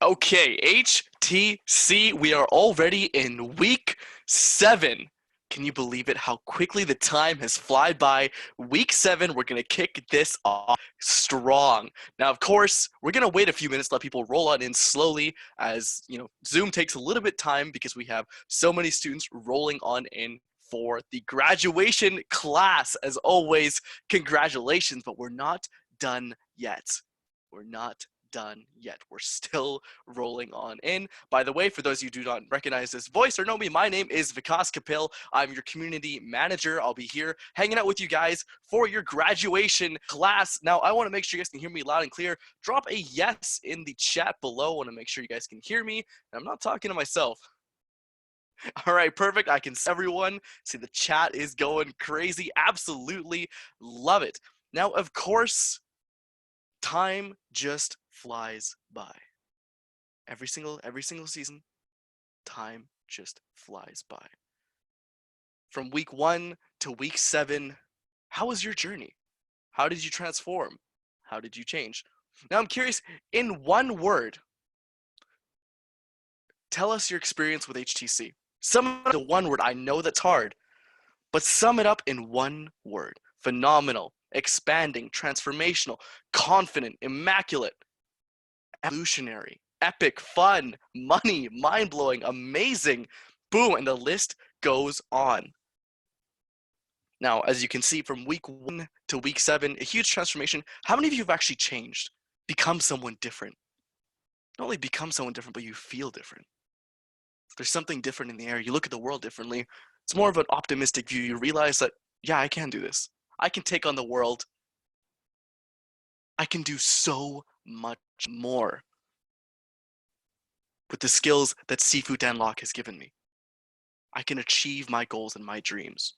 Okay, HTC, we are already in week 7. Can you believe it? How quickly the time has flied by. Week 7, we're going to kick this off strong. Now, of course, we're going to wait a few minutes, let people roll on in slowly as, Zoom takes a little bit time because we have so many students rolling on in for the graduation class. As always, congratulations, but we're not done yet. We're not done yet. We're still rolling on in. By the way, for those of you who do not recognize this voice or know me, my name is Vikas Kapil. I'm your community manager. I'll be here hanging out with you guys for your graduation class. Now, I want to make sure you guys can hear me loud and clear. Drop a yes in the chat below. I want to make sure you guys can hear me. And I'm not talking to myself. All right, perfect. I can see everyone. See, the chat is going crazy. Absolutely love it. Now, of course, time just flies by. Every single season, time just flies by. From week 1 to week 7, how was your journey? How did you transform? How did you change? Now I'm curious, in one word, tell us your experience with HTC. Sum it up in one word. I know that's hard, but sum it up in one word. Phenomenal, expanding, transformational, confident, immaculate, evolutionary, epic, fun, money, mind-blowing, amazing, boom, and the list goes on. Now, as you can see, from week 1 to week 7, a huge transformation. How many of you have actually changed, become someone different? Not only become someone different, but you feel different. There's something different in the air. You look at the world differently. It's more of an optimistic view. You realize that, yeah, I can do this. I can take on the world. I can do so much more with the skills that Sifu Danlock has given me. I can achieve my goals and my dreams.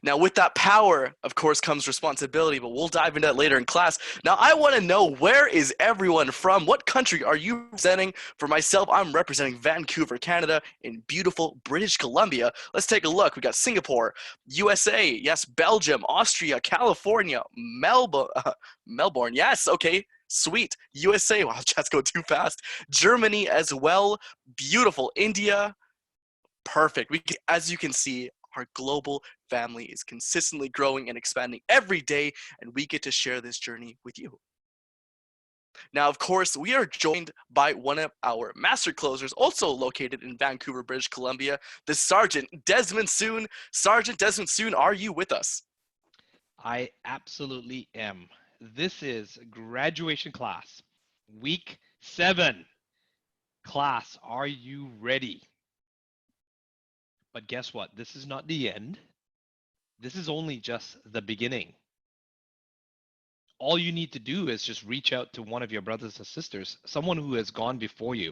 Now, with that power, of course, comes responsibility, but we'll dive into that later in class. Now, I want to know, where is everyone from? What country are you representing? For myself, I'm representing Vancouver, Canada, in beautiful British Columbia. Let's take a look. We got Singapore, USA, yes, Belgium, Austria, California, Melbourne, yes, okay, sweet. USA, wow, chat's going too fast. Germany as well, beautiful. India, perfect. As you can see, our global family is consistently growing and expanding every day, and we get to share this journey with you. Now, of course, we are joined by one of our master closers, also located in Vancouver, British Columbia, the Sergeant Desmond Soon. Sergeant Desmond Soon, are you with us? I absolutely am. This is graduation class, week 7. Class, are you ready? But guess what? This is not the end. This is only just the beginning. All you need to do is just reach out to one of your brothers or sisters, someone who has gone before you,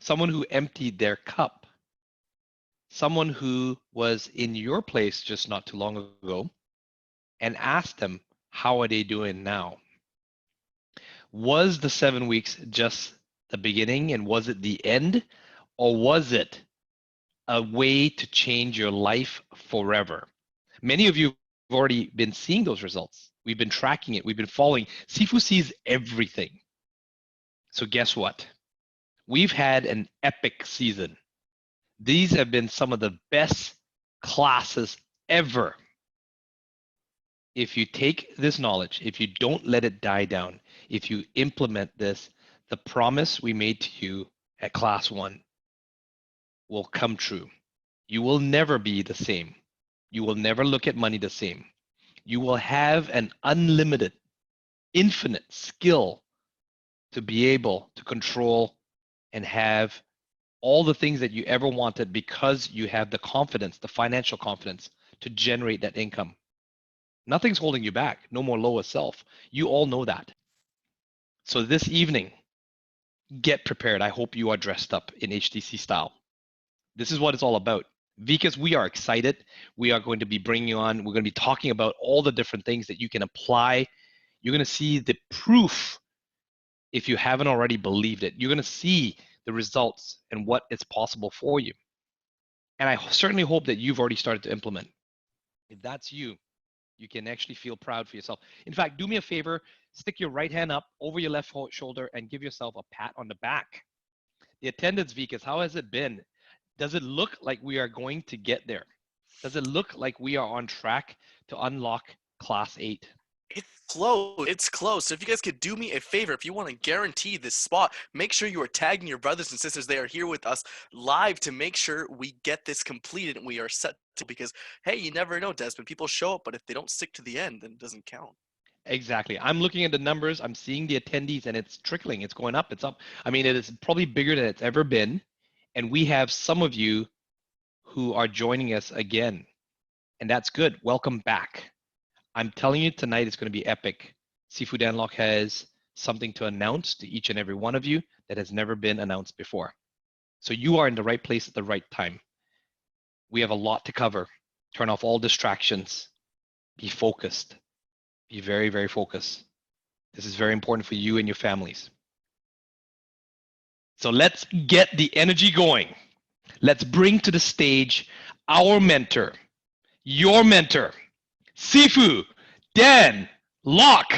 someone who emptied their cup, someone who was in your place just not too long ago, and ask them, how are they doing now? Was the 7 weeks just the beginning and was it the end? Or was it a way to change your life forever? Many of you have already been seeing those results. We've been tracking it. We've been following. Sifu sees everything. So guess what? We've had an epic season. These have been some of the best classes ever. If you take this knowledge, if you don't let it die down, if you implement this, the promise we made to you at class 1 will come true. You will never be the same. You will never look at money the same. You will have an unlimited, infinite skill to be able to control and have all the things that you ever wanted because you have the confidence, the financial confidence to generate that income. Nothing's holding you back. No more lowest self. You all know that. So this evening, get prepared. I hope you are dressed up in HTC style. This is what it's all about. Because we are excited. We are going to be bringing on, we're going to be talking about all the different things that you can apply. You're going to see the proof if you haven't already believed it. You're going to see the results and what is possible for you. And I certainly hope that you've already started to implement. If that's you, You can actually feel proud for yourself. In fact, do me a favor, stick your right hand up over your left shoulder and give yourself a pat on the back. The attendance, Vikas, how has it been? Does it look like we are going to get there? Does it look like we are on track to unlock Class 8? It's close. It's close. So if you guys could do me a favor, if you want to guarantee this spot, make sure you are tagging your brothers and sisters. They are here with us live to make sure we get this completed and we are set to, because, hey, you never know, Desmond. People show up, but if they don't stick to the end, then it doesn't count. Exactly. I'm looking at the numbers. I'm seeing the attendees and it's trickling. It's going up. It's up. I mean, it is probably bigger than it's ever been. And we have some of you who are joining us again. And that's good. Welcome back. I'm telling you tonight it's going to be epic. Seafood Unlock has something to announce to each and every one of you that has never been announced before. So you are in the right place at the right time. We have a lot to cover. Turn off all distractions. Be focused. Be very, very focused. This is very important for you and your families. So let's get the energy going. Let's bring to the stage our mentor, your mentor, Sifu Dan Locke.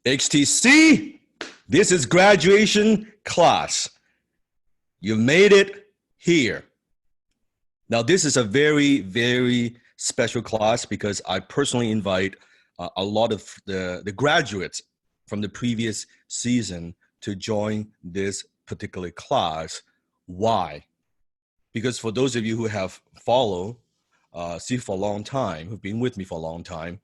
XTC, this is graduation class. You made it here. Now, this is a very, very special class because I personally invite a lot of the graduates from the previous season to join this particular class. Why? Because for those of you who have followed Steve for a long time, who've been with me for a long time,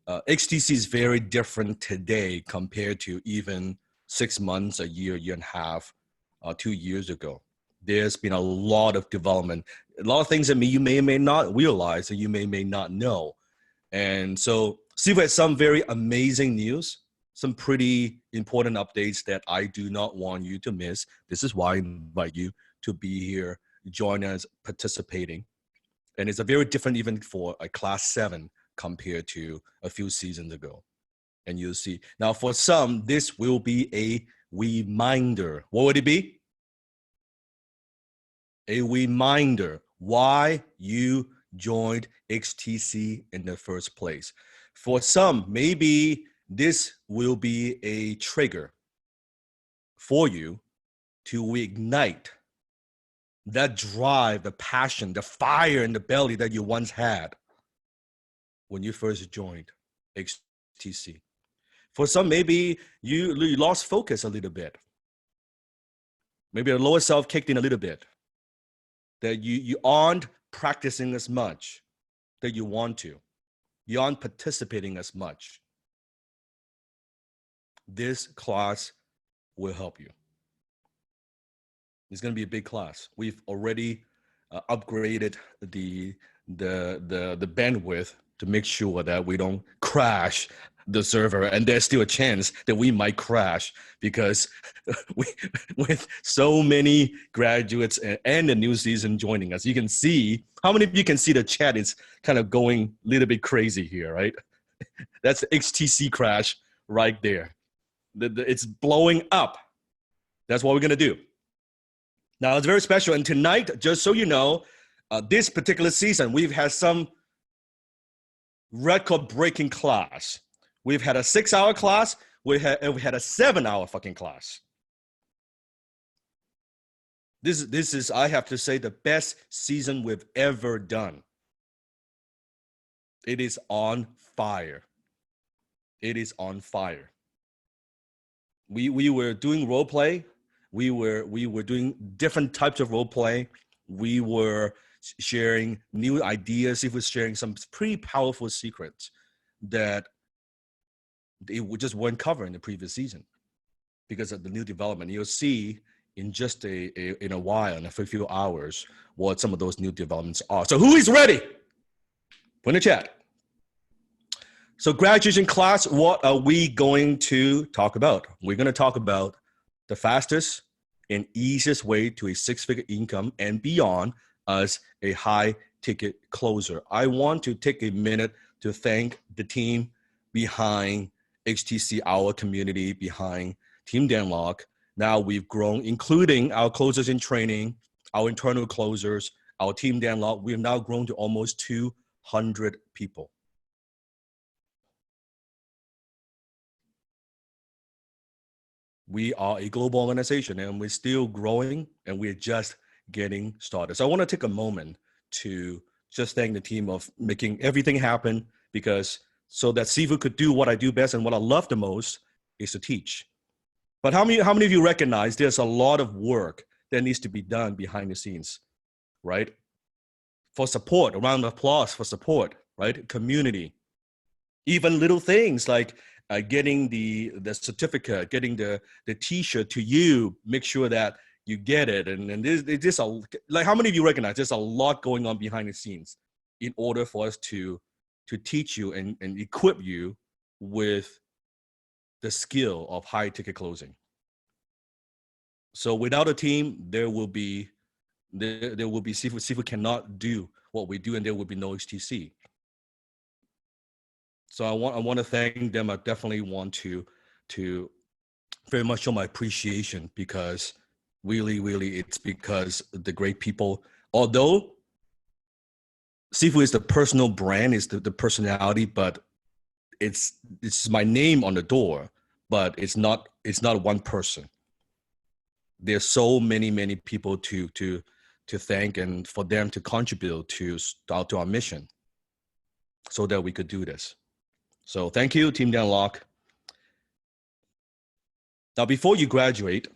XTC is very different today compared to even 6 months, a year and a half, 2 years ago. There's been a lot of development, a lot of things that you may or may not realize and you may or may not know. And so Steve has some very amazing news, some pretty important updates that I do not want you to miss. This is why I invite you to be here, join us, participating. And it's a very different even for a class 7 compared to a few seasons ago. And you'll see. Now, for some, this will be a reminder. What would it be? A reminder why you joined XTC in the first place. For some, maybe this will be a trigger for you to reignite that drive, the passion, the fire in the belly that you once had when you first joined XTC. For some, maybe you lost focus a little bit. Maybe your lower self kicked in a little bit. That you aren't practicing as much that you want to. You aren't participating as much. This class will help you. It's going to be a big class. We've already upgraded the bandwidth to make sure that we don't crash the server, and there's still a chance that we might crash because with so many graduates and the new season joining us, you can see, how many of you can see the chat is kind of going a little bit crazy here, right? That's the XTC crash right there. It's blowing up. That's what we're going to do. Now, it's very special. And tonight, just so you know, this particular season, we've had some record-breaking class. We've had a 6-hour class. We had a 7-hour fucking class. This is, I have to say, the best season we've ever done. It is on fire. It is on fire. We were doing role play. We were doing different types of role play. We were sharing new ideas. He was sharing some pretty powerful secrets that they just weren't covered in the previous season because of the new development. You'll see in just in a while, in a few hours, what some of those new developments are. So who is ready? Put in the chat. So graduation class, what are we going to talk about? We're going to talk about the fastest and easiest way to a 6-figure income and beyond as a high-ticket closer. I want to take a minute to thank the team behind HTC, our community behind Team Dan Locke. Now we've grown, including our closers in training, our internal closers, our Team Dan Locke. We've now grown to almost 200 people. We are a global organization and we're still growing and we're just getting started. So I want to take a moment to just thank the team of making everything happen, because so that Sifu could do what I do best and what I love the most is to teach. But how many of you recognize there's a lot of work that needs to be done behind the scenes, right? For support, a round of applause for support, right? Community, even little things like getting the certificate, getting the T-shirt to you, make sure that you get it. And there's just like, how many of you recognize there's a lot going on behind the scenes in order for us to teach you and equip you with the skill of high ticket closing. So without a team, there will be Sifu cannot do what we do, and there will be no HTC. So I want to thank them. I definitely want to very much show my appreciation, because really it's because the great people, although Sifu is the personal brand, is the personality, but it's my name on the door, but it's not one person. There's so many people to thank, and for them to contribute to our mission so that we could do this. So thank you, Team Downlock. Now, before you graduate,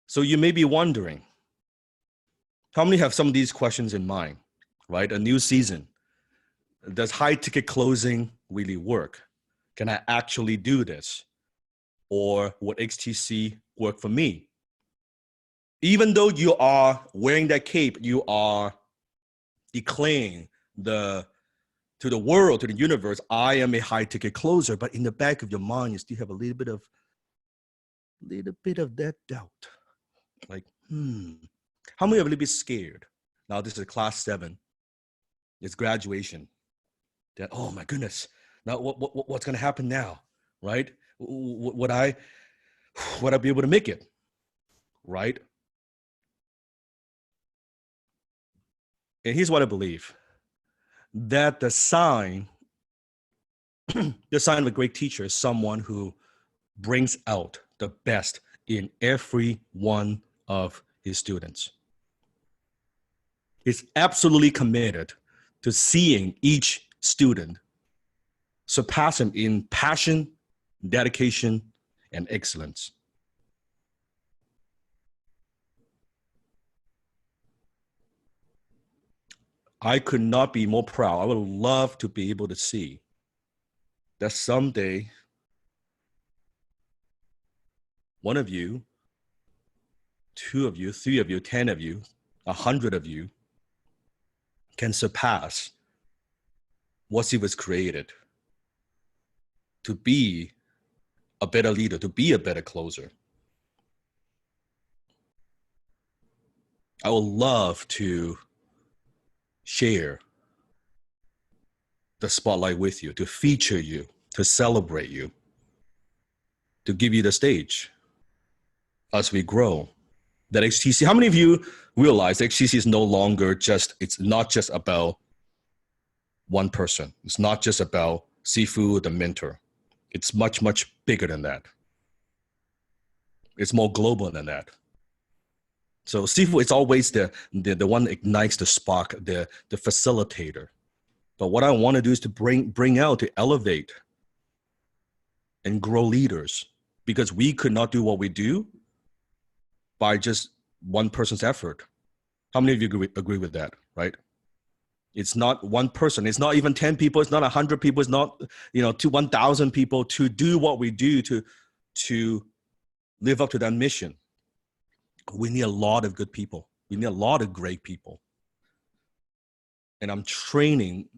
so you may be wondering, how many have some of these questions in mind, right? A new season. Does high ticket closing really work? Can I actually do this? Or would XTC work for me? Even though you are wearing that cape, you are declaring to the world, to the universe, I am a high ticket closer, but in the back of your mind, you still have a little bit of that doubt. Like, how many are a little bit scared? Now this is class 7. It's graduation. That, oh my goodness, now what's going to happen now, right? Would I be able to make it, right? And here's what I believe, that the sign of a great teacher is someone who brings out the best in every one of his students. He's absolutely committed to seeing each student surpass him in passion, dedication, and excellence. I could not be more proud. I would love to be able to see that someday one of you, 2 of you, 3 of you, 10 of you, 100 of you can surpass what he was created to be a better leader, to be a better closer. I would love to share the spotlight with you, to feature you, to celebrate you, to give you the stage as we grow. That HTC, how many of you realize HTC is no longer it's not just about one person. It's not just about Sifu, the mentor. It's much bigger than that. It's more global than that. So Sifu is always the one that ignites the spark, the facilitator. But what I want to do is to bring out, to elevate and grow leaders, because we could not do what we do by just one person's effort. How many of you agree with that, right? It's not one person. It's not even 10 people. It's not 100 people. It's not, 1,000 people to do what we do, to live up to that mission. We need a lot of good people. We need a lot of great people. And I'm training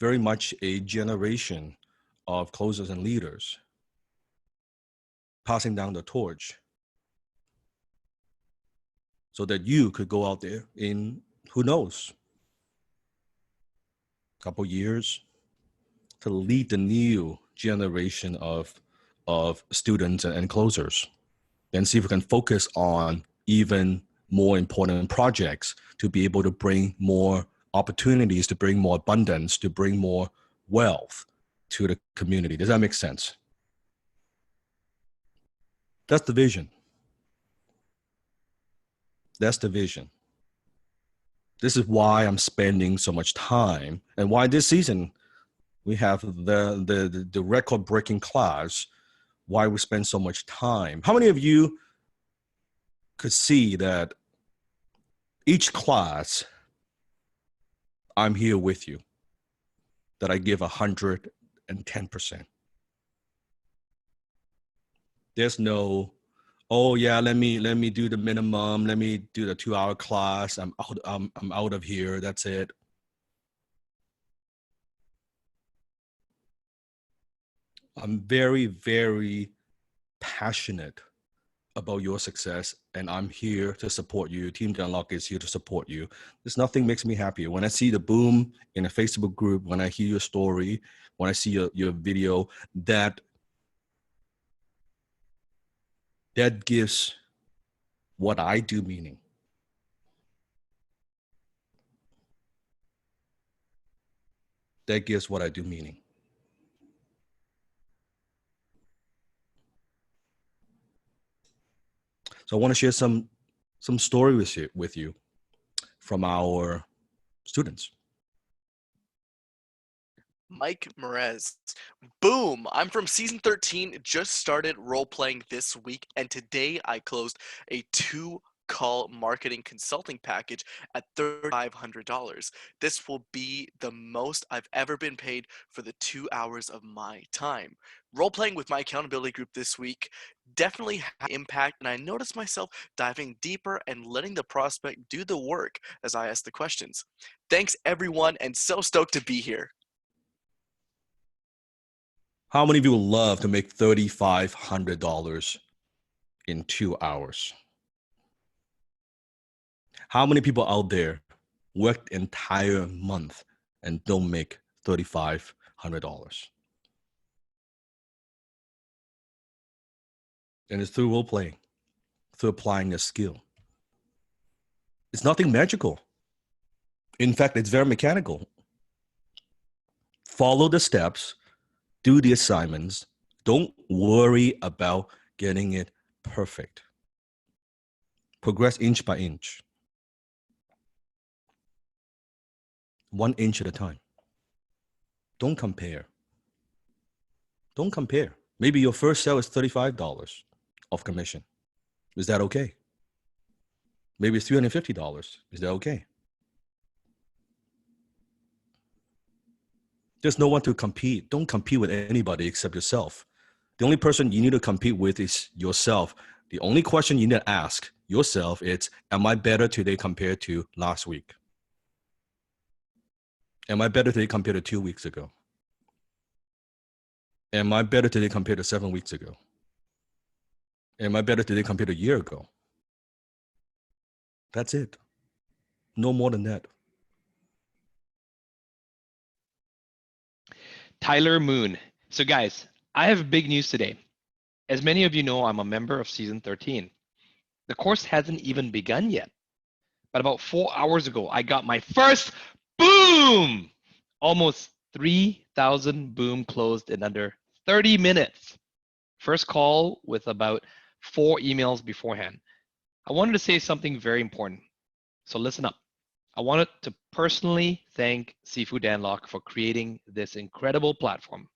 very much a generation of closers and leaders, passing down the torch so that you could go out there in, who knows, a couple years to lead the new generation of students and closers, and see if we can focus on even more important projects to be able to bring more opportunities, to bring more abundance, to bring more wealth to the community. Does that make sense? That's the vision. That's the vision. This is why I'm spending so much time, and why this season we have the record-breaking class. Why we spend so much time. How many of you could see that each class I'm here with you, that I give 110%? There's no, oh yeah, let me do the minimum, let me do the 2-hour class, I'm out of here, that's it. I'm very, very passionate about your success, and I'm here to support you. Team Unlock is here to support you. There's nothing makes me happier. When I see the boom in a Facebook group, when I hear your story, when I see your video, that gives what I do meaning. That gives what I do meaning. So I want to share some story with you from our students. Mike Merez. Boom! I'm from season 13, just started role playing this week, and today I closed a 2-call marketing consulting package at $3,500. This will be the most I've ever been paid for the 2 hours of my time. Role playing with my accountability group this week definitely had an impact, and I noticed myself diving deeper and letting the prospect do the work as I asked the questions. Thanks, everyone, and so stoked to be here. How many of you would love to make $3,500 in 2 hours? How many people out there work the entire month and don't make $3,500? And it's through role playing, through applying a skill. It's nothing magical. In fact, it's very mechanical. Follow the steps, do the assignments. Don't worry about getting it perfect. Progress inch by inch. 1 inch at a time. Don't compare. Don't compare. Maybe your first sale is $35 of commission. Is that okay? Maybe it's $350. Is that okay? There's no one to compete. Don't compete with anybody except yourself. The only person you need to compete with is yourself. The only question you need to ask yourself is, am I better today compared to last week? Am I better today compared to 2 weeks ago? Am I better today compared to 7 weeks ago? Am I better today compared to a year ago? That's it. No more than that. Tyler Moon. So guys, I have big news today. As many of you know, I'm a member of season 13. The course hasn't even begun yet. But about 4 hours ago, I got my first boom! Almost 3,000 boom closed in under 30 minutes. First call with about 4 emails beforehand. I wanted to say something very important. So listen up. I wanted to personally thank Seafood Danlock for creating this incredible platform.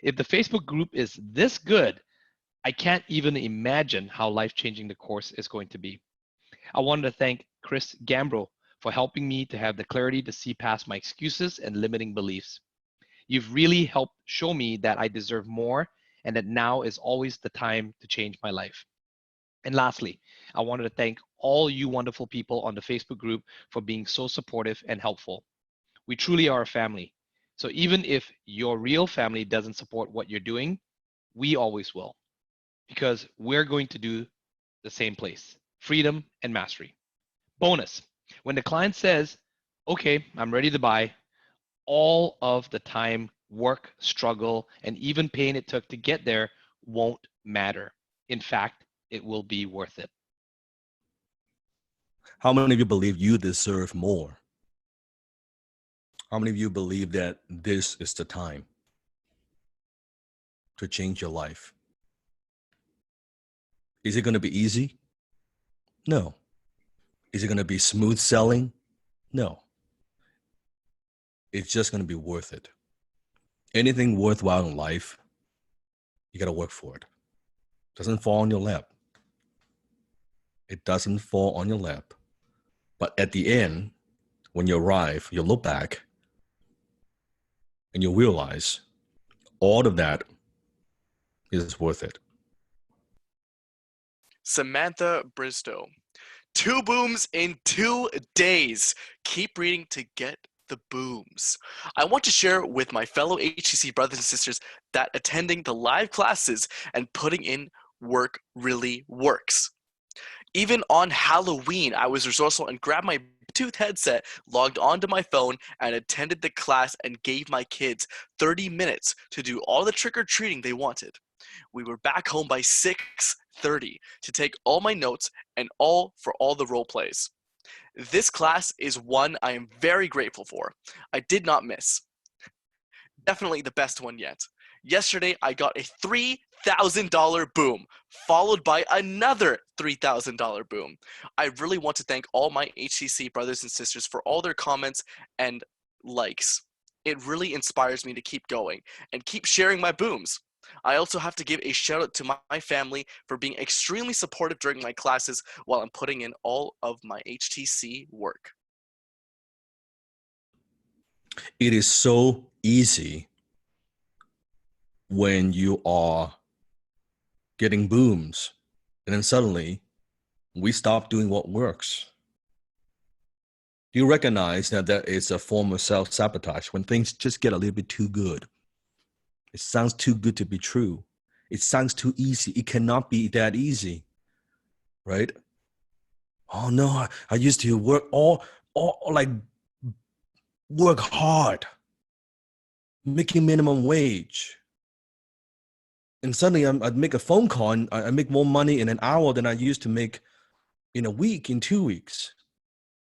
If the Facebook group is this good, I can't even imagine how life-changing the course is going to be. I wanted to thank Chris Gambro for helping me to have the clarity to see past my excuses and limiting beliefs. You've really helped show me that I deserve more and that now is always the time to change my life. And lastly, I wanted to thank all you wonderful people on the Facebook group for being so supportive and helpful. We truly are a family. So even if your real family doesn't support what you're doing, we always will, because we're going to do the same place: freedom and mastery. Bonus, when the client says, okay, I'm ready to buy, all of the time, work, struggle, and even pain it took to get there won't matter. In fact, it will be worth it. How many of you believe you deserve more? How many of you believe that this is the time to change your life? Is it going to be easy? No. Is it going to be smooth selling? No. It's just going to be worth it. Anything worthwhile in life, you got to work for it. It doesn't fall on your lap. It doesn't fall on your lap. But at the end, when you arrive, you'll look back and you'll realize all of that is worth it. Samantha Bristow. 2 booms in 2 days. Keep reading to get the booms. I want to share with my fellow HTC brothers and sisters that attending the live classes and putting in work really works. Even on Halloween, I was resourceful and grabbed my Bluetooth headset, logged onto my phone, and attended the class and gave my kids 30 minutes to do all the trick-or-treating they wanted. We were back home by 6:30 to take all my notes and all for all the role plays. This class is one I am very grateful for. I did not miss. Definitely the best one yet. Yesterday, I got a $3,000 boom, followed by another $3,000 boom. I really want to thank all my HTC brothers and sisters for all their comments and likes. It really inspires me to keep going and keep sharing my booms. I also have to give a shout out to my family for being extremely supportive during my classes while I'm putting in all of my HTC work. It is so easy when you are getting booms, and then suddenly we stop doing what works. Do you recognize that that is a form of self-sabotage when things just get a little bit too good? It sounds too good to be true. It sounds too easy. It cannot be that easy, right? Oh no, I used to work all like work hard, making minimum wage. And suddenly I'd make a phone call and I make more money in an hour than I used to make in a week, in 2 weeks.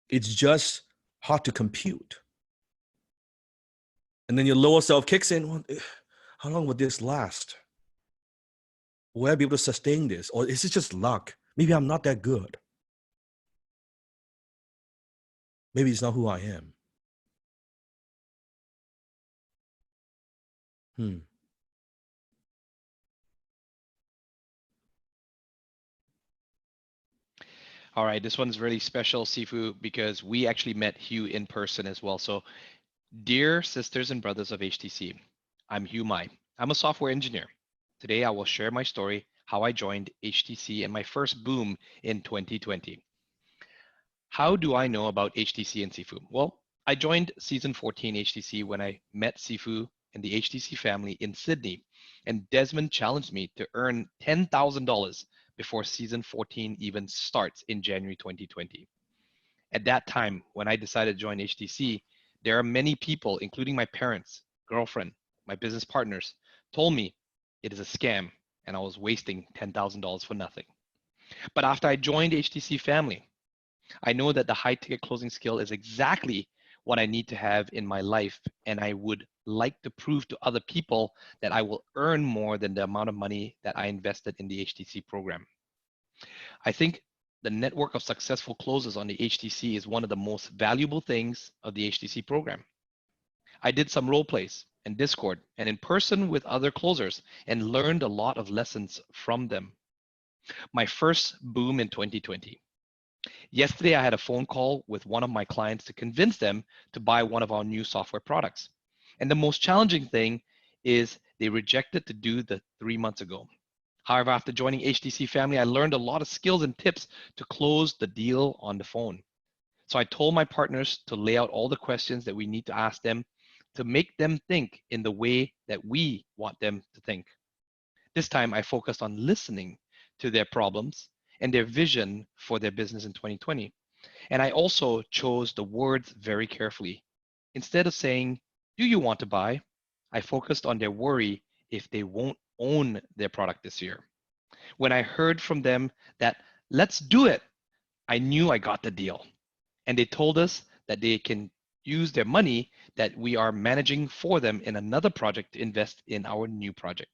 It's just hard to compute. And then your lower self kicks in. Well, how long will this last? Will I be able to sustain this? Or is it just luck? Maybe I'm not that good. Maybe it's not who I am. All right, this one's really special, Sifu, because we actually met Hugh in person as well. So, dear sisters and brothers of HTC, I'm Hugh Mai. I'm a software engineer. Today, I will share my story, how I joined HTC and my first boom in 2020. How do I know about HTC and Sifu? Well, I joined season 14 HTC when I met Sifu and the HTC family in Sydney, and Desmond challenged me to earn $10,000 before season 14 even starts in January 2020. At that time, when I decided to join HTC, there are many people, including my parents, girlfriend, my business partners, told me it is a scam and I was wasting $10,000 for nothing. But after I joined HTC family, I know that the high ticket closing skill is exactly what I need to have in my life. And I would like to prove to other people that I will earn more than the amount of money that I invested in the HTC program. I think the network of successful closers on the HTC is one of the most valuable things of the HTC program. I did some role plays in Discord and in person with other closers and learned a lot of lessons from them. My first boom in 2020. Yesterday, I had a phone call with one of my clients to convince them to buy one of our new software products. And the most challenging thing is they rejected to do the 3 months ago. However, after joining HTC family, I learned a lot of skills and tips to close the deal on the phone. So I told my partners to lay out all the questions that we need to ask them to make them think in the way that we want them to think. This time, I focused on listening to their problems and their vision for their business in 2020. And I also chose the words very carefully. Instead of saying, do you want to buy? I focused on their worry if they won't own their product this year. When I heard from them that, let's do it, I knew I got the deal. And they told us that they can use their money that we are managing for them in another project to invest in our new project.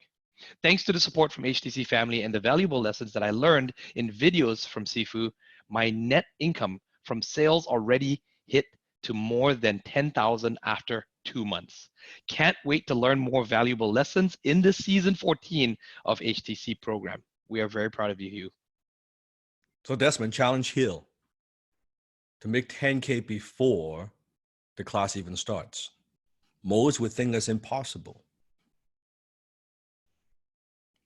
Thanks to the support from HTC family and the valuable lessons that I learned in videos from Sifu, my net income from sales already hit to more than 10,000 after 2 months. Can't wait to learn more valuable lessons in the season 14 of HTC program. We are very proud of you, Hugh. So Desmond, challenge Hill to make 10K before the class even starts. Most would think that's impossible.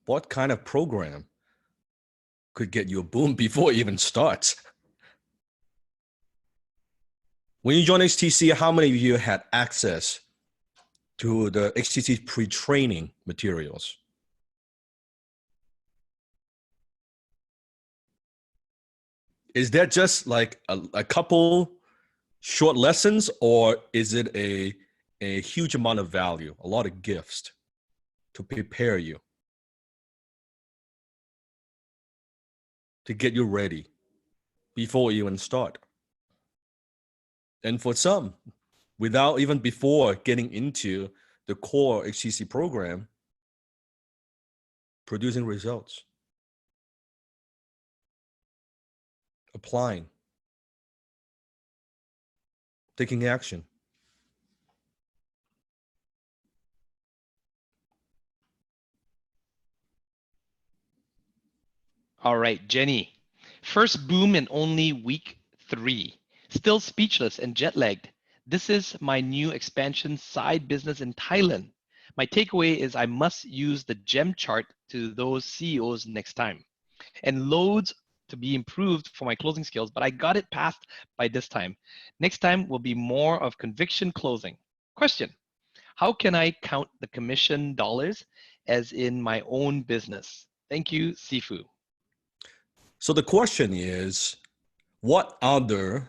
What kind of program could get you a boom before it even starts? When you joined HTC, how many of you had access to the HTC pre-training materials? Is that just like a couple short lessons, or is it a huge amount of value, a lot of gifts to prepare you, to get you ready before you even start? And for some, without even before getting into the core HTC program, producing results, applying, taking action. All right, Jenny. First boom in only week 3. Still speechless and jet lagged. This is my new expansion side business in Thailand. My takeaway is I must use the gem chart to those CEOs next time. And loads to be improved for my closing skills, but I got it passed by this time. Next time will be more of conviction closing. Question: how can I count the commission dollars as in my own business? Thank you, Sifu. So the question is, what other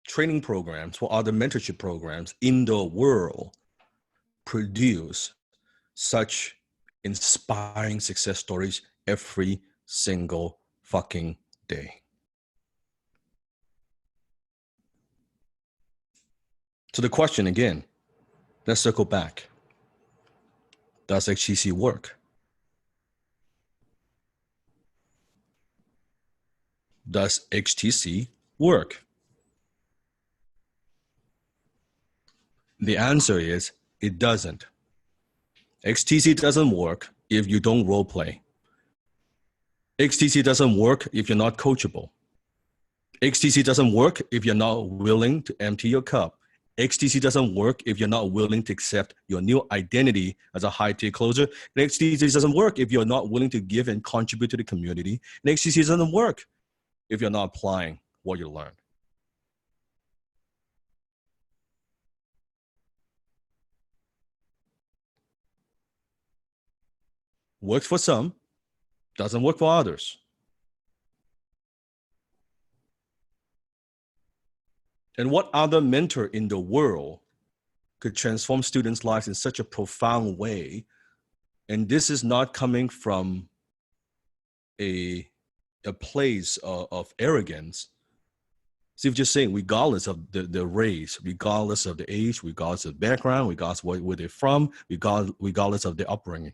training programs, what other mentorship programs in the world produce such inspiring success stories every single fucking day? So the question again, let's circle back. Does HTC work? Does HTC work? The answer is it doesn't. HTC doesn't work if you don't role play. HTC doesn't work if you're not coachable. HTC doesn't work if you're not willing to empty your cup. HTC doesn't work if you're not willing to accept your new identity as a high-tier closer. And HTC doesn't work if you're not willing to give and contribute to the community. And HTC doesn't work if you're not applying what you learned. Works for some, doesn't work for others. And what other mentor in the world could transform students' lives in such a profound way? And this is not coming from a place of arrogance. So if you're just saying, regardless of the race, regardless of the age, regardless of background, regardless of where they're from, regardless of their upbringing.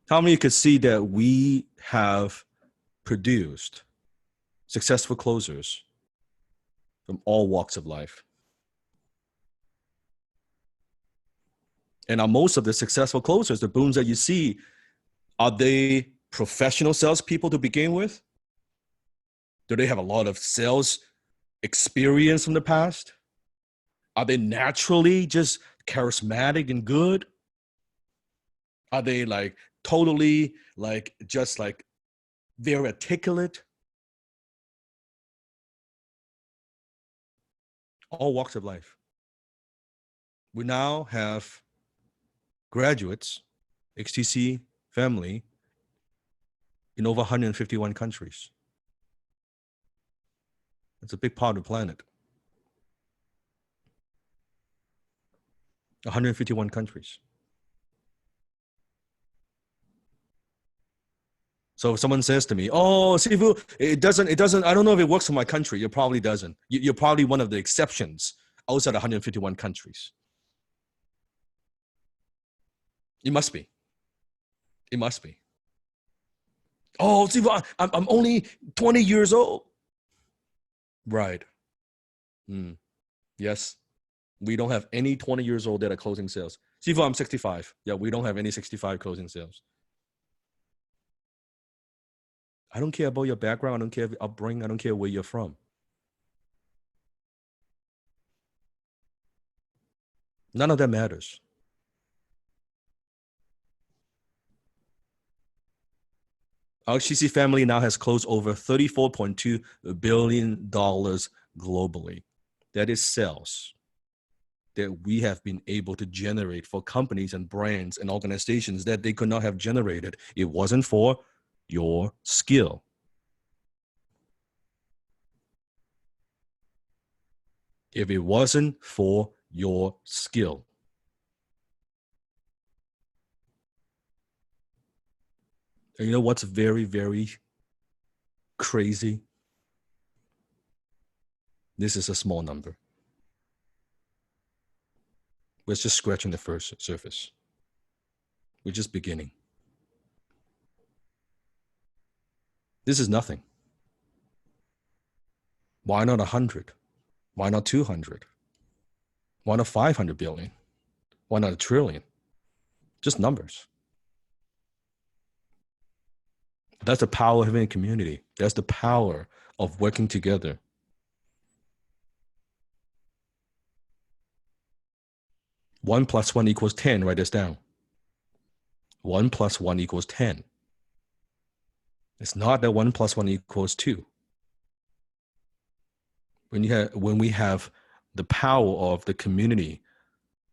How many could see that we have produced successful closers from all walks of life? And are most of the successful closers, the booms that you see, are they professional salespeople to begin with? Do they have a lot of sales experience from the past? Are they naturally just charismatic and good? Are they like totally like just like very articulate? All walks of life. We now have graduates, HTC family, in over 151 countries. It's a big part of the planet. 151 countries. So if someone says to me, oh, Sifu, it doesn't, I don't know if it works for my country. It probably doesn't. You're probably one of the exceptions outside 151 countries. It must be. It must be. Oh, see, I'm only 20 years old. Right. Yes. We don't have any 20 years old that are closing sales. Siva, I'm 65. Yeah, we don't have any 65 closing sales. I don't care about your background. I don't care if your upbringing. I don't care where you're from. None of that matters. Our HTC family now has closed over $34.2 billion globally. That is sales that we have been able to generate for companies and brands and organizations that they could not have generated. It wasn't for your skill. If it wasn't for your skill. And you know what's very, very crazy? This is a small number. We're just scratching the first surface. We're just beginning. This is nothing. Why not 100? Why not 200? Why not 500 billion? Why not a trillion? Just numbers. That's the power of having a community. That's the power of working together. One plus one equals 10. Write this down. 1 plus 1 equals 10. It's not that 1 plus 1 equals 2. When we have the power of the community,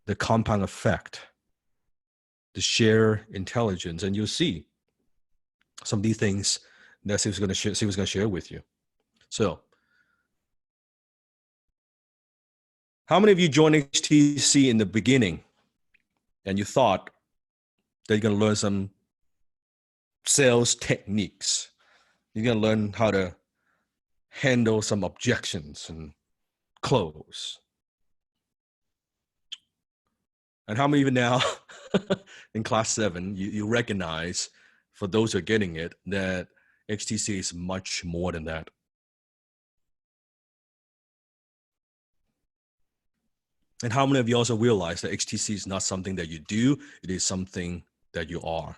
the compound effect, the share intelligence, and you'll see some of these things that Steve's going to share with you. So, how many of you joined HTC in the beginning and you thought that you're going to learn some sales techniques? You're going to learn how to handle some objections and close. And how many even now in class 7, you recognize, for those who are getting it, that HTC is much more than that. And how many of you also realize that HTC is not something that you do, it is something that you are?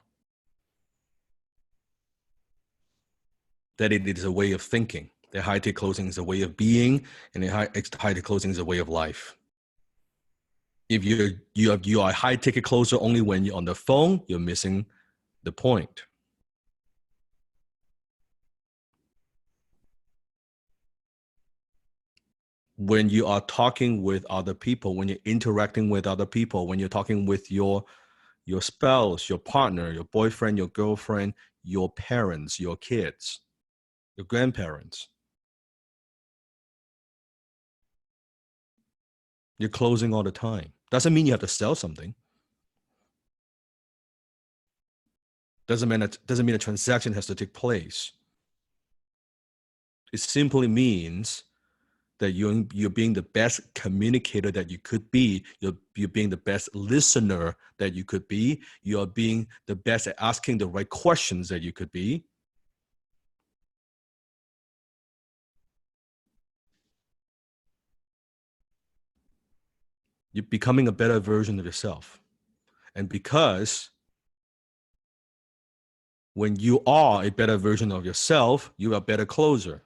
That it is a way of thinking, that high-tech closing is a way of being, and high-tech closing is a way of life. If you are a high-ticket closer only when you're on the phone, you're missing the point. When you are talking with other people, when you're interacting with other people, when you're talking with your spouse, your partner, your boyfriend, your girlfriend, your parents, your kids, your grandparents, you're closing all the time. Doesn't mean you have to sell something. Doesn't mean a transaction has to take place. It simply means that you're being the best communicator that you could be. You're being the best listener that you could be. You're being the best at asking the right questions that you could be. You're becoming a better version of yourself. And because when you are a better version of yourself, you are a better closer.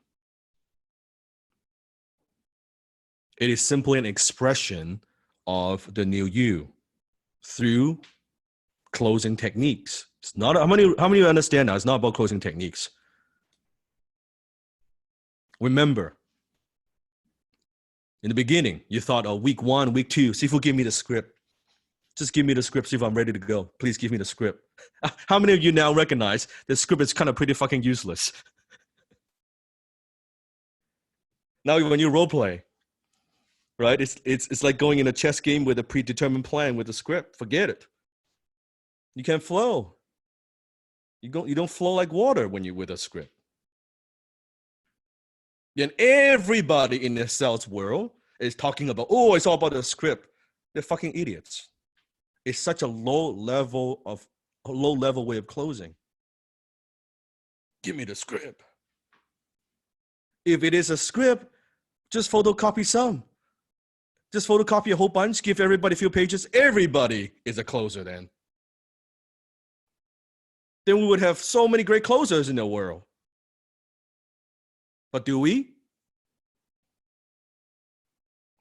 It is simply an expression of the new you through closing techniques. It's not how many of you understand now? It's not about closing techniques. Remember, in the beginning, you thought, oh, week 1, week 2, Sifu, give me the script. Just give me the script, see if I'm ready to go. Please give me the script. How many of you now recognize the script is kind of pretty fucking useless? Now, when you role play, right? It's like going in a chess game with a predetermined plan with a script. Forget it. You can't flow. You don't flow like water when you're with a script. And everybody in the sales world is talking about, oh, it's all about the script. They're fucking idiots. is such a low level way of closing. Give me the script. If it is a script, just photocopy some. Just photocopy a whole bunch, give everybody a few pages. Everybody is a closer then. Then we would have so many great closers in the world. But do we?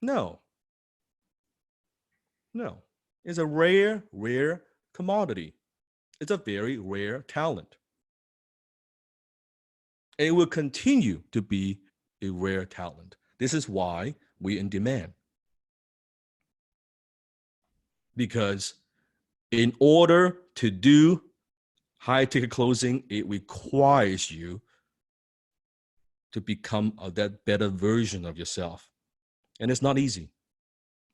No. No. It's a rare commodity. It's a very rare talent. And it will continue to be a rare talent. This is why we're in demand. Because in order to do high ticket closing, it requires you to become that better version of yourself. And it's not easy.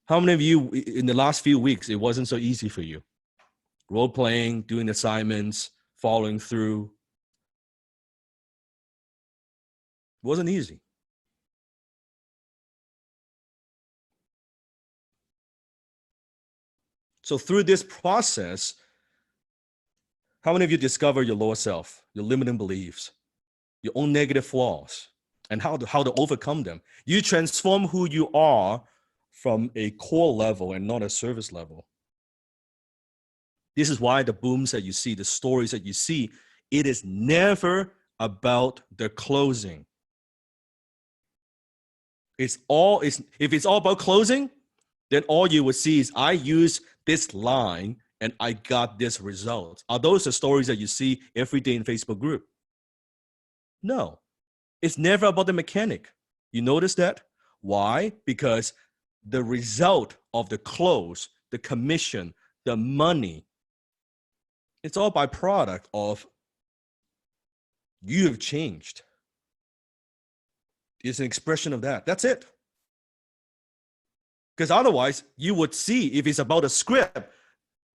How many of you in the last few weeks, it wasn't so easy for you? Role playing, doing assignments, following through. It wasn't easy. So through this process, how many of you discover your lower self, your limiting beliefs, your own negative flaws, and how to overcome them? You transform who you are from a core level and not a service level. This is why the booms that you see, the stories that you see, it is never about the closing. If it's all about closing, then all you would see is I use this line and I got this result. Are those the stories that you see every day in Facebook group? No, it's never about the mechanic. You notice that? Why? Because the result of the close, the commission, the money, it's all byproduct of you have changed. It's an expression of that. That's it. Because otherwise, you would see if it's about a script,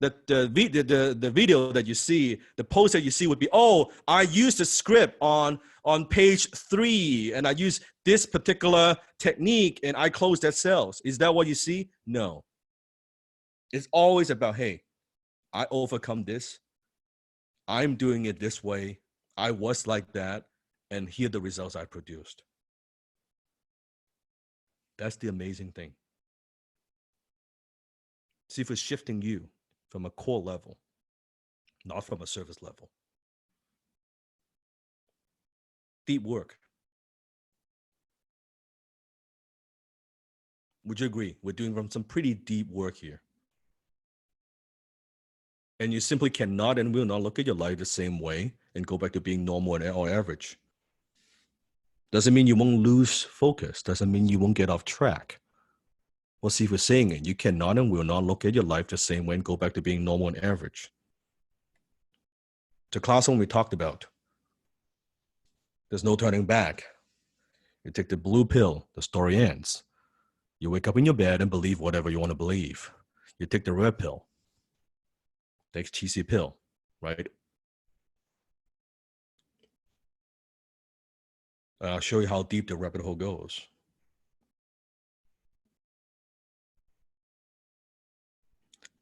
the video that you see, the post that you see would be, oh, I used the script on page 3, and I use this particular technique, and I closed that sales. Is that what you see? No. It's always about, hey, I overcome this. I'm doing it this way. I was like that, and here are the results I produced. That's the amazing thing. See if it's shifting you from a core level, not from a service level. Deep work. Would you agree? We're doing some pretty deep work here. And you simply cannot and will not look at your life the same way and go back to being normal or average. Doesn't mean you won't lose focus. Doesn't mean you won't get off track. Well, see if we're saying it. You cannot and will not look at your life the same way and go back to being normal and average. The class one we talked about. There's no turning back. You take the blue pill, the story ends. You wake up in your bed and believe whatever you want to believe. You take the red pill, the HTC pill, right? I'll show you how deep the rabbit hole goes.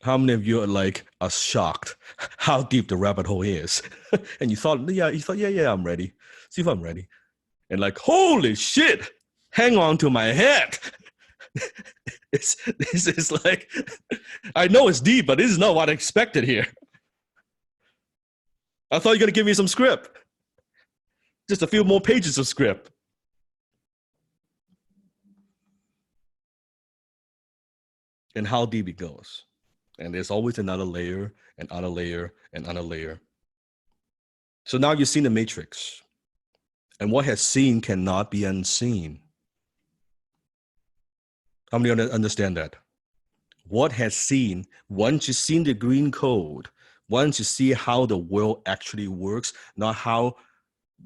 How many of you are shocked how deep the rabbit hole is? And you thought, yeah, I'm ready. See if I'm ready. And holy shit, hang on to my head. This is I know it's deep, but this is not what I expected here. I thought you were going to give me some script. Just a few more pages of script. And how deep it goes. And there's always another layer, and other layer, and other layer. So now you've seen the matrix. And what has seen cannot be unseen. How many understand that? What has seen, once you've seen the green code, once you see how the world actually works, not how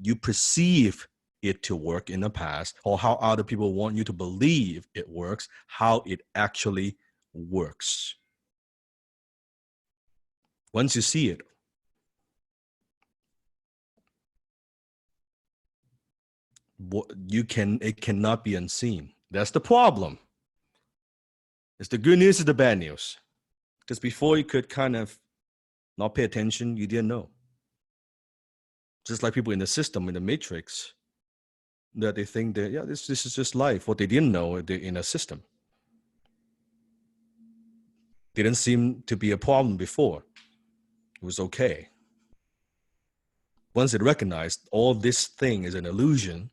you perceive it to work in the past, or how other people want you to believe it works, how it actually works. Once you see it, it cannot be unseen. That's the problem. It's the good news, it's the bad news. Because before you could kind of not pay attention, you didn't know. Just like people in the system, in the matrix, that they think that, yeah, this is just life. What they didn't know, they're in a system. Didn't seem to be a problem before. It was okay. Once they recognized all this thing is an illusion,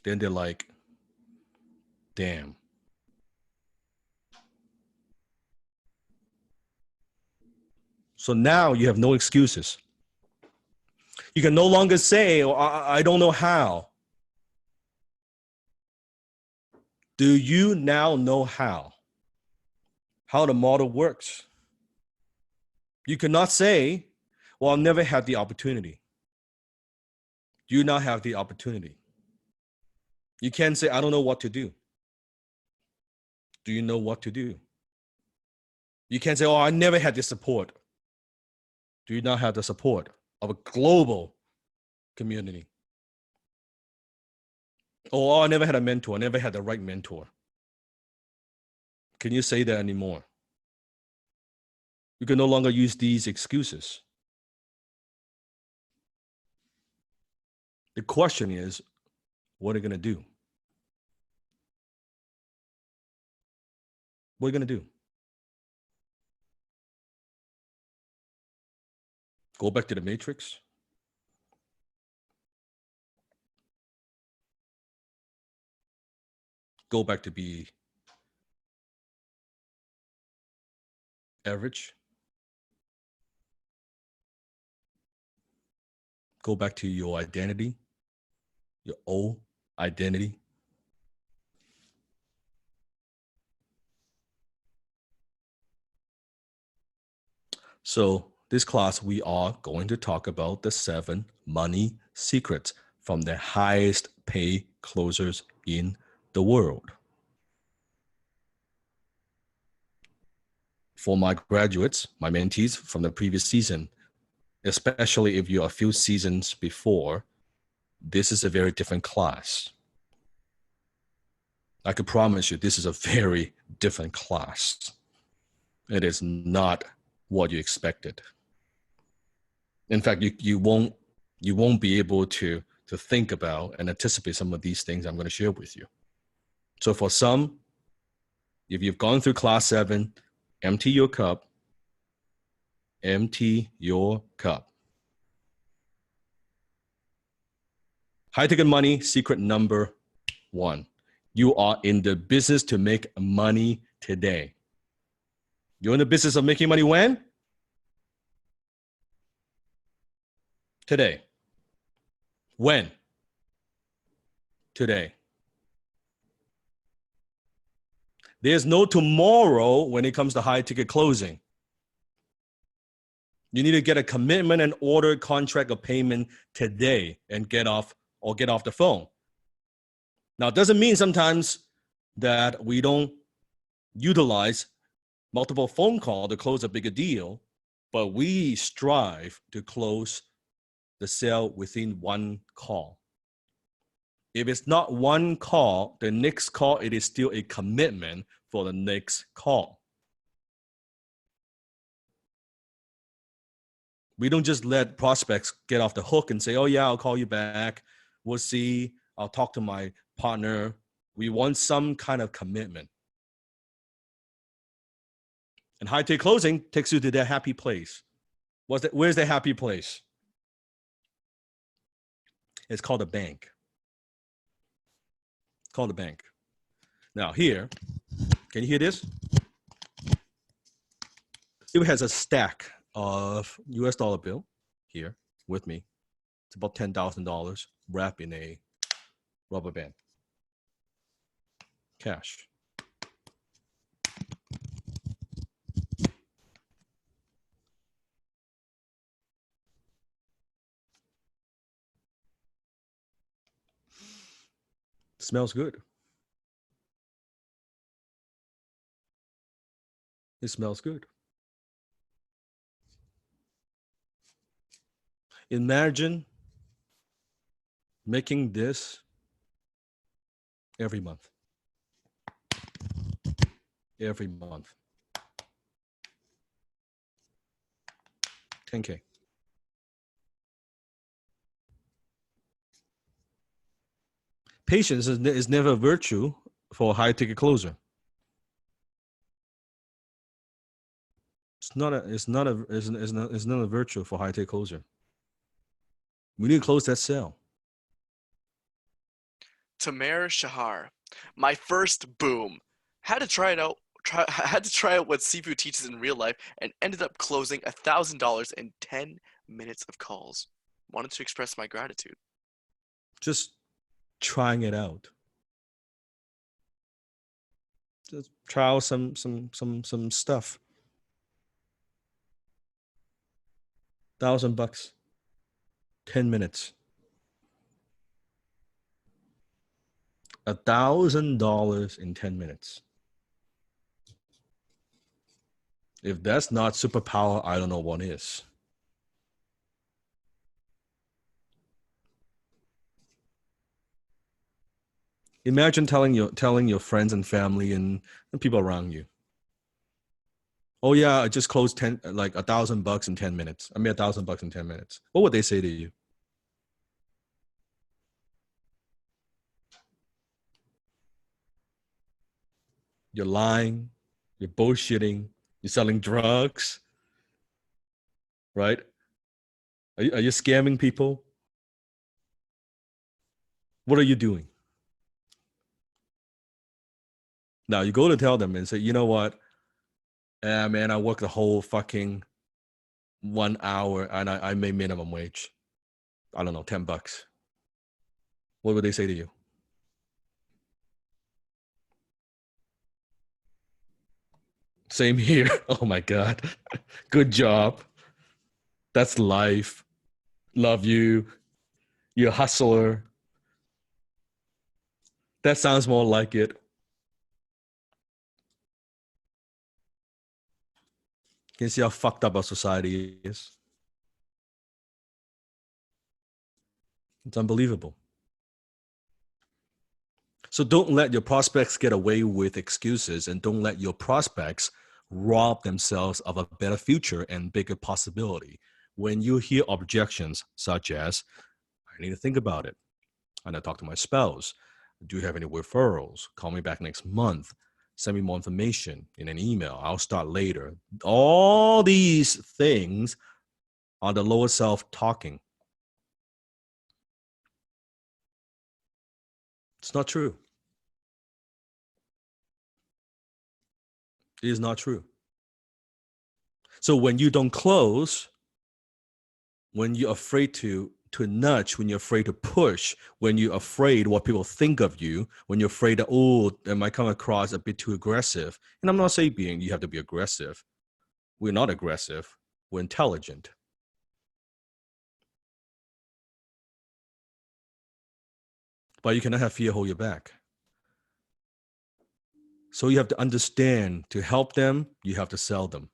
then they're like, damn. So now you have no excuses. You can no longer say, oh, I don't know how. Do you now know how? How the model works? You cannot say, well, I've never had the opportunity. You now have the opportunity. You can't say, I don't know what to do. Do you know what to do? You can't say, oh, I never had the support. Do you now have the support of a global community? Oh, I never had a mentor. I never had the right mentor. Can you say that anymore? You can no longer use these excuses. The question is, what are you going to do? What are you going to do? Go back to the matrix? Go back to be average? Go back to your identity, your old identity? So this class, we are going to talk about the 7 money secrets from the highest pay closers in the world. For my graduates, my mentees from the previous season, especially if you're a few seasons before, this is a very different class. I could promise you this is a very different class. It is not what you expected. In fact, you won't be able to think about and anticipate some of these things I'm going to share with you. So for some, if you've gone through class 7, empty your cup. Empty your cup. High ticket money, secret number 1. You are in the business to make money today. You're in the business of making money when? Today. When? Today. There's no tomorrow when it comes to high ticket closing. You need to get a commitment and order contract of payment today and get off the phone. Now, it doesn't mean sometimes that we don't utilize multiple phone calls to close a bigger deal, but we strive to close the sale within one call. If it's not one call, the next call, it is still a commitment for the next call. We don't just let prospects get off the hook and say, oh yeah, I'll call you back. We'll see. I'll talk to my partner. We want some kind of commitment. And high ticket closing takes you to their happy place. Where's the happy place? It's called a bank. It's called a bank. Now here, can you hear this? It has a stack of US dollar bill here with me. It's about $10,000 wrapped in a rubber band. Cash. Smells good. It smells good. Imagine making this every month. every month. 10K. Patience is never a virtue for a high ticket closer. It's not a virtue for high ticket closer. We need to close that sale. Tamer Shahar, my first boom. Had to try it out. Had to try out what Sifu teaches in real life and ended up closing $1,000 in 10 minutes of calls. Wanted to express my gratitude. Just trying it out. Just try out some stuff. $1,000, 10 minutes. $1,000 in 10 minutes. If that's not superpower, I don't know what is. Imagine telling your friends and family and people around you, oh yeah, I just closed $1,000 in 10 minutes. I made $1,000 in 10 minutes. What would they say to you? You're lying, you're bullshitting, you're selling drugs, right? Are you scamming people? What are you doing? Now you go to tell them and say, you know what? Man, I worked the whole fucking 1 hour and I made minimum wage. I don't know, $10. What would they say to you? Same here. Oh my God. Good job. That's life. Love you. You're a hustler. That sounds more like it. Can you see how fucked up our society is? It's unbelievable. So don't let your prospects get away with excuses, and don't let your prospects rob themselves of a better future and bigger possibility. When you hear objections such as, I need to think about it, I need to talk to my spouse, do you have any referrals, call me back next month, send me more information in an email, I'll start later. All these things are the lower self talking. It's not true. It is not true. So when you don't close, when you're afraid to nudge, when you're afraid to push, when you're afraid what people think of you, when you're afraid that, oh, it might come across a bit too aggressive. And I'm not saying you have to be aggressive. We're not aggressive. We're intelligent. But you cannot have fear hold you back. So you have to understand, to help them, you have to sell them.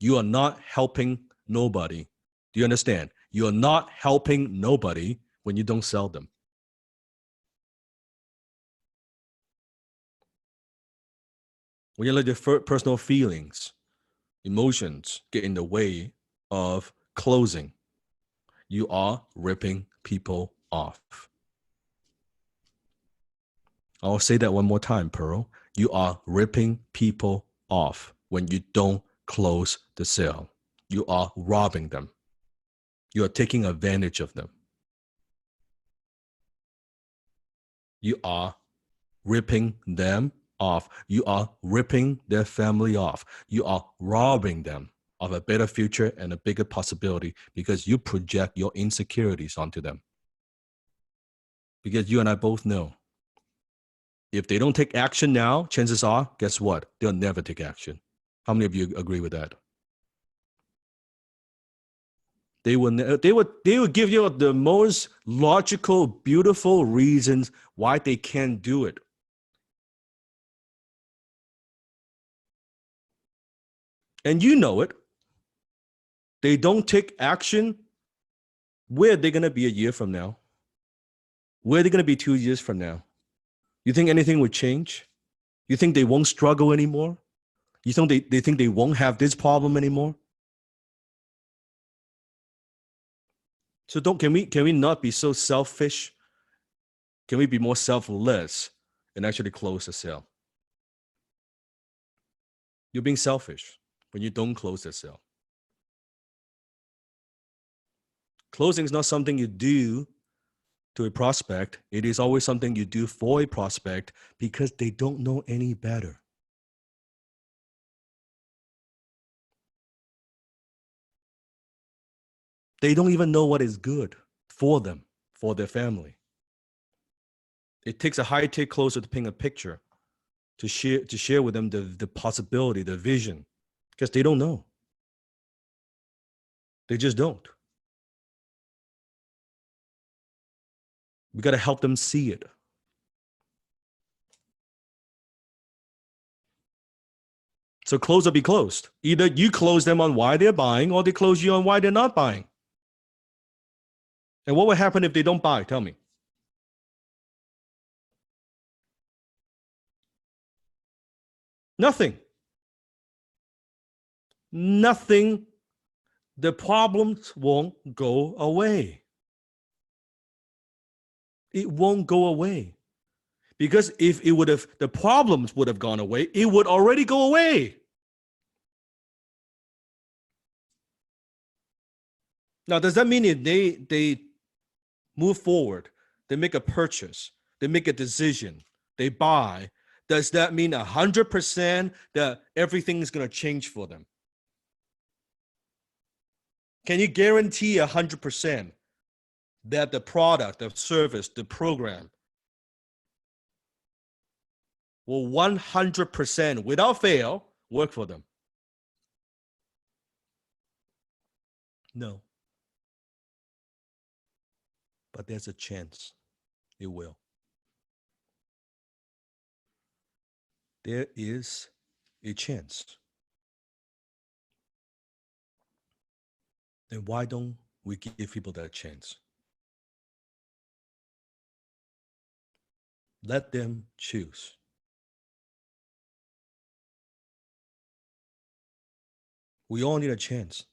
You are not helping nobody. Do you understand? You are not helping nobody when you don't sell them. When you let your personal feelings, emotions get in the way of closing, you are ripping people off. I'll say that one more time, Pearl. You are ripping people off when you don't close the sale. You are robbing them. You are taking advantage of them. You are ripping them off. You are ripping their family off. You are robbing them of a better future and a bigger possibility because you project your insecurities onto them. Because you and I both know, if they don't take action now, chances are, guess what? They'll never take action. How many of you agree with that? They will give you the most logical, beautiful reasons why they can't do it. And you know it. They don't take action. Where are they going to be a year from now? Where are they going to be 2 years from now? You think anything would change? You think they won't struggle anymore? You think they think they won't have this problem anymore? So can we not be so selfish? Can we be more selfless and actually close the sale? You're being selfish when you don't close the sale. Closing is not something you do to a prospect. It is always something you do for a prospect because they don't know any better. They don't even know what is good for them, for their family. It takes a high-tech closer to paint a picture, to share with them the possibility, the vision, because they don't know. They just don't. We got to help them see it. So close or be closed. Either you close them on why they're buying or they close you on why they're not buying. And what will happen if they don't buy? Tell me. Nothing. Nothing. The problems won't go away. It won't go away. Because if it would have, the problems would have gone away, it would already go away. Now, does that mean if they move forward, they make a purchase, they make a decision, they buy, does that mean 100% that everything is going to change for them? Can you guarantee 100% that the product, the service, the program will 100% without fail work for them? No. But there's a chance it will. There is a chance. Then why don't we give people that chance? Let them choose. We all need a chance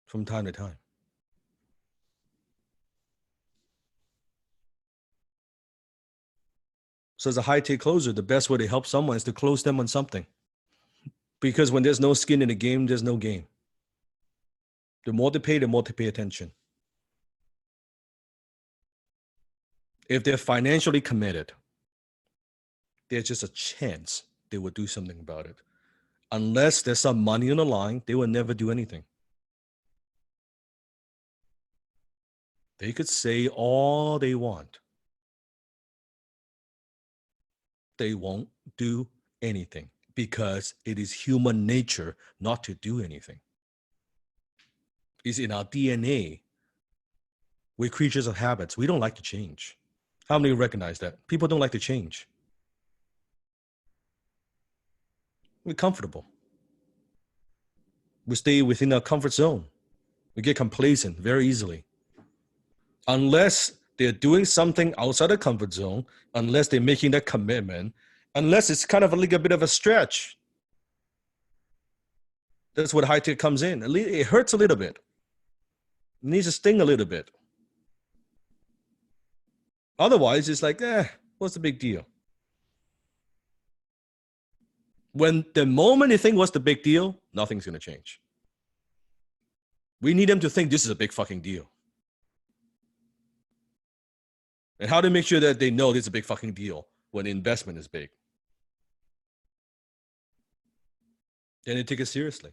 from time to time. So as a high-tech closer, the best way to help someone is to close them on something. Because when there's no skin in the game, there's no game. The more they pay attention. If they're financially committed, there's just a chance they will do something about it. Unless there's some money on the line, they will never do anything. They could say all they want. They won't do anything because it is human nature not to do anything. It's in our DNA. We're creatures of habits. We don't like to change. How many recognize that? People don't like to change. We're comfortable. We stay within our comfort zone. We get complacent very easily. Unless they're doing something outside the comfort zone, unless they're making that commitment, unless it's kind of like a bit of a stretch. That's what high tech comes in. It hurts a little bit. It needs to sting a little bit. Otherwise, it's like, what's the big deal? When the moment you think what's the big deal, nothing's going to change. We need them to think this is a big fucking deal. And how to make sure that they know this is a big fucking deal when the investment is big. Then they take it seriously.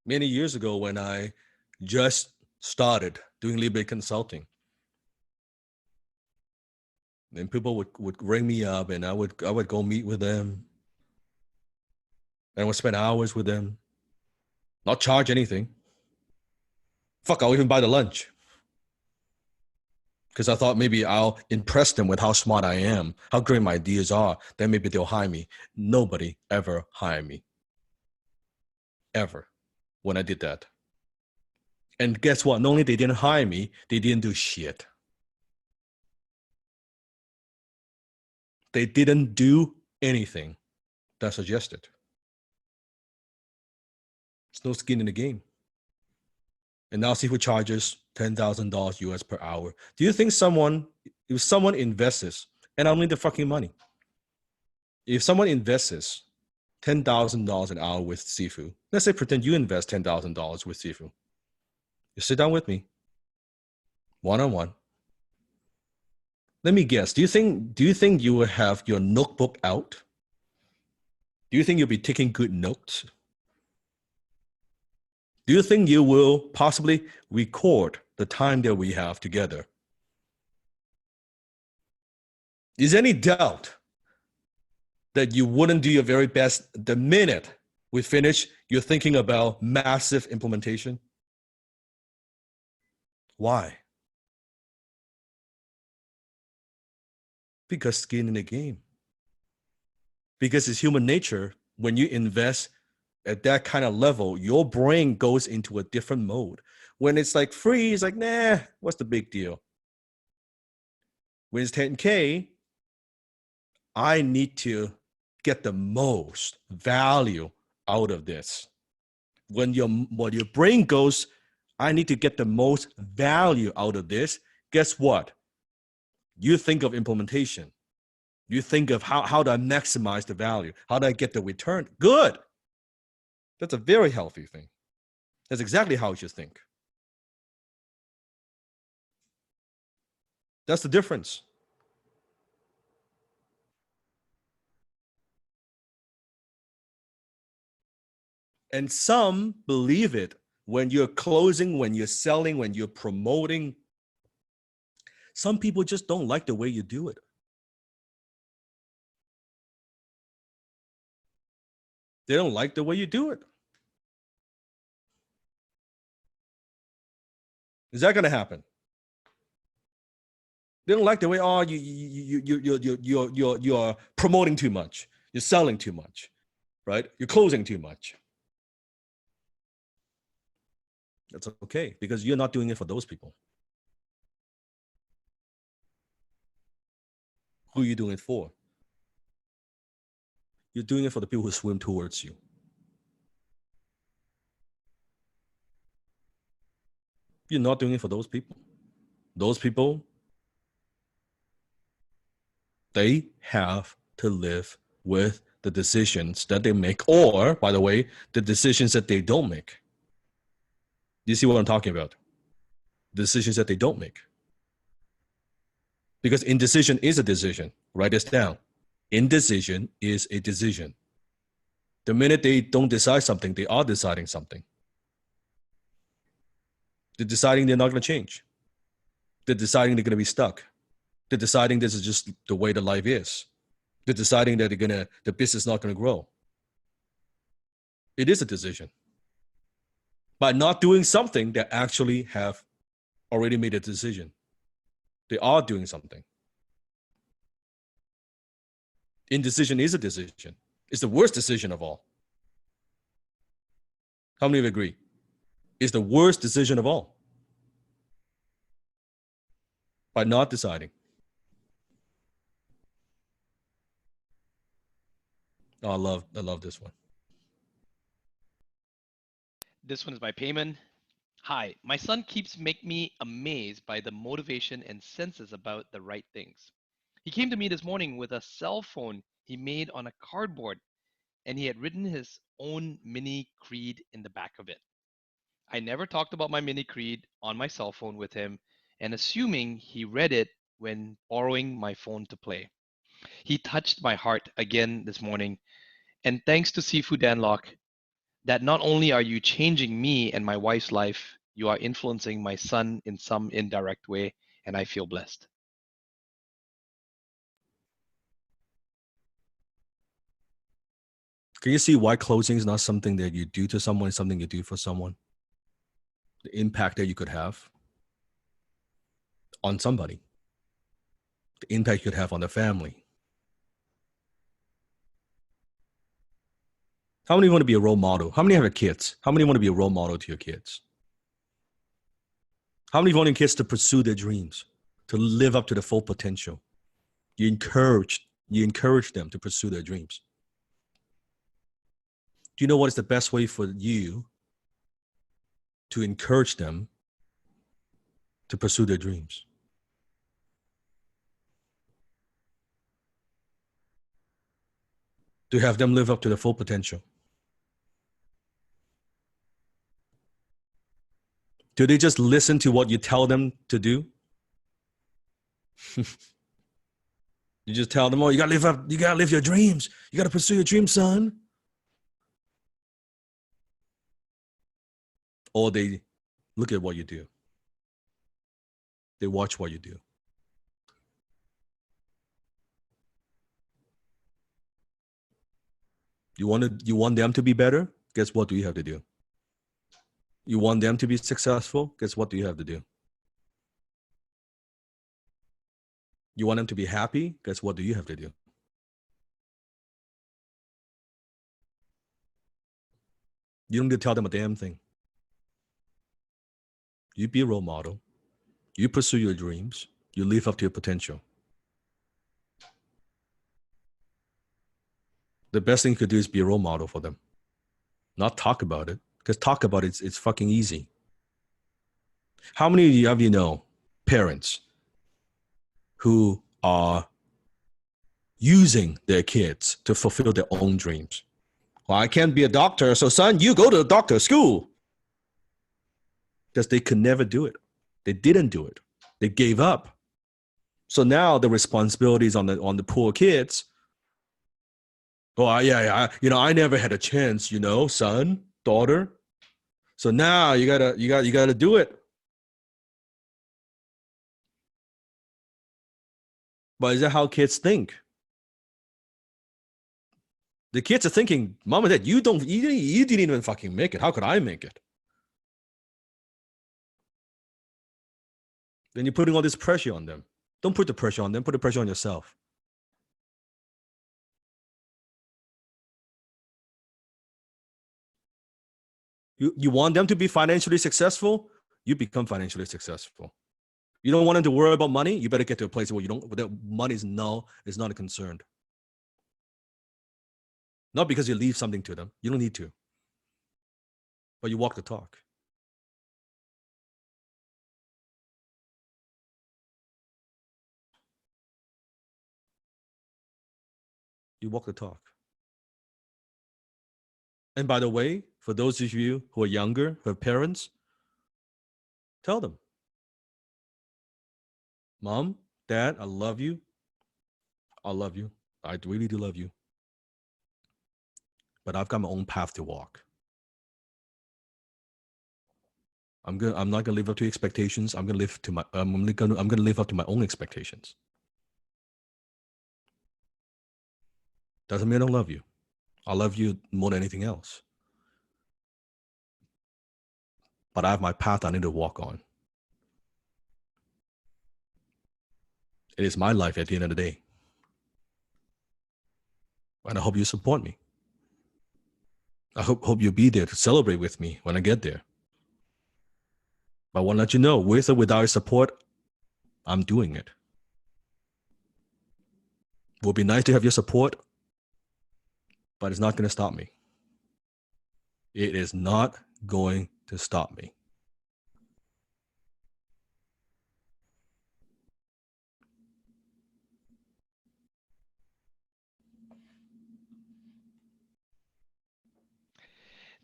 Many years ago when I just started doing Libre consulting, and people would ring me up and I would go meet with them. And I would spend hours with them, not charge anything. Fuck, I'll even buy the lunch. Because I thought maybe I'll impress them with how smart I am, how great my ideas are. Then maybe they'll hire me. Nobody ever hired me. Ever. When I did that. And guess what? Not only they didn't hire me, they didn't do shit. they didn't do anything that suggested. There's no skin in the game. And now seafood charges $10,000 US per hour. Do you think if someone invests, and I don't need the fucking money, if someone invests $10,000 an hour with seafood, let's say pretend you invest $10,000 with seafood. You sit down with me, one-on-one. Let me guess. Do you think you will have your notebook out? Do you think you'll be taking good notes? Do you think you will possibly record the time that we have together? Is there any doubt that you wouldn't do your very best the minute we finish? You're thinking about massive implementation? Why? Because skin in the game. Because it's human nature. When you invest at that kind of level, your brain goes into a different mode. When it's like free, it's like, nah, what's the big deal? When it's 10K, I need to get the most value out of this. When your brain goes, I need to get the most value out of this, guess what? You think of implementation. You think of how do I maximize the value? How do I get the return? Good. That's a very healthy thing. That's exactly how you should think. That's the difference. And some believe it when you're closing, when you're selling, when you're promoting. Some people just don't like the way you do it. They don't like the way you do it. Is that going to happen? They don't like the way, oh, you're promoting too much. You're selling too much, right? You're closing too much. That's okay, because you're not doing it for those people. Who are you doing it for? You're doing it for the people who swim towards you. You're not doing it for those people. Those people, they have to live with the decisions that they make, or, by the way, the decisions that they don't make. Do you see what I'm talking about? Decisions that they don't make. Because indecision is a decision. Write this down. Indecision is a decision. The minute they don't decide something, they are deciding something. They're deciding they're not going to change. They're deciding they're going to be stuck. They're deciding this is just the way the life is. They're deciding that the business is not going to grow. It is a decision. By not doing something, they actually have already made a decision. They are doing something. Indecision is a decision. It's the worst decision of all. How many of you agree? It's the worst decision of all. By not deciding. Oh, I love this one. This one is by Payman. Hi, my son keeps making me amazed by the motivation and senses about the right things. He came to me this morning with a cell phone he made on a cardboard, and he had written his own mini creed in the back of it. I never talked about my mini creed on my cell phone with him, and assuming he read it when borrowing my phone to play. He touched my heart again this morning, and thanks to Seafood Danlock, that not only are you changing me and my wife's life, you are influencing my son in some indirect way, and I feel blessed. Can you see why closing is not something that you do to someone, it's something you do for someone? The impact that you could have on somebody, the impact you could have on the family. How many want to be a role model? How many have kids? How many want to be a role model to your kids? How many want your kids to pursue their dreams, to live up to the full potential? You encourage You encourage them to pursue their dreams. Do you know what is the best way for you to encourage them to pursue their dreams? To have them live up to their full potential. Do they just listen to what you tell them to do? You just tell them, oh, you gotta live your dreams. You gotta pursue your dreams, son. Or they look at what you do. They watch what you do. You want them to be better? Guess what do you have to do? You want them to be successful? Guess what do you have to do? You want them to be happy? Guess what do you have to do? You don't need to tell them a damn thing. You be a role model. You pursue your dreams. You live up to your potential. The best thing you could do is be a role model for them. Not talk about it. Because talk about it, it's fucking easy. How many of you know parents who are using their kids to fulfill their own dreams? Well, I can't be a doctor, so son, you go to the doctor school. Because they could never do it. They didn't do it. They gave up. So now the responsibility is on the poor kids. Oh, I never had a chance, son, daughter. So now you gotta do it. But is that how kids think? The kids are thinking, Mom and Dad, you didn't even fucking make it. How could I make it? Then you're putting all this pressure on them. Don't put the pressure on them. Put the pressure on yourself. You want them to be financially successful? You become financially successful. You don't want them to worry about money? You better get to a place where money is not a concern. Not because you leave something to them. You don't need to. But you walk the talk. You walk the talk. And by the way, for those of you who are younger, who have parents, tell them, Mom, Dad, I love you. I love you. I really do love you. But I've got my own path to walk. I'm not gonna live up to expectations. I'm gonna live up to my own expectations. Doesn't mean I don't love you. I love you more than anything else. But I have my path I need to walk on. It is my life at the end of the day. And I hope you support me. I hope you'll be there to celebrate with me when I get there. But I want to let you know, with or without your support, I'm doing it. It would be nice to have your support, but it's not going to stop me. It is not going to stop me.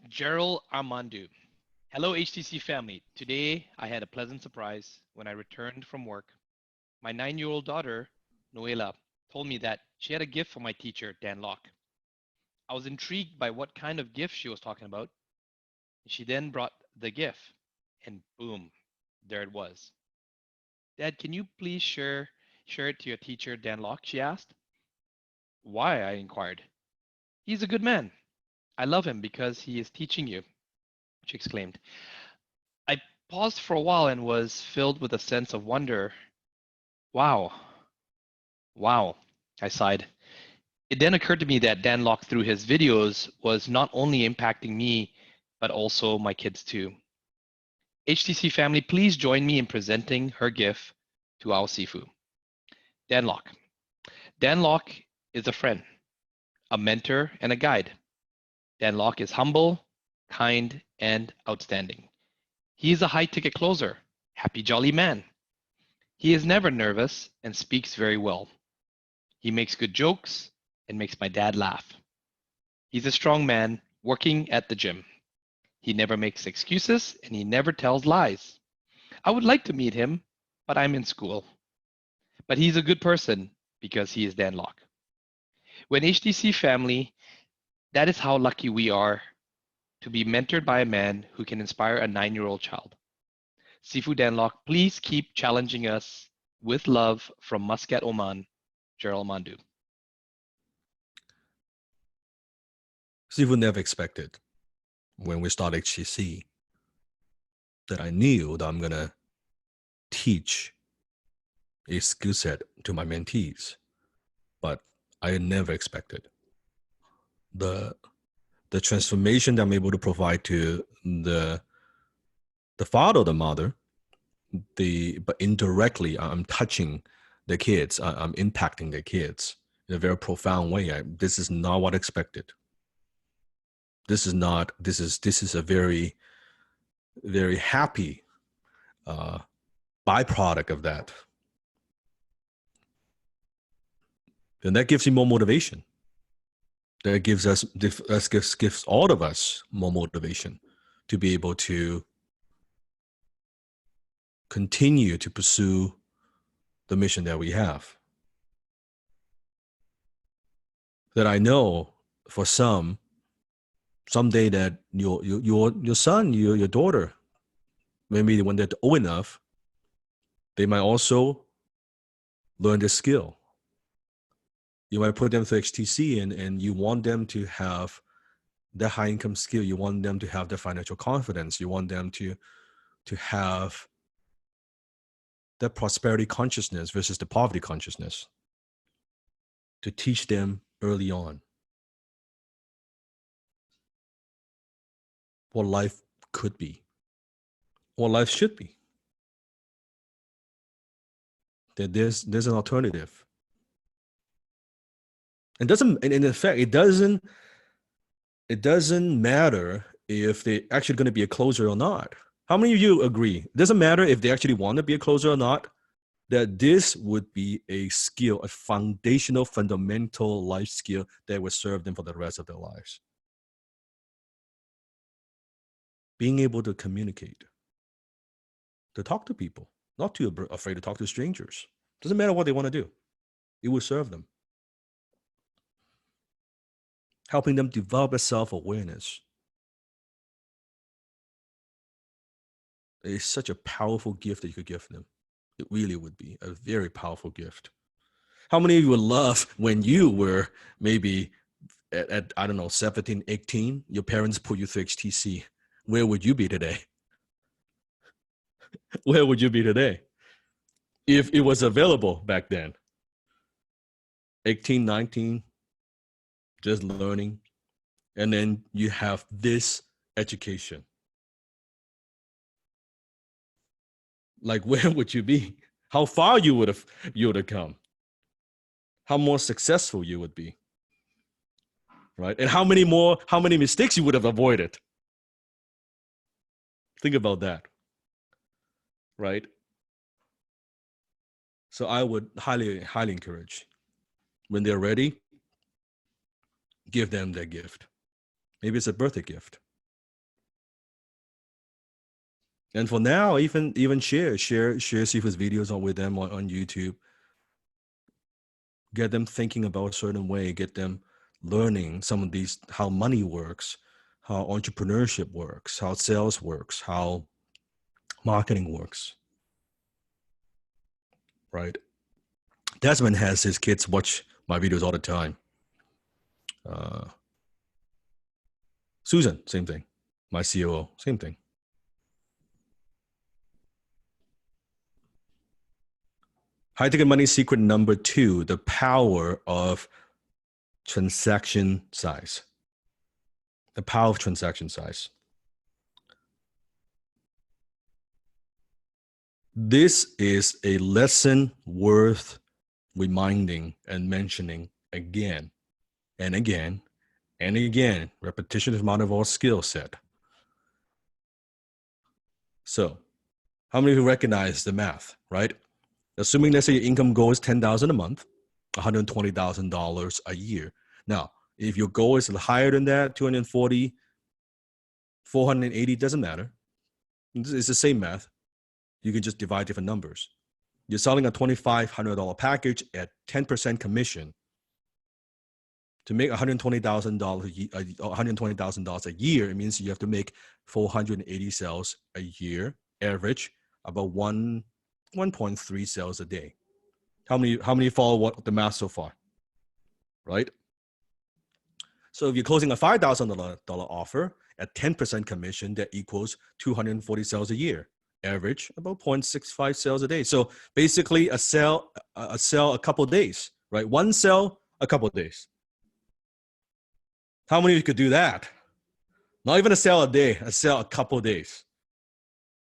Gerald Armandu. Hello, HTC family. Today, I had a pleasant surprise when I returned from work. My 9-year-old daughter, Noela, told me that she had a gift for my teacher, Dan Locke. I was intrigued by what kind of gift she was talking about. She then brought the gift, and boom, there it was. Dad, can you please share it to your teacher, Dan Locke? She asked. Why? I inquired. He's a good man. I love him because he is teaching you, she exclaimed. I paused for a while and was filled with a sense of wonder. Wow. Wow, I sighed. It then occurred to me that Dan Locke, through his videos, was not only impacting me, but also my kids too. HTC family, please join me in presenting her gift to our Sifu. Dan Locke. Dan Locke is a friend, a mentor, and a guide. Dan Lok is humble, kind, and outstanding. He is a high-ticket closer, happy jolly man. He is never nervous and speaks very well. He makes good jokes and makes my dad laugh. He's a strong man working at the gym. He never makes excuses and he never tells lies. I would like to meet him, but I'm in school. But he's a good person because he is Dan Lok. When HTC family, that is how lucky we are to be mentored by a man who can inspire a 9-year-old child. Sifu Dan Lok, please keep challenging us with love from Muscat, Oman, Gerald Mandu. Sifu never expected when we started HTC that I knew that I'm going to teach a skill set to my mentees, but I never expected the transformation that I'm able to provide to the father or the mother. But indirectly, I'm touching the kids. I'm impacting the kids in a very profound way. This is not what I expected. This is not. This is a very, very happy byproduct of that, and that gives you more motivation. That gives gives all of us more motivation to be able to continue to pursue the mission that we have. That I know for someday that your son, your daughter, maybe when they're old enough, they might also learn this skill. You might put them through HTC and you want them to have the high income skill. You want them to have the financial confidence. You want them to have the prosperity consciousness versus the poverty consciousness, to teach them early on what life could be, what life should be. That there's an alternative. And in fact, it doesn't matter if they're actually going to be a closer or not. How many of you agree? It doesn't matter if they actually want to be a closer or not, that this would be a skill, a foundational, fundamental life skill that would serve them for the rest of their lives. Being able to communicate, to talk to people, not too afraid to talk to strangers. Doesn't matter what they want to do. It will serve them. Helping them develop a self-awareness is such a powerful gift that you could give them. It really would be a very powerful gift. How many of you would love when you were maybe at I don't know, 17, 18, your parents put you through HTC? Where would you be today? Where would you be today? If it was available back then. 18, 19, just learning. And then you have this education. Like, where would you be? How far you would have come? How more successful you would be, right? And how many mistakes you would have avoided? Think about that, right? So I would highly, highly encourage, when they're ready, give them their gift. Maybe it's a birthday gift. And for now, even share Sifu's videos with them on YouTube. Get them thinking about a certain way. Get them learning some of these, how money works, how entrepreneurship works, how sales works, how marketing works. Right? Desmond has his kids watch my videos all the time. Susan, same thing. My COO, same thing. High ticket money secret number 2, the power of transaction size. The power of transaction size. This is a lesson worth reminding and mentioning again and again and again. Repetition is part of our skill set. So how many of you recognize the math, right? Assuming, let's say your income goal is $10,000 a month, $120,000 a year. Now, if your goal is higher than that, 240, 480, doesn't matter. It's the same math. You can just divide different numbers. You're selling a $2,500 package at 10% commission. To make $120,000 a year, it means you have to make 480 sales a year, average about 1.3 sales a day. How many follow what the math so far? Right? So if you're closing a $5,000 offer at 10% commission, that equals 240 sales a year. Average about 0.65 sales a day. So basically a sale a couple of days, right? One sale a couple of days. How many of you could do that? Not even a sale a day, a sale a couple of days.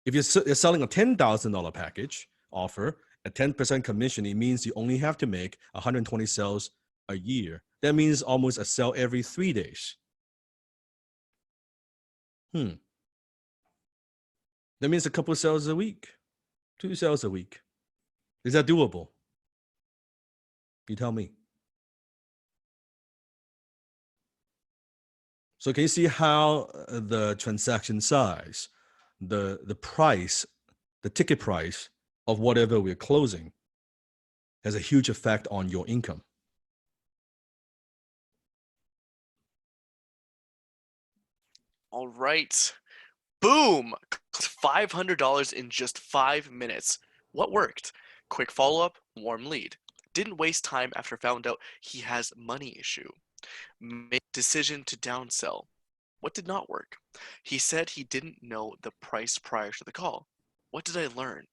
If you're selling a $10,000 package offer at 10% commission, it means you only have to make 120 sales a year. That means almost a sale every 3 days. That means a couple of sales a week, 2 sales a week. Is that doable? You tell me. So can you see how the transaction size, the price, the ticket price of whatever we're closing has a huge effect on your income? All right. Boom! $500 in just 5 minutes. What worked? Quick follow-up, warm lead. Didn't waste time after found out he has money issue. Made decision to downsell. What did not work? He said he didn't know the price prior to the call. What did I learn?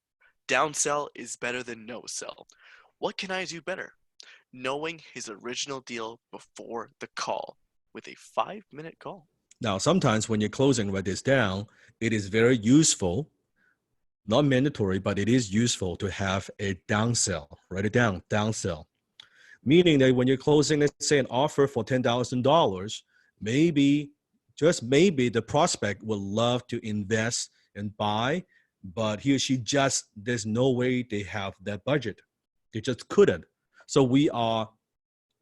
Downsell is better than no sell. What can I do better? Knowing his original deal before the call with a 5-minute call. Now, sometimes when you're closing, write this down, it is very useful, not mandatory, but it is useful to have a downsell. Write it down, downsell. Meaning that when you're closing, let's say an offer for $10,000, maybe, just maybe the prospect would love to invest and buy, but he or she just, there's no way they have that budget. They just couldn't. So we are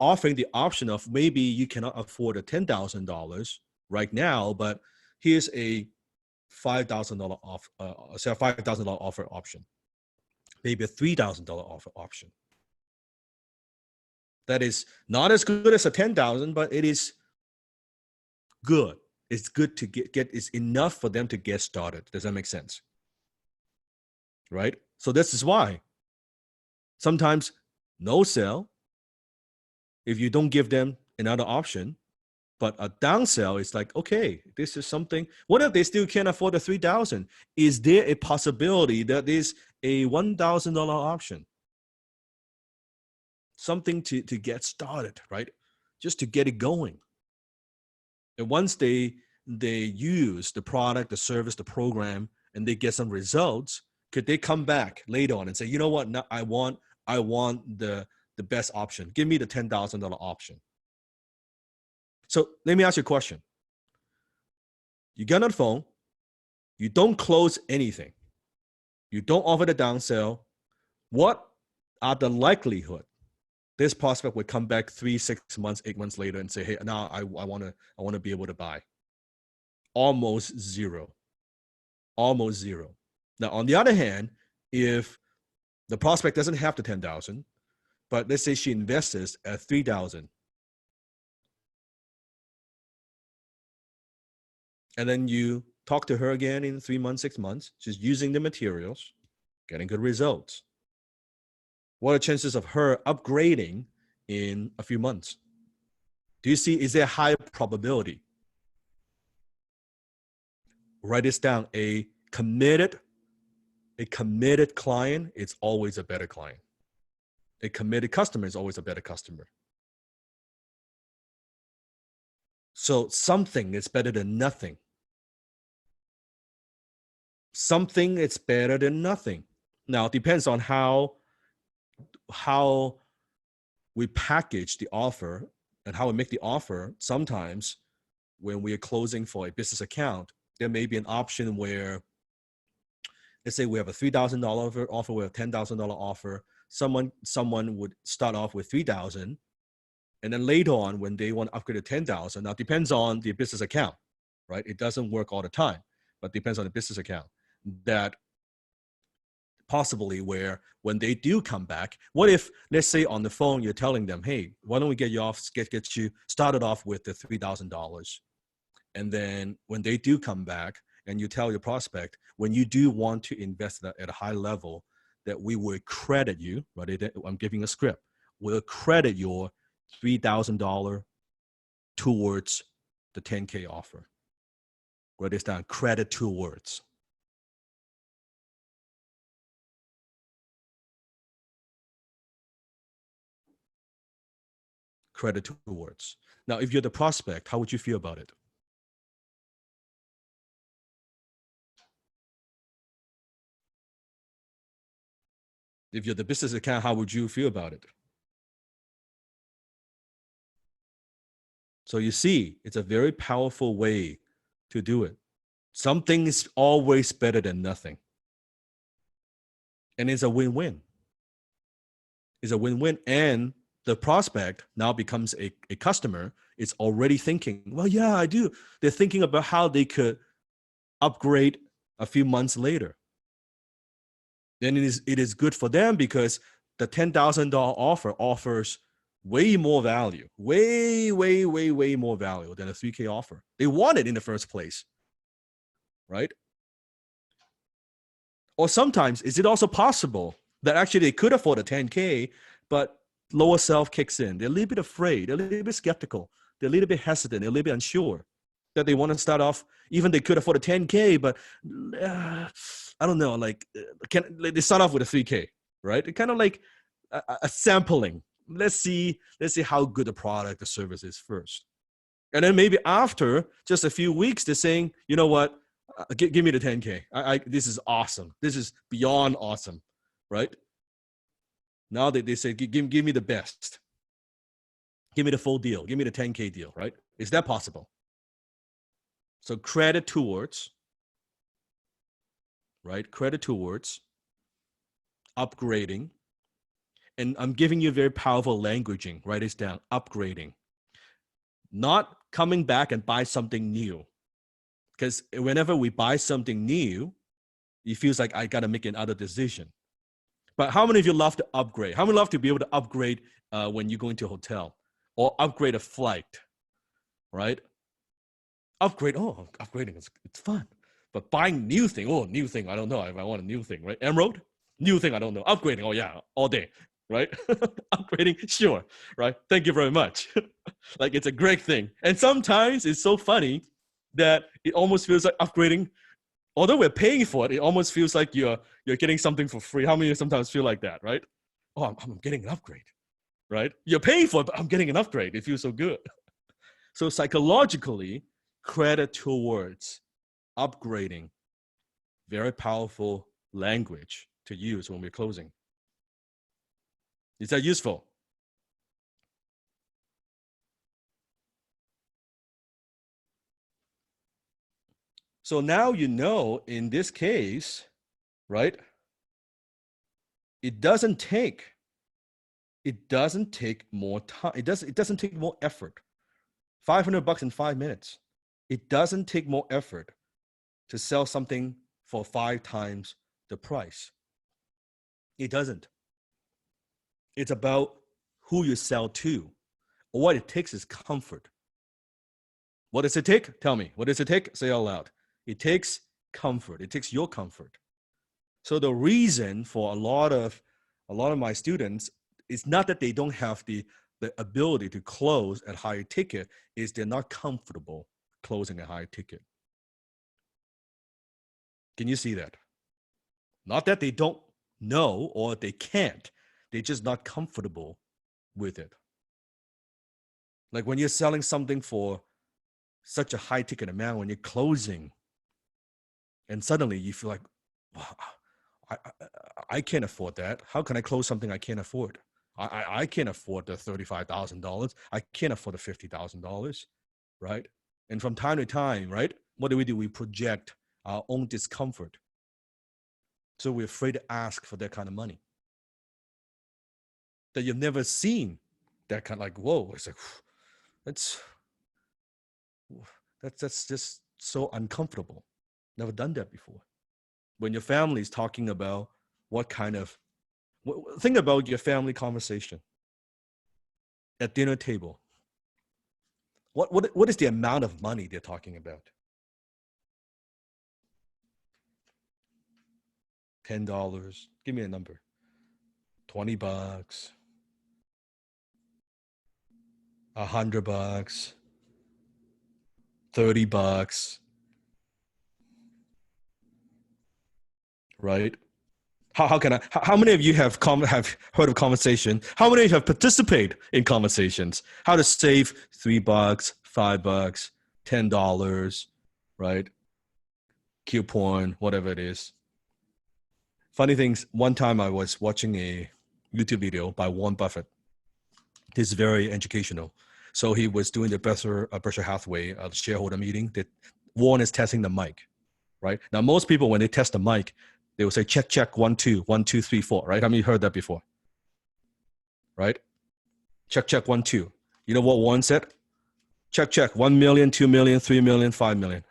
offering the option of maybe you cannot afford a $10,000 right now, but here's a $5,000 off, say a $5,000 offer option, maybe a $3,000 offer option. That is not as good as a 10,000, but it is good. It's good to get, it's enough for them to get started. Does that make sense? Right? So this is why sometimes no sell, if you don't give them another option, but a downsell is like, okay, this is something. What if they still can't afford the 3,000? Is there a possibility that is a $1,000 option? Something to get started, right? Just to get it going. And once they use the product, the service, the program, and they get some results, could they come back later on and say, you know what? No, I want the best option. Give me the $10,000 option. So let me ask you a question. You get on the phone, you don't close anything, you don't offer the downsell. What are the likelihood this prospect would come back 3, 6 months, 8 months later and say, hey, now I want to be able to buy? Almost zero. Almost zero. Now, on the other hand, if the prospect doesn't have the 10,000, but let's say she invests at 3,000, and then you talk to her again in 3 months, 6 months, she's using the materials, getting good results. What are the chances of her upgrading in a few months? Do you see, is there a high probability? Write this down. A committed client is always a better client. A committed customer is always a better customer. So something is better than nothing. Something is better than nothing. Now, it depends on how we package the offer and how we make the offer. Sometimes when we are closing for a business account, there may be an option where, let's say we have a $3,000 offer, we have a $10,000 offer. Someone would start off with 3,000, and then later on when they want to upgrade to 10,000, now it depends on the business account, right? It doesn't work all the time, but depends on the business account. That possibly where when they do come back, what if, let's say on the phone, you're telling them, hey, why don't we get you off, get you started off with the $3,000. And then when they do come back and you tell your prospect, when you do want to invest at a high level, that we will credit you, right? I'm giving a script. We'll credit your $3,000 towards the 10K offer. Write this down, credit towards. Credit towards. Now, if you're the prospect, how would you feel about it? If you're the business account, how would you feel about it? So you see, it's a very powerful way to do it. Something is always better than nothing. And it's a win-win. It's a win-win. And the prospect now becomes a customer. It's already thinking, well, yeah, I do. They're thinking about how they could upgrade a few months later. Then it is good for them because the $10,000 offer offers way more value, way more value than a 3K offer. They want it in the first place, right? Or sometimes, is it also possible that actually they could afford a 10K, but lower self kicks in? They're a little bit afraid, they're a little bit skeptical, they're a little bit hesitant, they're a little bit unsure that they want to start off, even they could afford a 10K, but I don't know, like, they start off with a 3K, right? It kind of like a sampling. Let's see how good the product, the service is first. And then maybe after just a few weeks, they're saying, you know what, give me the 10K. This is awesome. This is beyond awesome, right? Now they say, give me the best. Give me the full deal. Give me the 10K deal, right? Is that possible? So credit towards, right? Credit towards upgrading. And I'm giving you very powerful languaging. Write this down, upgrading. Not coming back and buy something new. Because whenever we buy something new, it feels like I got to make another decision. But how many of you love to upgrade? How many love to be able to upgrade when you go into a hotel or upgrade a flight, right? Upgrade, upgrading, it's fun. But buying new thing, new thing, I don't know if I want a new thing, right? Emerald, new thing, I don't know. Upgrading, oh yeah, all day, right? Upgrading, sure, right? Thank you very much. Like, it's a great thing. And sometimes it's so funny that it almost feels like upgrading. Although we're paying for it, it almost feels like you're getting something for free. How many of you sometimes feel like that, right? Oh, I'm getting an upgrade, right? You're paying for it, but I'm getting an upgrade. It feels so good. So psychologically, credit towards upgrading, very powerful language to use when we're closing. Is that useful? So now you know, in this case, right? It doesn't take more time. It doesn't take more effort. $500 in 5 minutes. It doesn't take more effort to sell something for 5 times the price. It doesn't. It's about who you sell to. What it takes is comfort. What does it take? Tell me. What does it take? Say it out loud. It takes comfort. It takes your comfort. So the reason for a lot of my students is not that they don't have the ability to close at higher ticket, is they're not comfortable closing at higher ticket. Can you see that? Not that they don't know or they can't, they're just not comfortable with it. Like when you're selling something for such a high ticket amount, when you're closing, and suddenly you feel like, wow, I can't afford that. How can I close something I can't afford? I can't afford the $35,000. I can't afford the $50,000, right? And from time to time, right, what do? We project our own discomfort. So we're afraid to ask for that kind of money that you've never seen. That kind of like, whoa, it's like, that's just so uncomfortable. Never done that before. When your family is talking about what kind of, think about your family conversation at dinner table. What is the amount of money they're talking about? $10. Give me a number. $20. $100. $30. Right? How many of you have heard of conversation? How many of you have participated in conversations? How to save $3, $5, $10, right? Coupon, whatever it is. Funny things, one time I was watching a YouTube video by Warren Buffett. He's very educational. So he was doing the Berkshire Hathaway shareholder meeting that Warren is testing the mic, right? Now, most people, when they test the mic, they will say, check, check, 1, 2, 1, 2, 3, 4, right? How many heard that before? Right? Check, check, 1, 2. You know what Warren said? Check, check, 1 million, 2 million, 3 million, 5 million.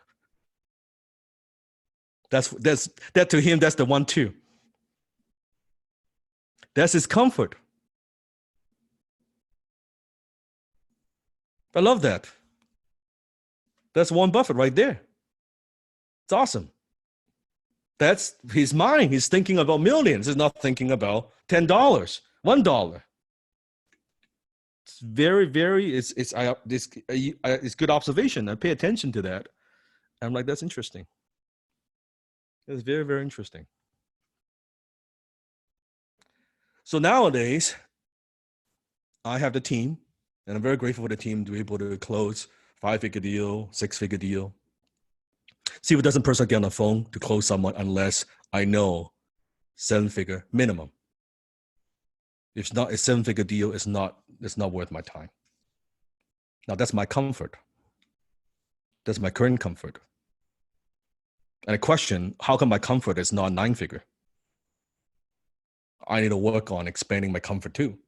That to him, that's the 1, 2. That's his comfort. I love that. That's Warren Buffett right there. It's awesome. That's his mind. He's thinking about millions. He's not thinking about $10, $1. It's very, very. It's good observation. I pay attention to that. I'm like, that's interesting. It's very, very interesting. So nowadays, I have the team, and I'm very grateful for the team to be able to close 5-figure deal, 6-figure deal. See if it doesn't personally get on the phone to close someone unless I know 7-figure minimum. If it's not a 7-figure deal, it's not worth my time. Now that's my comfort. That's my current comfort. And I question, how come my comfort is not 9-figure? I need to work on expanding my comfort too.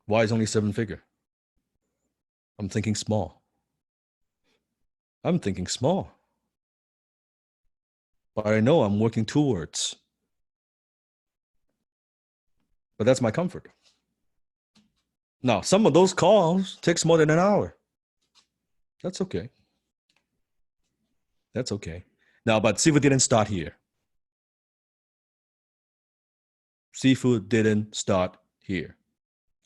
Why is only 7-figure? I'm thinking small. But I know I'm working towards. But that's my comfort. Now, some of those calls takes more than an hour. That's okay. Now, but seafood didn't start here. Seafood didn't start here.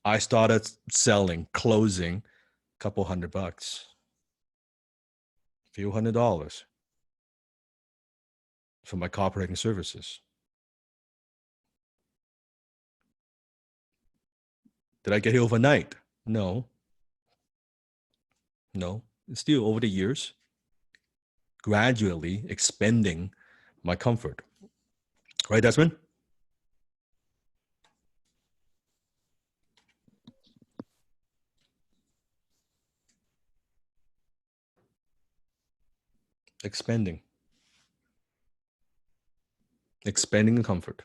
I started selling, closing a couple $100, a few $100 for my cooperating services. Did I get here overnight? No. It's still over the years, gradually expanding my comfort. Right, Desmond? Expanding the comfort.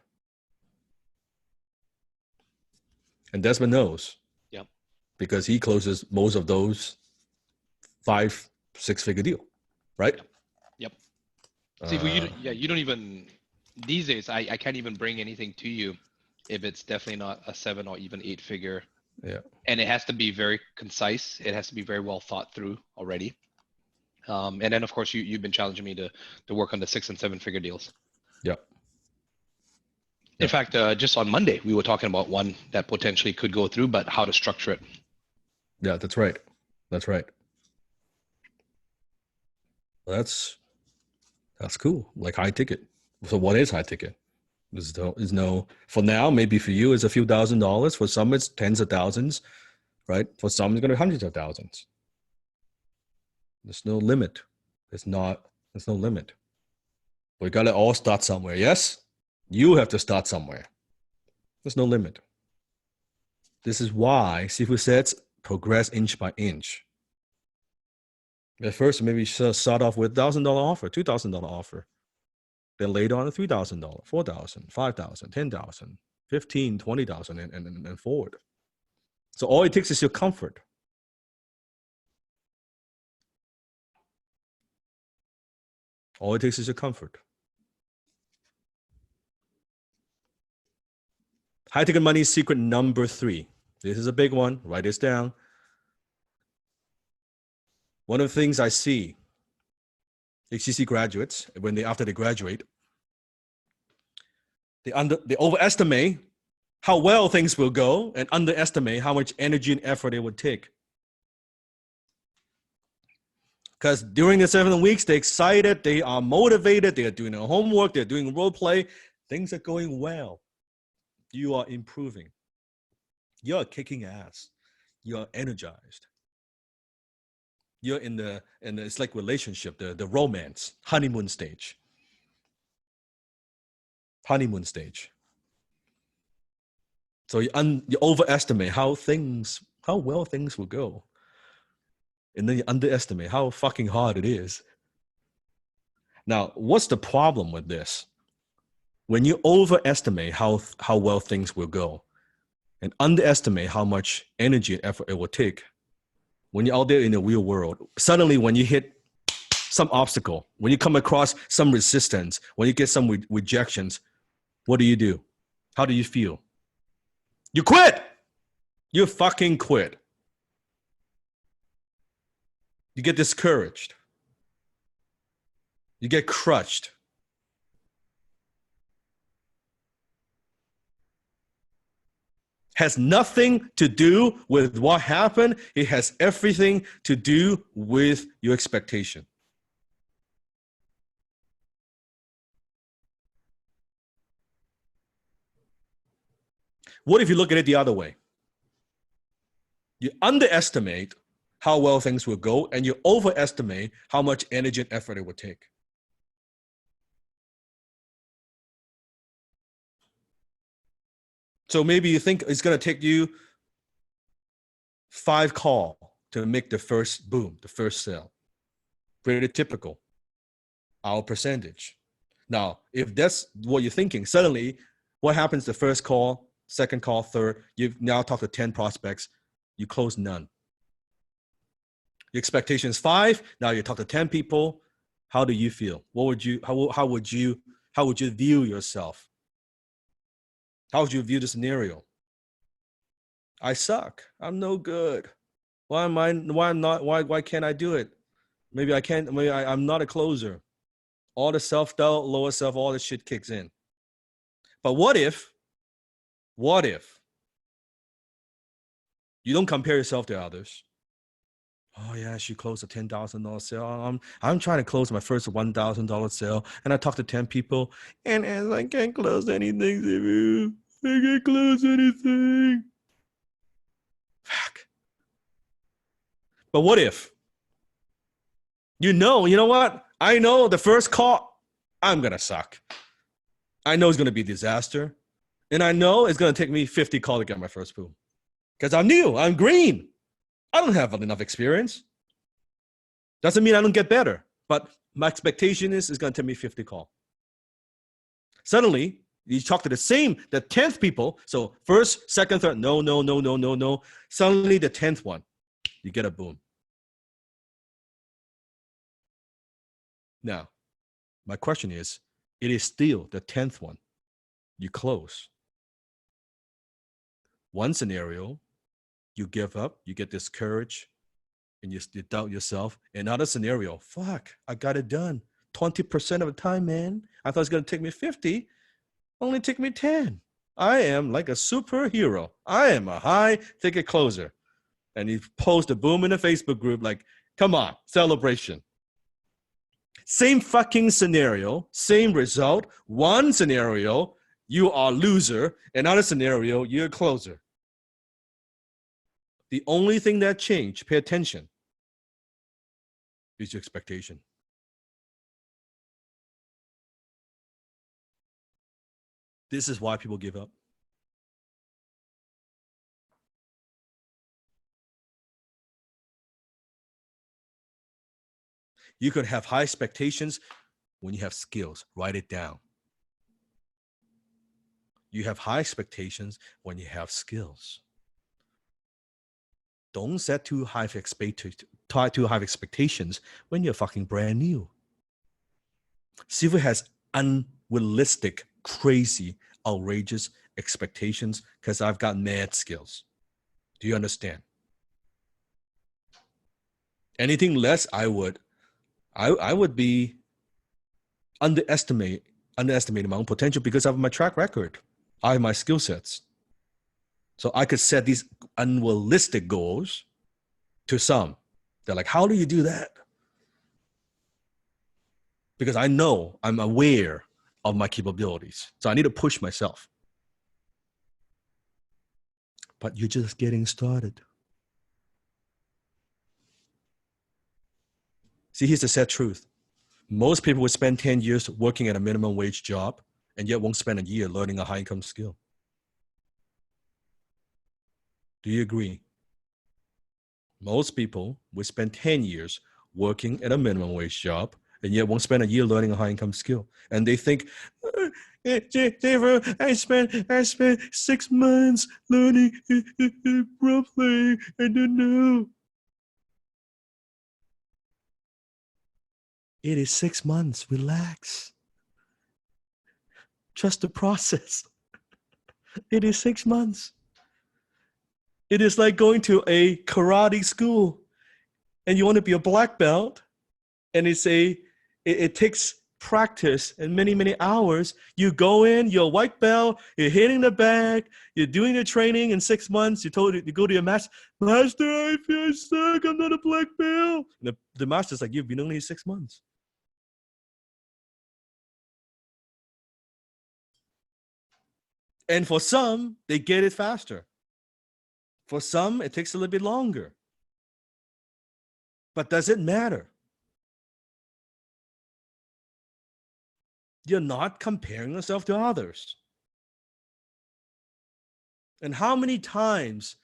And Desmond knows. Yep. Because he closes most of those 5-6-figure deal, right? Yep. See, you don't even, these days, I can't even bring anything to you if it's definitely not a 7 or even 8-figure. Yeah. And it has to be very concise. It has to be very well thought through already. And then, of course, you've been challenging me to work on the 6 and 7-figure deals. Yeah. In fact, just on Monday, we were talking about one that potentially could go through, but how to structure it. Yeah, that's right. That's cool. Like high ticket. So what is high ticket? There's no, for now, maybe for you it's a few $1,000s. For some it's tens of thousands, right? For some it's going to be hundreds of thousands. There's no limit. There's no limit. We got to all start somewhere. Yes, you have to start somewhere. There's no limit. This is why Sifu says progress inch by inch. At first, maybe start off with $1,000 offer, $2,000 offer. Then later on, $3,000, $4,000, $5,000, $10,000, $15,000, $20,000, and forward. So all it takes is your comfort. All it takes is your comfort. High ticket money secret number 3. This is a big one. Write this down. One of the things I see HCC graduates, after they graduate, they overestimate how well things will go and underestimate how much energy and effort it would take. Because during the 7 weeks, they're excited, they are motivated, they are doing their homework, they're doing role play. Things are going well. You are improving. You are kicking ass. You are energized. You're in the it's like relationship, the romance, honeymoon stage. Honeymoon stage. So you overestimate how well things will go. And then you underestimate how fucking hard it is. Now, what's the problem with this? When you overestimate how well things will go and underestimate how much energy and effort it will take, when you're out there in the real world, suddenly when you hit some obstacle, when you come across some resistance, when you get some rejections, what do? How do you feel? You quit. You fucking quit. You get discouraged. You get crushed. Has nothing to do with what happened. It has everything to do with your expectation. What if you look at it the other way? You underestimate how well things will go, and you overestimate how much energy and effort it would take. So maybe you think it's going to take you 5 calls to make the first boom, the first sale. Pretty typical. Our percentage. Now, if that's what you're thinking, suddenly what happens the first call, second call, third, you've now talked to 10 prospects, you close none. Your expectation is 5, now you talk to 10 people. How do you feel? How would you view yourself? How would you view the scenario? I suck. I'm no good. Why can't I do it? Maybe I can't, I'm not a closer. All the self-doubt, lower self, all the shit kicks in. But what if you don't compare yourself to others? Oh yeah, she closed a $10,000 sale. I'm trying to close my first $1,000 sale, and I talked to 10 people, and I can't close anything. I can't close anything. Fuck. But what if? You know what? I know the first call, I'm gonna suck. I know it's gonna be a disaster, and I know it's gonna take me 50 calls to get my first boom, because I'm new. I'm green. I don't have enough experience. Doesn't mean I don't get better, but my expectation is it's going to take me 50 calls. Suddenly, you talk to the 10th people. So first, second, third, no. Suddenly, the 10th one, you get a boom. Now, my question is, it is still the 10th one. You close. One scenario, you give up, you get discouraged, and you doubt yourself. Another scenario, fuck, I got it done. 20% of the time, man. I thought it was going to take me 50. Only took me 10. I am like a superhero. I am a high ticket closer. And he posts a boom in a Facebook group like, come on, celebration. Same fucking scenario, same result. One scenario, you are a loser. Another scenario, you're a closer. The only thing that changed, pay attention, is your expectation. This is why people give up. You can have high expectations when you have skills. Write it down. You have high expectations when you have skills. Don't set too high expectations when you're fucking brand new. Sifu has unrealistic, crazy, outrageous expectations because I've got mad skills. Do you understand? Anything less, I would be underestimating my own potential because of my track record. I have my skill sets. So I could set these unrealistic goals to some. They're like, how do you do that? Because I know, I'm aware of my capabilities. So I need to push myself. But you're just getting started. See, here's the sad truth. Most people would spend 10 years working at a minimum wage job and yet won't spend a year learning a high income skill. Do you agree? Most people would spend 10 years working at a minimum wage job and yet won't spend a year learning a high income skill. And they think, Jennifer, I spent 6 months learning role playing. I don't know. It is 6 months. Relax. Trust the process. It is 6 months. It is like going to a karate school and you want to be a black belt, and it takes practice and many, many hours. You go in, you're a white belt, you're hitting the bag, you're doing the training in 6 months. You go to your master, I feel stuck, I'm not a black belt. And the master's like, you've been only 6 months. And for some, they get it faster. For some, it takes a little bit longer. But does it matter? You're not comparing yourself to others. And how many times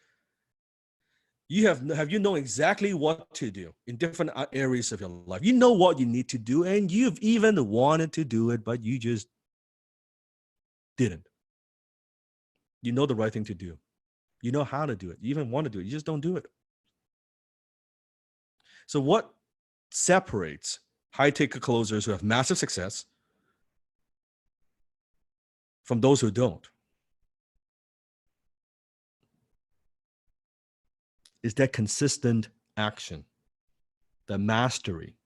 have you known exactly what to do in different areas of your life? You know what you need to do, and you've even wanted to do it, but you just didn't. You know the right thing to do. You know how to do it. You even want to do it. You just don't do it. So what separates high-ticket closers who have massive success from those who don't is that consistent action, the mastery,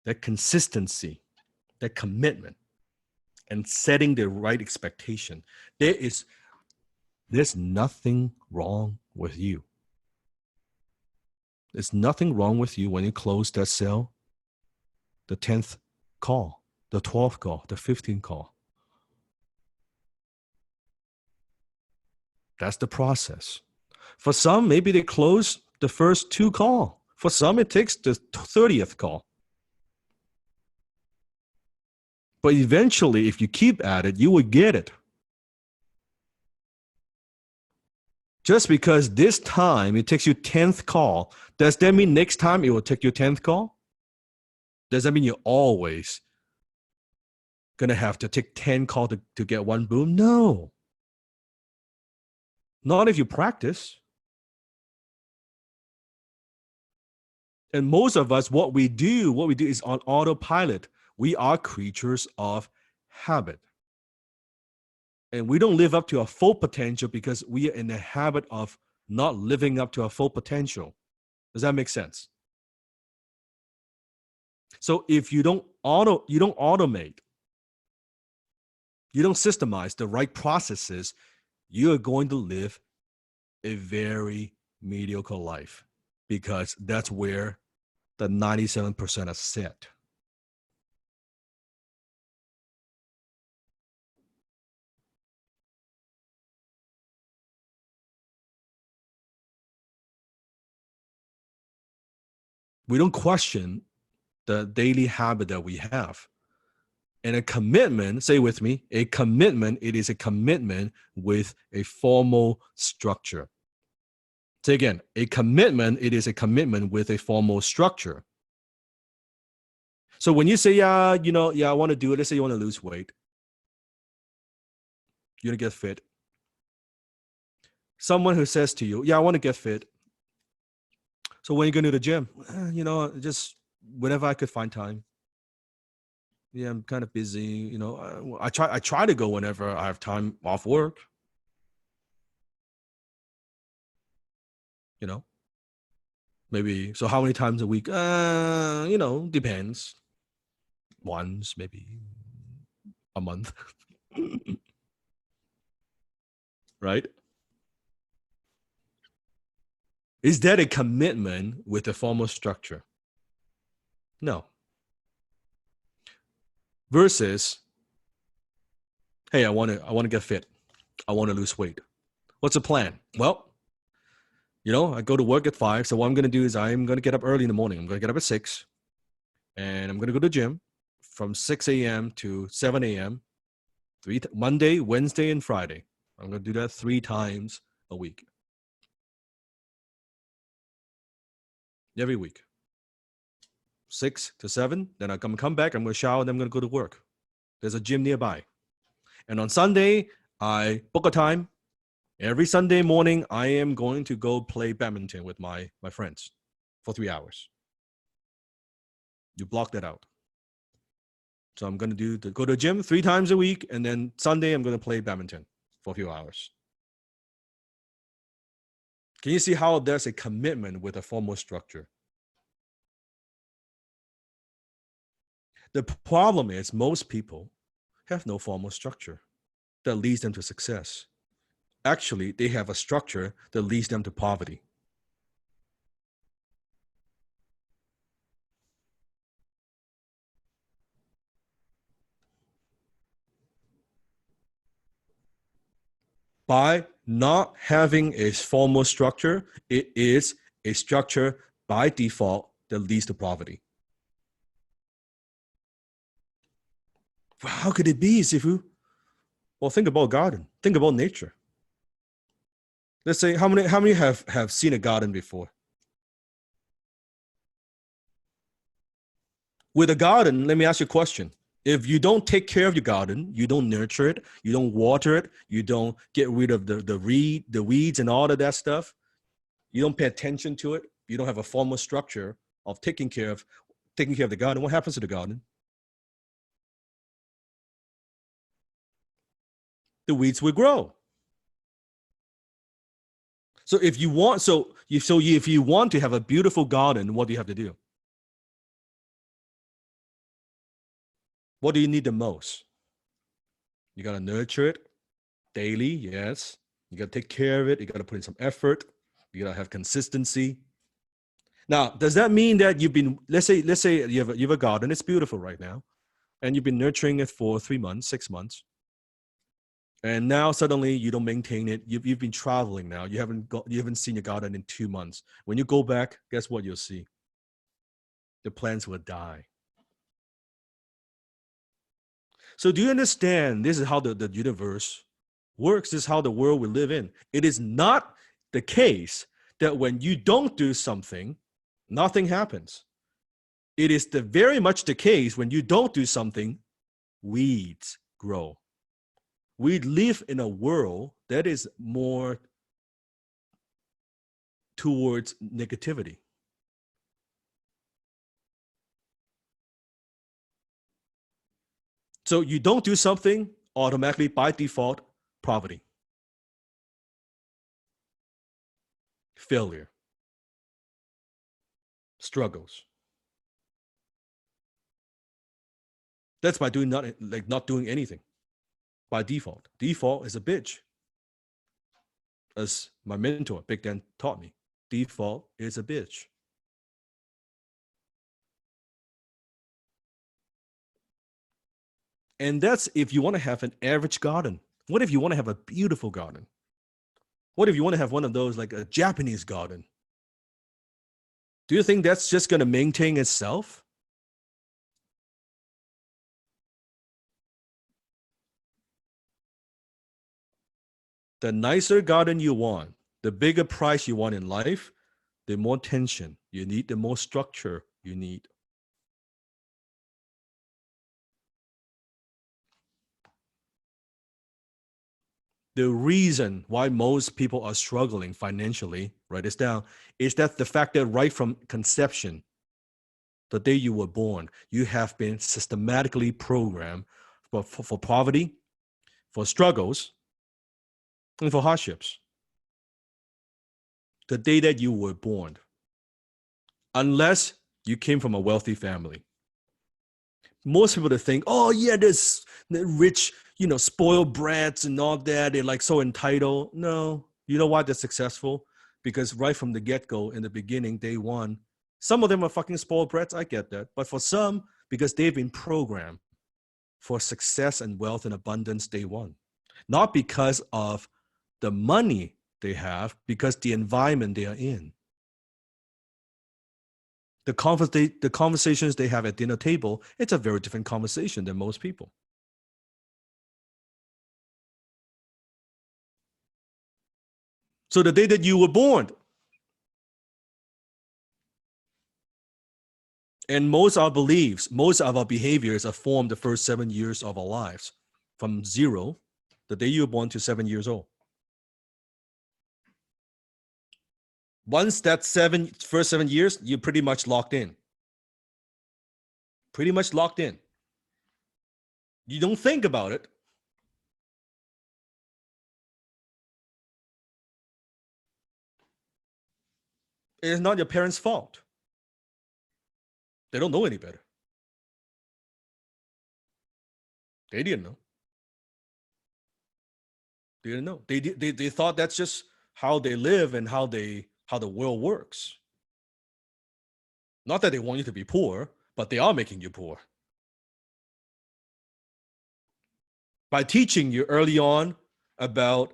that consistency, that commitment, and setting the right expectation. There's nothing wrong with you. There's nothing wrong with you when you close that sale, the 10th call, the 12th call, the 15th call. That's the process. For some, maybe they close the first 2 calls. For some, it takes the 30th call. But eventually, if you keep at it, you will get it. Just because this time it takes you 10th call, does that mean next time it will take you 10th call? Does that mean you're always going to have to take 10 calls to get 1 boom? No. Not if you practice. And most of us, what we do is on autopilot. We are creatures of habit. And we don't live up to our full potential because we are in the habit of not living up to our full potential. Does that make sense? So if you don't automate, you don't systemize the right processes, you are going to live a very mediocre life because that's where the 97% are set. We don't question the daily habit that we have. And a commitment, say with me, a commitment, it is a commitment with a formal structure. So again, a commitment, it is a commitment with a formal structure. So when you say, yeah, I want to do it, let's say you want to lose weight, you want to get fit. Someone who says to you, yeah, I want to get fit. So when are you going to the gym? Just whenever I could find time. Yeah, I'm kind of busy. I try to go whenever I have time off work. Maybe. So how many times a week? Depends. Once, maybe a month. Right? Is that a commitment with a formal structure? No. Versus, hey, I want to get fit. I want to lose weight. What's the plan? Well, I go to work at 5. So what I'm going to do is I'm going to get up early in the morning. I'm going to get up at 6. And I'm going to go to the gym from 6 a.m. to 7 a.m. Monday, Wednesday, and Friday. I'm going to do that 3 times a week. Every week. 6 to 7. Then I come back. I'm going to shower. Then I'm going to go to work. There's a gym nearby. And on Sunday, I book a time. Every Sunday morning, I am going to go play badminton with my friends for 3 hours. You block that out. So I'm going to go to the gym 3 times a week. And then Sunday, I'm going to play badminton for a few hours. Can you see how there's a commitment with a formal structure? The problem is most people have no formal structure that leads them to success. Actually, they have a structure that leads them to poverty. By not having a formal structure, it is a structure by default that leads to poverty. How could it be, Sifu? Well, think about garden. Think about nature. Let's say how many have seen a garden before? With a garden, let me ask you a question. If you don't take care of your garden, you don't nurture it, you don't water it, you don't get rid of the weeds and all of that stuff, you don't pay attention to it, you don't have a formal structure of taking care of the garden, what happens to the garden? The weeds will grow. So if you want to have a beautiful garden, what do you have to do? What do you need the most? You got to nurture it daily, yes. You got to take care of it. You got to put in some effort. You got to have consistency. Now, does that mean that let's say you have a garden, it's beautiful right now, and you've been nurturing it for 3 months, 6 months, and now suddenly you don't maintain it. You've been traveling now. You haven't seen your garden in 2 months. When you go back, guess what you'll see? The plants will die. So do you understand this is how the universe works? This is how the world we live in. It is not the case that when you don't do something, nothing happens. It is very much the case when you don't do something, weeds grow. We live in a world that is more towards negativity. So you don't do something, automatically by default, poverty, failure, struggles. That's by not doing anything. By default. Default is a bitch. As my mentor, Big Dan, taught me. Default is a bitch. And that's if you want to have an average garden. What if you want to have a beautiful garden? What if you want to have one of those like a Japanese garden? Do you think that's just going to maintain itself? The nicer garden you want, The bigger prize you want in life, the more tension you need, the more structure you need. The reason why most people are struggling financially, write this down, is that the fact that right from conception, the day you were born, you have been systematically programmed for poverty, for struggles, and for hardships. The day that you were born, unless you came from a wealthy family. Most people to think, oh yeah, there's the rich, spoiled brats and all that. They're like so entitled. No, you know why they're successful? Because right from the get-go, in the beginning, day one, some of them are fucking spoiled brats. I get that. But for some, because they've been programmed for success and wealth and abundance day one. Not because of the money they have, because the environment they are in. The conversations they have at dinner table, it's a very different conversation than most people. So the day that you were born, and most of our beliefs, most of our behaviors are formed the first 7 years of our lives, from zero, the day you were born, to 7 years old. Once that first 7 years, you're pretty much locked in. Pretty much locked in. You don't think about it. It's not your parents' fault. They don't know any better. They didn't know. They didn't know. They thought that's just how they live and how the world works. Not that they want you to be poor, but they are making you poor. By teaching you early on about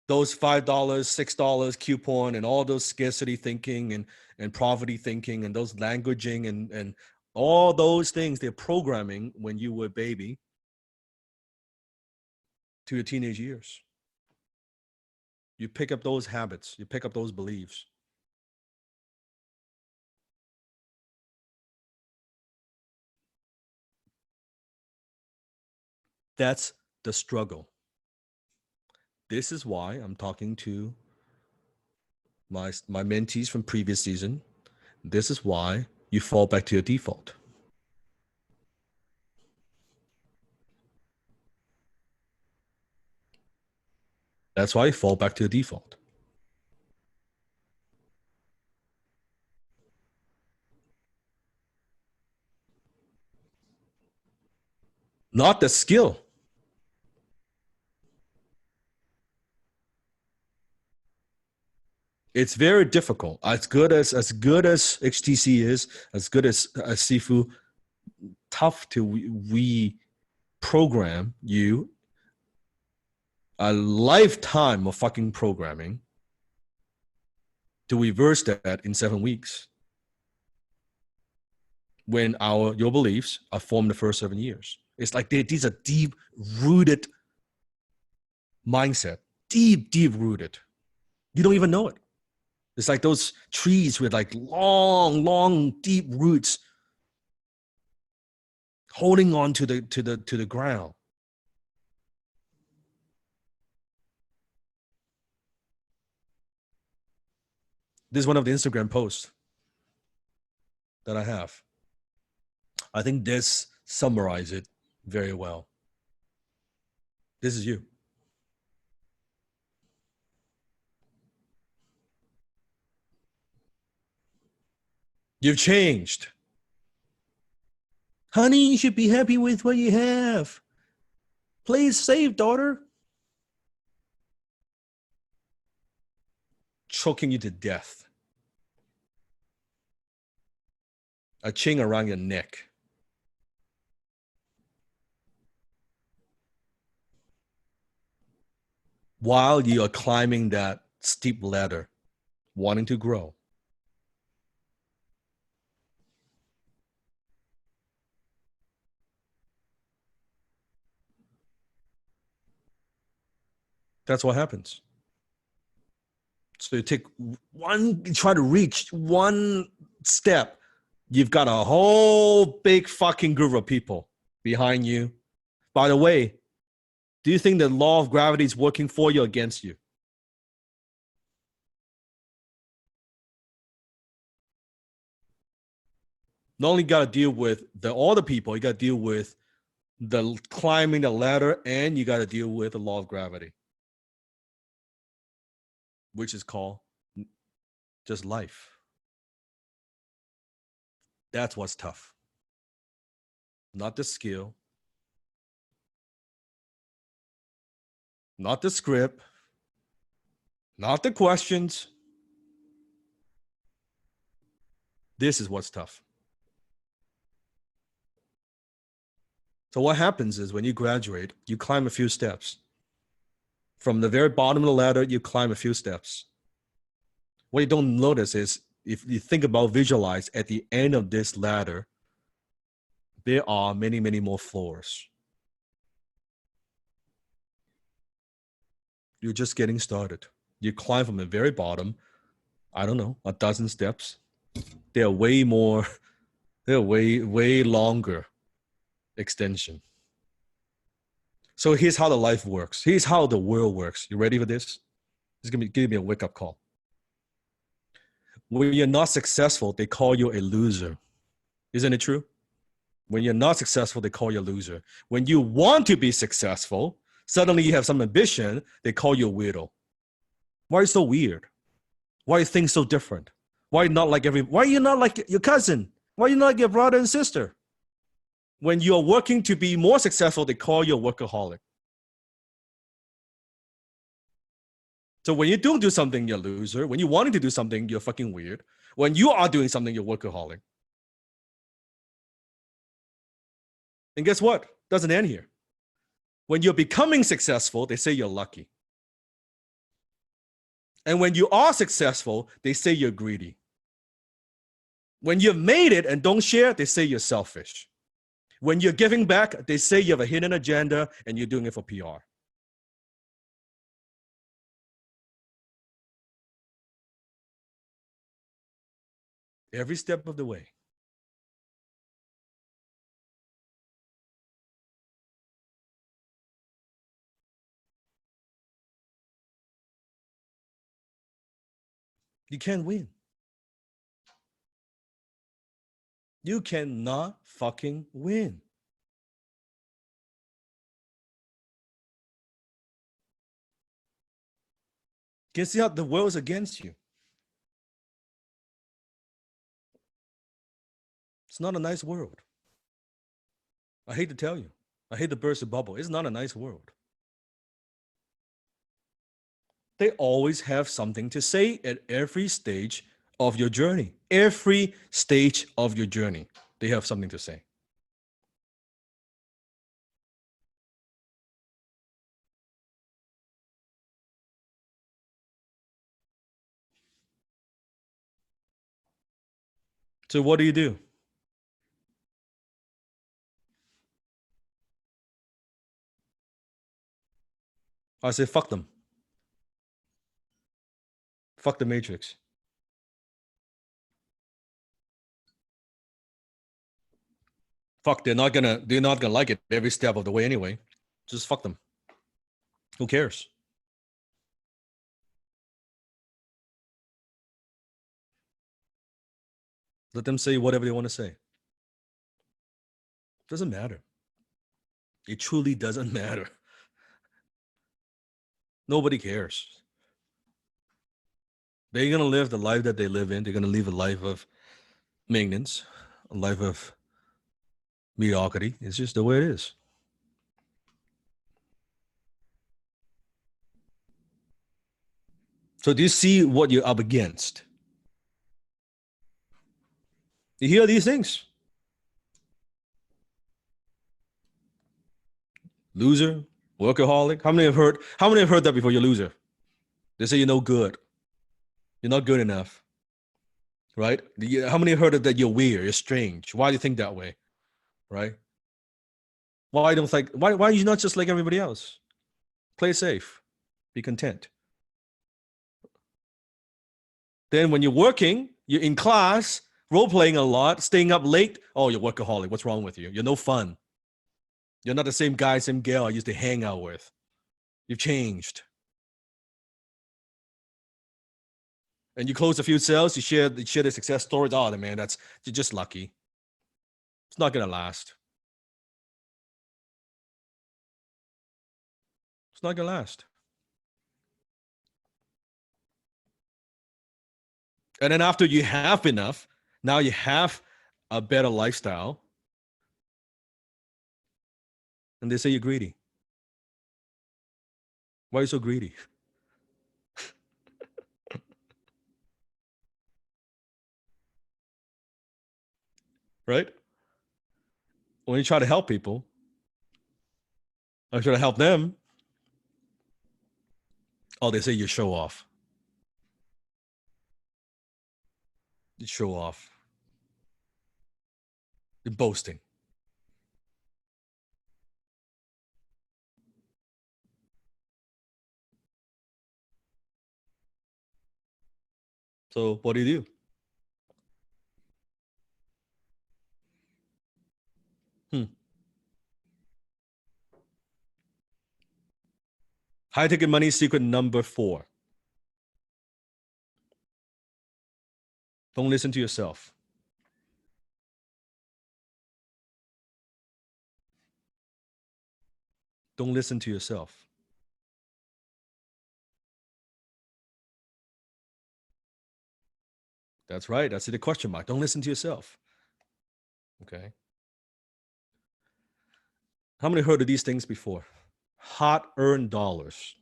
those $5, $6 coupon and all those scarcity thinking and poverty thinking and those languaging and all those things they're programming when you were a baby to your teenage years. You pick up those habits, you pick up those beliefs. That's the struggle. This is why I'm talking to my mentees from previous season. This is why you fall back to your default. That's why you fall back to your default. Not the skill. It's very difficult. As good as HTC is, as good as Sifu, tough to reprogram you a lifetime of fucking programming to reverse that in 7 weeks. When your beliefs are formed the first 7 years. It's like these are deep rooted mindset, deep rooted. You don't even know it. It's like those trees with like long, deep roots holding on to the ground. This is one of the Instagram posts that I have. I think this summarizes it very well. This is you. You've changed. Honey, you should be happy with what you have. Play safe, daughter. Choking you to death. A chain around your neck. While you are climbing that steep ladder, wanting to grow. That's what happens. So you take one, you try to reach one step, you've got a whole big fucking group of people behind you. By the way, do you think the law of gravity is working for you or against you? Not only got to deal with all the people, you got to deal with the climbing the ladder, and you got to deal with the law of gravity, which is called just life. That's what's tough. Not the skill, not the script, not the questions. This is what's tough. So what happens is when you graduate, you climb a few steps. From the very bottom of the ladder, you climb a few steps. What you don't notice is if you think about visualize at the end of this ladder, there are many, many more floors. You're just getting started. You climb from the very bottom, I don't know, a dozen steps. They're way more, they're way longer extension. So here's how the life works. Here's how the world works. You ready for this? It's gonna give me a wake-up call. When you're not successful, they call you a loser. Isn't it true? When you're not successful, they call you a loser. When you want to be successful, suddenly you have some ambition, they call you a weirdo. Why are you so weird? Why are you think so different? Why are you not like your cousin? Why are you not like your brother and sister? When you're working to be more successful, they call you a workaholic. So when you don't do something, you're a loser. When you're wanting to do something, you're fucking weird. When you are doing something, you're workaholic. And guess what? Doesn't end here. When you're becoming successful, they say you're lucky. And when you are successful, they say you're greedy. When you've made it and don't share, they say you're selfish. When you're giving back, they say you have a hidden agenda and you're doing it for PR. Every step of the way. You can't win. You cannot fucking win. You can see how the world is against you. It's not a nice world. I hate to tell you. I hate to burst the bubble. It's not a nice world. They always have something to say at every stage of your journey. Every stage of your journey, they have something to say. So what do? I say, fuck them. Fuck the matrix. Fuck, they're not gonna like it every step of the way anyway. Just fuck them. Who cares? Let them say whatever they want to say. Doesn't matter. It truly doesn't matter. Nobody cares. They're gonna live the life that they live in. They're gonna live a life of maintenance, a life of mediocrity. It's just the way it is. So do you see what you're up against? You hear these things? Loser, workaholic. How many have heard that before? You're a loser. They say you're no good. You're not good enough. Right? How many have heard that you're weird, you're strange? Why do you think that way? Right? Why are you not just like everybody else? Play safe. Be content. Then when you're working, you're in class, role playing a lot, staying up late. Oh, you're workaholic. What's wrong with you? You're no fun. You're not the same guy, same girl I used to hang out with. You've changed. And you close a few sales, you share the success stories. Oh, man, you're just lucky. It's not gonna last. It's not gonna last. And then after you have enough, now you have a better lifestyle, and they say you're greedy. Why are you so greedy? Right? When you try to help people, I try to help them. Oh, they say you show off. You show off. You're boasting. So what do you do? High ticket money secret number 4. Don't listen to yourself. Don't listen to yourself. That's right. That's the question mark. Don't listen to yourself. Okay. How many heard of these things before? Hard-earned dollars.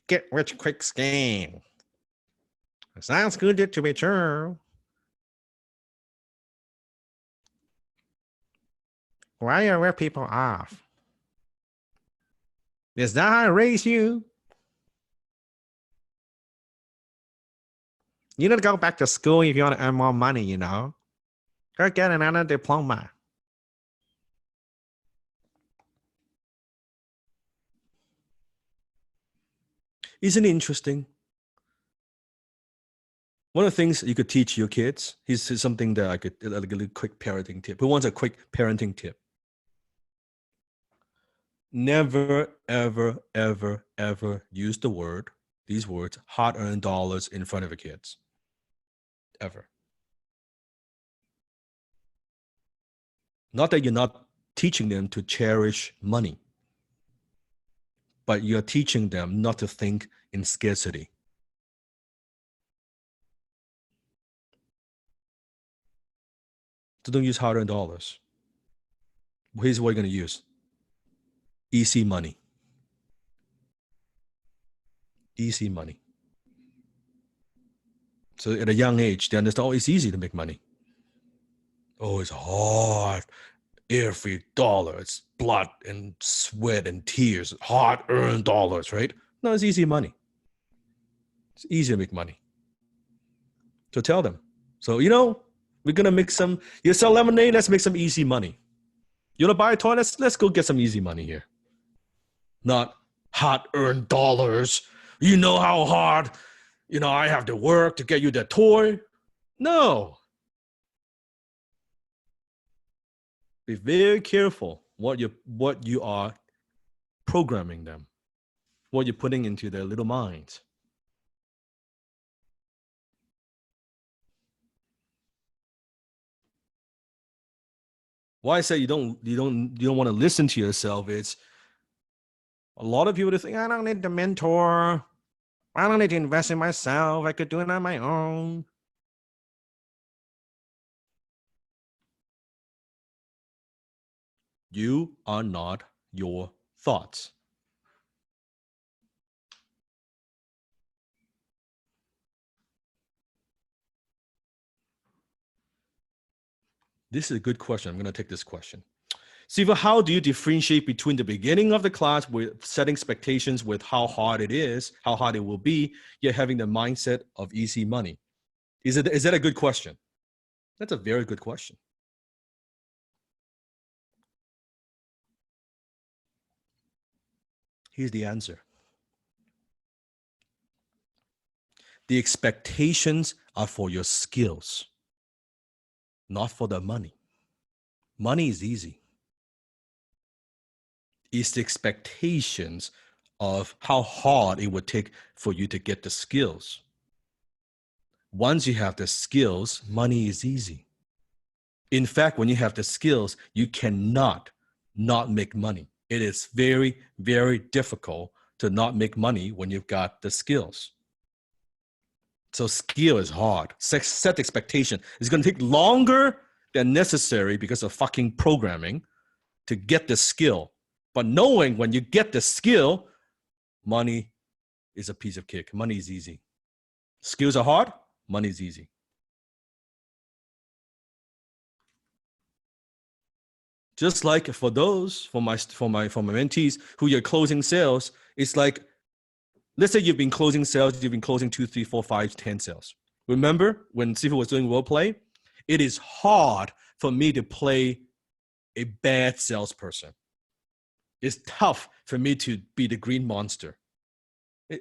Get rich quick scheme. Sounds good to be true. Why you rip people off? Is that how I raise you? You need to go back to school if you want to earn more money, you know. Go get another diploma. Isn't it interesting? One of the things you could teach your kids, here's something that I could, like a little quick parenting tip. Who wants a quick parenting tip? Never, ever, ever, ever use these words, hard-earned dollars in front of your kids. Ever. Not that you're not teaching them to cherish money, but you're teaching them not to think in scarcity. So don't use hard-earned dollars. Here's what you're going to use. Easy money. Easy money. So at a young age, they understand, oh, it's easy to make money. Oh, it's hard. Every dollar, it's blood and sweat and tears, hard-earned dollars, right? No, it's easy money. It's easy to make money. So tell them. So, we're going to make some, you sell lemonade, let's make some easy money. You want to buy a toy? Let's go get some easy money here. Not hard-earned dollars. You know how hard, I have to work to get you that toy. No. Be very careful what you are programming them, what you're putting into their little minds. Why I say you don't want to listen to yourself? It's a lot of people that think, I don't need the mentor. I don't need to invest in myself. I could do it on my own. You are not your thoughts. This is a good question. I'm going to take this question. Siva, how do you differentiate between the beginning of the class with setting expectations with how hard it is, how hard it will be, yet having the mindset of easy money? Is that a good question? That's a very good question. Here's the answer. The expectations are for your skills, not for the money. Money is easy. It's the expectations of how hard it would take for you to get the skills. Once you have the skills, money is easy. In fact, when you have the skills, you cannot not make money. It is very, very difficult to not make money when you've got the skills. So skill is hard. Set expectation. It's going to take longer than necessary because of fucking programming to get the skill. But knowing when you get the skill, money is a piece of cake. Money is easy. Skills are hard. Money is easy. Just like for my mentees who you're closing sales, it's like, let's say you've been closing sales, you've been closing 2, 3, 4, 5, 10 sales. Remember when Sifu was doing role play? It is hard for me to play a bad salesperson. It's tough for me to be the green monster.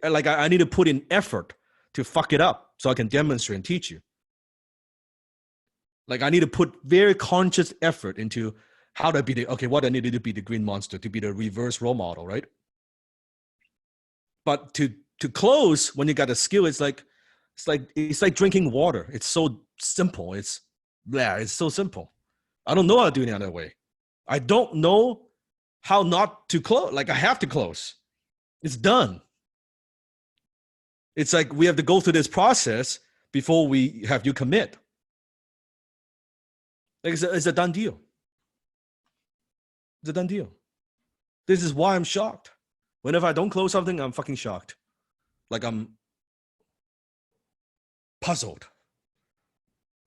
Like I need to put in effort to fuck it up so I can demonstrate and teach you. Like I need to put very conscious effort into how do I be what I need to do to be the green monster, to be the reverse role model, right? But to close when you got a skill, it's like drinking water. It's so simple. It's so simple. I don't know how to do it any other way. I don't know how not to close. Like I have to close. It's done. It's like we have to go through this process before we have you commit. Like it's a done deal. It's a done deal. This is why I'm shocked. Whenever I don't close something, I'm fucking shocked. Like I'm puzzled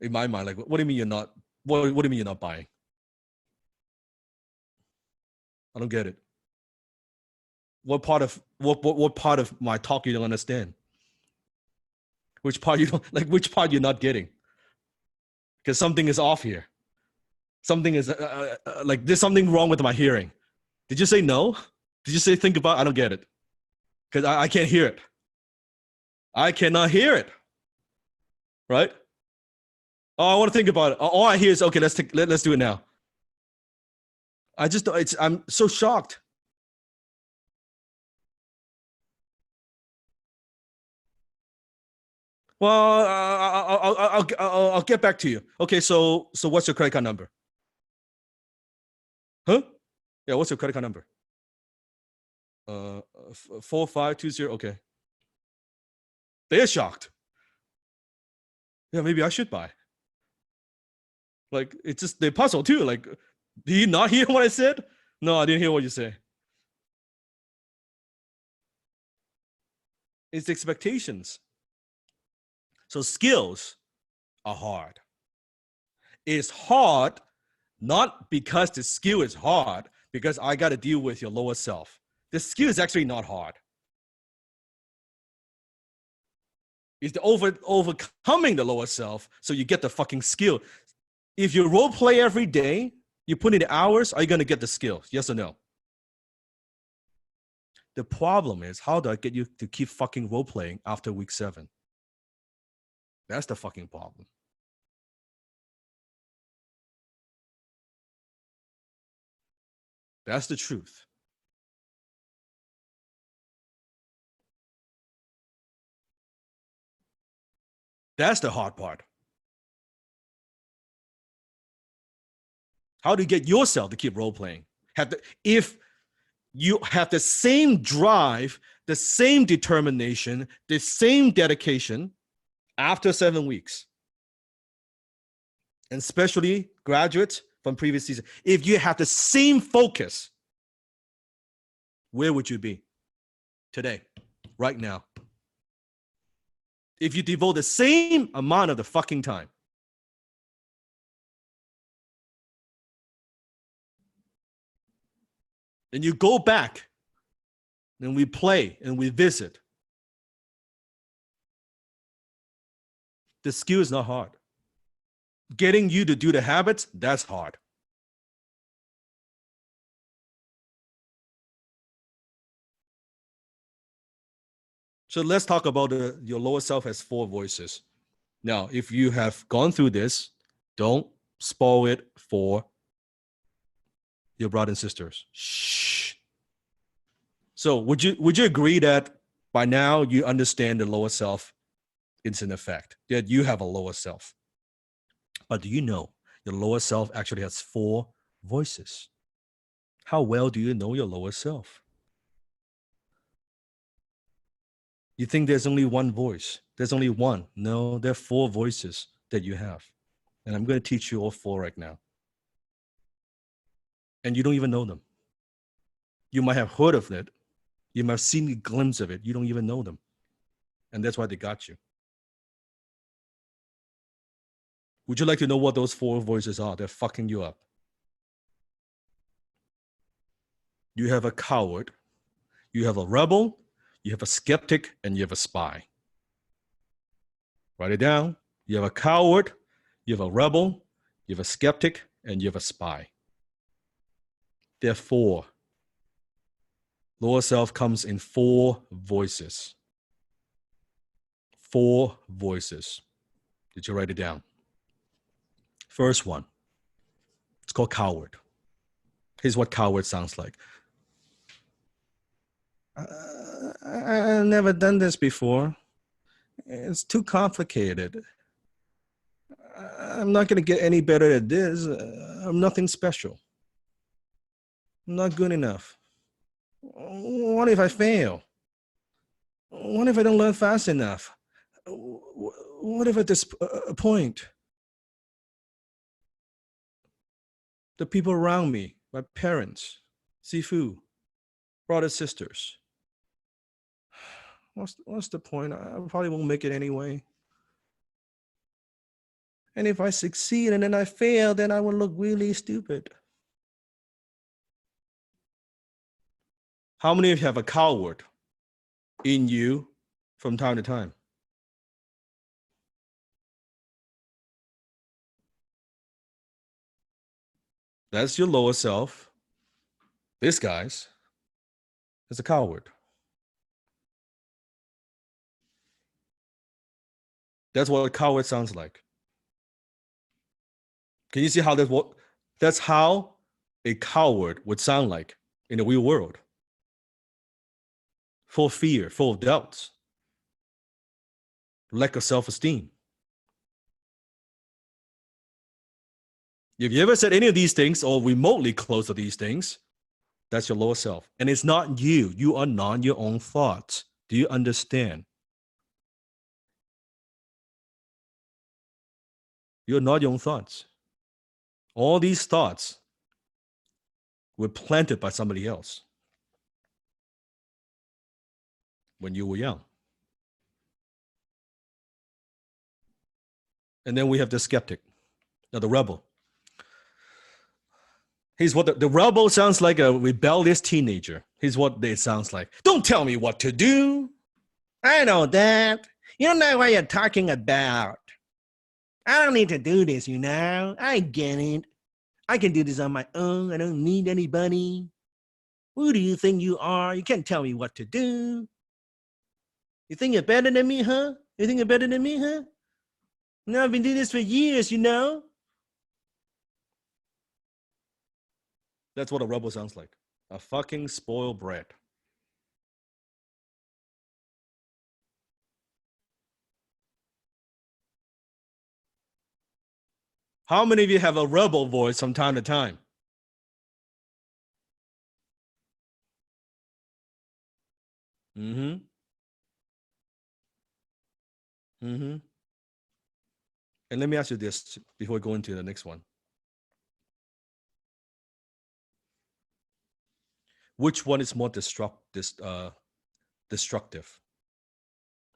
in my mind. Like, what do you mean you're not? What do you mean you're not buying? I don't get it. What part of my talk you don't understand? Which part you don't like? Which part you're not getting? Because something is off here. Something is like there's something wrong with my hearing. Did you say no? Did you say think about? I don't get it. Because I can't hear it. I cannot hear it. Right? Oh, I want to think about it. All I hear is okay. Let's do it now. I'm so shocked. Well, I'll get back to you. Okay, so what's your credit card number? Huh? Yeah, what's your credit card number? 4520. Okay. They're shocked. Yeah, maybe I should buy. Like it's just they puzzle too. Like, do you not hear what I said? No, I didn't hear what you say. It's expectations. So skills are hard. It's hard not because the skill is hard, because I got to deal with your lower self. The skill is actually not hard. It's the overcoming the lower self so you get the fucking skill. If you role play every day, you put in the hours, are you going to get the skills? Yes or no? The problem is, how do I get you to keep fucking role playing after week 7? That's the fucking problem. That's the truth. That's the hard part. How do you get yourself to keep role playing? If you have the same drive, the same determination, the same dedication after 7 weeks, and especially graduates from previous season, if you have the same focus, where would you be today, right now? If you devote the same amount of the fucking time. And you go back and we play and we visit. The skill is not hard. Getting you to do the habits, that's hard. So let's talk about your lower self has 4 voices. Now, if you have gone through this, don't spoil it for your brothers and sisters. Shh. So would you agree that by now you understand the lower self is in effect, that you have a lower self? But do you know your lower self actually has 4 voices? How well do you know your lower self? You think there's only one voice. There's only one. No, there are 4 voices that you have. And I'm going to teach you all 4 right now. And you don't even know them. You might have heard of it. You might have seen a glimpse of it. You don't even know them. And that's why they got you. Would you like to know what those 4 voices are? They're fucking you up. You have a coward, you have a rebel, you have a skeptic, and you have a spy. Write it down. You have a coward, you have a rebel, you have a skeptic, and you have a spy. Therefore, lower self comes in 4 voices. 4 voices. Did you write it down? First one, it's called coward. Here's what coward sounds like. I've never done this before. It's too complicated. I'm not going to get any better at this. I'm nothing special. I'm not good enough. What if I fail? What if I don't learn fast enough? What if at this point, the people around me, my parents, Sifu, brothers, sisters, what's the point? I probably won't make it anyway. And if I succeed and then I fail, then I will look really stupid. How many of you have a coward in you from time to time? That's your lower self. This guy's is a coward. That's what a coward sounds like. Can you see how that's how a coward would sound like in the real world? Full of fear, full of doubts, lack of self-esteem. If you ever said any of these things or remotely close to these things, that's your lower self. And it's not you. You are not your own thoughts. Do you understand? You're not your own thoughts. All these thoughts were planted by somebody else when you were young. And then we have the skeptic, now the rebel. Here's what the rebel sounds like, a rebellious teenager. Here's what it sounds like. Don't tell me what to do. I know that. You don't know what you're talking about. I don't need to do this, you know. I get it. I can do this on my own. I don't need anybody. Who do you think you are? You can't tell me what to do. You think you're better than me, huh? You think you're better than me, huh? No, I've been doing this for years, you know. That's what a rebel sounds like. A fucking spoiled brat. How many of you have a rebel voice from time to time? Mm-hmm. Mm-hmm. And let me ask you this before we go into the next one. Which one is more destructive?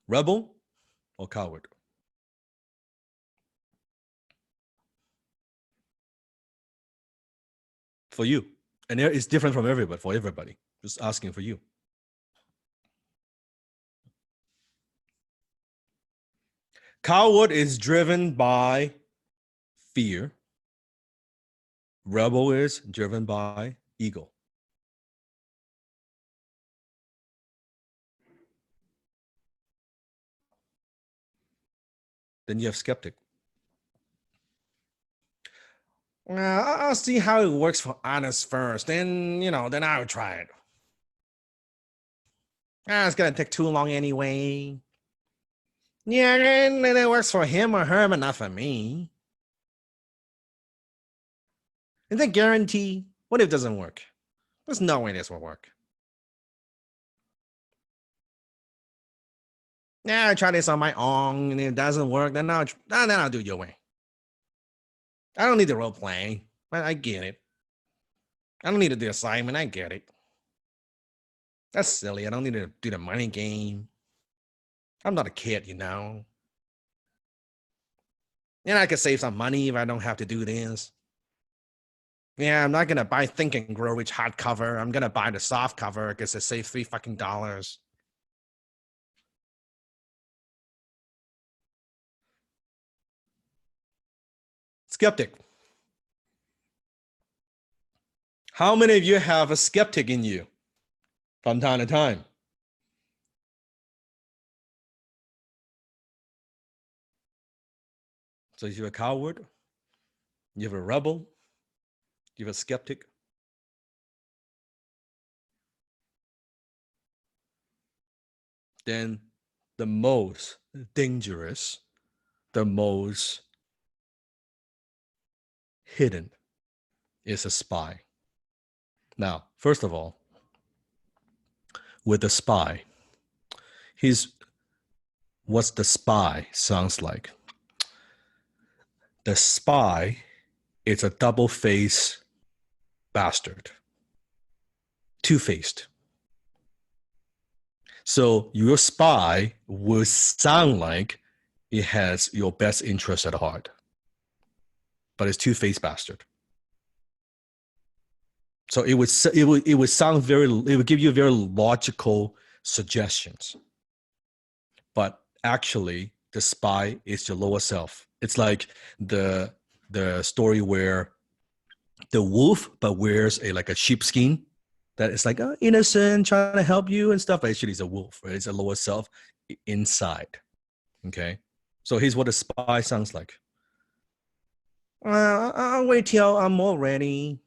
Rebel or coward? For you. And it's different from everybody, for everybody. Just asking for you. Coward is driven by fear. Rebel is driven by ego. then you have skeptic. Well, I'll see how it works for honest first. Then, then I'll try it. It's going to take too long anyway. Yeah, then it works for him or her, but not for me. Is that guarantee? What if it doesn't work? There's no way this will work. Yeah, I try this on my own, and if it doesn't work, then I'll do it your way. I don't need the role play. I get it. I don't need to do the assignment. I get it. That's silly. I don't need to do the money game. I'm not a kid, And I can save some money if I don't have to do this. Yeah, I'm not gonna buy Think and Grow Rich hardcover. I'm gonna buy the soft cover because it saves $3 fucking. Skeptic. How many of you have a skeptic in you from time to time? So you're a coward, you have a rebel, you have a skeptic. Then the most dangerous, the most hidden is a spy. Now, first of all, with a spy, what's the spy sounds like. The spy is a double-faced bastard, two-faced. So your spy will sound like it has your best interest at heart, but it's two-faced bastard. So it would sound it would give you very logical suggestions, but actually the spy is your lower self. It's like the story where the wolf but wears like a sheepskin that is like innocent, trying to help you and stuff. But actually, it's a wolf. Right? It's a lower self inside. Okay, so here's what a spy sounds like. I'll wait till I'm all ready.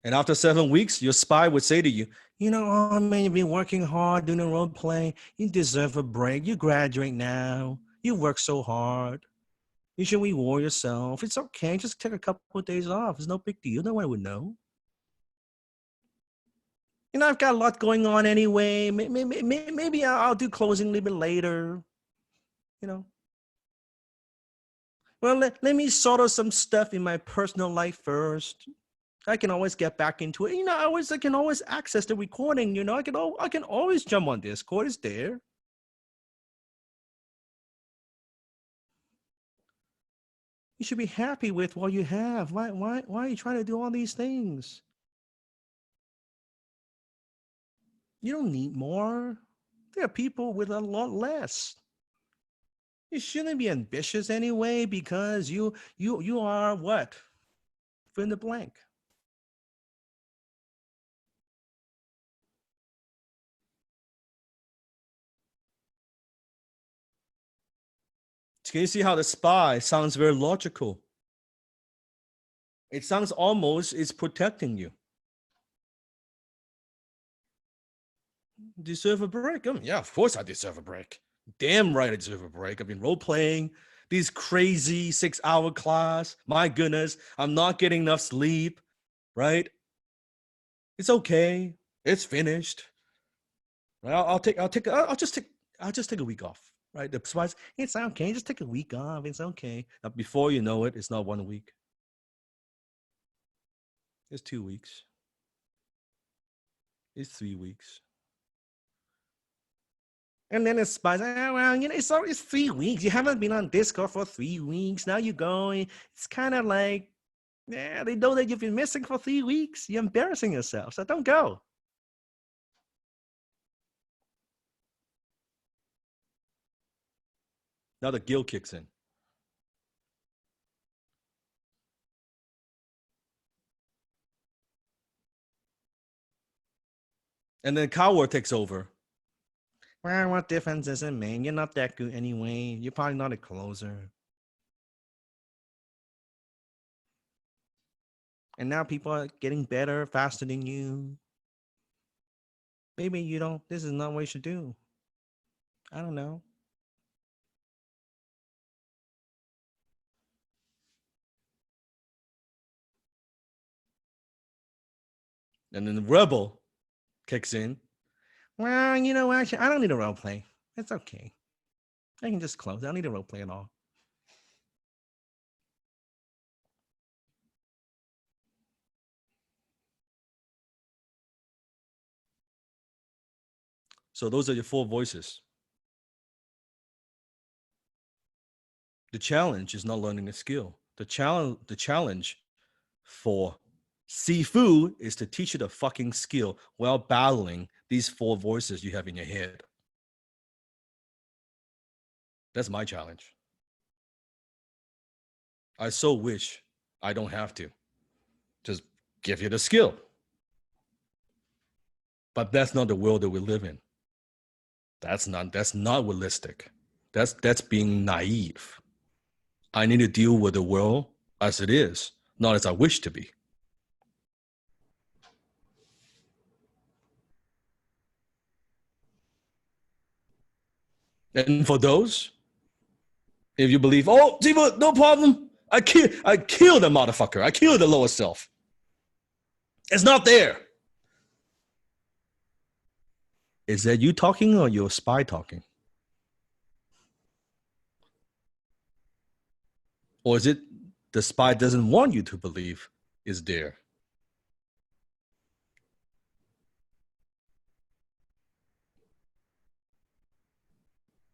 And after 7 weeks, your spy would say to you, oh man, you've been working hard doing the role play. You deserve a break. You graduate now. You work so hard. You should reward yourself. It's okay. Just take a couple of days off. It's no big deal. No one would know. I've got a lot going on anyway. Maybe I'll do closing a little bit later. Well, let me sort out some stuff in my personal life first. I can always get back into it. I can always access the recording. I can always jump on Discord. It's there. You should be happy with what you have. Why are you trying to do all these things? You don't need more. There are people with a lot less. You shouldn't be ambitious anyway because you are what? Fill in the blank. Can you see how the spy sounds very logical? It sounds almost it's protecting you. Deserve a break? Yeah, of course I deserve a break. Damn right I deserve a break. I've been role playing these crazy 6-hour class. My goodness, I'm not getting enough sleep, right? It's okay. It's finished. Right? I'll just take a week off. Right? The spies, it's okay. Just take a week off. It's okay. Now, before you know it, it's not 1 week. It's 2 weeks. It's 3 weeks. And then the spies, it's 3 weeks. You haven't been on Discord for 3 weeks. Now you're going. It's kind of like, they know that you've been missing for 3 weeks. You're embarrassing yourself. So don't go. Now the guilt kicks in. And then coward takes over. Well, what difference is it, man? You're not that good anyway. You're probably not a closer. And now people are getting better faster than you. Maybe you don't. This is not what you should do. I don't know. And then the rebel kicks in. Well, you know, actually, I don't need a role play. It's okay. I can just close. I don't need a role play at all. So those are your four voices. The challenge is not learning a skill. The challenge for Sifu is to teach you the fucking skill while battling these four voices you have in your head. That's my challenge. I so wish I don't have to. Just give you the skill. But that's not the world that we live in. That's not realistic. That's being naive. I need to deal with the world as it is, not as I wish to be. And for those, if you believe, oh, Ziva, no problem. I killed the motherfucker. I killed the lower self. It's not there. Is that you talking or your spy talking? Or is it the spy doesn't want you to believe is there?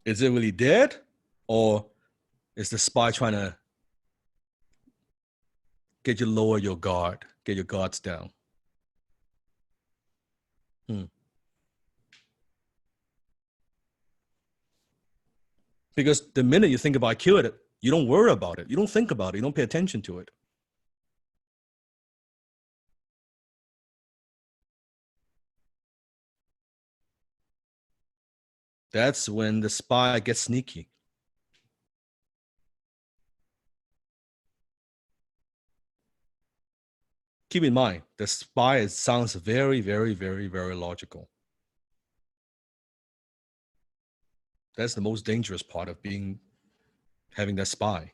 Is it really dead? Or is the spy trying to get you lower your guard, get your guards down? Because the minute you think about I killed it, you don't worry about it. You don't think about it. You don't pay attention to it. That's when the spy gets sneaky. Keep in mind, the spy sounds very, very, very, very logical. That's the most dangerous part of having that spy.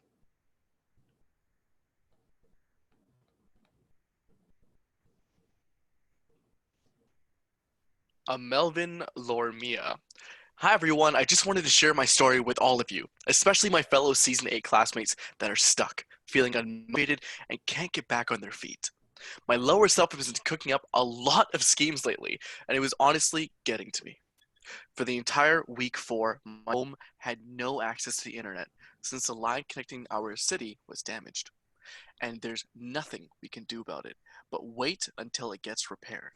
Melvin Lormia. Hi everyone, I just wanted to share my story with all of you, especially my fellow Season 8 classmates that are stuck, feeling unmotivated, and can't get back on their feet. My lower self has been cooking up a lot of schemes lately, and it was honestly getting to me. For the entire week 4, my home had no access to the internet since the line connecting our city was damaged. And there's nothing we can do about it, but wait until it gets repaired.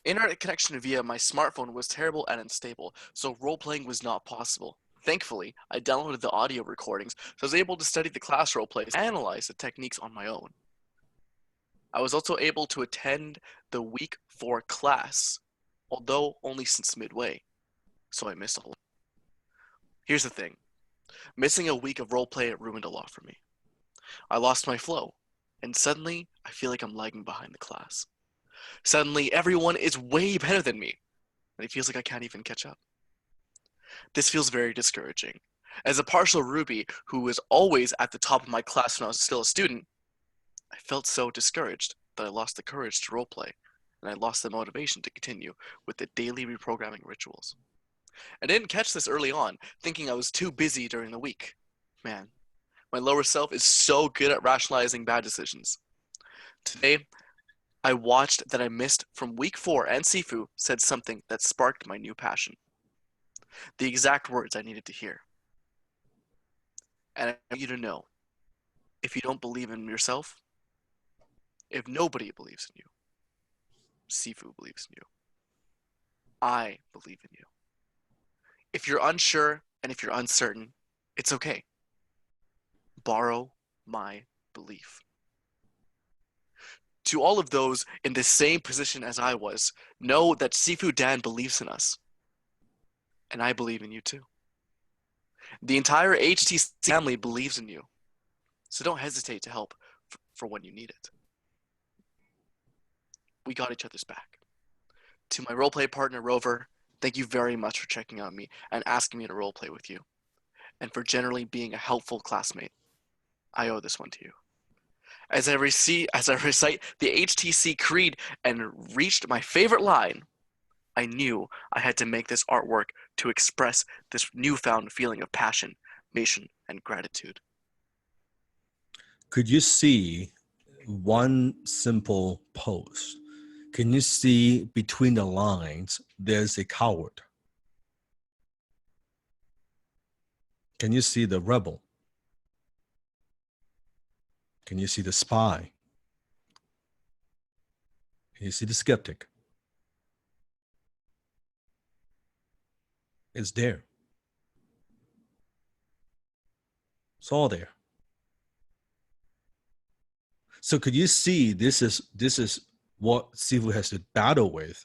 Internet connection via my smartphone was terrible and unstable, so role-playing was not possible. Thankfully, I downloaded the audio recordings, so I was able to study the class roleplays and analyze the techniques on my own. I was also able to attend the week 4 class, although only since midway, so I missed a lot. Here's the thing. Missing a week of roleplay ruined a lot for me. I lost my flow, and suddenly I feel like I'm lagging behind the class. Suddenly everyone is way better than me, and it feels like I can't even catch up. This feels very discouraging. As a partial Ruby who was always at the top of my class when I was still a student, I felt so discouraged that I lost the courage to roleplay, and I lost the motivation to continue with the daily reprogramming rituals. I didn't catch this early on, thinking I was too busy during the week. Man, my lower self is so good at rationalizing bad decisions. Today, I watched that I missed from week 4 and Sifu said something that sparked my new passion. The exact words I needed to hear. And I want you to know, if you don't believe in yourself, if nobody believes in you, Sifu believes in you. I believe in you. If you're unsure and if you're uncertain, it's okay. Borrow my belief. To all of those in the same position as I was, know that Sifu Dan believes in us. And I believe in you too. The entire HTC family believes in you. So don't hesitate to help for when you need it. We got each other's back. To my roleplay partner, Rover, thank you very much for checking on me and asking me to roleplay with you, and for generally being a helpful classmate. I owe this one to you. As I recite the HTC Creed and reached my favorite line, I knew I had to make this artwork to express this newfound feeling of passion, and gratitude. Could you see one simple pose? Can you see between the lines, there's a coward? Can you see the rebel? Can you see the spy? Can you see the skeptic? It's there. It's all there. So could you see this is what Sifu has to battle with?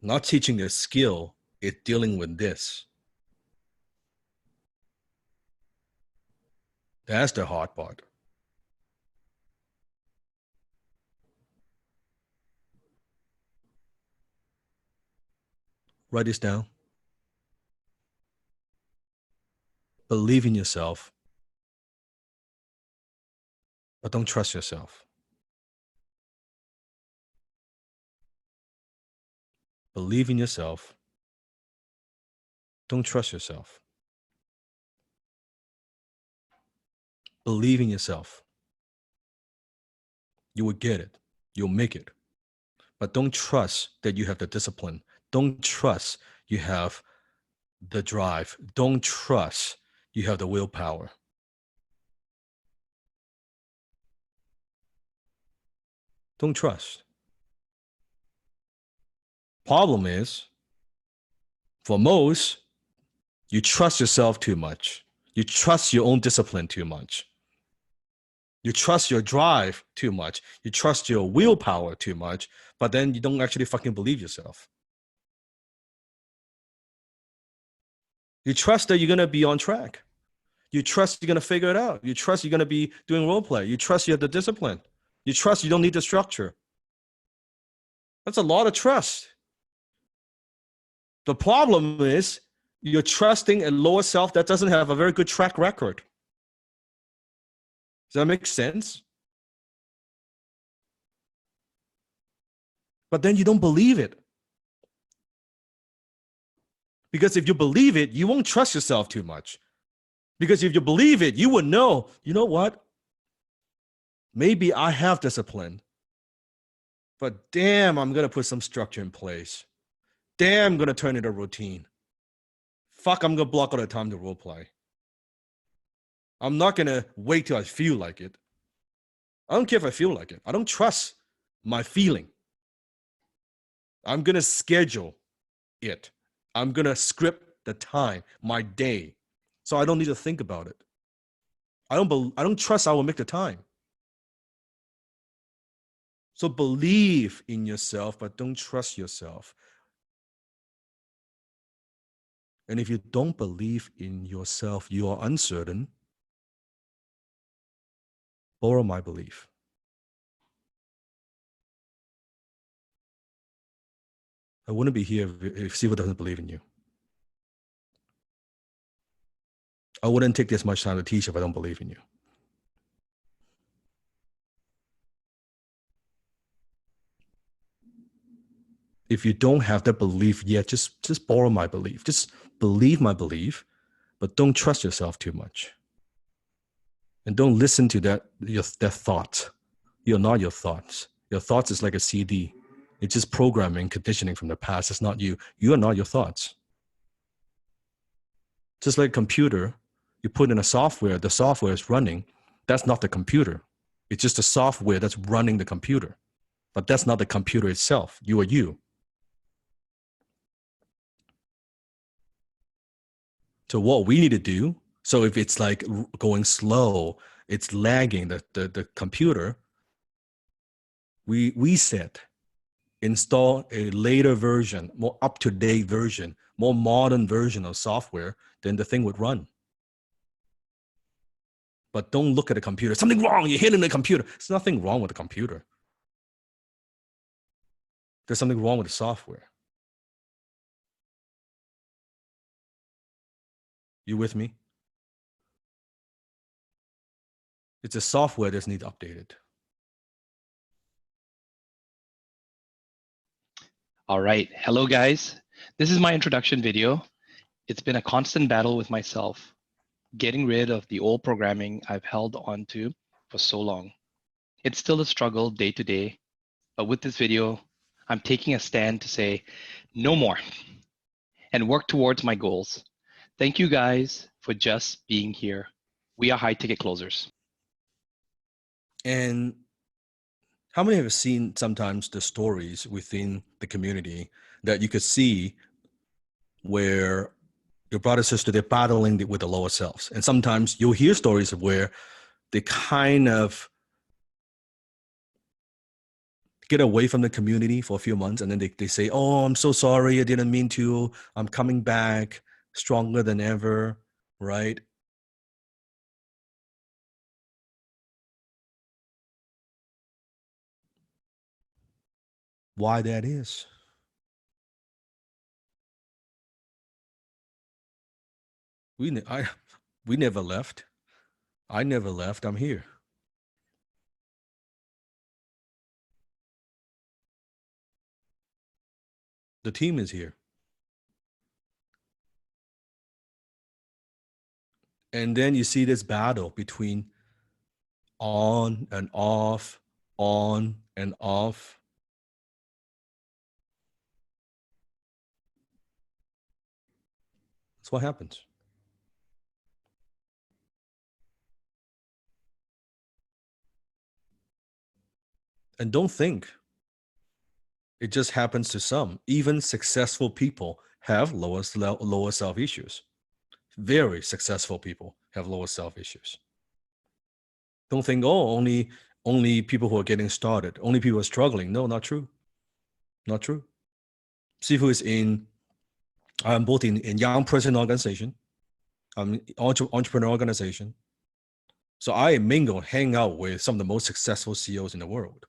Not teaching their skill, it's dealing with this. That's the hard part. Write this down. Believe in yourself, but don't trust yourself. Believe in yourself. Don't trust yourself. Believe in yourself. You will get it. You'll make it. But don't trust that you have the discipline. Don't trust you have the drive. Don't trust you have the willpower. Don't trust. Problem is, for most, you trust yourself too much. You trust your own discipline too much. You trust your drive too much. You trust your willpower too much, but then you don't actually fucking believe yourself. You trust that you're going to be on track. You trust you're going to figure it out. You trust you're going to be doing role play. You trust you have the discipline. You trust you don't need the structure. That's a lot of trust. The problem is you're trusting a lower self that doesn't have a very good track record. Does that make sense? But then you don't believe it. Because if you believe it, you won't trust yourself too much. Because if you believe it, you would know, you know what? Maybe I have discipline. But damn, I'm going to put some structure in place. Damn, I'm going to turn it a routine. Fuck, I'm going to block all the time to role play. I'm not going to wait till I feel like it. I don't care if I feel like it. I don't trust my feeling. I'm going to schedule it. I'm going to script the time, my day, so I don't need to think about it. I don't trust I will make the time. So believe in yourself, but don't trust yourself. And if you don't believe in yourself, you are uncertain. Borrow my belief. I wouldn't be here if Siva doesn't believe in you. I wouldn't take this much time to teach if I don't believe in you. If you don't have that belief yet, just borrow my belief. Just believe my belief, but don't trust yourself too much. And don't listen to that thoughts. You're not your thoughts. Your thoughts is like a CD. It's just programming, conditioning from the past. It's not you. You are not your thoughts. Just like a computer, you put in a software, the software is running. That's not the computer. It's just the software that's running the computer. But that's not the computer itself. You are you. So what we need to do, so if it's like going slow, it's lagging the computer, we set install a later version, more up-to-date version, more modern version of software, then the thing would run. But don't look at the computer. Something wrong. You're hitting the computer. There's nothing wrong with the computer. There's something wrong with the software. You with me? It's the software that needs updated. All right. Hello, guys. This is my introduction video. It's been a constant battle with myself, getting rid of the old programming I've held on to for so long. It's still a struggle day to day, but with this video, I'm taking a stand to say no more and work towards my goals. Thank you guys for just being here. We are high ticket closers. And how many have seen sometimes the stories within the community that you could see where your brother, sister, they're battling with the lower selves. And sometimes you'll hear stories of where they kind of get away from the community for a few months. And then they say, oh, I'm so sorry. I didn't mean to. I'm coming back stronger than ever, right? Why that is? We never left. I never left. I'm here. The team is here. And then you see this battle between on and off, on and off. That's what happens. And don't think it just happens to some. Even successful people have lower self issues. Very successful people have lower self issues. Don't think, oh, only people who are getting started, only people who are struggling. No, not true. Not true. Sifu is I'm both in young person organization, entrepreneur organization. So I mingle, hang out with some of the most successful CEOs in the world.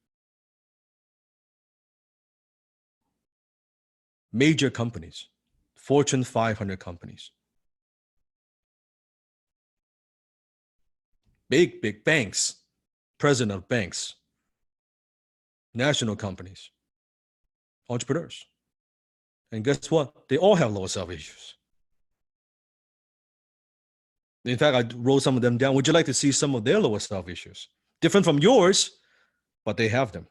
Major companies, Fortune 500 companies. Big banks, president of banks, national companies, entrepreneurs. And guess what? They all have lower self issues. In fact, I wrote some of them down. Would you like to see some of their lower self issues? Different from yours, but they have them.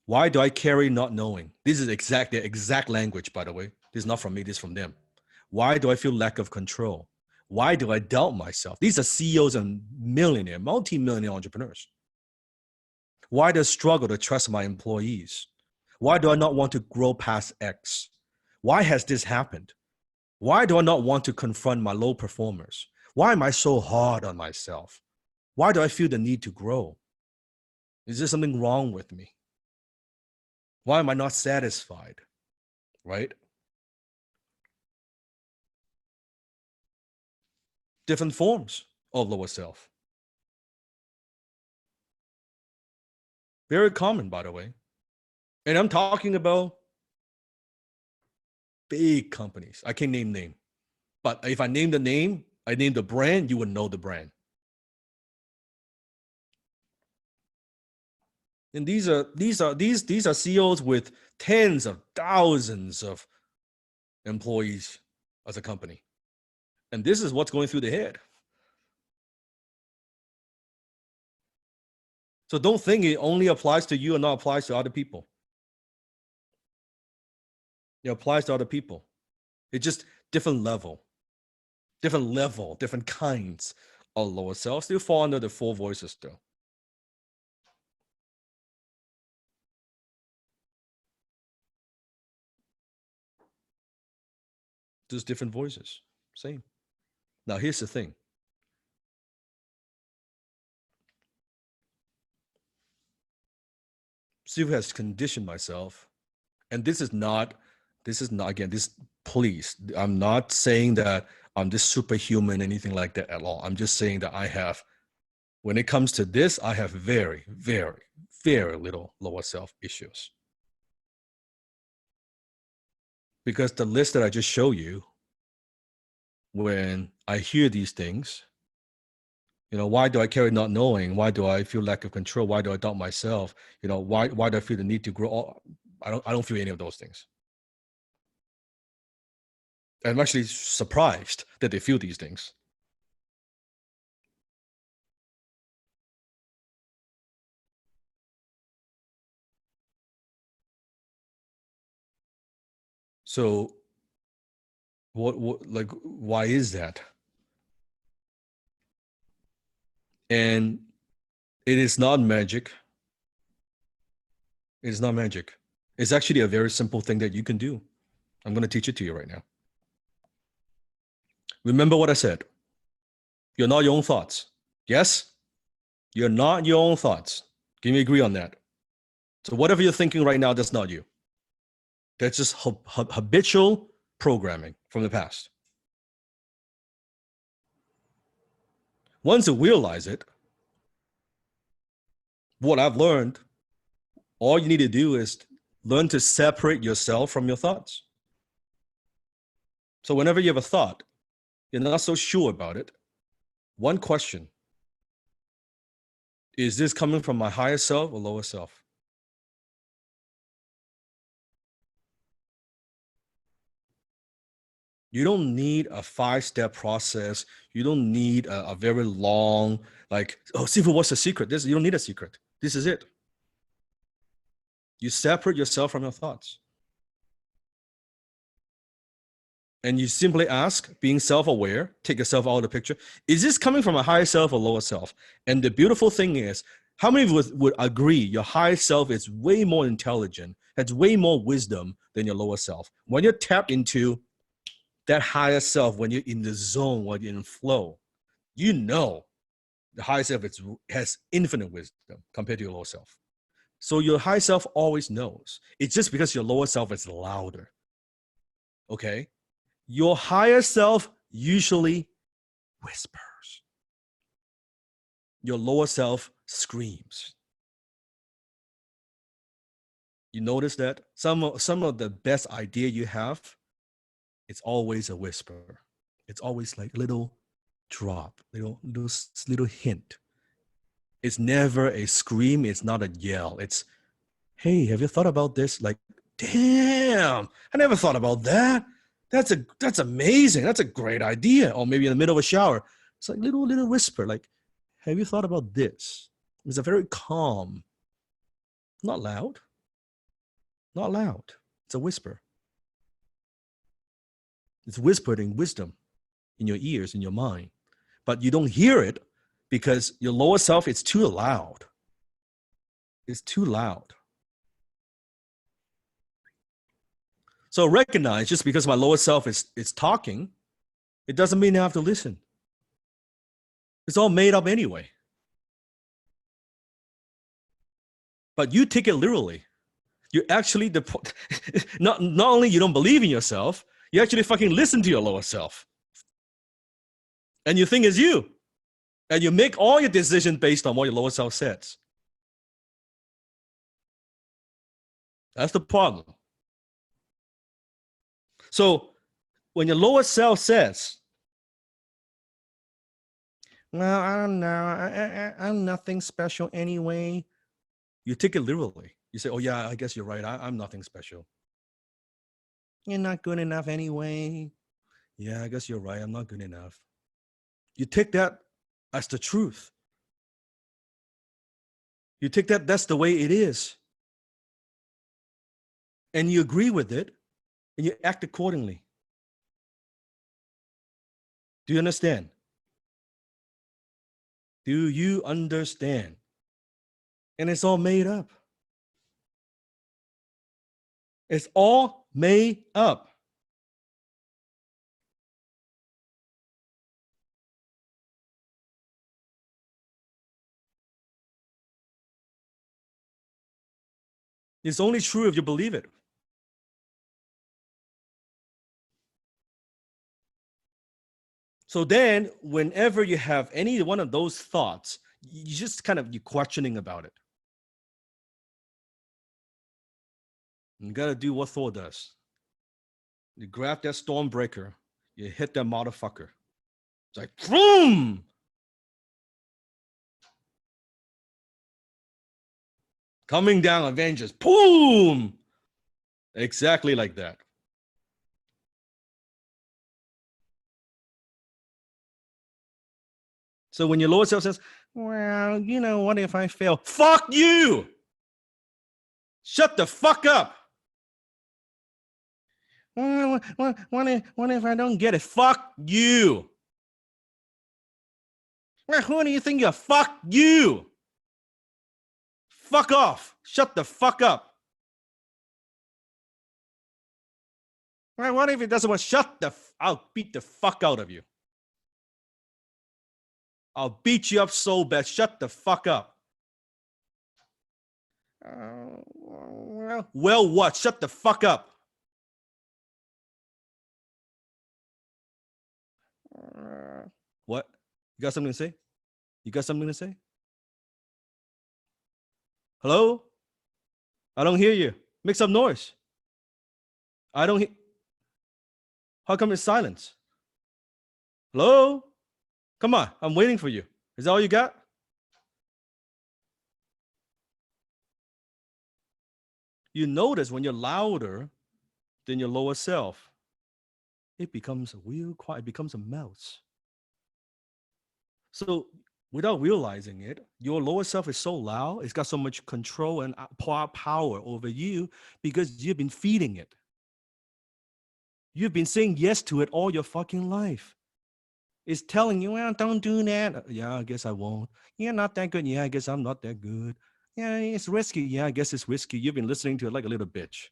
Why do I carry not knowing? This is the exact language, by the way. This is not from me, this is from them. Why do I feel lack of control? Why do I doubt myself? These are CEOs and millionaire, multi-millionaire entrepreneurs. Why do I struggle to trust my employees? Why do I not want to grow past X? Why has this happened? Why do I not want to confront my low performers? Why am I so hard on myself? Why do I feel the need to grow? Is there something wrong with me? Why am I not satisfied? Right? Different forms of lower self. Very common, by the way. And I'm talking about big companies. I can't name. But if I name the name, I name the brand, you would know the brand. And these are CEOs with tens of thousands of employees as a company. And this is what's going through their head. So don't think it only applies to you and not applies to other people. It applies to other people. It's just different level, different kinds of lower self. Still fall under the four voices though. Just different voices. Same. Now here's the thing. Sifu has conditioned myself, and this is not again, this, please, I'm not saying that I'm this superhuman, anything like that at all. I'm just saying that I have, when it comes to this, I have very, very, very little lower self issues. Because the list that I just showed you, when I hear these things, why do I carry not knowing? Why do I feel lack of control? Why do I doubt myself? Why do I feel the need to grow? I don't feel any of those things. I'm actually surprised that they feel these things. So why is that? And it is not magic. It is not magic. It's actually a very simple thing that you can do. I'm going to teach it to you right now. Remember what I said. You're not your own thoughts. Yes? You're not your own thoughts. Can we agree on that? So whatever you're thinking right now, that's not you. That's just habitual programming from the past. Once you realize it, what I've learned, all you need to do is learn to separate yourself from your thoughts. So whenever you have a thought, you're not so sure about it, one question: is this coming from my higher self or lower self? You don't need a 5-step process. You don't need a very long, like, oh, Sifu, what's the secret? You don't need a secret. This is it. You separate yourself from your thoughts. And you simply ask, being self-aware, take yourself out of the picture, is this coming from a higher self or lower self? And the beautiful thing is, how many of you would agree your higher self is way more intelligent, has way more wisdom than your lower self? When you're tapped into that higher self, when you're in the zone, when you're in flow, the higher self has infinite wisdom compared to your lower self. So your higher self always knows. It's just because your lower self is louder. Okay? Your higher self usually whispers. Your lower self screams. You notice that some of the best idea you have, it's always a whisper. It's always like a little drop, little hint. It's never a scream. It's not a yell. It's, hey, have you thought about this? Like, damn, I never thought about that. That's amazing. That's a great idea. Or maybe in the middle of a shower, it's like little whisper, like, have you thought about this? It's a very calm, not loud. It's a whisper. It's whispered in wisdom in your ears, in your mind. But you don't hear it because your lower self is too loud. It's too loud. So recognize, just because my lower self is talking, it doesn't mean I have to listen. It's all made up anyway. But you take it literally. You actually, not only you don't believe in yourself, you actually fucking listen to your lower self. And you think it's you. And you make all your decisions based on what your lower self says. That's the problem. So when your lower self says, well, I don't know, I'm nothing special anyway, you take it literally. You say, oh yeah, I guess you're right. I'm nothing special. You're not good enough anyway. Yeah, I guess you're right. I'm not good enough. You take that as the truth. You take that's the way it is. And you agree with it and you act accordingly. Do you understand? Do you understand? And it's all made up. It's all made up. It's only true if you believe it. So then, whenever you have any one of those thoughts, you just kind of, you're questioning about it. You got to do what Thor does. You grab that Stormbreaker, you hit that motherfucker. It's like, boom! Coming down, Avengers, boom! Exactly like that. So when your lower self says, well, you know, what if I fail? Fuck you! Shut the fuck up! Well, what if I don't get it? Fuck you! Well, who do you think you're? Fuck you! Fuck off! Shut the fuck up! Well, what if it doesn't work? I'll beat the fuck out of you. I'll beat you up so bad. Shut the fuck up. Well, what? Shut the fuck up. What? You got something to say? You got something to say? Hello? I don't hear you. Make some noise. I don't hear. How come it's silence? Hello? Come on, I'm waiting for you. Is that all you got? You notice when you're louder than your lower self, it becomes real quiet, it becomes a mouse. So without realizing it, your lower self is so loud, it's got so much control and power over you because you've been feeding it. You've been saying yes to it all your fucking life. It's telling you, well, don't do that. Yeah, I guess I won't. You're not that good. Yeah, I guess I'm not that good. Yeah, it's risky. Yeah, I guess it's risky. You've been listening to it like a little bitch.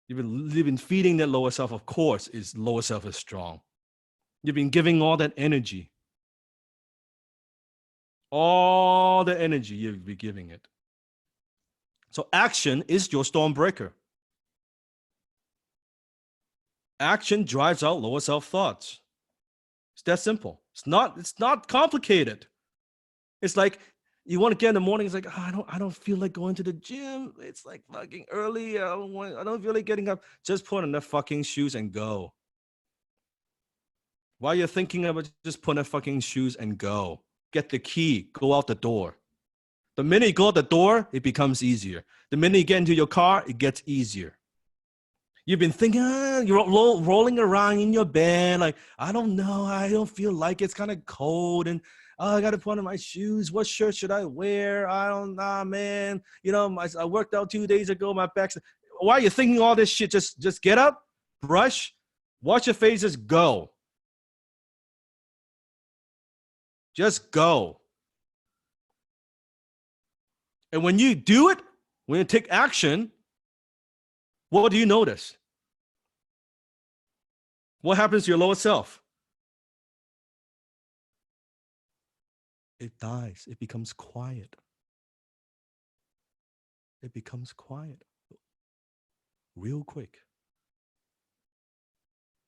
You've been feeding that lower self. Of course, its lower self is strong. You've been giving all that energy. All the energy you've been giving it. So action is your stormbreaker. Action drives out lower self thoughts. It's that simple. It's not complicated. It's like you want to get in the morning. It's like, oh, I don't feel like going to the gym. It's like fucking early. I don't feel like getting up. Just put on the fucking shoes and go. While you're thinking about, just put on the fucking shoes and go. Get the key. Go out the door. The minute you go out the door, it becomes easier. The minute you get into your car, it gets easier. You've been thinking, you're rolling around in your bed, like, I don't know, I don't feel like it's kind of cold, and I got to put on my shoes. What shirt should I wear? I don't know, man. You know, I worked out 2 days ago. My back's. Why are you thinking all this shit? Just get up, brush, wash your faces, go. Just go. And when you do it, when you take action, what do you notice? What happens to your lower self? It dies. It becomes quiet. It becomes quiet real quick.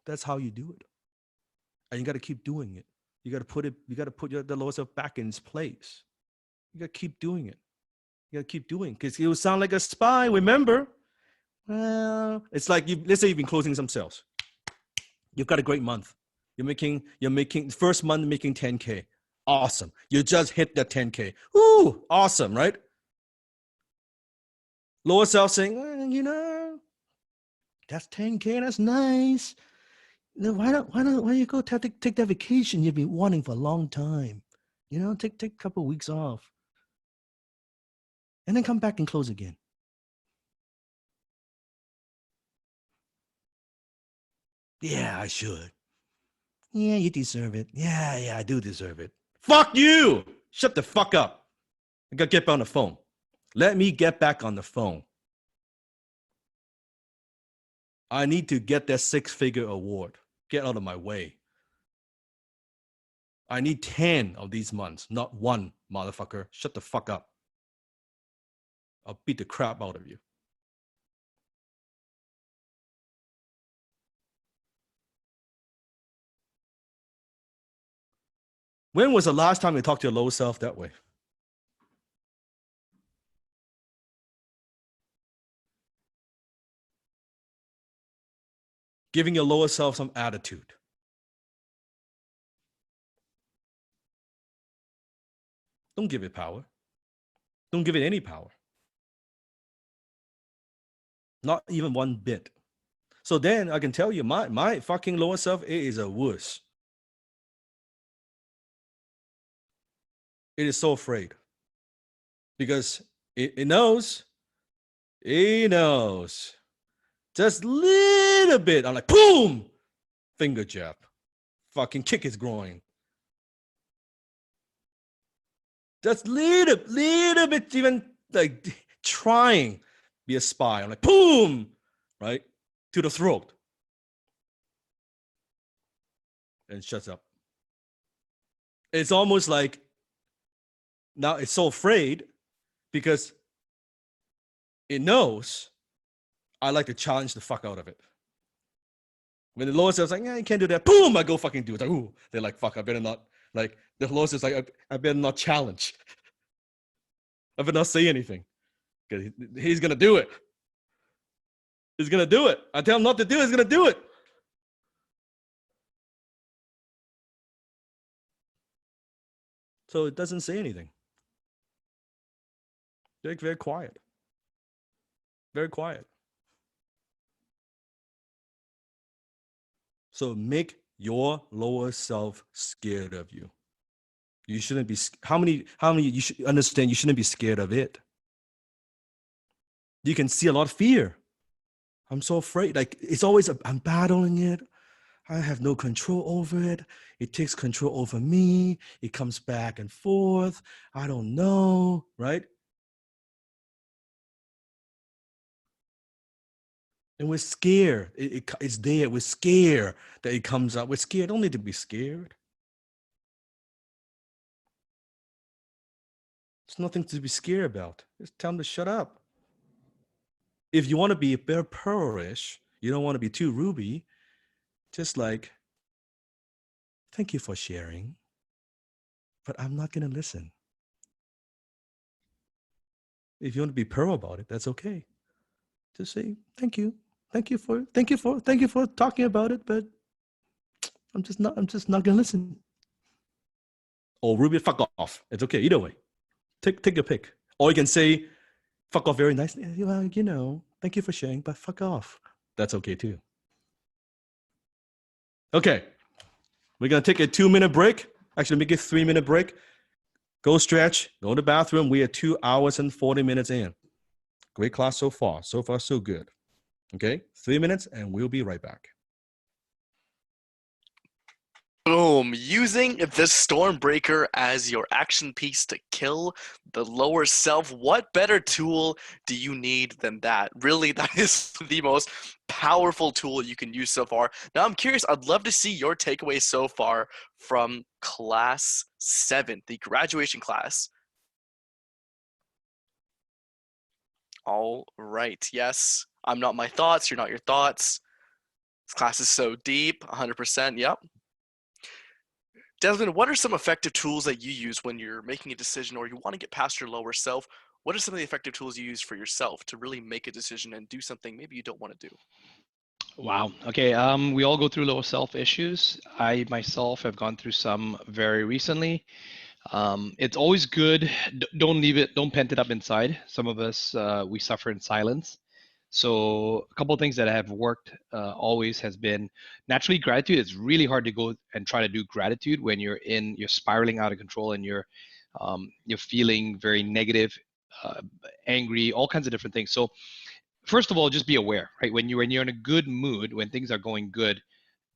That's how you do it. And you got to keep doing it. You got to put the lower self back in its place. You got to keep doing it. You got to keep doing it because it will sound like a spy. Remember? Well, it's like let's say you've been closing some sales. You've got a great month. You're making first month making 10K. Awesome. You just hit that 10K. Ooh, awesome, right? Lower self saying, well, you know, that's 10K. That's nice. Why don't you go take that vacation you've been wanting for a long time? You know, take a couple of weeks off. And then come back and close again. Yeah, I should. Yeah, you deserve it. Yeah, I do deserve it. Fuck you! Shut the fuck up. I gotta get back on the phone. Let me get back on the phone. I need to get that 6-figure award. Get out of my way. I need 10 of these months, not one, motherfucker. Shut the fuck up. I'll beat the crap out of you. When was the last time you talked to your lower self that way? Giving your lower self some attitude. Don't give it power. Don't give it any power. Not even one bit. So then I can tell you, my fucking lower self, it is a wuss. It is so afraid. Because it knows. It knows. Just little bit. I'm like, boom! Finger jab. Fucking kick his groin. Just little bit, even like trying be a spy. I'm like, boom! Right? To the throat. And shuts up. It's almost like now it's so afraid because it knows I like to challenge the fuck out of it. When the lower self's like, yeah, you can't do that. Boom! I go fucking do it. Like, ooh. They're like, fuck, I better not. Like, the lower self's like, I better not challenge. I better not say anything. Because he's going to do it. He's going to do it. I tell him not to do it, he's going to do it. So it doesn't say anything. Very, very quiet. Very quiet. So make your lower self scared of you. You shouldn't be. How many? You should understand. You shouldn't be scared of it. You can see a lot of fear. I'm so afraid. Like it's always. I'm battling it. I have no control over it. It takes control over me. It comes back and forth. I don't know. Right. And we're scared. It's there. We're scared that it comes up. We're scared. Don't need to be scared. There's nothing to be scared about. Just tell them to shut up. If you want to be a bit pearlish, you don't want to be too ruby, just like, thank you for sharing, but I'm not going to listen. If you want to be pearl about it, that's okay. Just say, thank you. Thank you for talking about it, but I'm just not going to listen. Or ruby, fuck off. It's okay. Either way. Take your pick. Or you can say, fuck off very nicely. Well, thank you for sharing, but fuck off. That's okay too. Okay. We're going to take a 2-minute break. Actually, make it 3-minute break. Go stretch. Go to the bathroom. We are 2 hours and 40 minutes in. Great class so far. So far, so good. Okay. 3 minutes and we'll be right back. Boom! Using the Stormbreaker as your action piece to kill the lower self. What better tool do you need than that? Really, that is the most powerful tool you can use so far. Now, I'm curious. I'd love to see your takeaways so far from Class 7, the graduation class. All right. Yes. I'm not my thoughts. You're not your thoughts. This class is so deep. 100%. Yep. Desmond, what are some effective tools that you use when you're making a decision or you want to get past your lower self? What are some of the effective tools you use for yourself to really make a decision and do something maybe you don't want to do? Wow. Okay. We all go through low self issues. I myself have gone through some very recently. It's always good. Don't leave it. Don't pent it up inside. Some of us we suffer in silence. So a couple of things that have worked always has been naturally gratitude. It's really hard to go and try to do gratitude when you're spiraling out of control and you're feeling very negative, angry, all kinds of different things. So first of all, just be aware, right? When you're in a good mood, when things are going good,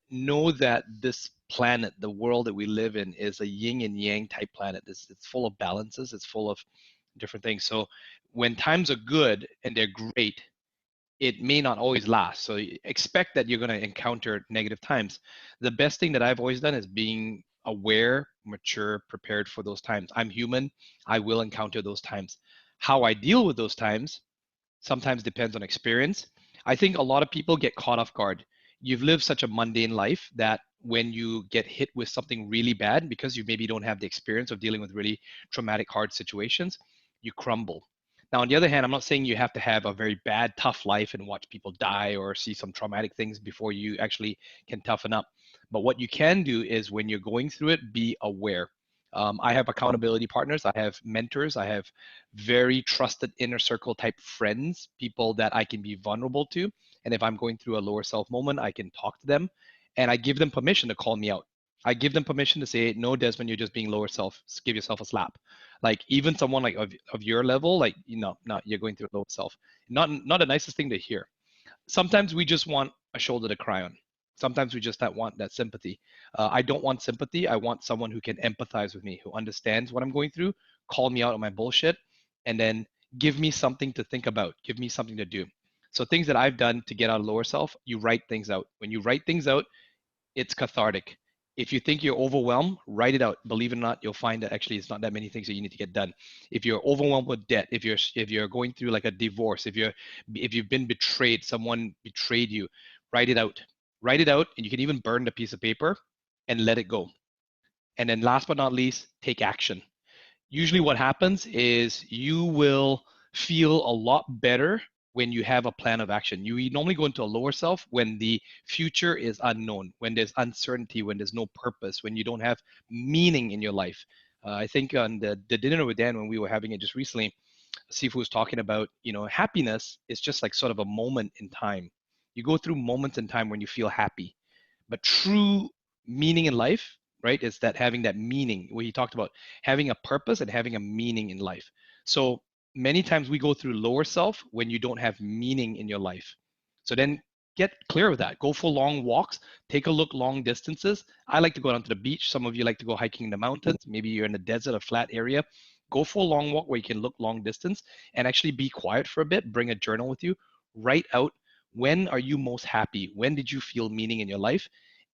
know that this planet, the world that we live in, is a yin and yang type planet. It's full of balances. It's full of different things. So when times are good and they're great, it may not always last. So expect that you're going to encounter negative times. The best thing that I've always done is being aware, mature, prepared for those times. I'm human. I will encounter those times. How I deal with those times sometimes depends on experience. I think a lot of people get caught off guard. You've lived such a mundane life that when you get hit with something really bad, because you maybe don't have the experience of dealing with really traumatic, hard situations, you crumble. Now, on the other hand, I'm not saying you have to have a very bad, tough life and watch people die or see some traumatic things before you actually can toughen up. But what you can do is when you're going through it, be aware. I have accountability partners, I have mentors, I have very trusted inner circle type friends, people that I can be vulnerable to. And if I'm going through a lower self moment, I can talk to them and I give them permission to call me out. I give them permission to say, no, Desmond, you're just being lower self. Give yourself a slap. Like even someone like of your level, like, no, you're going through a lower self. Not the nicest thing to hear. Sometimes we just want a shoulder to cry on. Sometimes we just don't want that sympathy. I don't want sympathy. I want someone who can empathize with me, who understands what I'm going through, call me out on my bullshit, and then give me something to think about, give me something to do. So things that I've done to get out of lower self, you write things out. When you write things out, it's cathartic. If you think you're overwhelmed, write it out. Believe it or not, you'll find that actually it's not that many things that you need to get done. If you're overwhelmed with debt, if you're going through like a divorce, if you've been betrayed, someone betrayed you, write it out. Write it out, and you can even burn the piece of paper and let it go. And then last but not least, take action. Usually what happens is you will feel a lot better when you have a plan of action. You normally go into a lower self when the future is unknown, when there's uncertainty, when there's no purpose, when you don't have meaning in your life. I think on the dinner with Dan, when we were having it just recently, Sifu was talking about, happiness is just like sort of a moment in time. You go through moments in time when you feel happy. But true meaning in life, right, is that having that meaning, where he talked about having a purpose and having a meaning in life. So many times we go through lower self when you don't have meaning in your life. So then get clear of that. Go for long walks, take a look long distances. I like to go down to the beach. Some of you like to go hiking in the mountains. Maybe you're in a desert, a flat area. Go for a long walk where you can look long distance and actually be quiet for a bit. Bring a journal with you. Write out, when are you most happy? When did you feel meaning in your life?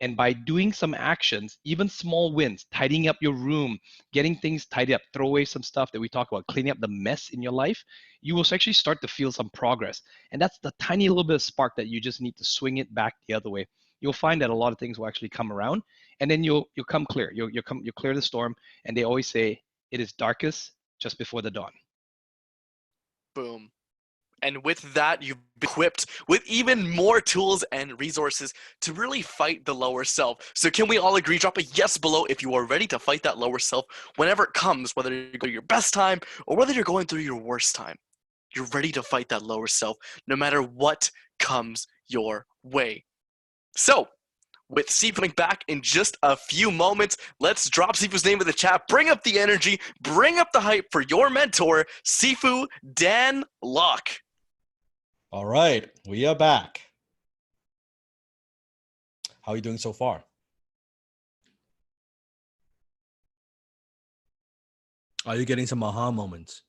And by doing some actions, even small wins, tidying up your room, getting things tidied up, throw away some stuff that we talk about, cleaning up the mess in your life, you will actually start to feel some progress. And that's the tiny little bit of spark that you just need to swing it back the other way. You'll find that a lot of things will actually come around, and then you'll come clear. You'll clear the storm. And they always say it is darkest just before the dawn. Boom. And with that, you've been equipped with even more tools and resources to really fight the lower self. So can we all agree? Drop a yes below if you are ready to fight that lower self whenever it comes, whether you're going through your best time or whether you're going through your worst time. You're ready to fight that lower self no matter what comes your way. So, with Sifu coming back in just a few moments, let's drop Sifu's name in the chat. Bring up the energy, bring up the hype for your mentor, Sifu Dan Locke. All right, we are back. How are you doing so far? Are you getting some aha moments?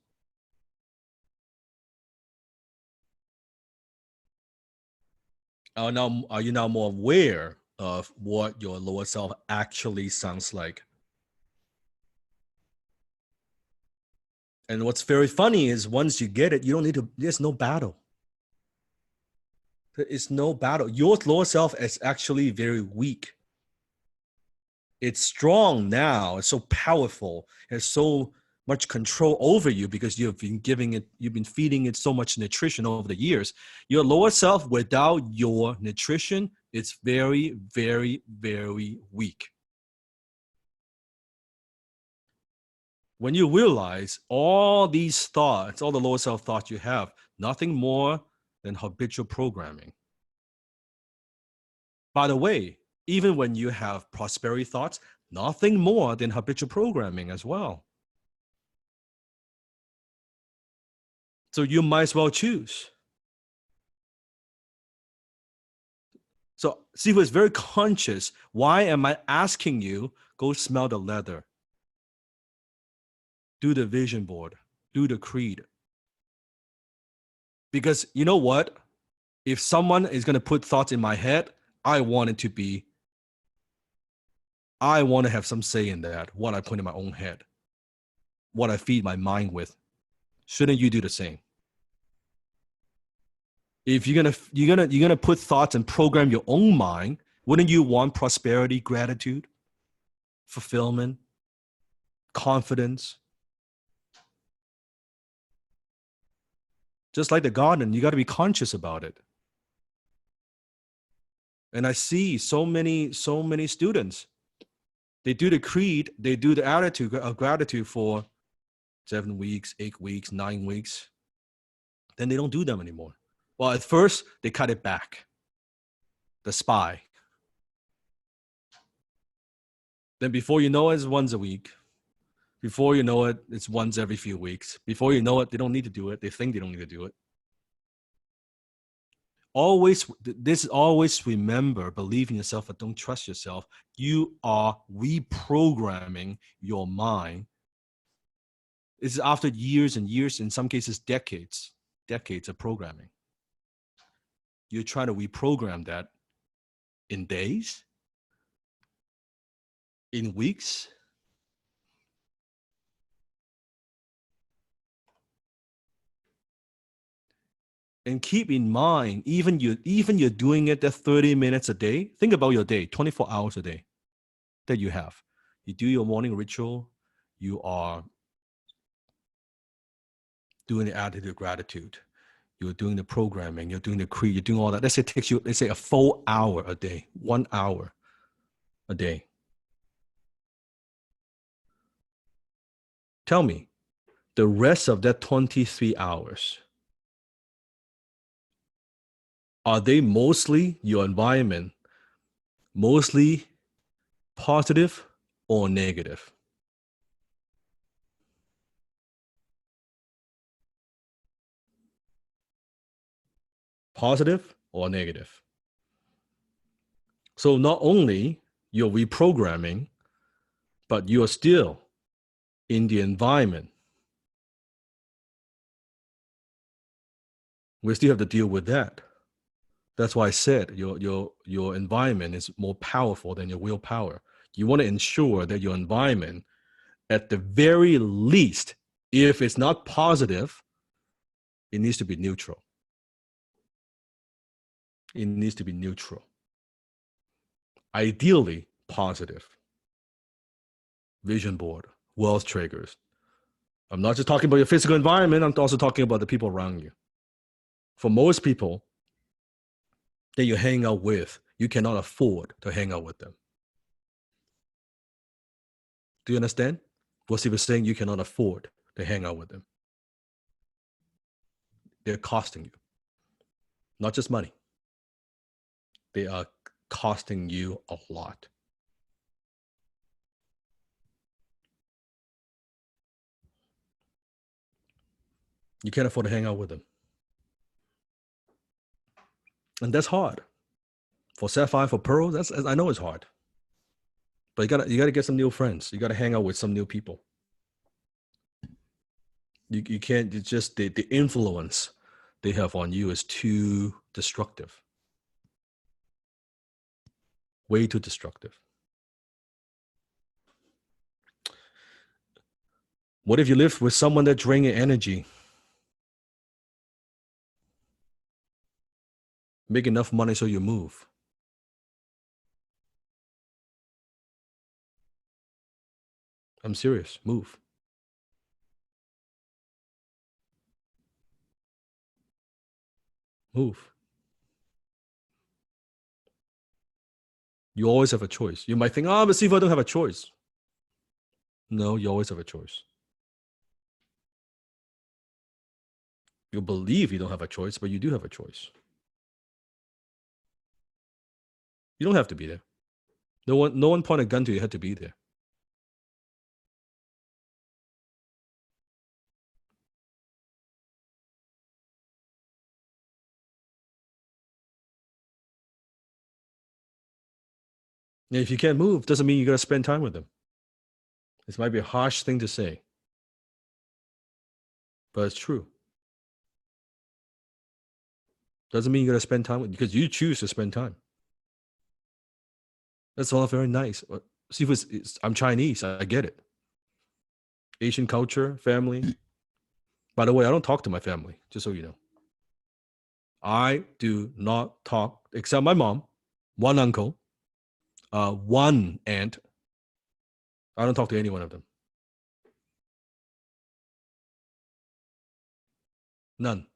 Are you now more aware of what your lower self actually sounds like? And what's very funny is once you get it, you don't need to, there's no battle. There is no battle. Your lower self is actually very weak. It's strong now. It's so powerful. It's so much control over you because you've been feeding it so much nutrition over the years. Your lower self without your nutrition, it's very, very, very weak. When you realize all these thoughts, all the lower self thoughts you have, nothing more than habitual programming. By the way, even when you have prosperity thoughts, nothing more than habitual programming as well. So you might as well choose. So Sifu is very conscious. Why am I asking you, go smell the leather? Do the vision board. Do the creed. Because you know what? If someone is going to put thoughts in my head, I want to have some say in that, what I put in my own head, what I feed my mind with. Shouldn't you do the same? If you're gonna put thoughts and program your own mind, wouldn't you want prosperity, gratitude, fulfillment, confidence? Just like the garden, you got to be conscious about it. And I see so many students. They do the creed, they do the attitude of gratitude for 7 weeks, 8 weeks, 9 weeks. Then they don't do them anymore. Well, at first they cut it back. The spy. Then before you know it, it's once a week. Before you know it, it's once every few weeks. Before you know it, they don't need to do it. They think they don't need to do it. Always remember, believe in yourself, but don't trust yourself. You are reprogramming your mind. This is after years and years, in some cases decades of programming. You're trying to reprogram that in days, in weeks. And keep in mind, even you're doing it that 30 minutes a day. Think about your day, 24 hours a day that you have. You do your morning ritual. You are doing the attitude of gratitude. You're doing the programming. You're doing the creed. You're doing all that. Let's say it takes you, let's say, a full hour a day, 1 hour a day. Tell me, the rest of that 23 hours, are they mostly your environment, mostly positive or negative? Positive or negative? So not only you're reprogramming, but you're still in the environment. We still have to deal with that. That's why I said your environment is more powerful than your willpower. You want to ensure that your environment, at the very least, if it's not positive, it needs to be neutral. It needs to be neutral. Ideally positive. Vision board, wealth triggers. I'm not just talking about your physical environment, I'm also talking about the people around you. For most people that you hang out with, you cannot afford to hang out with them. Do you understand? What Steve is saying, you cannot afford to hang out with them. They're costing you. Not just money. They are costing you a lot. You can't afford to hang out with them. And that's hard. For Sapphire, for Pearl, I know it's hard. But you gotta get some new friends. You gotta hang out with some new people. You can't, it's just the influence they have on you is too destructive. Way too destructive. What if you live with someone that drains your energy? Make enough money so you move. I'm serious. Move. Move. You always have a choice. You might think, oh, but see if I don't have a choice. No, you always have a choice. You believe you don't have a choice, but you do have a choice. You don't have to be there. No one point a gun to your head to be there. And if you can't move, doesn't mean you got to spend time with them. This might be a harsh thing to say, but it's true. Doesn't mean you got to spend time with, because you choose to spend time. That's all very nice. See, I'm Chinese. I get it. Asian culture, family. By the way, I don't talk to my family, just so you know. I do not talk, except my mom, one uncle, one aunt. I don't talk to any one of them. None.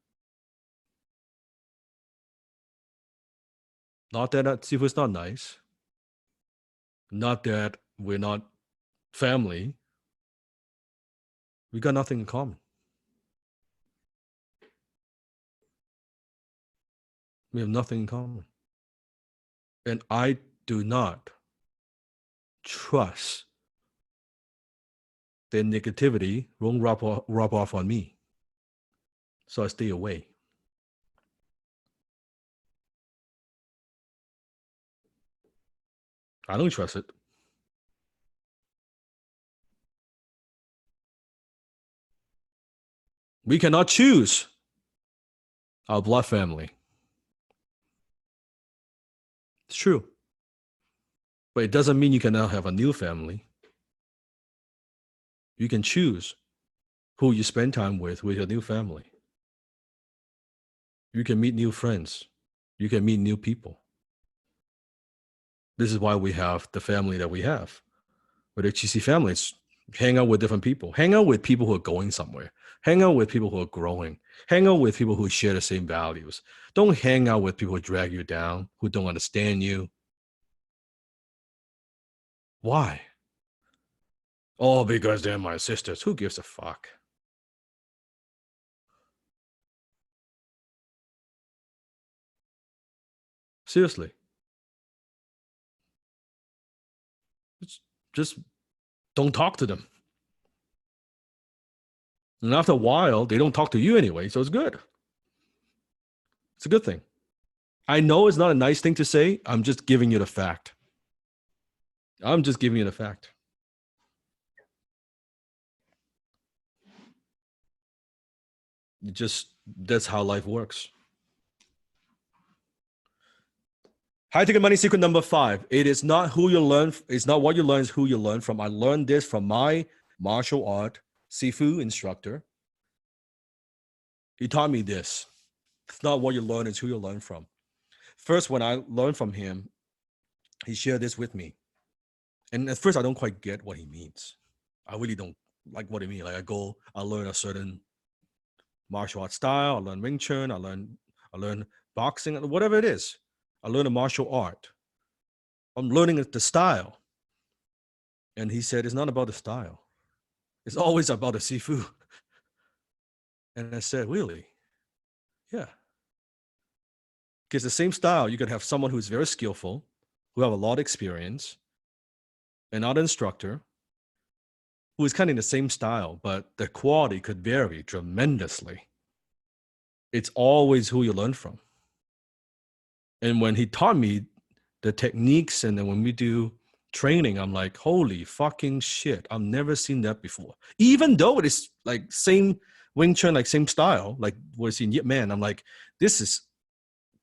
Not that Sifu's not nice. Not that we're not family. We got nothing in common. We have nothing in common. And I do not trust their negativity won't rub off on me. So I stay away. I don't trust it. We cannot choose our blood family. It's true. But it doesn't mean you cannot have a new family. You can choose who you spend time with your new family. You can meet new friends. You can meet new people. This is why we have the family that we have. With HCC families, hang out with different people. Hang out with people who are going somewhere. Hang out with people who are growing. Hang out with people who share the same values. Don't hang out with people who drag you down, who don't understand you. Why? Oh, because they're my sisters. Who gives a fuck? Seriously. Just don't talk to them. And after a while, they don't talk to you anyway, so it's good. It's a good thing. I know it's not a nice thing to say. I'm just giving you the fact. I'm just giving you the fact. That's how life works. High ticket money secret number 5. It is not who you learn. It's not what you learn, it's who you learn from. I learned this from my martial art Sifu instructor. He taught me this. It's not what you learn, it's who you learn from. First, when I learned from him, he shared this with me. And at first, I don't quite get what he means. I really don't like what he means. Like I learn a certain martial art style. I learn Wing Chun. I learn boxing, whatever it is. I learn a martial art. I'm learning the style. And he said, it's not about the style. It's always about the Sifu. And I said, really? Yeah. Because the same style, you could have someone who's very skillful, who have a lot of experience, another instructor who is kind of in the same style, but the quality could vary tremendously. It's always who you learn from. And when he taught me the techniques, and then when we do training, I'm like, holy fucking shit, I've never seen that before. Even though it is like same Wing Chun, like same style, like what I see in Yip Man, I'm like, this is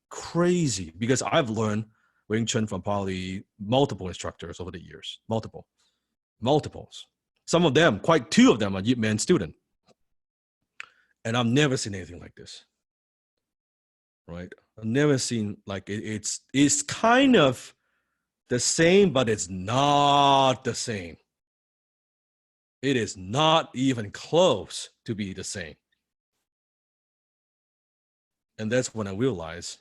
crazy, because I've learned Wing Chun from probably multiple instructors over the years, multiples. Some of them, quite 2 of them are Yip Man student. And I've never seen anything like this, right? I've never seen, like, it's kind of the same, but it's not the same. It is not even close to be the same. And that's when I realized,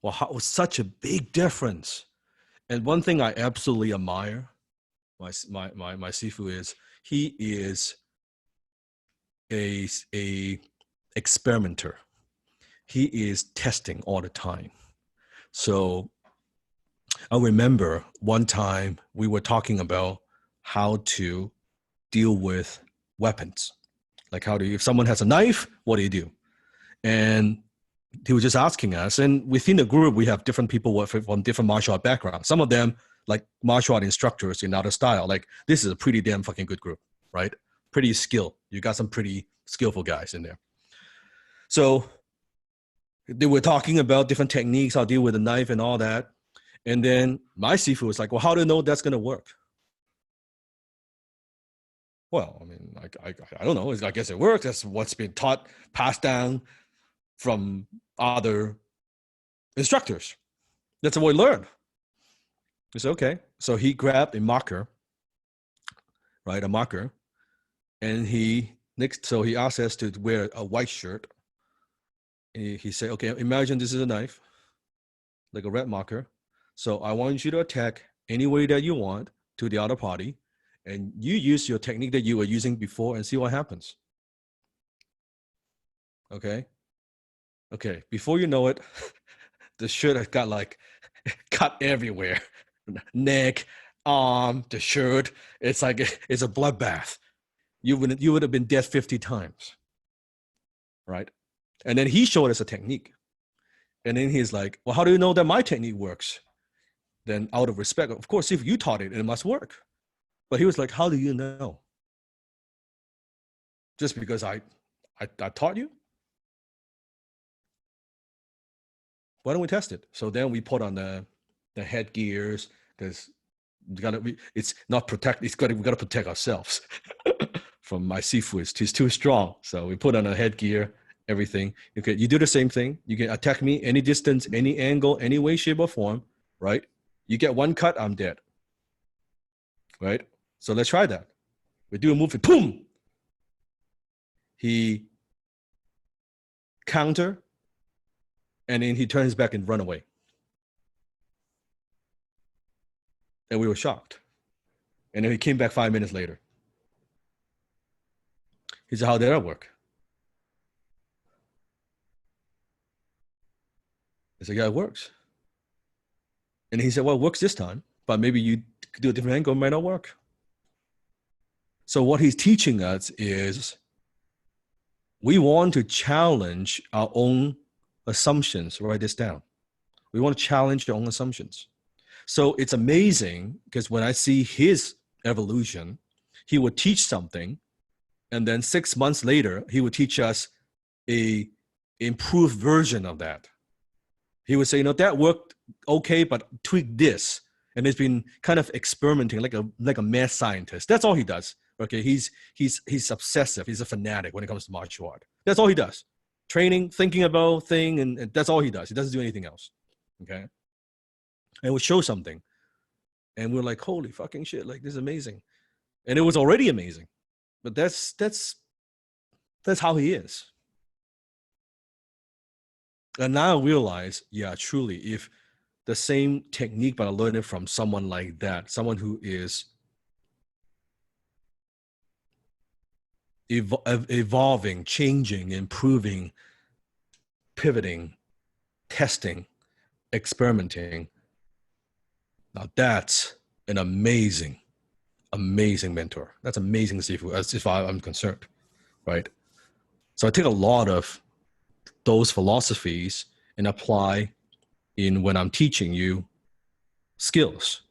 well, how was such a big difference. And one thing I absolutely admire my Sifu is, he is a experimenter. He is testing all the time. So I remember one time we were talking about how to deal with weapons. Like if someone has a knife, what do you do? And he was just asking us, and within the group, we have different people from different martial art backgrounds. Some of them, like martial art instructors in other style. Like, this is a pretty damn fucking good group, right? Pretty skilled. You got some pretty skillful guys in there. So they were talking about different techniques, how to deal with a knife and all that. And then my Sifu was like, well, how do you know that's going to work? Well, I mean, I don't know. I guess it works. That's what's been taught, passed down from other instructors. That's what we learned. He said, okay. So he grabbed a marker, right? A marker. And so he asked us to wear a white shirt. And he said, okay, imagine this is a knife, like a red marker. So I want you to attack any way that you want to the other party. And you use your technique that you were using before and see what happens. Okay. Okay. Before you know it, the shirt has got like cut everywhere. Neck, arm, the shirt. It's like it's a bloodbath. You would have been dead 50 times. Right? And then he showed us a technique. And then he's like, well, how do you know that my technique works? Then out of respect, of course, if you taught it, it must work. But he was like, how do you know? Just because I taught you? Why don't we test it? So then we put on the headgears, because it's not protect. We got to protect ourselves from my seafood. It's too strong. So we put on a headgear, everything. Okay, you do the same thing. You can attack me any distance, any angle, any way, shape, or form. Right? You get one cut, I'm dead. Right? So let's try that. We do a move, boom. He counter, and then he turns back and run away. And we were shocked. And then he came back 5 minutes later. He said, how did that work? I said, yeah, it works. And he said, well, it works this time, but maybe you do a different angle, it might not work. So what he's teaching us is we want to challenge our own assumptions. Write this down. We want to challenge our own assumptions. So it's amazing because when I see his evolution, he would teach something, and then 6 months later, he would teach us a improved version of that. He would say, that worked okay, but tweak this. And he's been kind of experimenting like a mad scientist. That's all he does. Okay, he's obsessive. He's a fanatic when it comes to martial art. That's all he does. Training, thinking about thing, and that's all he does. He doesn't do anything else. Okay, and we show something, and we're like, holy fucking shit! Like, this is amazing, and it was already amazing. But that's how he is. And now I realize, yeah, truly, if the same technique, but I learned it from someone like that, someone who is evolving, changing, improving, pivoting, testing, experimenting. Now that's an amazing mentor. That's amazing Sifu, as if I'm concerned, right? So I take a lot of those philosophies and apply in when I'm teaching you skills.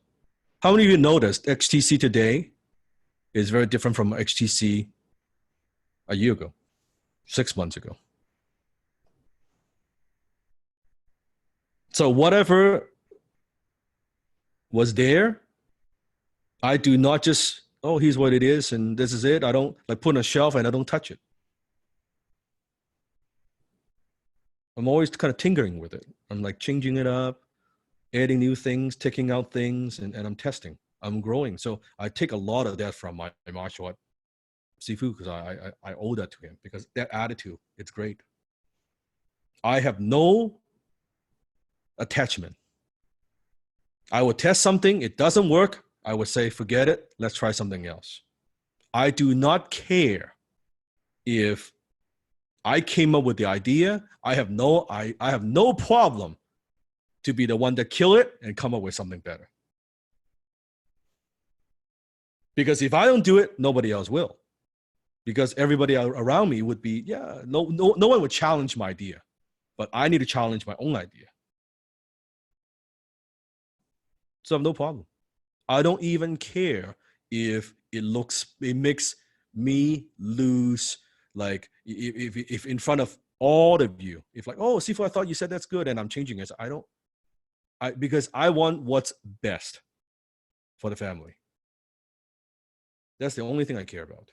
How many of you noticed XTC today is very different from XTC a year ago, 6 months ago? So whatever was there, I do not just, here's what it is and this is it. I don't like put on a shelf and I don't touch it. I'm always kind of tinkering with it. I'm like changing it up, adding new things, taking out things, and I'm testing. I'm growing. So I take a lot of that from my martial art Sifu, because I owe that to him, because that attitude, it's great. I have no attachment. I would test something, it doesn't work, I would say, forget it, let's try something else. I do not care if I came up with the idea. I have no problem to be the one that kill it and come up with something better. Because if I don't do it, nobody else will. Because everybody around me would be, no one would challenge my idea, but I need to challenge my own idea. So I have no problem. I don't even care if it makes me lose. Like if in front of all of you, if like, oh, Sifu, I thought you said that's good, and I'm changing it. So because I want what's best for the family. That's the only thing I care about.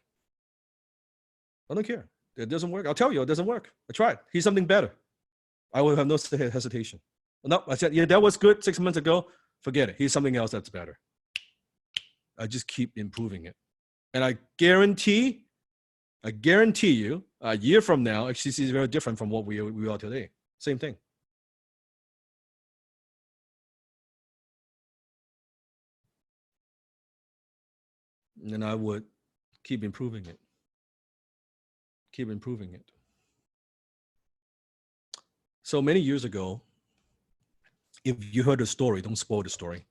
I don't care. It doesn't work. I'll tell you, it doesn't work. I tried. Here's something better. I will have no hesitation. No, I said, yeah, that was good 6 months ago. Forget it. Here's something else that's better. I just keep improving it. And I guarantee you, a year from now, HCC is very different from what we are today. Same thing. And I would keep improving it. Keep improving it. So many years ago, if you heard the story, don't spoil the story.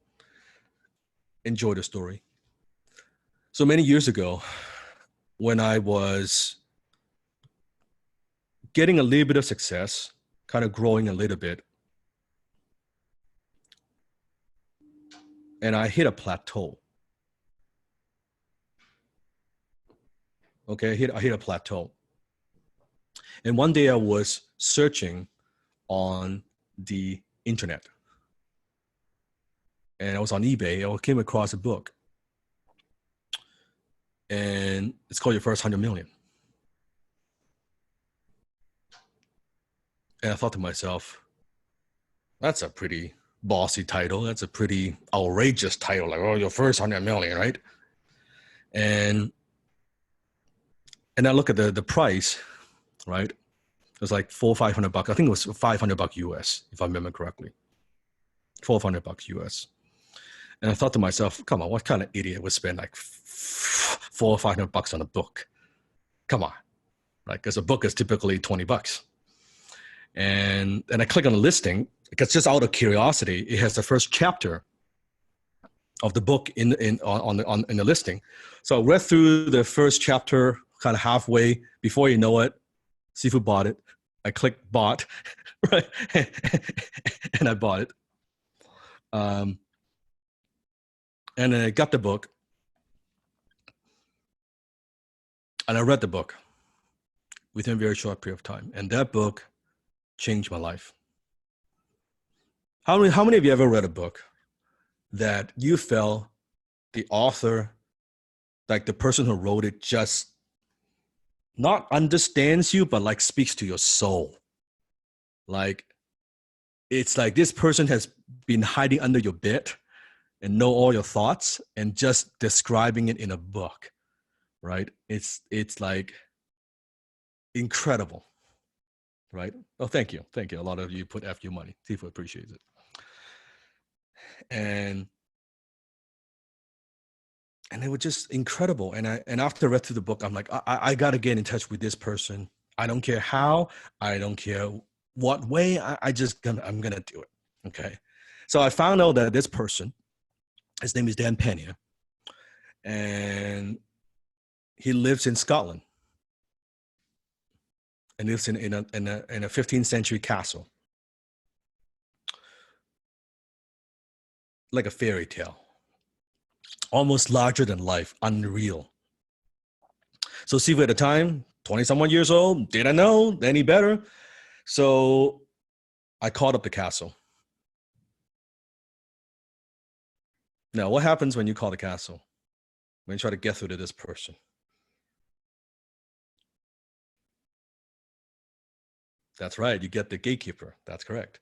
Enjoy the story. So many years ago, when I was getting a little bit of success, kind of growing a little bit, and I hit a plateau. Okay, I hit a plateau. And one day I was searching on the internet. And I was on eBay. I came across a book. And it's called Your First 100 Million. And I thought to myself, that's a pretty bossy title. That's a pretty outrageous title. Like, oh, your first 100 million, right? And I look at the price, right? It was like $400 or $500. I think it was $500 US, if I remember correctly. $400 US. And I thought to myself, come on, what kind of idiot would spend like $400 or $500 on a book? Come on, right? Because a book is typically $20. And I click on the listing because just out of curiosity, it has the first chapter of the book in the listing. So I read through the first chapter kind of halfway. Before you know it, Seafood bought it. I clicked bought, right? And I bought it. And then I got the book. And I read the book within a very short period of time. And that book changed my life. How many of you ever read a book that you felt the author, like the person who wrote it, just not understands you, but like speaks to your soul? Like, it's like this person has been hiding under your bed and know all your thoughts and just describing it in a book, right? It's like incredible, right? Oh, thank you. Thank you. A lot of you put FU money. Tifu appreciates it. And it was just incredible. And after I read through the book, I'm like, I got to get in touch with this person. I don't care how, I don't care what way, I'm going to do it. Okay. So I found out that this person, his name is Dan Pena, and he lives in Scotland and lives in a 15th century castle, like a fairy tale, almost larger than life, unreal. So Sifu at the time, 20-somewhat years old, didn't know any better. So I called up the castle. Now, what happens when you call the castle? When you try to get through to this person? That's right, you get the gatekeeper. That's correct.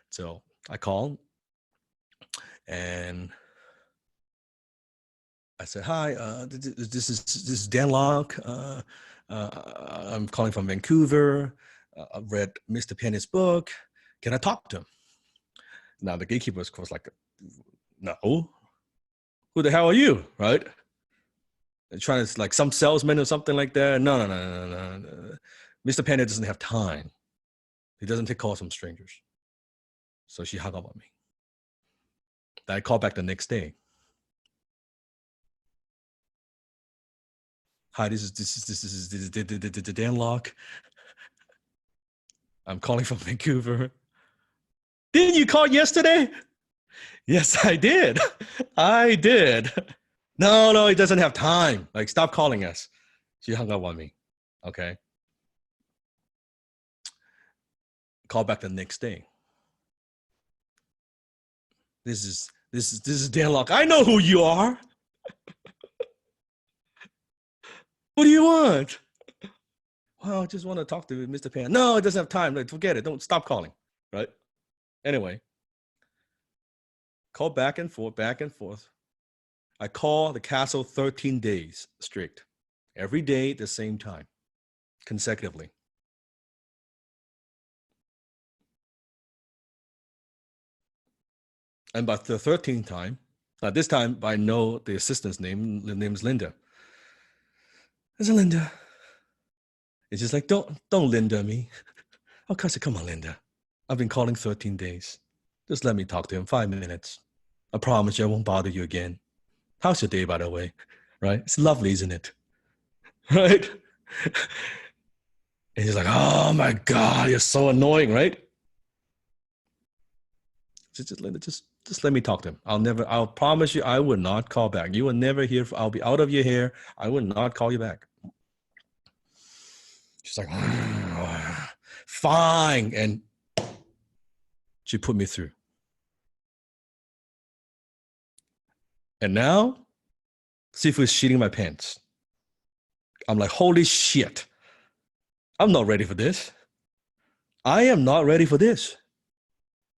So I called and I said, hi, this is Dan Locke. I'm calling from Vancouver. I've read Mr. Pena's book. Can I talk to him? Now the gatekeeper was, of course, like, no. Who the hell are you, right? And trying to, like, some salesman or something like that. No. Mr. Pena doesn't have time. He doesn't take calls from strangers. So she hung up on me. I called back the next day. Hi, this is Dan Locke. I'm calling from Vancouver. Didn't you call yesterday? Yes, I did. I did. No, he doesn't have time. Like, stop calling us. She hung up on me. Okay. Call back the next day. This is Dan Locke. I know who you are. What do you want? Well, I just want to talk to Mr. Pan. No, it doesn't have time. Like, forget it. Don't stop calling. Right? Anyway, call back and forth, back and forth. I call the castle 13 days straight. Every day at the same time, consecutively. And by the 13th time, now this time I know the assistant's name. The name is Linda. I said, Linda. It's just like, don't Linda me. Oh, I said, come on, Linda. I've been calling 13 days. Just let me talk to him 5 minutes. I promise you I won't bother you again. How's your day, by the way? Right? It's lovely, isn't it? Right? And he's like, oh my God, you're so annoying, right? Just Linda, just let me talk to him. I'll promise you I will not call back. You will never hear, I'll be out of your hair. I will not call you back. She's like, fine. And she put me through. And now, Sifu is shitting my pants. I'm like, holy shit. I'm not ready for this. I am not ready for this.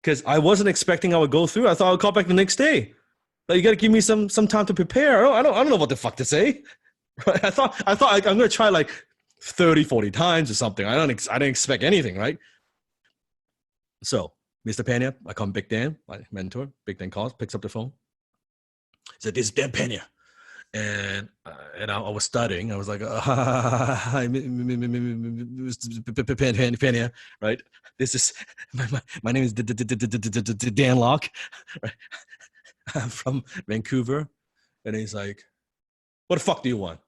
Because I wasn't expecting I would go through. I thought I would call back the next day. Like, you got to give me some time to prepare. I don't know what the fuck to say. Right? I thought I'm going to try like 30, 40 times or something. I didn't expect anything, right? So, Mr. Pena, I call him Big Dan, my mentor. Big Dan calls, picks up the phone. He said, this is Dan Pena. And I was studying. I was like, hi, Pena, right? This is, my name is Dan Locke. Right? I'm from Vancouver. And he's like, what the fuck do you want?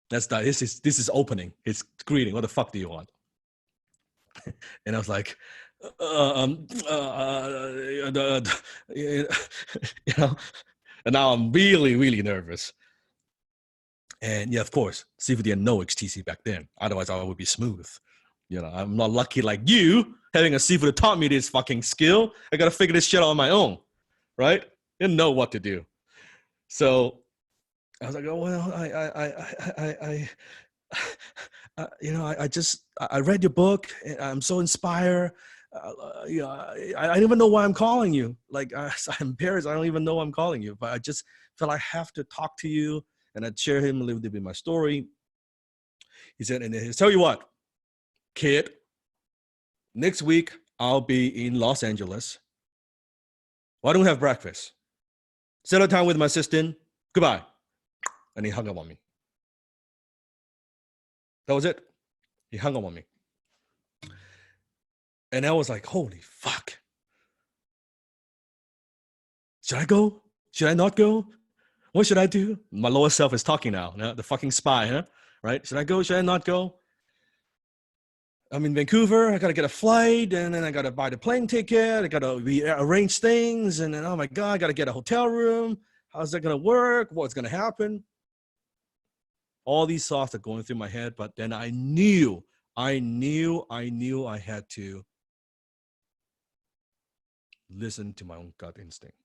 This is opening. It's greeting. What the fuck do you want? And I was like, you know, and now I'm really, really nervous. And yeah, of course, Sifu didn't know XTC back then. Otherwise, I would be smooth. You know, I'm not lucky like you having a Sifu that taught me this fucking skill. I got to figure this shit out on my own, right? Didn't know what to do. So I was like, oh, well, I read your book. And I'm so inspired. You know, I don't even know why I'm calling you. Like, I'm embarrassed. I don't even know why I'm calling you. But I just felt I have to talk to you. And I'd share him a little bit my story. He said, and he'll tell you what, kid, next week I'll be in Los Angeles. Why don't we have breakfast? Settle time with my assistant. Goodbye. And he hung up on me. That was it. He hung up on me. And I was like, holy fuck. Should I go? Should I not go? What should I do? My lower self is talking now. The fucking spy, huh? Right? Should I go? Should I not go? I'm in Vancouver. I got to get a flight. And then I got to buy the plane ticket. I got to rearrange things. And then, oh my God, I got to get a hotel room. How's that going to work? What's going to happen? All these thoughts are going through my head. But then I knew I had to listen to my own gut instinct.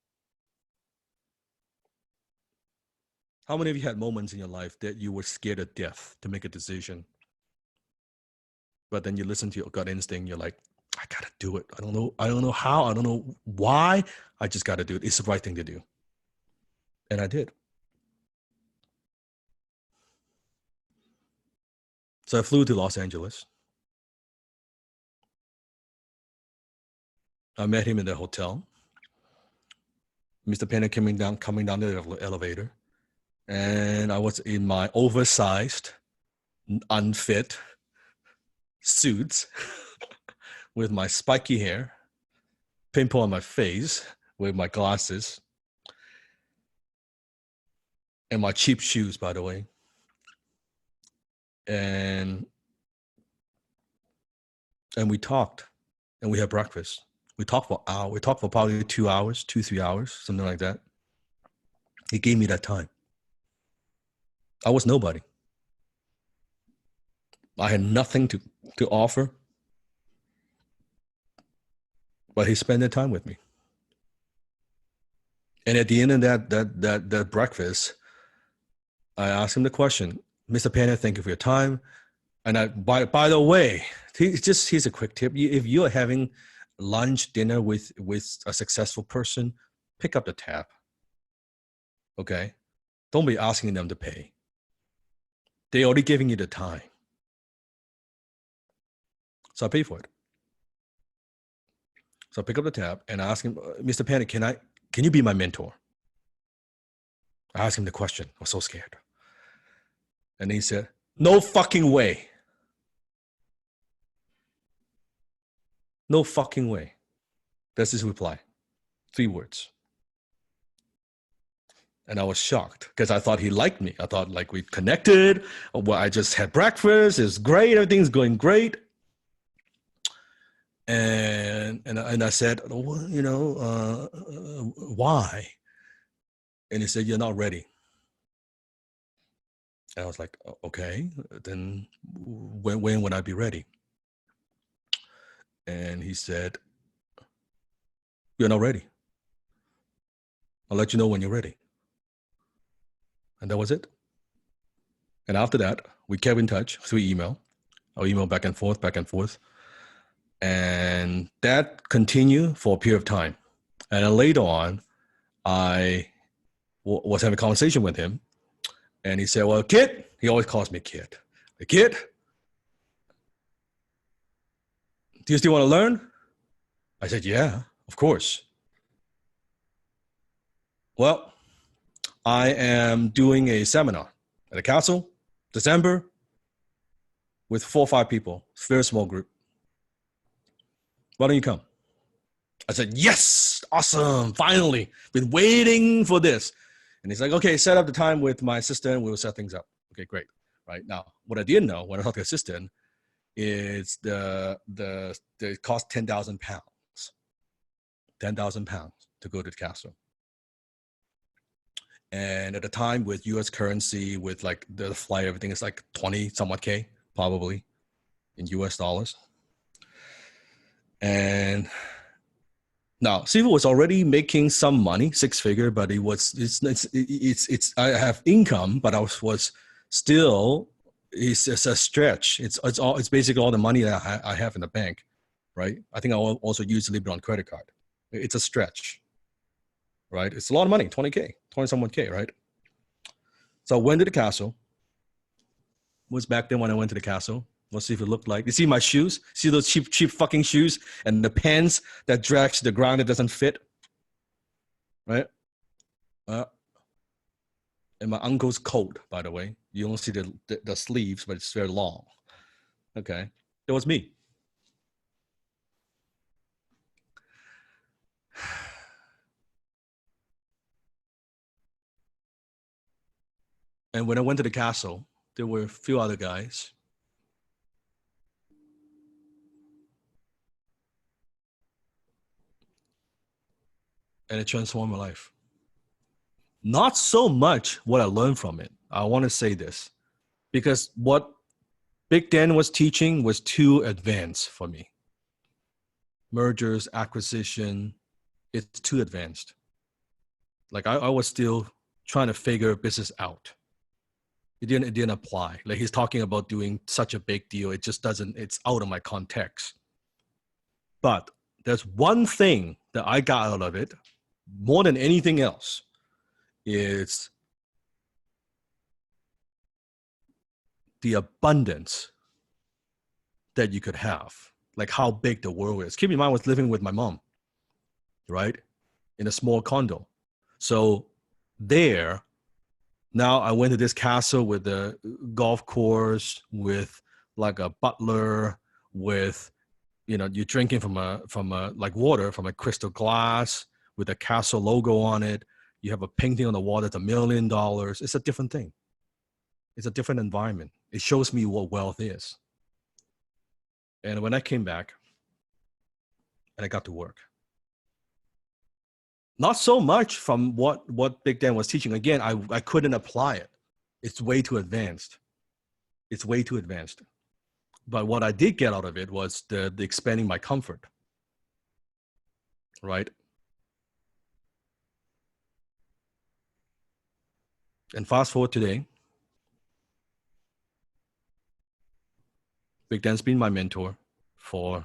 How many of you had moments in your life that you were scared to death to make a decision? But then you listen to your gut instinct, you're like, I gotta do it. I don't know how, I don't know why. I just gotta do it. It's the right thing to do. And I did. So I flew to Los Angeles. I met him in the hotel. Mr. Pena coming down the elevator. And I was in my oversized, unfit suits with my spiky hair, pimple on my face, with my glasses, and my cheap shoes, by the way. And we talked, and we had breakfast. We talked for an hour. We talked for probably 2 hours, 3 hours, something like that. He gave me that time. I was nobody. I had nothing to offer, but he spent that time with me. And at the end of that breakfast, I asked him the question, Mr. Pena, thank you for your time. And by the way, here's a quick tip. If you're having lunch, dinner with a successful person, pick up the tab. Okay? Don't be asking them to pay. They're already giving you the time. So I pay for it. So I pick up the tab and I ask him, Mr. Panic, can you be my mentor? I asked him the question. I was so scared. And he said, no fucking way. No fucking way. That's his reply. 3 words. And I was shocked because I thought he liked me. I thought like we connected. Well, I just had breakfast. It's great. Everything's going great. And I said, well, you know, why? And he said, you're not ready. And I was like, okay, then when would I be ready? And he said, you're not ready. I'll let you know when you're ready. And that was it. And after that, we kept in touch through email. I'll email back and forth. And that continued for a period of time. And then later on, I was having a conversation with him. And he said, well, kid, he always calls me kid. The kid, do you still want to learn? I said, yeah, of course. Well, I am doing a seminar at a castle, December, with 4 or 5 people. It's a very small group. Why don't you come? I said, yes, awesome, finally. Been waiting for this. And he's like, okay, set up the time with my assistant. We'll set things up. Okay, great. Right now, what I didn't know when I talked to the assistant is the cost 10,000 pounds. 10,000 pounds to go to the castle. And at the time with US currency, with like the flight, everything is like 20 somewhat K, probably in US dollars. And now Sifu was already making some money, 6-figure, but it's I have income, but I was still, it's a stretch. It's basically all the money that I have in the bank, right? I think I also use a little bit on credit card. It's a stretch, right? It's a lot of money, 20K, 20 somewhat K, right? So I went to the castle. Was back then when I went to the castle. Let's see if it looked like. You see my shoes? See those cheap fucking shoes and the pants that drags to the ground that doesn't fit, right? And my uncle's coat, by the way. You don't see the sleeves, but it's very long. Okay, it was me. And when I went to the castle, there were a few other guys. And it transformed my life. Not so much what I learned from it. I want to say this because what Big Dan was teaching was too advanced for me. Mergers, acquisition, it's too advanced. Like I was still trying to figure business out. It didn't apply. Like he's talking about doing such a big deal. It just doesn't, it's out of my context. But there's one thing that I got out of it more than anything else is the abundance that you could have, like how big the world is. Keep in mind, I was living with my mom, right? In a small condo. So there, now I went to this castle with a golf course, with like a butler, with, you know, you're drinking from a like water from a crystal glass with a castle logo on it. You have a painting on the wall that's $1 million. It's a different thing. It's a different environment. It shows me what wealth is. And when I came back and I got to work, not so much from what Big Dan was teaching. Again, I couldn't apply it. It's way too advanced. It's way too advanced. But what I did get out of it was the expanding my comfort, right? And fast forward today, Big Dan's been my mentor for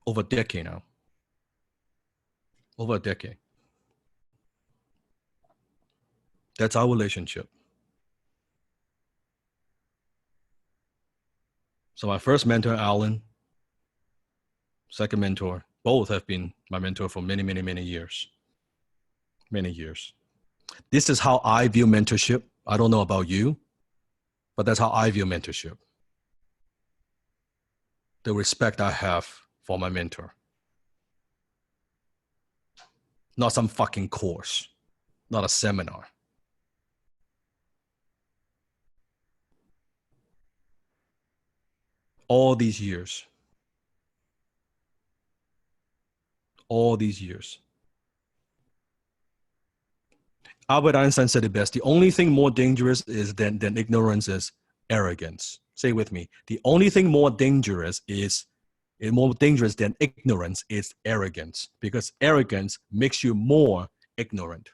over a decade now. Over a decade. That's our relationship. So my first mentor, Alan, second mentor, both have been my mentor for many, many, many years. Many years. This is how I view mentorship. I don't know about you, but that's how I view mentorship. The respect I have for my mentor. Not some fucking course, not a seminar. All these years. Albert Einstein said it best. The only thing more dangerous is than ignorance is arrogance. Say with me. The only thing more dangerous than ignorance is arrogance, because arrogance makes you more ignorant.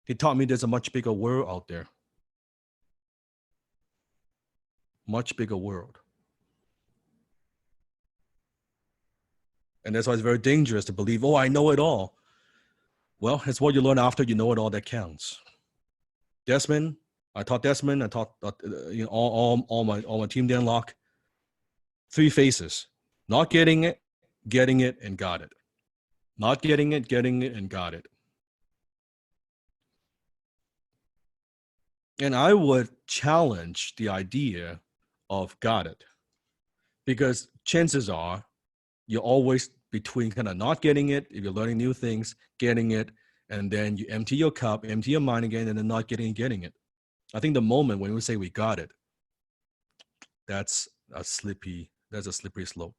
He taught me there's a much bigger world out there. Much bigger world. And that's why it's very dangerous to believe, oh, I know it all. Well, it's what you learn after you know it all that counts. Desmond, I taught all my team Dan Locke. 3 phases. Not getting it, and got it. Not getting it, and got it. And I would challenge the idea of got it, because chances are you're always between kind of not getting it, if you're learning new things, getting it, and then you empty your cup, empty your mind again, and then not getting it. I think the moment when we say we got it, that's a slippery slope.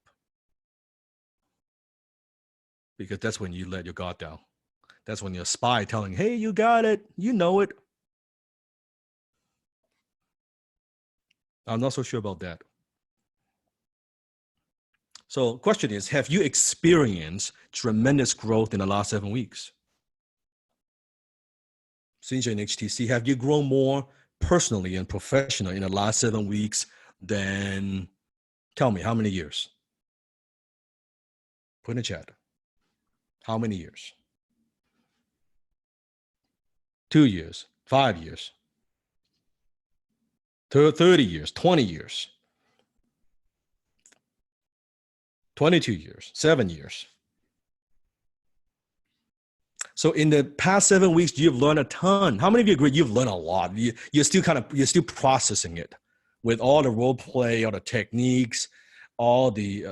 Because that's when you let your guard down. That's when your spy telling, hey, you got it, you know it. I'm not so sure about that. So question is, have you experienced tremendous growth in the last 7 weeks? Since you're in HTC, have you grown more personally and professionally in the last 7 weeks than, tell me, how many years? Put in the chat. How many years? 2 years, 5 years, 30 years, 20 years, 22 years, 7 years. So in the past 7 weeks, you've learned a ton. How many of you agree you've learned a lot? You're still processing it with all the role play, all the techniques, all the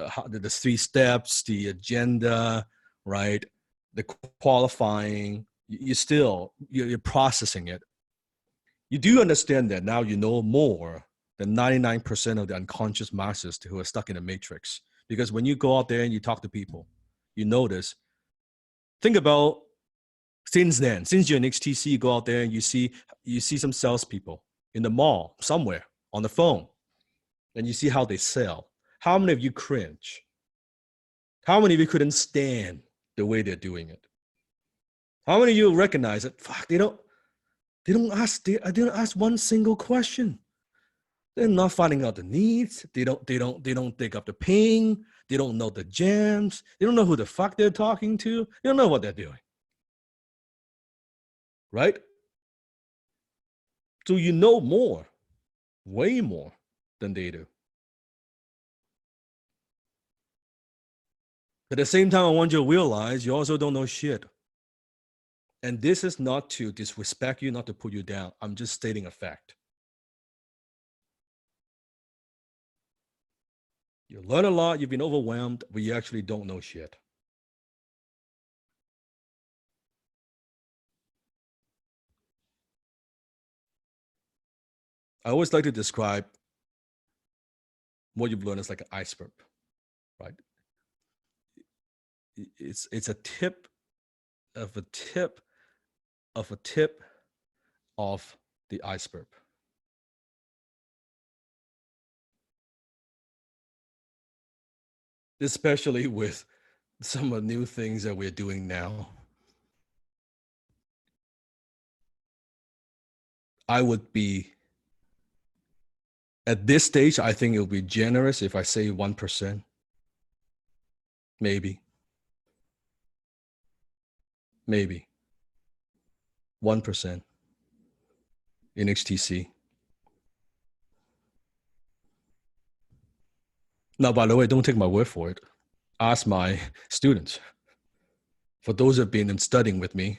3 steps, the agenda, right? The qualifying. You're processing it. You do understand that now you know more than 99% of the unconscious masses who are stuck in the matrix. Because when you go out there and you talk to people, you notice, think about since you're in HTC, you go out there and you see some salespeople in the mall somewhere on the phone, and you see how they sell. How many of you cringe? How many of you couldn't stand the way they're doing it? How many of you recognize it? Fuck, they don't ask one single question. They're not finding out the needs. They don't dig up the pain. They don't know the gems. They don't know who the fuck they're talking to. They don't know what they're doing. Right? So you know more, way more than they do. At the same time, I want you to realize you also don't know shit. And this is not to disrespect you, not to put you down. I'm just stating a fact. You learn a lot, you've been overwhelmed, but you actually don't know shit. I always like to describe what you've learned as like an iceberg, right? It's a tip of a tip of a tip of the iceberg. Especially with some of the new things that we're doing now. I would be At this stage, I think it'll be generous if I say 1%. Maybe. Maybe. 1% in HTC. Now, by the way, don't take my word for it. Ask my students. For those who have been studying with me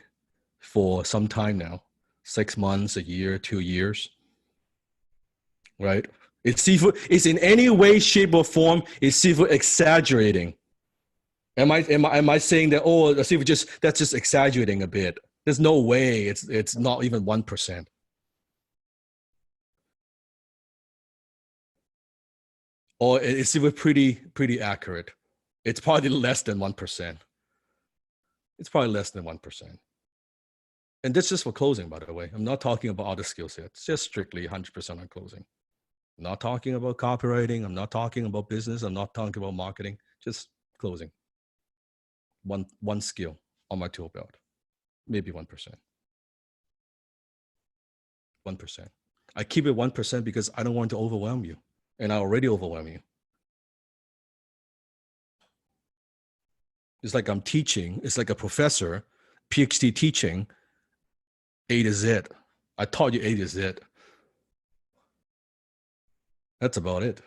for some time now, 6 months, a year, 2 years, right? Is in any way, shape, or form, is Sifu exaggerating? Am I saying that, oh, Sifu that's just exaggerating a bit? There's no way it's not even 1%. Or is Sifu pretty accurate? It's probably less than 1%. It's probably less than 1%. And this is for closing, by the way. I'm not talking about other skill sets, just strictly 100% on closing. I'm not talking about copywriting. I'm not talking about business. I'm not talking about marketing, just closing. One skill on my tool belt, maybe 1%. 1%. I keep it 1% because I don't want to overwhelm you, and I already overwhelm you. It's like I'm teaching. It's like a professor, PhD teaching A to Z. I taught you A to Z. That's about it.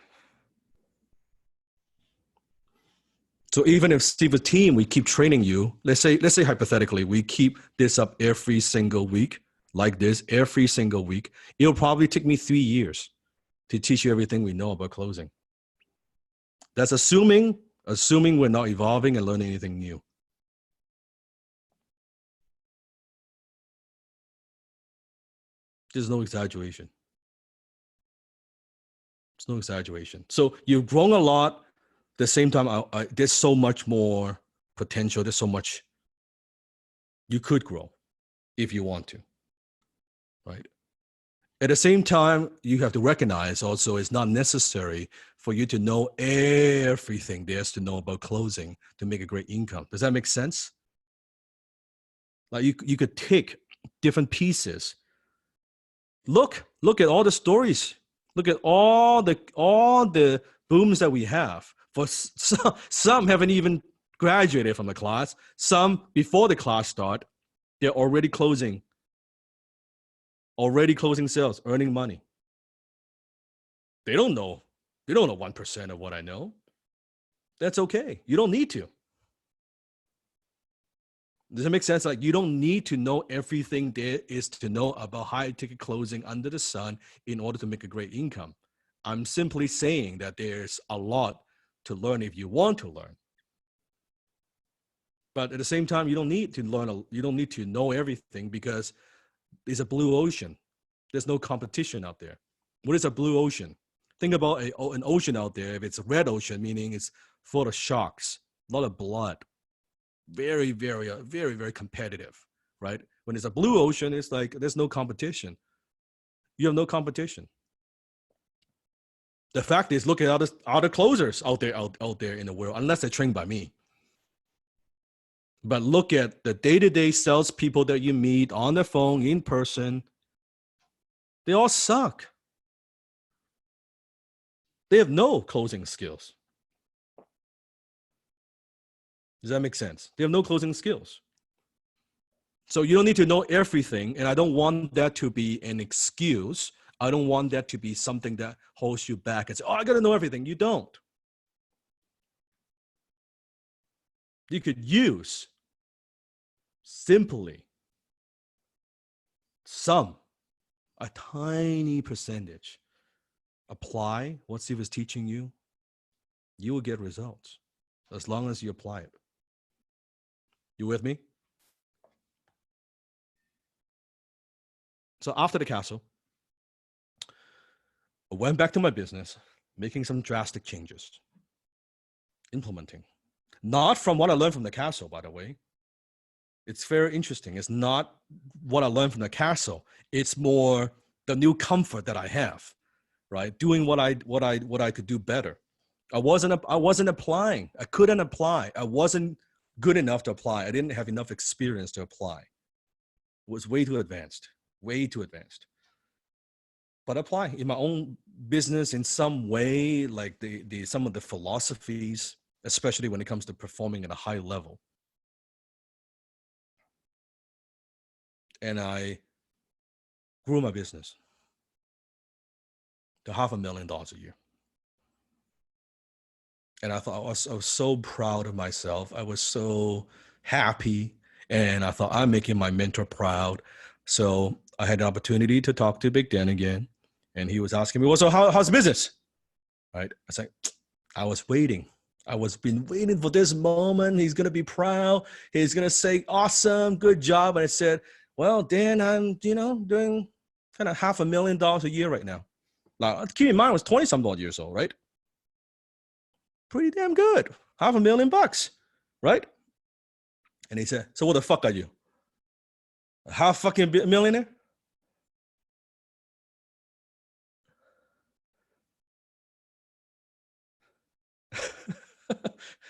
So even if Steve's team, we keep training you, let's say hypothetically, we keep this up every single week, like this, every single week, it'll probably take me 3 years to teach you everything we know about closing. That's assuming we're not evolving and learning anything new. There's no exaggeration. There's no exaggeration. So you've grown a lot. At the same time, there's so much more potential. There's so much you could grow if you want to, right? At the same time, you have to recognize also it's not necessary for you to know everything there is to know about closing to make a great income. Does that make sense? Like you could take different pieces. Look at all the stories. Look at all the booms that we have. For some haven't even graduated from the class. Some before the class start, they're already closing sales, earning money. They don't know 1% of what I know. That's okay. You don't need to. Does it make sense? Like you don't need to know everything there is to know about high ticket closing under the sun in order to make a great income. I'm simply saying that there's a lot to learn if you want to learn. But at the same time, you don't need to learn. You don't need to know everything because it's a blue ocean. There's no competition out there. What is a blue ocean? Think about an ocean out there. If it's a red ocean, meaning it's full of sharks, a lot of blood, very, very, very, very competitive, right? When it's a blue ocean, it's like there's no competition. You have no competition. The fact is, look at other closers out there in the world, unless they're trained by me. But look at the day-to-day salespeople that you meet on the phone, in person. They all suck. They have no closing skills. Does that make sense? They have no closing skills. So you don't need to know everything, and I don't want that to be an excuse. I don't want that to be something that holds you back and say, oh, I got to know everything. You don't. You could use simply a tiny percentage. Apply what Steve is teaching you. You will get results as long as you apply it. You with me? So after the castle, I went back to my business, making some drastic changes, implementing. Not from what I learned from the castle, by the way. It's very interesting. It's not what I learned from the castle. It's more the new comfort that I have, right? Doing what I could do better. I wasn't applying. I couldn't apply. I wasn't good enough to apply. I didn't have enough experience to apply. It was way too advanced. Way too advanced. but apply in my own business in some way, like some of the philosophies, especially when it comes to performing at a high level. And I grew my business to $500,000 a year. And I thought I was so proud of myself. I was so happy. And I thought, I'm making my mentor proud. So I had an opportunity to talk to Big Dan again. And he was asking me, well, so how's business? Right? I was like, I was waiting. I was been waiting for this moment. He's going to be proud. He's going to say, awesome, good job. And I said, well, Dan, I'm, doing kind of $500,000 a year right now. Now, keep in mind, I was 20 some odd years old, right? Pretty damn good. $500,000, right? And he said, so what the fuck are you? A half fucking millionaire?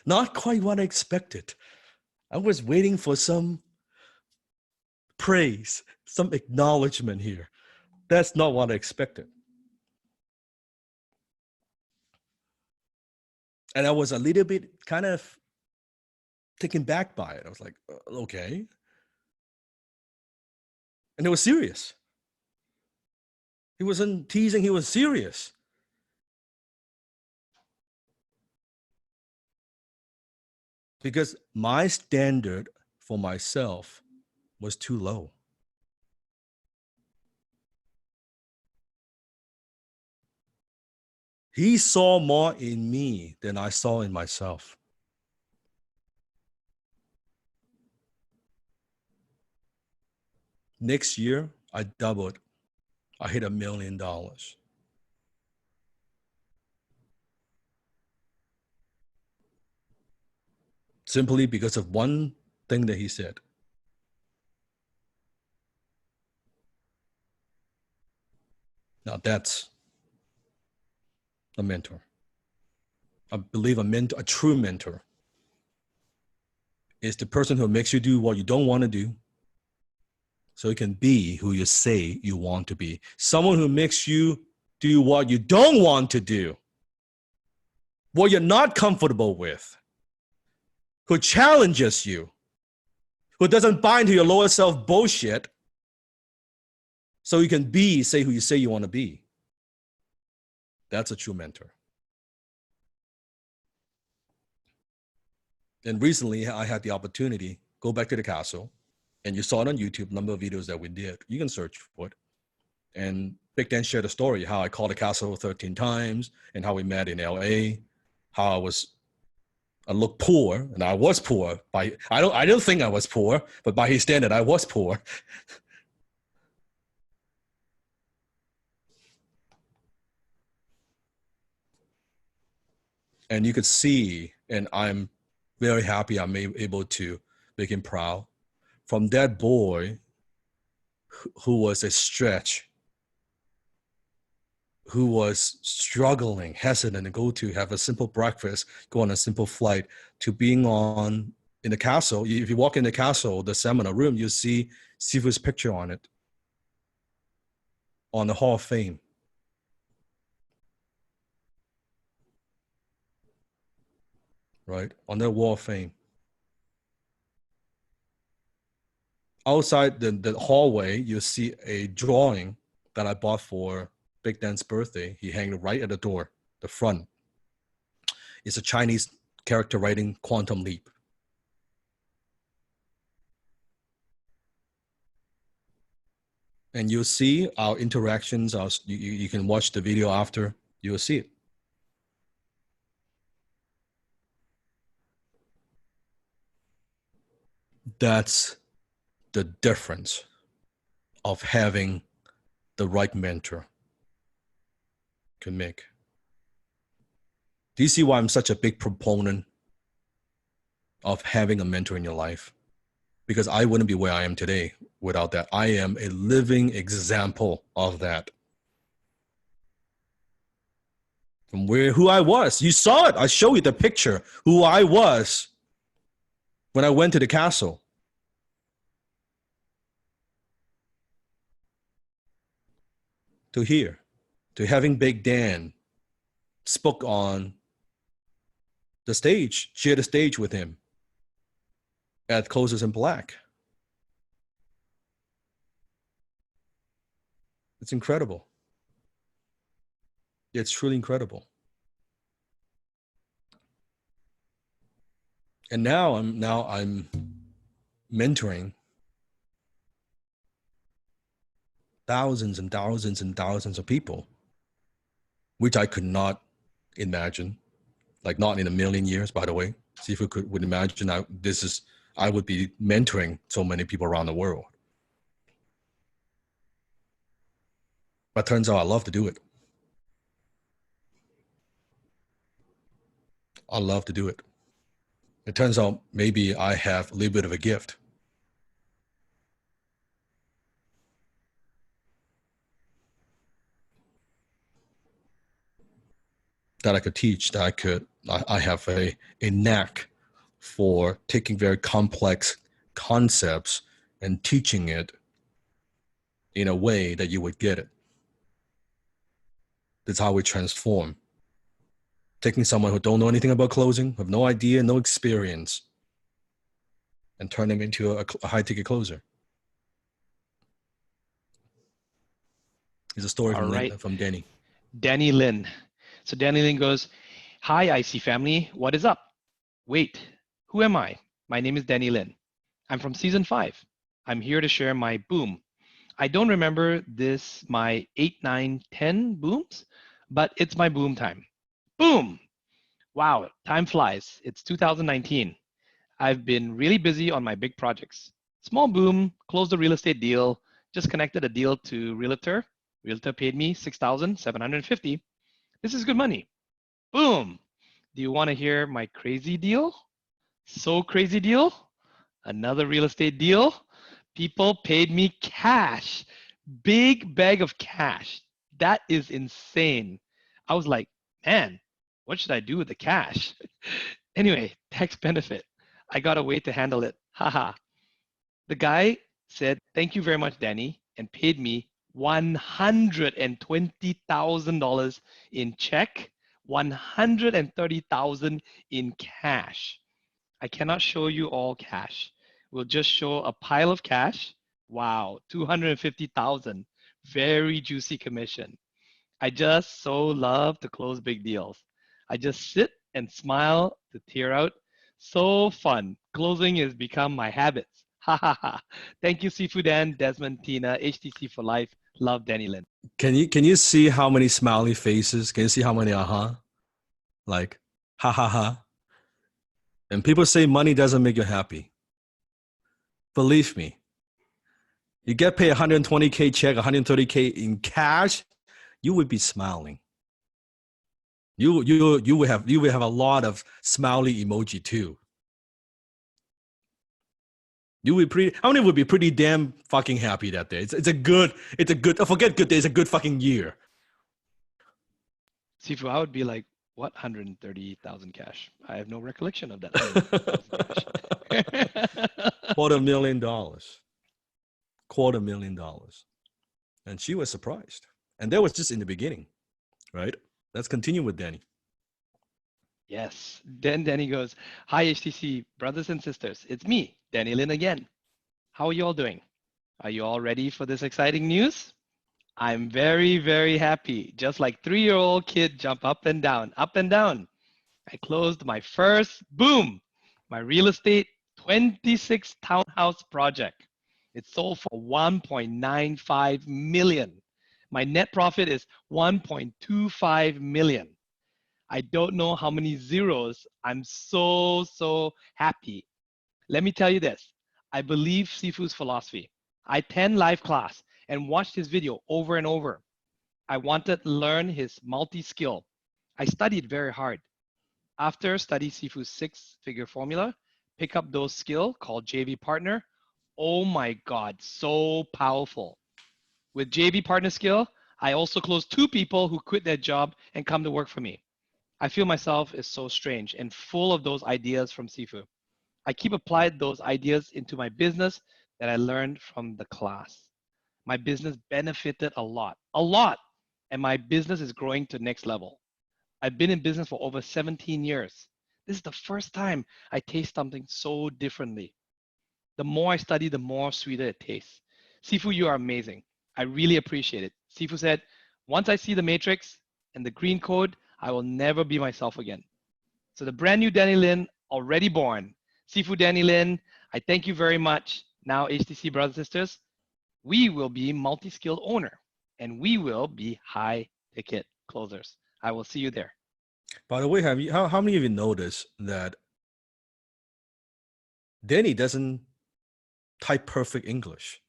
Not quite what I expected. I was waiting for some praise, some acknowledgement here. That's not what I expected. And I was a little bit kind of taken back by it. I was like, okay. And it was serious. He wasn't teasing, he was serious. Because my standard for myself was too low. He saw more in me than I saw in myself. Next year, I doubled. I hit $1 million. Simply because of one thing that he said. Now that's a mentor. I believe a true mentor is the person who makes you do what you don't want to do so you can be who you say you want to be. Someone who makes you do what you don't want to do, what you're not comfortable with, who challenges you, who doesn't buy into your lower self bullshit so you can say who you say you want to be. That's a true mentor. And recently I had the opportunity, go back to the castle, and you saw it on YouTube, number of videos that we did. You can search for it. And Big Dan shared a story, how I called the castle 13 times and how we met in LA, how I looked poor, and I was poor. I don't think I was poor, but by his standard, I was poor. And you could see, and I'm very happy I'm able to make him proud. From that boy who was a stretch, who was struggling, hesitant to go to have a simple breakfast, go on a simple flight, to being in the castle. If you walk in the castle, the seminar room, you see Sifu's picture on it, on the Hall of Fame. Right? On the Wall of Fame. Outside the hallway, you see a drawing that I bought for Big Dan's birthday. He hanged right at the door, the front. It's a Chinese character writing Quantum Leap. And you'll see our interactions. You can watch the video after. You'll see it. That's the difference of having the right mentor can make. Do you see why I'm such a big proponent of having a mentor in your life? Because I wouldn't be where I am today without that. I am a living example of that. From who I was. You saw it. I showed you the picture, who I was when I went to the castle. To here. to having Big Dan spoke on the stage, share the stage with him at Closers in Black. It's incredible. It's truly incredible. And now I'm mentoring thousands and thousands and thousands of people, which I could not imagine, like not in a million years, by the way. See if we would imagine I would be mentoring so many people around the world. But turns out I love to do it. I love to do it. It turns out maybe I have a little bit of a gift. That I could teach, I have a knack for taking very complex concepts and teaching it in a way that you would get it. That's how we transform. Taking someone who don't know anything about closing, have no idea, no experience, and turn them into a high-ticket closer. It's a story from Danny. Danny Lin. So Danny Lin goes, "Hi, IC family. What is up? Wait, who am I? My name is Danny Lin. I'm from season 5. I'm here to share my boom. I don't remember my 8, 9, 10 booms, but it's my boom time. Boom! Wow, time flies. It's 2019. I've been really busy on my big projects. Small boom, closed a real estate deal, just connected a deal to realtor. Realtor paid me $6,750. This is good money. Boom! Do you want to hear my crazy deal? So crazy deal? Another real estate deal. People paid me cash. Big bag of cash. That is insane. I was like, man, what should I do with the cash? Anyway, tax benefit. I got a way to handle it. Haha. The guy said, thank you very much, Danny, and paid me $120,000 in check, $130,000 in cash. I cannot show you all cash. We'll just show a pile of cash. Wow, $250,000. Very juicy commission. I just so love to close big deals. I just sit and smile to tear out. So fun. Closing has become my habits. Ha ha ha. Thank you, Seafood and Desmond, Tina, HTC for life. Love, Danny Lin. Can you see how many smiley faces? Can you see how many like ha ha ha? And people say money doesn't make you happy. Believe me, you get paid 120K check, 130K in cash, you would be smiling. You would have a lot of smiley emoji too. How many would be pretty damn fucking happy that day? It's a good, forget good day, it's a good fucking year. Sifu, I would be like, what 130,000 cash? I have no recollection of that. $250,000. $250,000. And she was surprised. And that was just in the beginning, right? Let's continue with Danny. Yes. Then Danny goes, hi, HTC brothers and sisters. It's me, Danny Lin again. How are you all doing? Are you all ready for this exciting news? I'm very, very happy. Just like 3-year-old kid jump up and down, up and down. I closed my first boom, my real estate 26 townhouse project. It sold for 1.95 million. My net profit is 1.25 million. I don't know how many zeros. I'm so happy. Let me tell you this. I believe Sifu's philosophy. I attend live class and watched his video over and over. I wanted to learn his multi-skill. I studied very hard. After study Sifu's 6-figure formula, pick up those skills called JV partner. Oh my God, so powerful. With JV partner skill, I also closed 2 people who quit their job and come to work for me. I feel myself is so strange and full of those ideas from Sifu. I keep applying those ideas into my business that I learned from the class. My business benefited a lot, and my business is growing to next level. I've been in business for over 17 years. This is the first time I taste something so differently. The more I study, the more sweeter it tastes. Sifu, you are amazing. I really appreciate it. Sifu said, once I see the matrix and the green code, I will never be myself again. So the brand new Danny Lin already born. Sifu Danny Lin, I thank you very much. Now, HTC brothers and sisters, we will be multi-skilled owner and we will be high ticket closers. I will see you there. By the way, how many of you noticed that Danny doesn't type perfect English?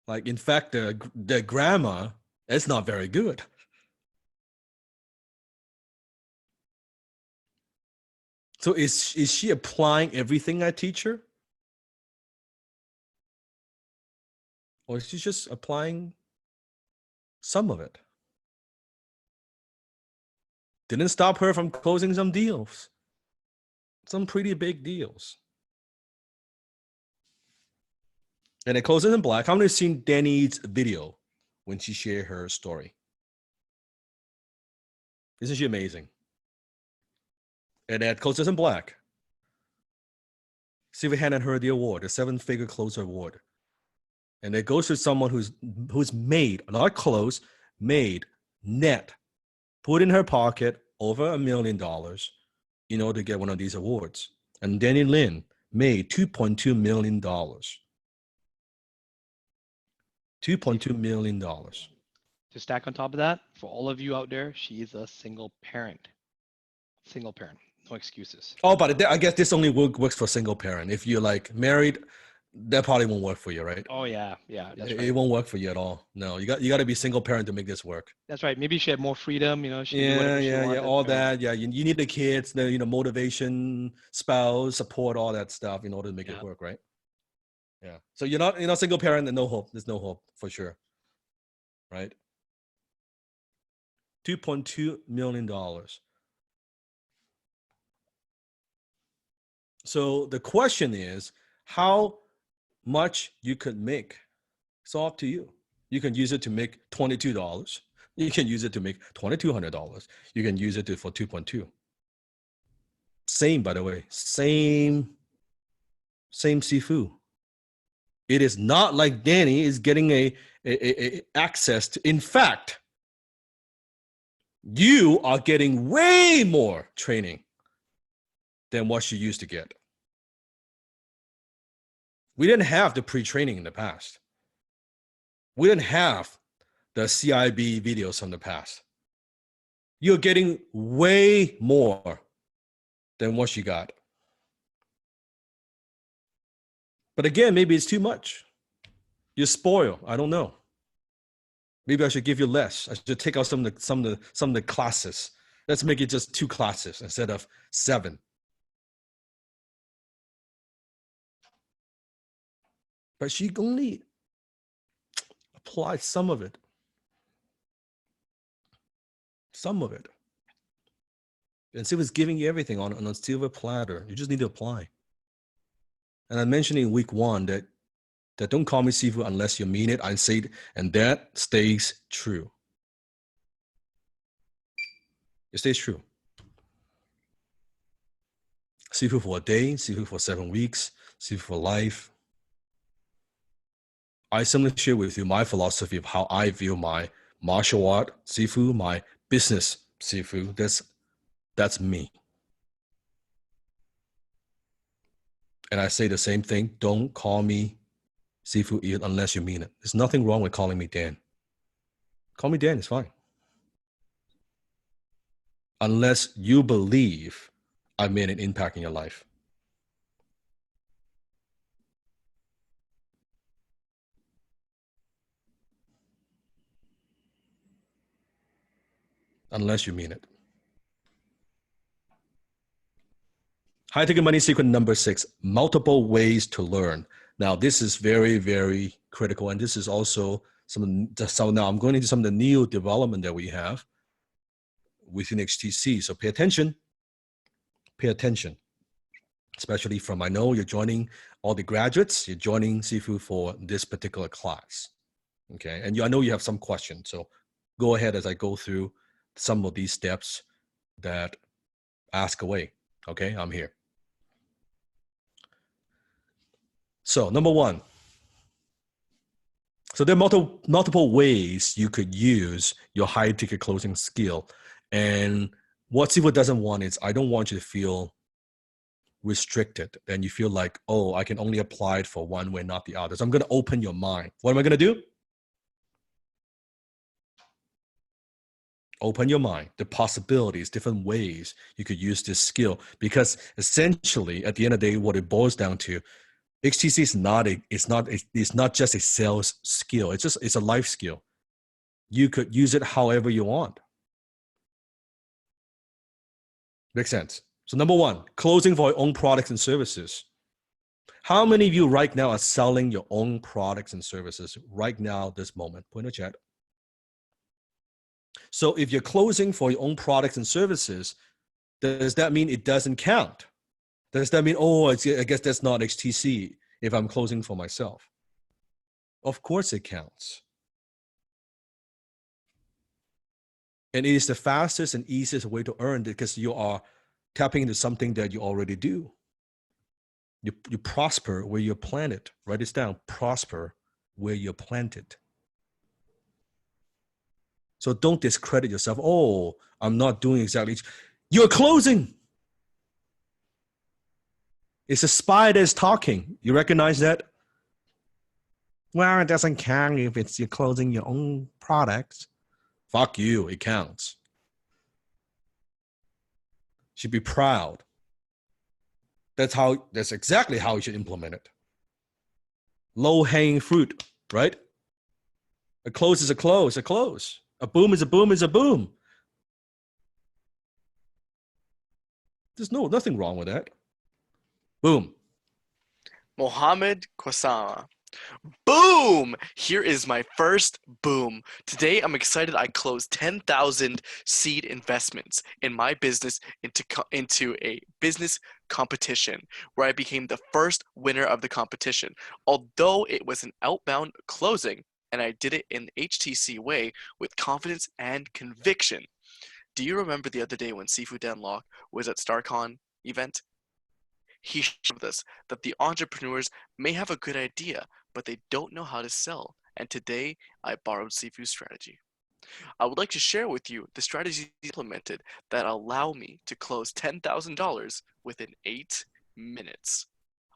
Like, in fact, the grammar is not very good. So is she applying everything I teach her? Or is she just applying some of it? Didn't stop her from closing some deals. Some pretty big deals. And it closes in black. How many have seen Danny's video when she shared her story? Isn't she amazing? And that closes in black. See if we handed her the award, the 7-figure closer award. And it goes to someone who's made, not close, made net, put in her pocket over $1 million in order to get one of these awards. And Danny Lin made $2.2 million. $2.2 million. To stack on top of that, for all of you out there, she is a single parent. Single parent, no excuses. Oh, but I guess this only works for single parent. If you're like married, that probably won't work for you, right? Oh yeah, that's right. It won't work for you at all. No, you got to be single parent to make this work. That's right. Maybe she had more freedom, she can do whatever she wanted. All that. Yeah, you need the kids, the motivation, spouse, support, all that stuff in order to make it work, right? Yeah. So you're not single parent and no hope. There's no hope for sure, right? $2.2 million. So the question is how much you could make. It's all up to you. You can use it to make $22. You can use it to make $2,200. You can use it for 2.2. Same, by the way, same Sifu. It is not like Danny is getting a access to. In fact, you are getting way more training than what she used to get. We didn't have the pre-training in the past. We didn't have the CIB videos from the past. You're getting way more than what she got. But again, maybe it's too much. You're spoiled. I don't know. Maybe I should give you less. I should take out some of the classes. Let's make it just 2 classes instead of 7. But she only applied some of it. Some of it. And she was giving you everything on a silver platter. You just need to apply. And I mentioned in week 1 that don't call me Sifu unless you mean it. I say it, and that stays true. It stays true. Sifu for a day, Sifu for 7 weeks, Sifu for life. I simply share with you my philosophy of how I view my martial art Sifu, my business Sifu. That's me. And I say the same thing. Don't call me Sifu unless you mean it. There's nothing wrong with calling me Dan. Call me Dan, it's fine. Unless you believe I made an impact in your life. Unless you mean it. High ticket money secret number 6, multiple ways to learn. Now, this is very, very critical. And this is also so now I'm going into some of the new development that we have within HTC. So pay attention. Pay attention. Especially from, I know you're joining all the graduates, you're joining Sifu for this particular class. Okay. And I know you have some questions. So go ahead as I go through some of these steps that ask away. Okay. I'm here. So number one. So there are multiple ways you could use your high ticket closing skill. And what Sifu doesn't want is, I don't want you to feel restricted and you feel like, oh, I can only apply it for one way, not the other. So I'm going to open your mind. What am I going to do? Open your mind, the possibilities, different ways you could use this skill. Because essentially, at the end of the day, what it boils down to, HTC is not just a sales skill. It's a life skill. You could use it however you want. Makes sense. So number one, closing for your own products and services. How many of you right now are selling your own products and services right now, this moment? Put in the chat. So if you're closing for your own products and services, does that mean it doesn't count? Does that mean, oh, I guess that's not HTC if I'm closing for myself? Of course it counts. And it is the fastest and easiest way to earn because you are tapping into something that you already do. You prosper where you're planted. Write this down. Prosper where you're planted. So don't discredit yourself. Oh, I'm not doing exactly. You're closing. It's a spy that's talking. You recognize that? Well, it doesn't count if you're closing your own products. Fuck you. It counts. Should be proud. That's exactly how you should implement it. Low-hanging fruit, right? A close is a close, a close. A boom is a boom is a boom. There's nothing wrong with that. Boom. Mohammed Kwasama. Boom! Here is my first boom. Today, I'm excited I closed 10,000 seed investments in my business into a business competition where I became the first winner of the competition. Although it was an outbound closing, and I did it in the HTC way with confidence and conviction. Do you remember the other day when Sifu Danlock was at StarCon event? He showed us that the entrepreneurs may have a good idea, but they don't know how to sell. And today, I borrowed Sifu's strategy. I would like to share with you the strategies implemented that allow me to close $10,000 within 8 minutes.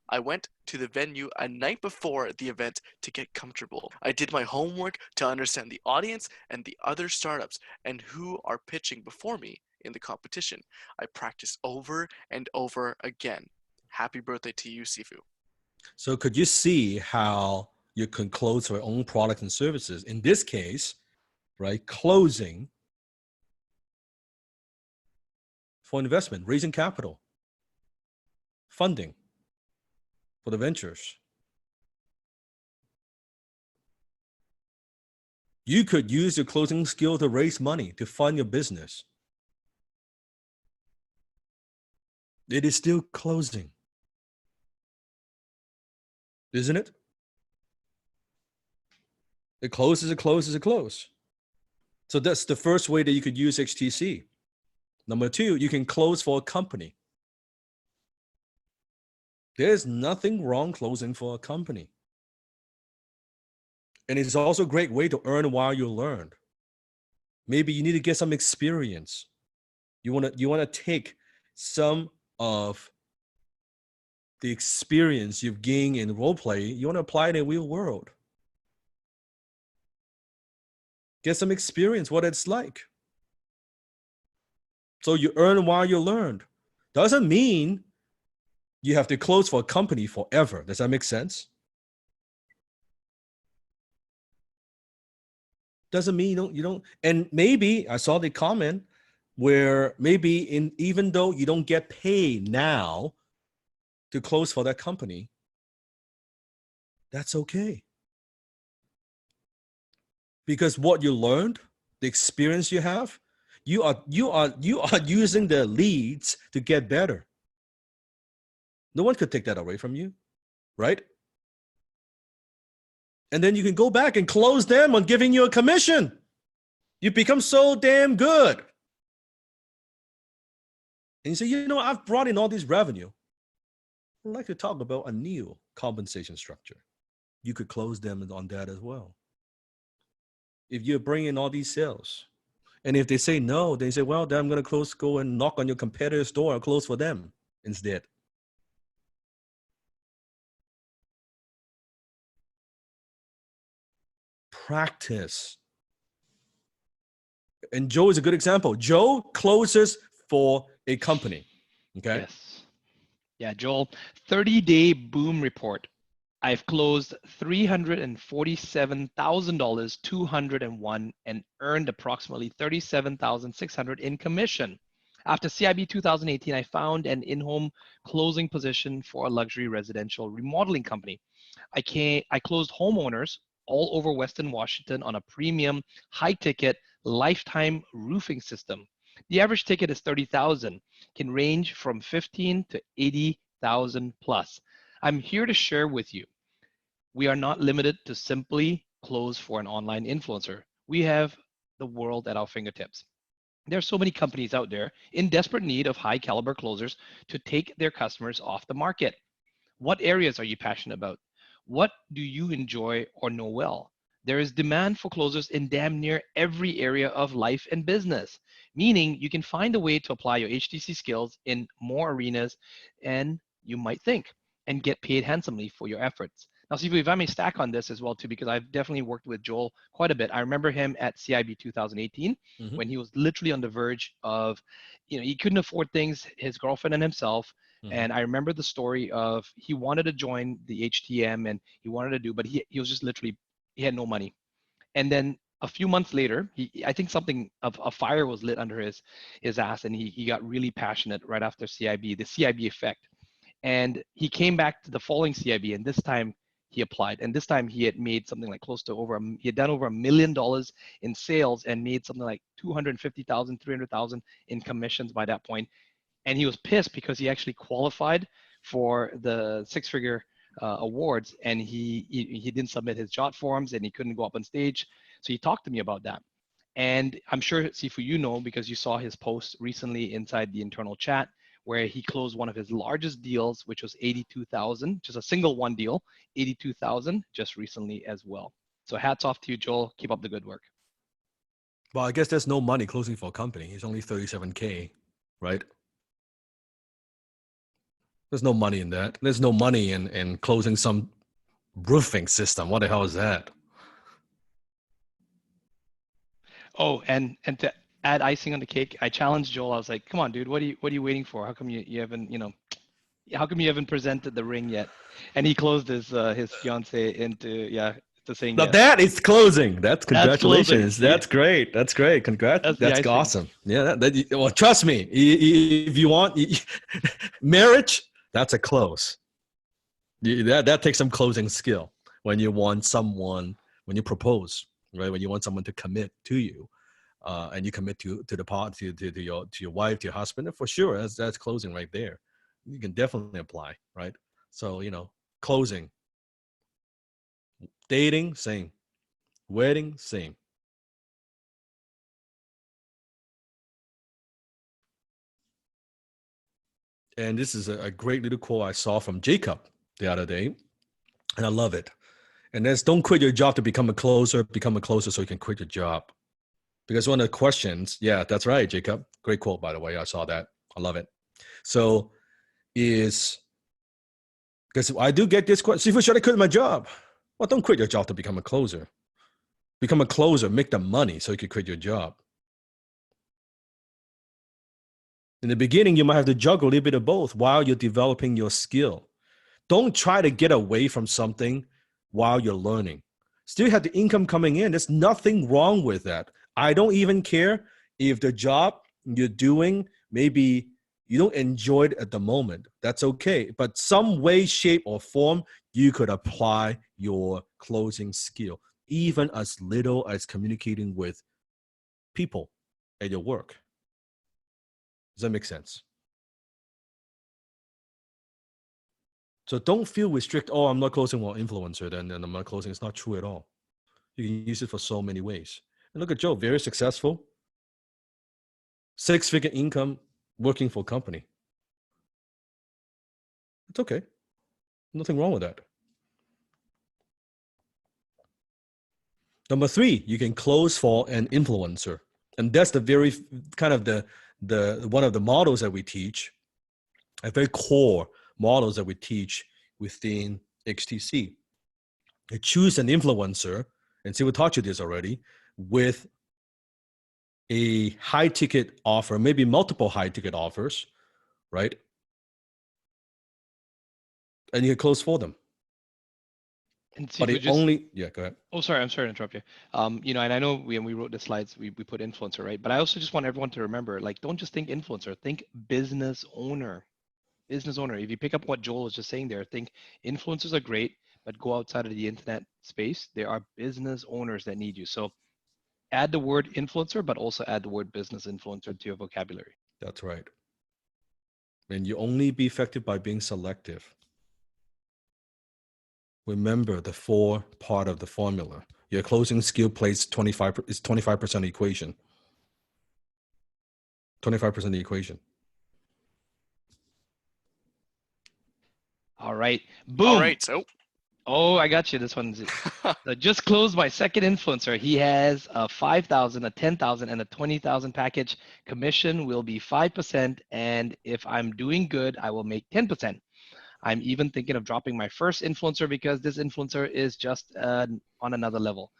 I went to the venue a night before the event to get comfortable. I did my homework to understand the audience and the other startups and who are pitching before me in the competition. I practiced over and over again. Happy birthday to you, Sifu. So could you see how you can close for your own products and services? In this case, right, closing for investment, raising capital, funding for the ventures. You could use your closing skill to raise money to fund your business. It is still closing, isn't it? A close is a close is a close. So that's the first way that you could use HTC. Number two, you can close for a company. There's nothing wrong closing for a company. And it's also a great way to earn while you learn. Maybe you need to get some experience. You want to take some of the experience you've gained in role play, you want to apply it in the real world. Get some experience, what it's like. So you earn while you learn. Doesn't mean you have to close for a company forever. Does that make sense? Doesn't mean you don't. And maybe I saw the comment where maybe even though you don't get paid now to close for that company, that's okay. Because what you learned, the experience you have, you are using the leads to get better. No one could take that away from you, right? And then you can go back and close them on giving you a commission. You become so damn good. And you say, you know, I've brought in all this revenue. I'd like to talk about a new compensation structure. You could close them on that as well. If you're bringing all these sales, and if they say no, they say, well, then I'm going to go and knock on your competitor's door and close for them instead. Practice. And Joe is a good example. Joe closes for a company. Okay. Yes. Yeah, Joel, 30-day boom report. I've closed $347,000, 201, and earned approximately $37,600 in commission. After CIB 2018, I found an in-home closing position for a luxury residential remodeling company. I closed homeowners all over Western Washington on a premium, high-ticket, lifetime roofing system. The average ticket is $30,000, can range from $15,000 to $80,000 plus. I'm here to share with you, we are not limited to simply close for an online influencer. We have the world at our fingertips. There are so many companies out there in desperate need of high caliber closers to take their customers off the market. What areas are you passionate about? What do you enjoy or know well? There is demand for closers in damn near every area of life and business, meaning you can find a way to apply your HTC skills in more arenas and you might think and get paid handsomely for your efforts. Now, Sifu, if I may stack on this as well too, because I've definitely worked with Joel quite a bit. I remember him at CIB 2018 when he was literally on the verge of, he couldn't afford things, his girlfriend and himself. And I remember the story of he wanted to join the HTM and he wanted to do, but he was just literally, he had no money. And then a few months later, I think something of a fire was lit under his ass, and he got really passionate right after CIB, the CIB effect. And he came back to the following CIB, and this time he applied. And this time he had made something like close to he had done over $1 million in sales and made something like 250,000, 300,000 in commissions by that point. And he was pissed because he actually qualified for the six-figure awards, and he didn't submit his jot forms, and he couldn't go up on stage. So he talked to me about that. And I'm sure, Sifu, you know, because you saw his post recently inside the internal chat where he closed one of his largest deals, which was 82,000, just a single one deal, 82,000 just recently as well. So hats off to you, Joel. Keep up the good work. Well, I guess there's no money closing for a company. It's only 37K, right? There's no money in that. There's no money in closing some roofing system. What the hell is that? Oh, and to add icing on the cake, I challenged Joel. I was like, "Come on, dude, what are you waiting for? How come you haven't, how come you haven't presented the ring yet?" And he closed his fiance into saying Now yes. that is closing. That's That's closing. congratulations. That's great. That's great. Congrats. That's the That's icing. awesome. Yeah. Well, trust me. If you want marriage, that's a close. That takes some closing skill when you want someone, when you propose, right? When you want someone to commit to you, and you commit to the part to your wife, to your husband, for sure. That's closing right there. You can definitely apply, right? So closing, dating, same, wedding, same. And this is a great little quote I saw from Jacob the other day, and I love it. And that's, don't quit your job to become a closer so you can quit your job. Because one of the questions, yeah, that's right, Jacob. Great quote, by the way. I saw that. I love it. So is, because I do get this question, Sifu, should I quit my job? Well, don't quit your job to become a closer. Become a closer, make the money so you can quit your job. In the beginning, you might have to juggle a little bit of both while you're developing your skill. Don't try to get away from something while you're learning. Still have the income coming in. There's nothing wrong with that. I don't even care if the job you're doing, maybe you don't enjoy it at the moment. That's okay. But some way, shape, or form, you could apply your closing skill, even as little as communicating with people at your work. Does that make sense? So don't feel restrict. Oh, I'm not closing for influencer, then I'm not closing. It's not true at all. You can use it for so many ways. And look at Joe, very successful, 6-figure income, working for a company. It's okay. Nothing wrong with that. Number 3, you can close for an influencer. And that's the very kind of the one of the models that we teach, a very core models that we teach within HTC. You choose an influencer, and see, we taught you this already, with a high ticket offer, maybe multiple high ticket offers, right? And you can close for them. And see But if we it just only, yeah, go ahead. Oh, sorry, I'm sorry to interrupt you. And I know when we wrote the slides, we put influencer, right? But I also just want everyone to remember, like, don't just think influencer, think business owner. Business owner. If you pick up what Joel was just saying there, think influencers are great, but go outside of the internet space. There are business owners that need you. So add the word influencer, but also add the word business influencer to your vocabulary. That's right. And you only be effective by being selective. Remember the 4 part of the formula. Your closing skill plays 25% equation. 25% the equation. All right. Boom. All right. So Oh, I got you. This one's I just closed my second influencer. He has a 5,000, a 10,000, and a 20,000 package. Commission will be 5%, and if I'm doing good, I will make 10%. I'm even thinking of dropping my first influencer because this influencer is just on another level.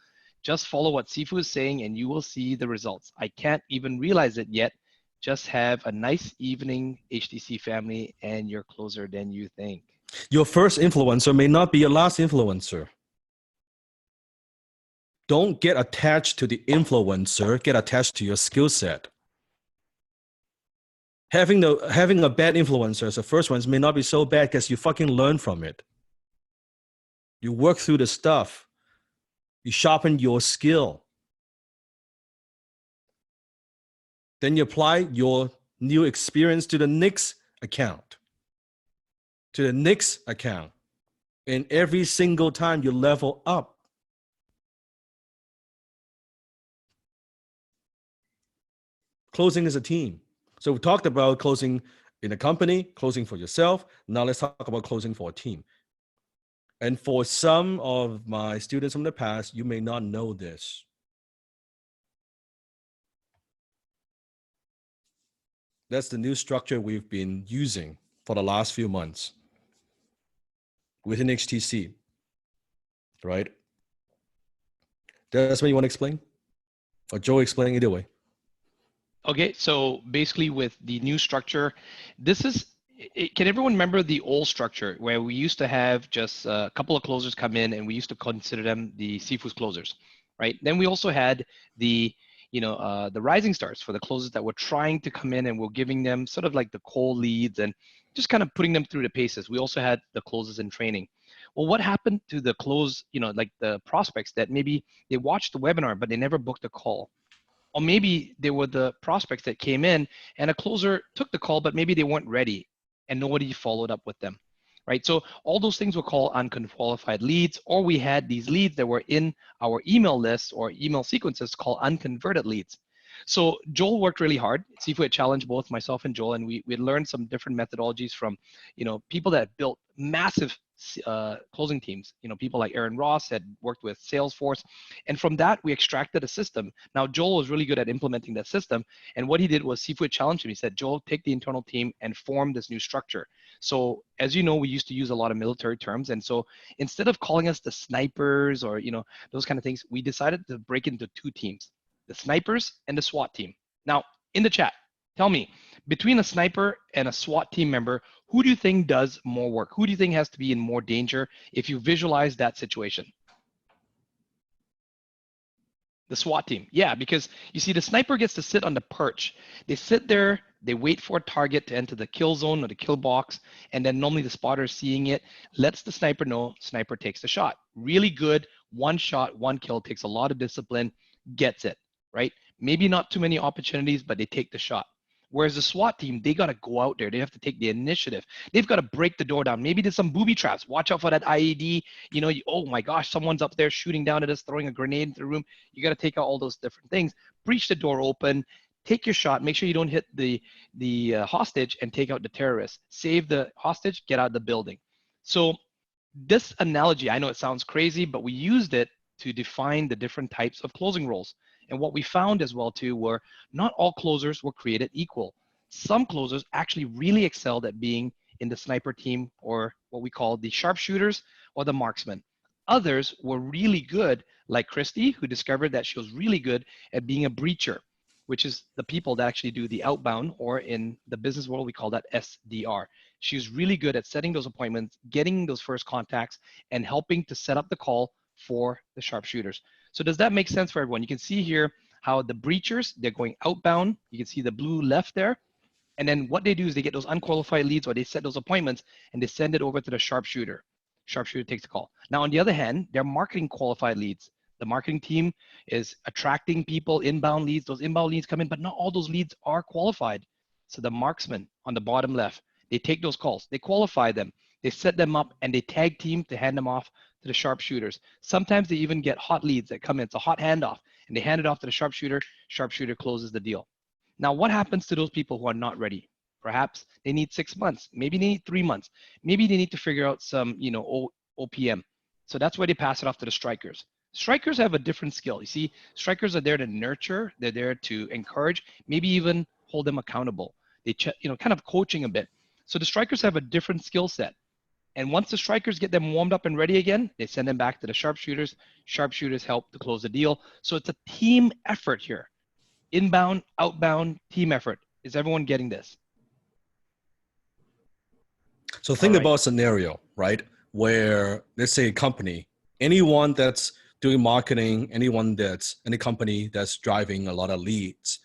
Just follow what Sifu is saying, and you will see the results. I can't even realize it yet. Just have a nice evening, HTC family, and you're closer than you think. Your first influencer may not be your last influencer. Don't get attached to the influencer, get attached to your skill set. Having a bad influencer as the first one may not be so bad because you fucking learn from it. You work through the stuff. You sharpen your skill. Then you apply your new experience to the next account. To the next account. And every single time you level up. Closing is a team. So we talked about closing in a company, closing for yourself. Now let's talk about closing for a team. And for some of my students from the past, you may not know this. That's the new structure we've been using for the last few months within HTC, right? That's what you want to explain? Or Joe explain either way. Okay, so basically with the new structure, can everyone remember the old structure where we used to have just a couple of closers come in and we used to consider them the Sifu's closers, right? Then we also had the rising stars for the closers that were trying to come in and we're giving them sort of like the cold leads and just kind of putting them through the paces. We also had the closers in training. Well, what happened to the like the prospects that maybe they watched the webinar, but they never booked a call? Or maybe they were the prospects that came in and a closer took the call, but maybe they weren't ready and nobody followed up with them, right? So all those things were called unqualified leads, or we had these leads that were in our email list or email sequences called unconverted leads. So Joel worked really hard. Sifu had challenged both myself and Joel, and we learned some different methodologies from, people that built massive closing teams. People like Aaron Ross had worked with Salesforce, and from that we extracted a system. Now Joel was really good at implementing that system, and what he did was Sifu challenged him. He said, "Joel, take the internal team and form this new structure." So as you know, we used to use a lot of military terms, and so instead of calling us the snipers or those kind of things, we decided to break into 2 teams: the snipers and the SWAT team. Now, in the chat, tell me, between a sniper and a SWAT team member, who do you think does more work? Who do you think has to be in more danger if you visualize that situation? The SWAT team. Yeah, because you see, the sniper gets to sit on the perch. They sit there, they wait for a target to enter the kill zone or the kill box, and then normally the spotter seeing it lets the sniper know, sniper takes the shot. Really good, 1 shot, 1 kill, takes a lot of discipline, gets it, right? Maybe not too many opportunities, but they take the shot. Whereas the SWAT team, they got to go out there. They have to take the initiative. They've got to break the door down. Maybe there's some booby traps. Watch out for that IED. You know, oh my gosh, someone's up there shooting down at us, throwing a grenade into the room. You got to take out all those different things. Breach the door open. Take your shot. Make sure you don't hit the hostage and take out the terrorist. Save the hostage. Get out of the building. So this analogy, I know it sounds crazy, but we used it to define the different types of closing roles. And what we found as well too were not all closers were created equal. Some closers actually really excelled at being in the sniper team, or what we call the sharpshooters or the marksmen. Others were really good, like Christy, who discovered that she was really good at being a breacher, which is the people that actually do the outbound, or in the business world, we call that SDR. She was really good at setting those appointments, getting those first contacts, and helping to set up the call for the sharpshooters. So does that make sense for everyone? You can see here how the breachers, they're going outbound. You can see the blue left there. And then what they do is they get those unqualified leads, or they set those appointments and they send it over to the sharpshooter. Sharpshooter takes the call. Now, on the other hand, they're marketing qualified leads. The marketing team is attracting people, inbound leads. Those inbound leads come in, but not all those leads are qualified. So the marksman on the bottom left, they take those calls, they qualify them, they set them up, and they tag team to hand them off to the sharpshooters. Sometimes they even get hot leads that come in. It's a hot handoff, and they hand it off to the sharpshooter. Sharpshooter closes the deal. Now, what happens to those people who are not ready? Perhaps they need 6 months. Maybe they need 3 months. Maybe they need to figure out some, OPM. So that's why they pass it off to the strikers. Strikers have a different skill. You see, strikers are there to nurture. They're there to encourage, maybe even hold them accountable. They, kind of coaching a bit. So the strikers have a different skill set. And once the strikers get them warmed up and ready again, they send them back to the sharpshooters. Sharpshooters help to close the deal. So it's a team effort here. Inbound, outbound, team effort. Is everyone getting this? So think about a scenario, right? Where let's say a company, anyone that's doing marketing, any company that's driving a lot of leads,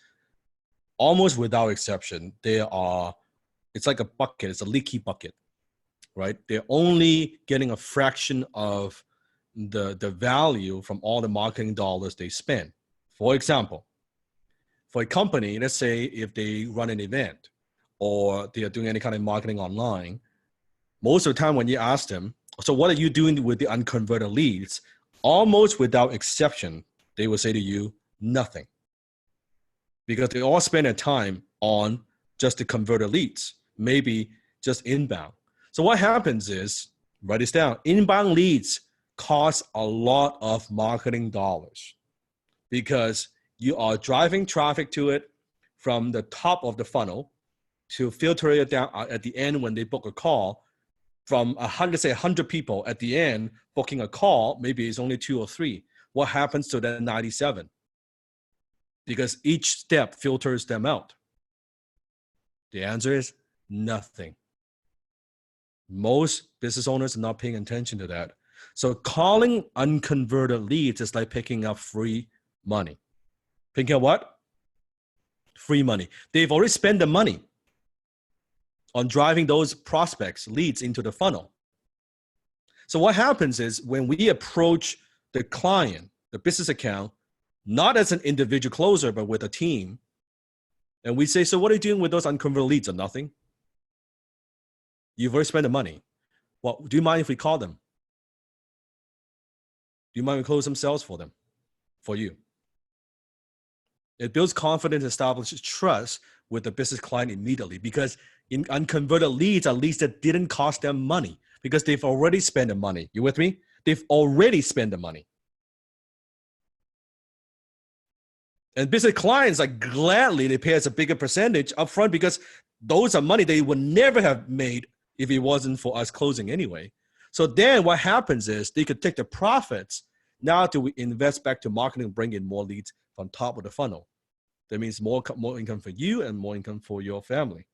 almost without exception, it's like a bucket, it's a leaky bucket, right? They're only getting a fraction of the value from all the marketing dollars they spend. For example, for a company, let's say if they run an event or they are doing any kind of marketing online, most of the time when you ask them, so what are you doing with the unconverted leads? Almost without exception, they will say to you, nothing. Because they all spend their time on just the converted leads, maybe just inbound. So what happens is, write this down, inbound leads cost a lot of marketing dollars because you are driving traffic to it from the top of the funnel to filter it down at the end when they book a call. From 100 people at the end booking a call, maybe it's only 2 or 3. What happens to that 97? Because each step filters them out. The answer is nothing. Most business owners are not paying attention to that. So calling unconverted leads is like picking up free money. Picking up what? Free money. They've already spent the money on driving those prospects, leads into the funnel. So what happens is when we approach the client, the business account, not as an individual closer, but with a team, and we say, so what are you doing with those unconverted leads? Or nothing. You've already spent the money. Well, do you mind if we call them? Do you mind if we close some sales for them, for you? It builds confidence, establishes trust with the business client immediately, because in unconverted leads, at least it didn't cost them money because they've already spent the money. You with me? They've already spent the money. And business clients, like, gladly they pay us a bigger percentage upfront because those are money they would never have made if it wasn't for us closing anyway. So then what happens is they could take the profits now to invest back to marketing and bring in more leads from top of the funnel. That means more income for you and more income for your family.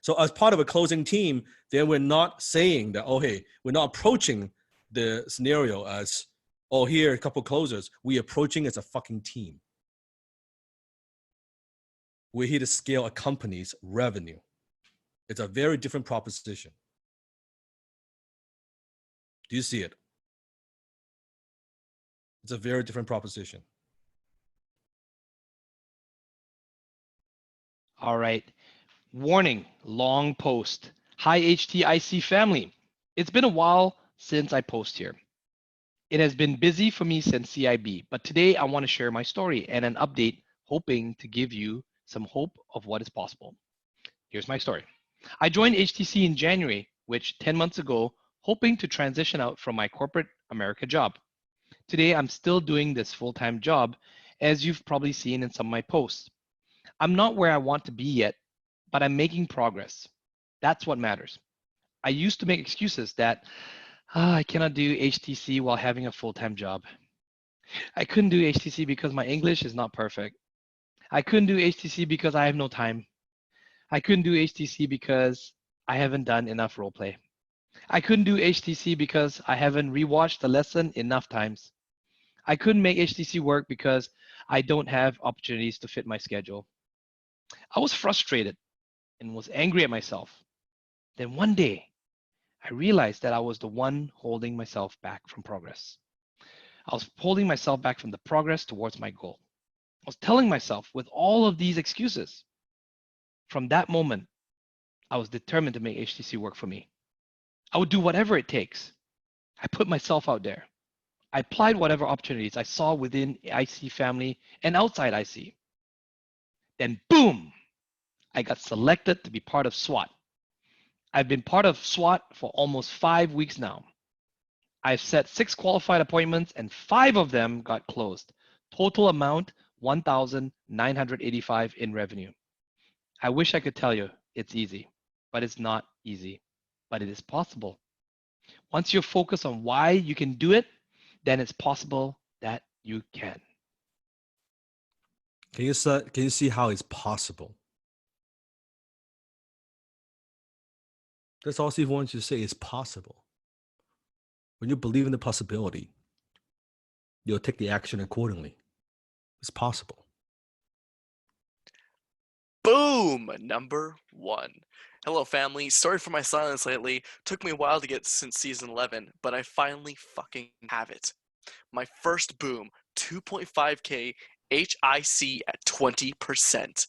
So as part of a closing team, then we're not saying that, oh, hey, we're not approaching the scenario as, oh, here are a couple closers. We're approaching as a fucking team. We're here to scale a company's revenue. It's a very different proposition. Do you see it? It's a very different proposition. All right. Warning, long post. Hi, HTIC family. It's been a while since I post here. It has been busy for me since CIB, but today I want to share my story and an update, hoping to give you some hope of what is possible. Here's my story. I joined HTC in January, which 10 months ago, hoping to transition out from my corporate America job. Today, I'm still doing this full-time job, as you've probably seen in some of my posts. I'm not where I want to be yet, but I'm making progress. That's what matters. I used to make excuses that I cannot do HTC while having a full-time job. I couldn't do HTC because my English is not perfect. I couldn't do HTC because I have no time. I couldn't do HTC because I haven't done enough roleplay. I couldn't do HTC because I haven't rewatched the lesson enough times. I couldn't make HTC work because I don't have opportunities to fit my schedule. I was frustrated and was angry at myself. Then one day, I realized that I was the one holding myself back from progress. I was holding myself back from the progress towards my goal. I was telling myself with all of these excuses. From that moment, I was determined to make HTC work for me. I would do whatever it takes. I put myself out there. I applied whatever opportunities I saw within IC family and outside IC. Then boom, I got selected to be part of SWAT. I've been part of SWAT for almost 5 weeks now. I've set 6 qualified appointments and 5 of them got closed. Total amount 1,985 in revenue. I wish I could tell you it's easy, but it's not easy, but it is possible. Once you're focused on why you can do it, then it's possible that you can. Can you see how it's possible? That's all Steve wants you to say. It's possible. When you believe in the possibility, you'll take the action accordingly. It's possible. Boom! Number 1. Hello, family. Sorry for my silence lately. Took me a while to get since season 11, but I finally fucking have it. My first boom, 2.5K HIC at 20%.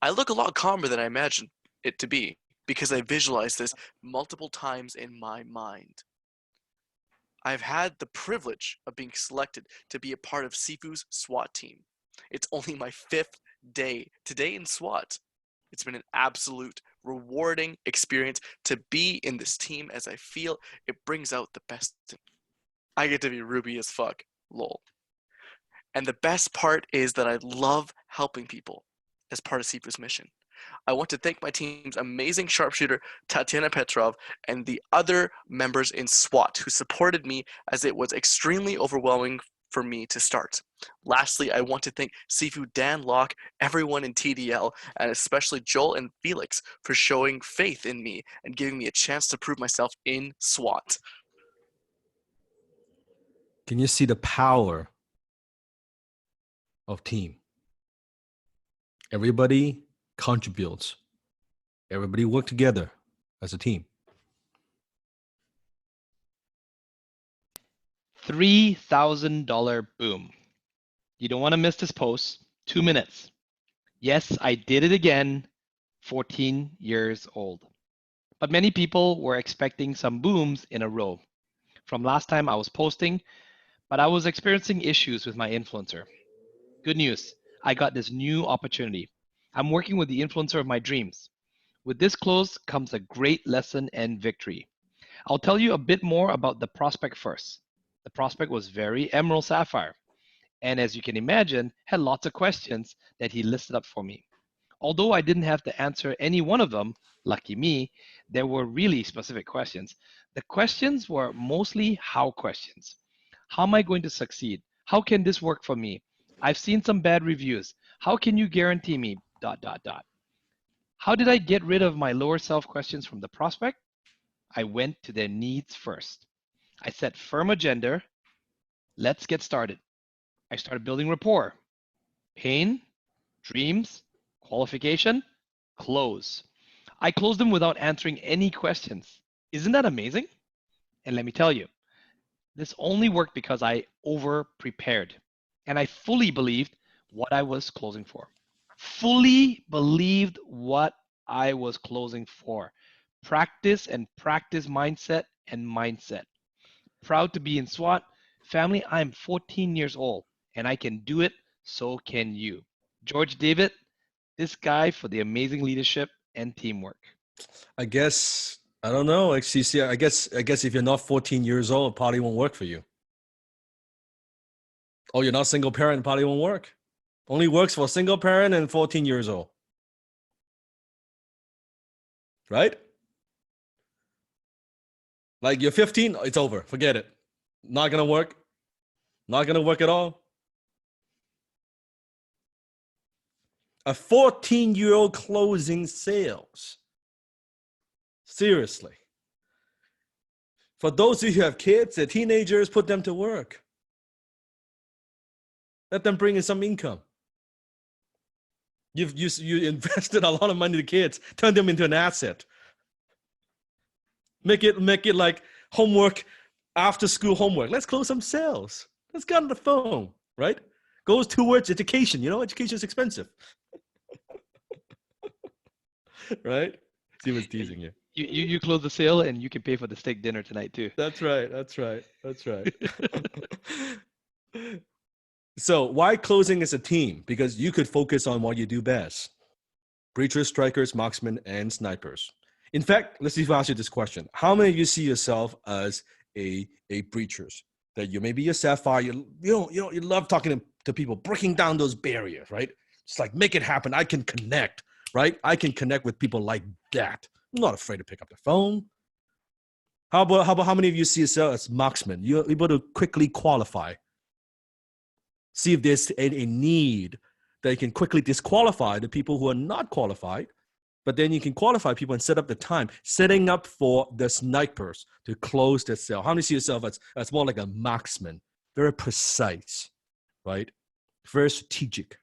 I look a lot calmer than I imagined it to be because I visualized this multiple times in my mind. I've had the privilege of being selected to be a part of Sifu's SWAT team. It's only my 5th day today in SWAT. It's been an absolute rewarding experience to be in this team as I feel it brings out the best in me. I get to be Ruby as fuck. Lol. And the best part is that I love helping people as part of Sifu's mission. I want to thank my team's amazing sharpshooter, Tatiana Petrov, and the other members in SWAT who supported me as it was extremely overwhelming for me to start. Lastly, I want to thank Sifu Dan Locke, everyone in TDL, and especially Joel and Felix for showing faith in me and giving me a chance to prove myself in SWAT. Can you see the power of team? Everybody contributes. Everybody work together as a team. $3,000 boom. You don't want to miss this post. 2 minutes. Yes, I did it again. 14 years old. But many people were expecting some booms in a row. From last time I was posting, but I was experiencing issues with my influencer. Good news, I got this new opportunity. I'm working with the influencer of my dreams. With this close comes a great lesson and victory. I'll tell you a bit more about the prospect first. The prospect was very Emerald Sapphire, and as you can imagine, had lots of questions that he listed up for me. Although I didn't have to answer any one of them, lucky me, there were really specific questions. The questions were mostly how questions. How am I going to succeed? How can this work for me? I've seen some bad reviews. How can you guarantee me? ... How did I get rid of my lower self questions from the prospect? I went to their needs first. I set firm agenda. Let's get started. I started building rapport. Pain, dreams, qualification, close. I closed them without answering any questions. Isn't that amazing? And let me tell you, this only worked because I over prepared and I fully believed what I was closing for. Fully believed what I was closing for. Practice and practice mindset and mindset. Proud to be in SWAT. Family, I'm 14 years old and I can do it. So can you. George David, this guy for the amazing leadership and teamwork. I guess I don't know, XCC. I guess if you're not 14 years old, probably won't work for you. Oh, you're not single parent, probably won't work. Only works for single parent and 14 years old. Right? Like you're 15, it's over. Forget it. Not gonna work. Not gonna work at all. A 14-year-old closing sales. Seriously. For those of you who have kids, they're teenagers, put them to work. Let them bring in some income. You invested a lot of money to kids, turn them into an asset. Make it like homework, after school homework. Let's close some sales. Let's get on the phone, right? Goes towards education. You know, education is expensive. Right? Steven's teasing you. You close the sale and you can pay for the steak dinner tonight too. That's right. So why closing as a team? Because you could focus on what you do best. Breachers, strikers, marksmen, and snipers. In fact, let's see if I ask you this question. How many of you see yourself as a breachers? That you maybe you're Sapphire, you love talking to people, breaking down those barriers, right? It's like, make it happen. I can connect, right? I can connect with people like that. I'm not afraid to pick up the phone. How many of you see yourself as marksmen? You're able to quickly qualify. See if there's a need that you can quickly disqualify the people who are not qualified, but then you can qualify people and set up the time, setting up for the snipers to close the sale. How many see yourself as more like a marksman? Very precise, right? Very strategic.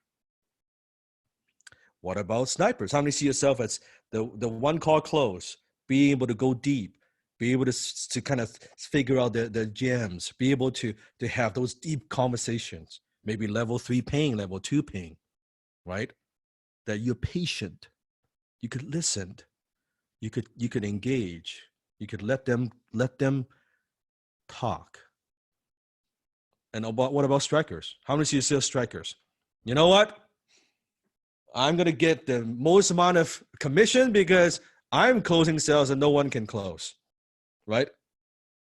What about snipers? How many see yourself as the one call close, being able to go deep, be able to kind of figure out the gems, be able to have those deep conversations, maybe level 3 ping, level 2 ping, right? That you're patient, you could listen, you could engage, you could let them talk. And what about strikers? How many see yourself strikers? You know what? I'm gonna get the most amount of commission because I'm closing sales and no one can close. Right?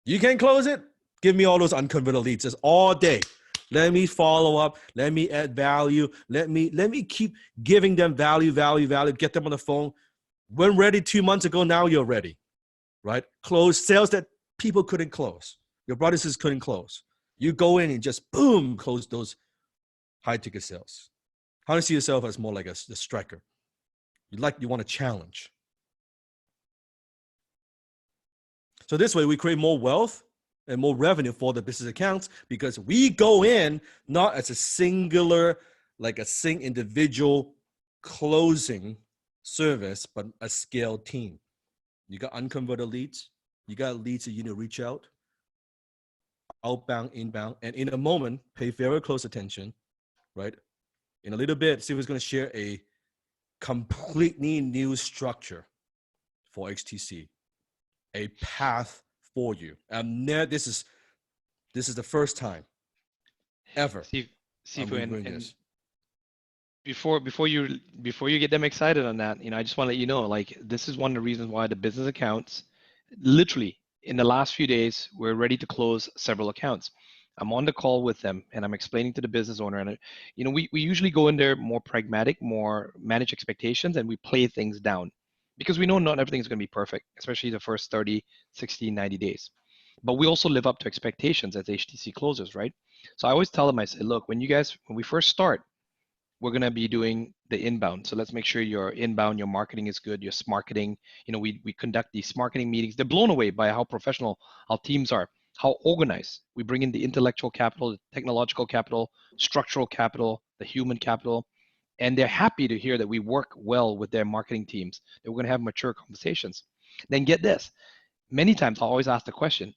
You can close it. Give me all those unconverted leads just all day. Let me follow up. Let me add value. Let me keep giving them value. Get them on the phone. When ready 2 months ago, now you're ready. Right? Close sales that people couldn't close. Your brothers and sisters couldn't close. You go in and just boom, close those high ticket sales. How do you see yourself as more like the striker? You want to challenge. So this way we create more wealth and more revenue for the business accounts because we go in not as a singular, like a single individual closing service, but a scaled team. You got unconverted leads. You got leads that you need to reach out, outbound, inbound, and in a moment, pay very close attention, right? In a little bit, Steve is going to share a completely new structure for XTC. A path for you. This is the first time ever. Sifu, and before you get them excited on that, I just want to let you know, like, this is one of the reasons why the business accounts, literally in the last few days, we're ready to close several accounts. I'm on the call with them and I'm explaining to the business owner, and we usually go in there more pragmatic, more manage expectations, and we play things down because we know not everything is going to be perfect, especially the first 30, 60, 90 days. But we also live up to expectations as HTC closers, right? So I always tell them, I say, look, when we first start, we're going to be doing the inbound. So let's make sure your inbound, your marketing is good, your marketing, we conduct these marketing meetings. They're blown away by how professional our teams are, how organized. We bring in the intellectual capital, the technological capital, structural capital, the human capital, and they're happy to hear that we work well with their marketing teams, that we're going to have mature conversations. Then get this, many times I'll always ask the question,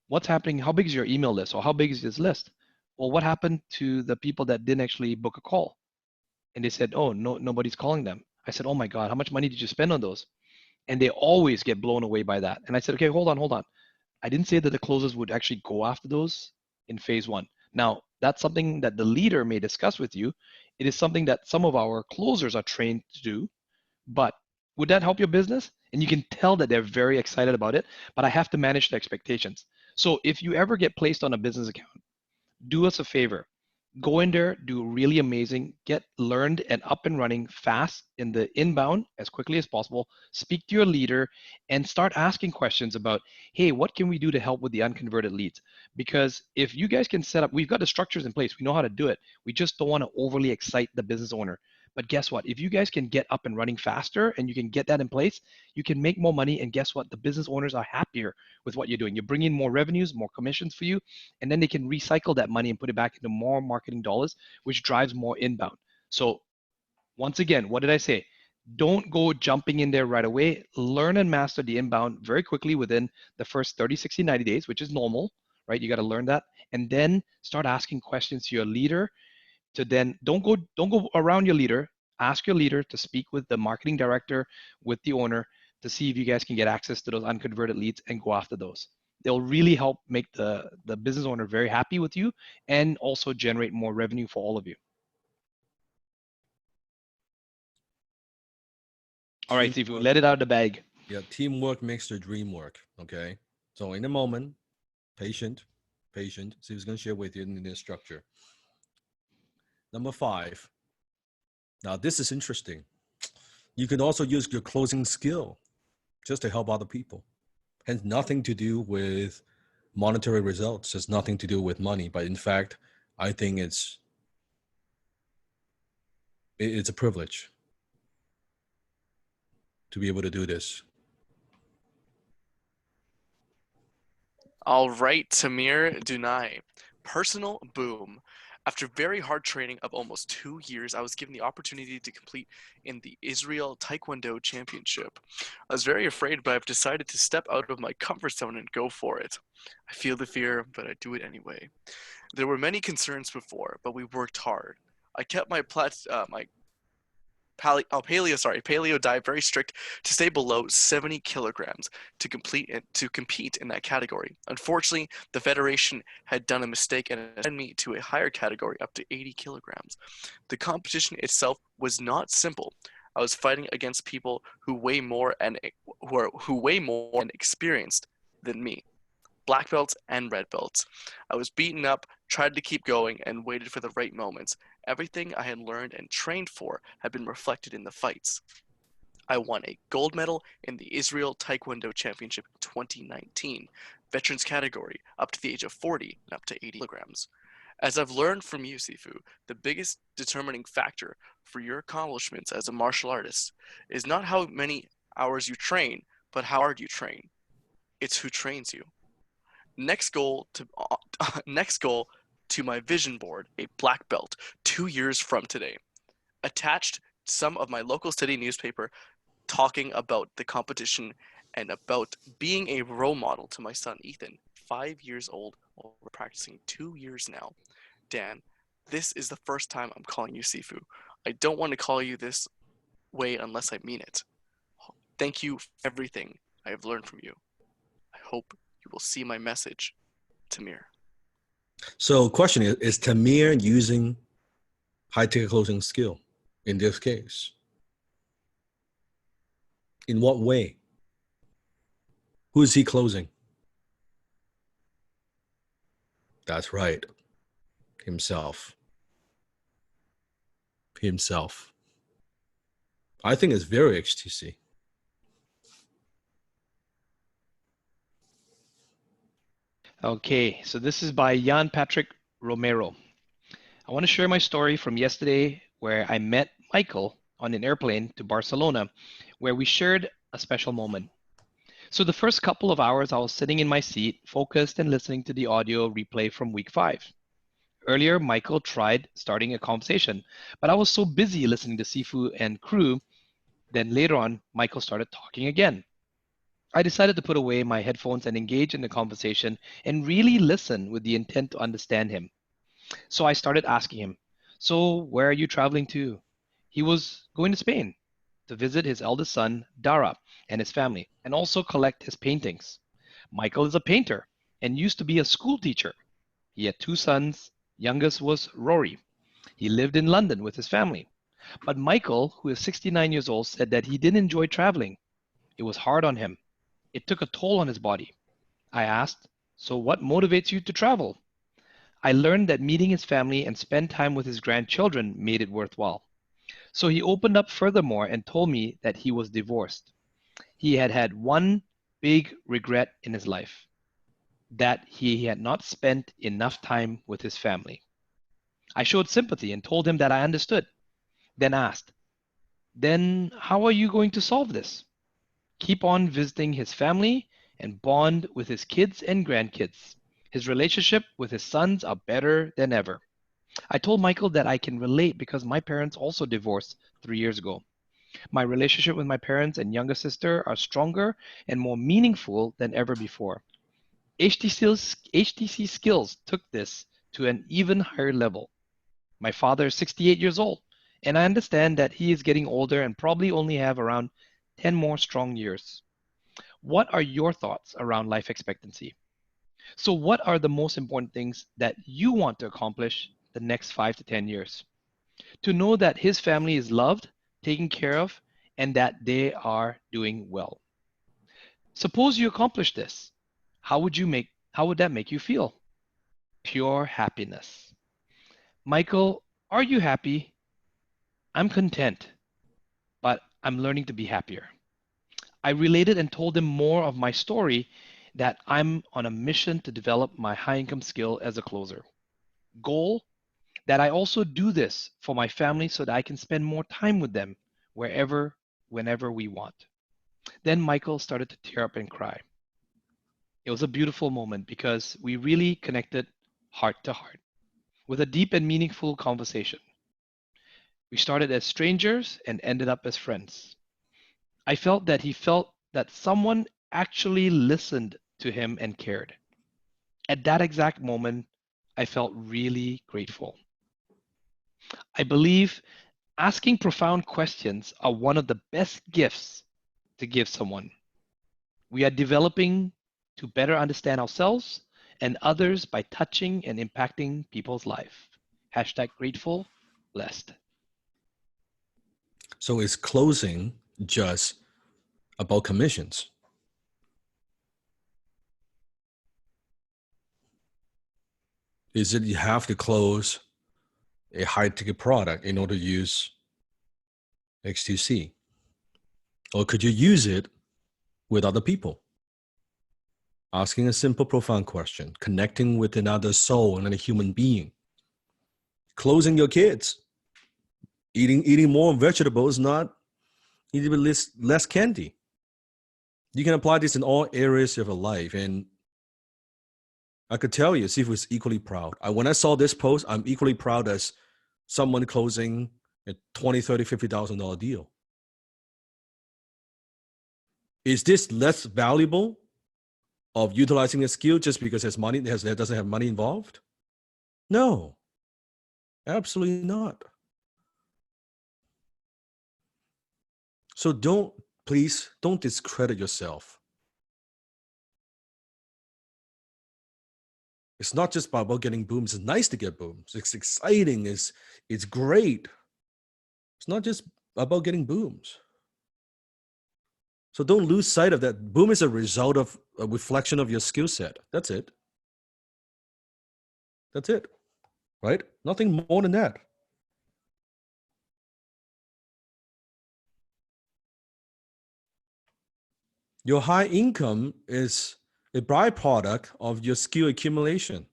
what's happening? How big is your email list, or how big is this list? Well, what happened to the people that didn't actually book a call? And they said, oh, no, nobody's calling them. I said, oh my God, how much money did you spend on those? And they always get blown away by that. And I said, okay, hold on. I didn't say that the closers would actually go after those in phase one. Now, that's something that the leader may discuss with you. It is something that some of our closers are trained to do, but would that help your business? And you can tell that they're very excited about it, but I have to manage the expectations. So if you ever get placed on a business account, do us a favor. Go in there, do really amazing, get learned and up and running fast in the inbound as quickly as possible. Speak to your leader and start asking questions about, hey, what can we do to help with the unconverted leads? Because if you guys can set up, we've got the structures in place, we know how to do it. We just don't want to overly excite the business owner. But guess what? If you guys can get up and running faster and you can get that in place, you can make more money. And guess what? The business owners are happier with what you're doing. You're bringing more revenues, more commissions for you, and then they can recycle that money and put it back into more marketing dollars, which drives more inbound. So once again, what did I say? Don't go jumping in there right away. Learn and master the inbound very quickly within the first 30, 60, 90 days, which is normal, right? You got to learn that. And then start asking questions to your leader to then don't go around your leader. Ask your leader to speak with the marketing director, with the owner, to see if you guys can get access to those unconverted leads and go after those. They'll really help make the business owner very happy with you and also generate more revenue for all of you. All right, Sifu, Teamwork, let it out of the bag. yeah, teamwork makes the dream work. Okay. So in the moment, patient. See who's gonna share with you in this structure. Number 5. Now this is interesting. You can also use your closing skill just to help other people. Has nothing to do with monetary results. Has nothing to do with money. But in fact, I think it's a privilege to be able to do this. All right, Tamir Dunai. Personal boom. After very hard training of almost 2 years, I was given the opportunity to compete in the Israel Taekwondo Championship. I was very afraid, but I've decided to step out of my comfort zone and go for it. I feel the fear, but I do it anyway. There were many concerns before, but we worked hard. I kept my paleo diet very strict to stay below 70 kilograms to compete in that category. Unfortunately, the federation had done a mistake and sent me to a higher category up to 80 kilograms. The competition itself was not simple. I was fighting against people who weigh more and experienced than me. Black belts and red belts. I was beaten up, tried to keep going, and waited for the right moments. Everything I had learned and trained for had been reflected in the fights. I won a gold medal in the Israel Taekwondo Championship in 2019, veterans category, up to the age of 40 and up to 80 kilograms. As I've learned from you, Sifu, the biggest determining factor for your accomplishments as a martial artist is not how many hours you train, but how hard you train. It's who trains you. Next goal to my vision board, a black belt, 2 years from today. Attached some of my local city newspaper talking about the competition and about being a role model to my son Ethan, 5 years old, while we're practicing 2 years now. Dan, this is the first time I'm calling you Sifu. I don't want to call you this way unless I mean it. Thank you for everything I have learned from you. I hope you will see my message, Tamir. So question is Tamir using high-ticket closing skill in this case? In what way? Who is he closing? That's right. Himself. I think it's very HTC. Okay, so this is by Jan Patrick Romero. I want to share my story from yesterday where I met Michael on an airplane to Barcelona, where we shared a special moment. So the first couple of hours, I was sitting in my seat, focused and listening to the audio replay from week 5. Earlier, Michael tried starting a conversation, but I was so busy listening to Sifu and crew. Then later on, Michael started talking again. I decided to put away my headphones and engage in the conversation and really listen with the intent to understand him. So I started asking him, so where are you traveling to? He was going to Spain to visit his eldest son, Dara, and his family, and also collect his paintings. Michael is a painter and used to be a school teacher. He had two sons. Youngest was Rory. He lived in London with his family. But Michael, who is 69 years old, said that he didn't enjoy traveling. It was hard on him. It took a toll on his body. I asked, "So what motivates you to travel?" I learned that meeting his family and spend time with his grandchildren made it worthwhile. So he opened up furthermore and told me that he was divorced. He had had one big regret in his life, that he had not spent enough time with his family. I showed sympathy and told him that I understood, then asked, "Then how are you going to solve this?" "Keep on visiting his family and bond with his kids and grandkids. His relationship with his sons are better than ever." I told Michael that I can relate because my parents also divorced 3 years ago. My relationship with my parents and younger sister are stronger and more meaningful than ever before. HTC Skills took this to an even higher level. My father is 68 years old, and I understand that he is getting older and probably only have around 10 more strong years. What are your thoughts around life expectancy? So, what are the most important things that you want to accomplish the next 5 to 10 years? To know that his family is loved, taken care of, and that they are doing well. Suppose you accomplish this. How would that make you feel? Pure happiness. Michael, are you happy? I'm content, but I'm learning to be happier. I related and told him more of my story, that I'm on a mission to develop my high income skill as a closer. Goal, that I also do this for my family so that I can spend more time with them wherever, whenever we want. Then Michael started to tear up and cry. It was a beautiful moment because we really connected heart to heart with a deep and meaningful conversation. We started as strangers and ended up as friends. I felt that he felt that someone actually listened to him and cared. At that exact moment, I felt really grateful. I believe asking profound questions are one of the best gifts to give someone. We are developing to better understand ourselves and others by touching and impacting people's life. Hashtag grateful, blessed. So is closing just about commissions? Is it you have to close a high ticket product in order to use X2C? Or could you use it with other people? Asking a simple, profound question, connecting with another soul and a human being. Closing your kids, eating more vegetables, not eating less candy. You can apply this in all areas of your life. And I could tell you, Sifu is equally proud. When I saw this post, I'm equally proud as someone closing a $20, $30, $50,000 deal. Is this less valuable of utilizing a skill just because it doesn't have money involved? No, absolutely not. So please don't discredit yourself. It's not just about getting booms. It's nice to get booms. It's exciting. It's great. It's not just about getting booms. So don't lose sight of that. Boom is a result of a reflection of your skill set. That's it. That's it. Right? Nothing more than that. Your high income is a byproduct of your skill accumulation.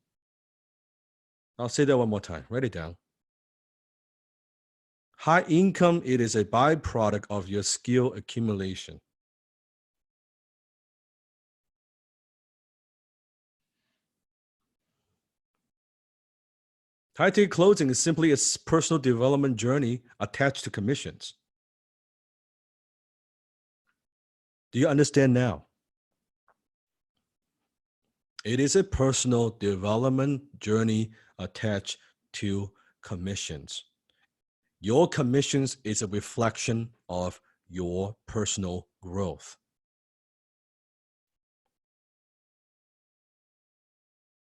I'll say that one more time. Write it down. High income, it is a byproduct of your skill accumulation. High ticket closing is simply a personal development journey attached to commissions. Do you understand now? It is a personal development journey attached to commissions. Your commissions is a reflection of your personal growth.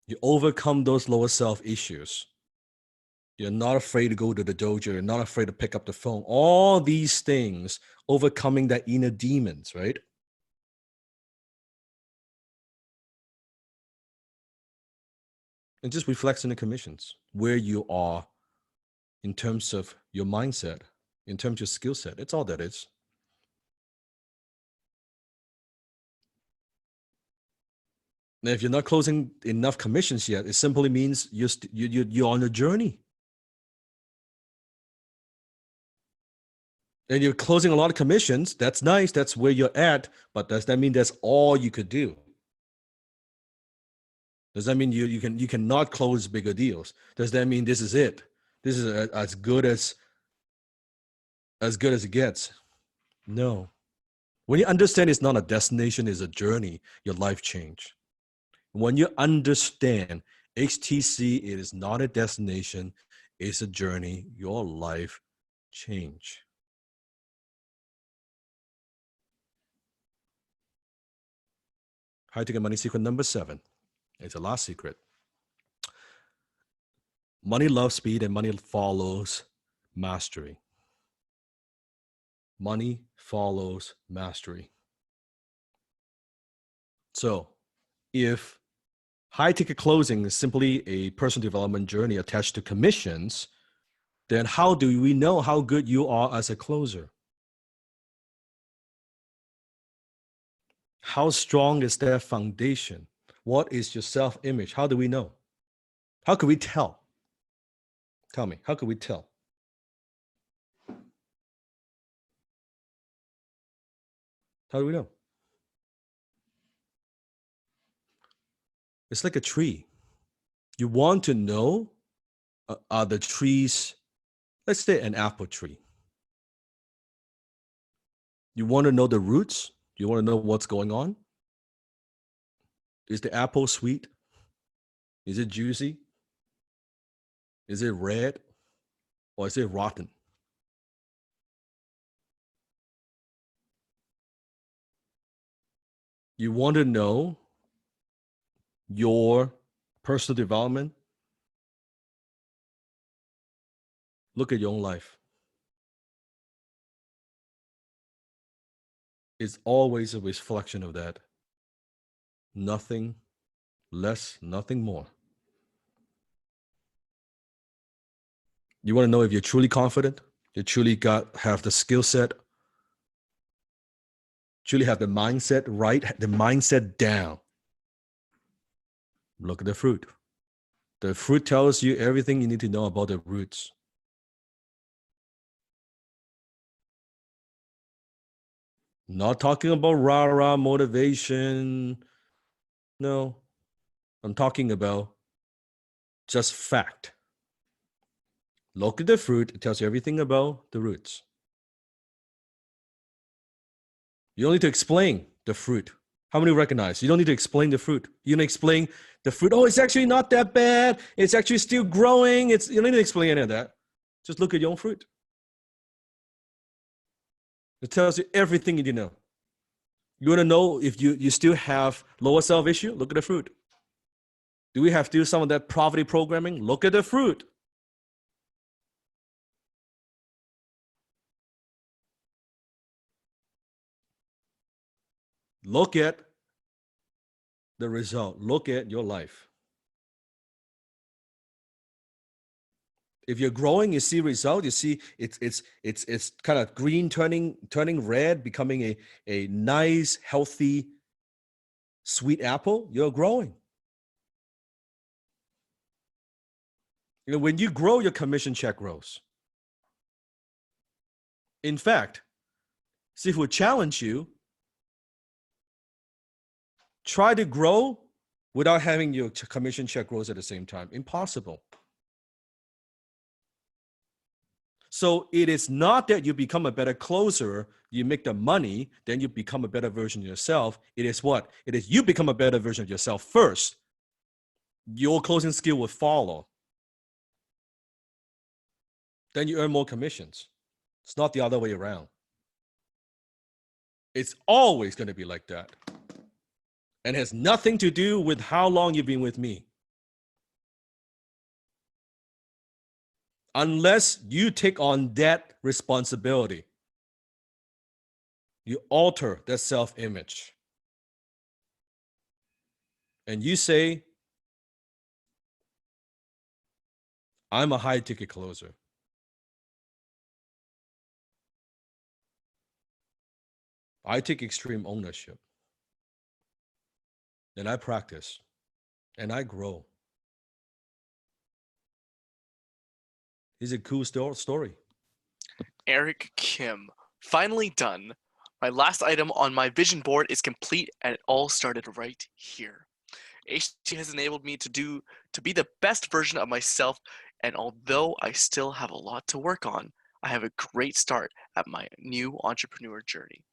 You overcome those lower self issues. You're not afraid to go to the dojo. You're not afraid to pick up the phone. All these things, overcoming that inner demons, right? It just reflects in the commissions where you are in terms of your mindset, in terms of your skill set. It's all that is. Now, if you're not closing enough commissions yet, it simply means you're on a journey. And you're closing a lot of commissions. That's nice. That's where you're at. But does that mean that's all you could do? Does that mean you cannot close bigger deals? Does that mean this is it? This is as good as it gets? No. When you understand it's not a destination, it's a journey, your life change. When you understand HTC, it is not a destination, it's a journey, your life change. High-ticket money secret number 7. It's the last secret. Money loves speed and money follows mastery. Money follows mastery. So if high-ticket closing is simply a personal development journey attached to commissions, then how do we know how good you are as a closer? How strong is that foundation? What is your self-image? How do we know? How can we tell? Tell me, how can we tell? How do we know? It's like a tree. You want to know, are the trees, let's say an apple tree. You want to know the roots? You want to know what's going on? Is the apple sweet? Is it juicy? Is it red? Or is it rotten? You want to know your personal development? Look at your own life. It's always a reflection of that. Nothing less, nothing more. You want to know if you're truly confident, you truly have the skill set, truly have the mindset right, the mindset down. Look at the fruit. The fruit tells you everything you need to know about the roots. Not talking about rah-rah motivation. No, I'm talking about just fact. Look at the fruit. It tells you everything about the roots. You don't need to explain the fruit. How many recognize? You don't need to explain the fruit. You don't explain the fruit. Oh, it's actually not that bad. It's actually still growing. You don't need to explain any of that. Just look at your own fruit. It tells you everything you need to know. You want to know if you still have lower self issue? Look at the fruit. Do we have to do some of that poverty programming? Look at the fruit. Look at the result. Look at your life. If you're growing, you see result. You see it's kind of green turning red, becoming a nice, healthy, sweet apple. You're growing. You know, when you grow, your commission check grows. In fact, see if we challenge you, try to grow without having your commission check grows at the same time. Impossible. So it is not that you become a better closer, you make the money, then you become a better version of yourself. It is what? It is you become a better version of yourself first. Your closing skill will follow. then you earn more commissions. It's not the other way around. It's always going to be like that. And it has nothing to do with how long you've been with me. Unless you take on that responsibility, you alter that self-image. And you say, I'm a high-ticket closer. I take extreme ownership. And I practice. And I grow. It's a cool story. Eric Kim. Finally done. My last item on my vision board is complete, and it all started right here. HT has enabled me to be the best version of myself, and although I still have a lot to work on, I have a great start at my new entrepreneur journey.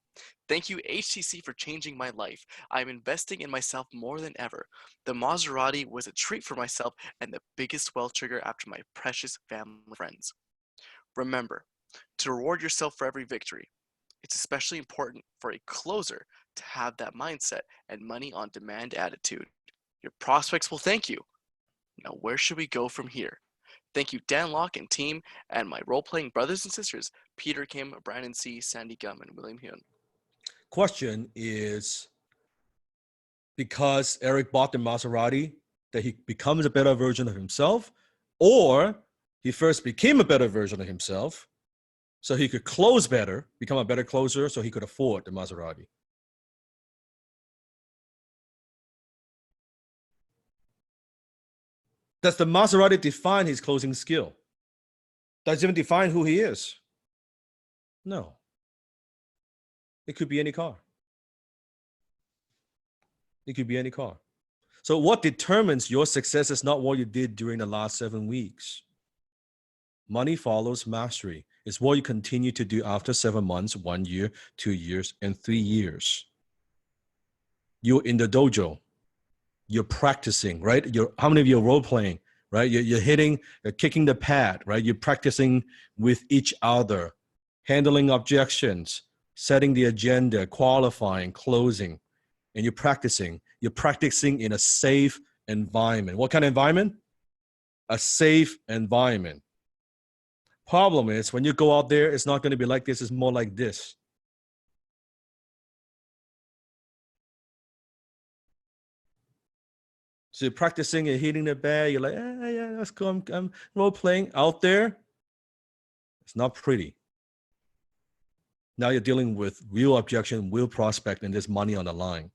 Thank you, HTC, for changing my life. I am investing in myself more than ever. The Maserati was a treat for myself and the biggest wealth trigger after my precious family and friends. Remember to reward yourself for every victory. It's especially important for a closer to have that mindset and money on demand attitude. Your prospects will thank you. Now, where should we go from here? Thank you, Dan Locke and team, and my role-playing brothers and sisters, Peter Kim, Brandon C., Sandy Gum, and William Hyun. Question is, because Eric bought the Maserati, that he becomes a better version of himself, or he first became a better version of himself so he could close better, become a better closer so he could afford the Maserati? Does the Maserati define his closing skill? Does it even define who he is? No. It could be any car. It could be any car. So what determines your success is not what you did during the last 7 weeks. Money follows mastery. It's what you continue to do after 7 months, 1 year, 2 years, and 3 years. You're in the dojo. You're practicing, right? How many of you are role playing, right? You're kicking the pad, right? You're practicing with each other, handling objections, setting the agenda, qualifying, closing, and you're practicing. You're practicing in a safe environment. What kind of environment? A safe environment. Problem is, when you go out there, it's not going to be like this. It's more like this. So you're practicing and hitting the bag. You're like, yeah, that's cool. I'm role playing out there. It's not pretty. Now you're dealing with real objection, real prospect, and there's money on the line.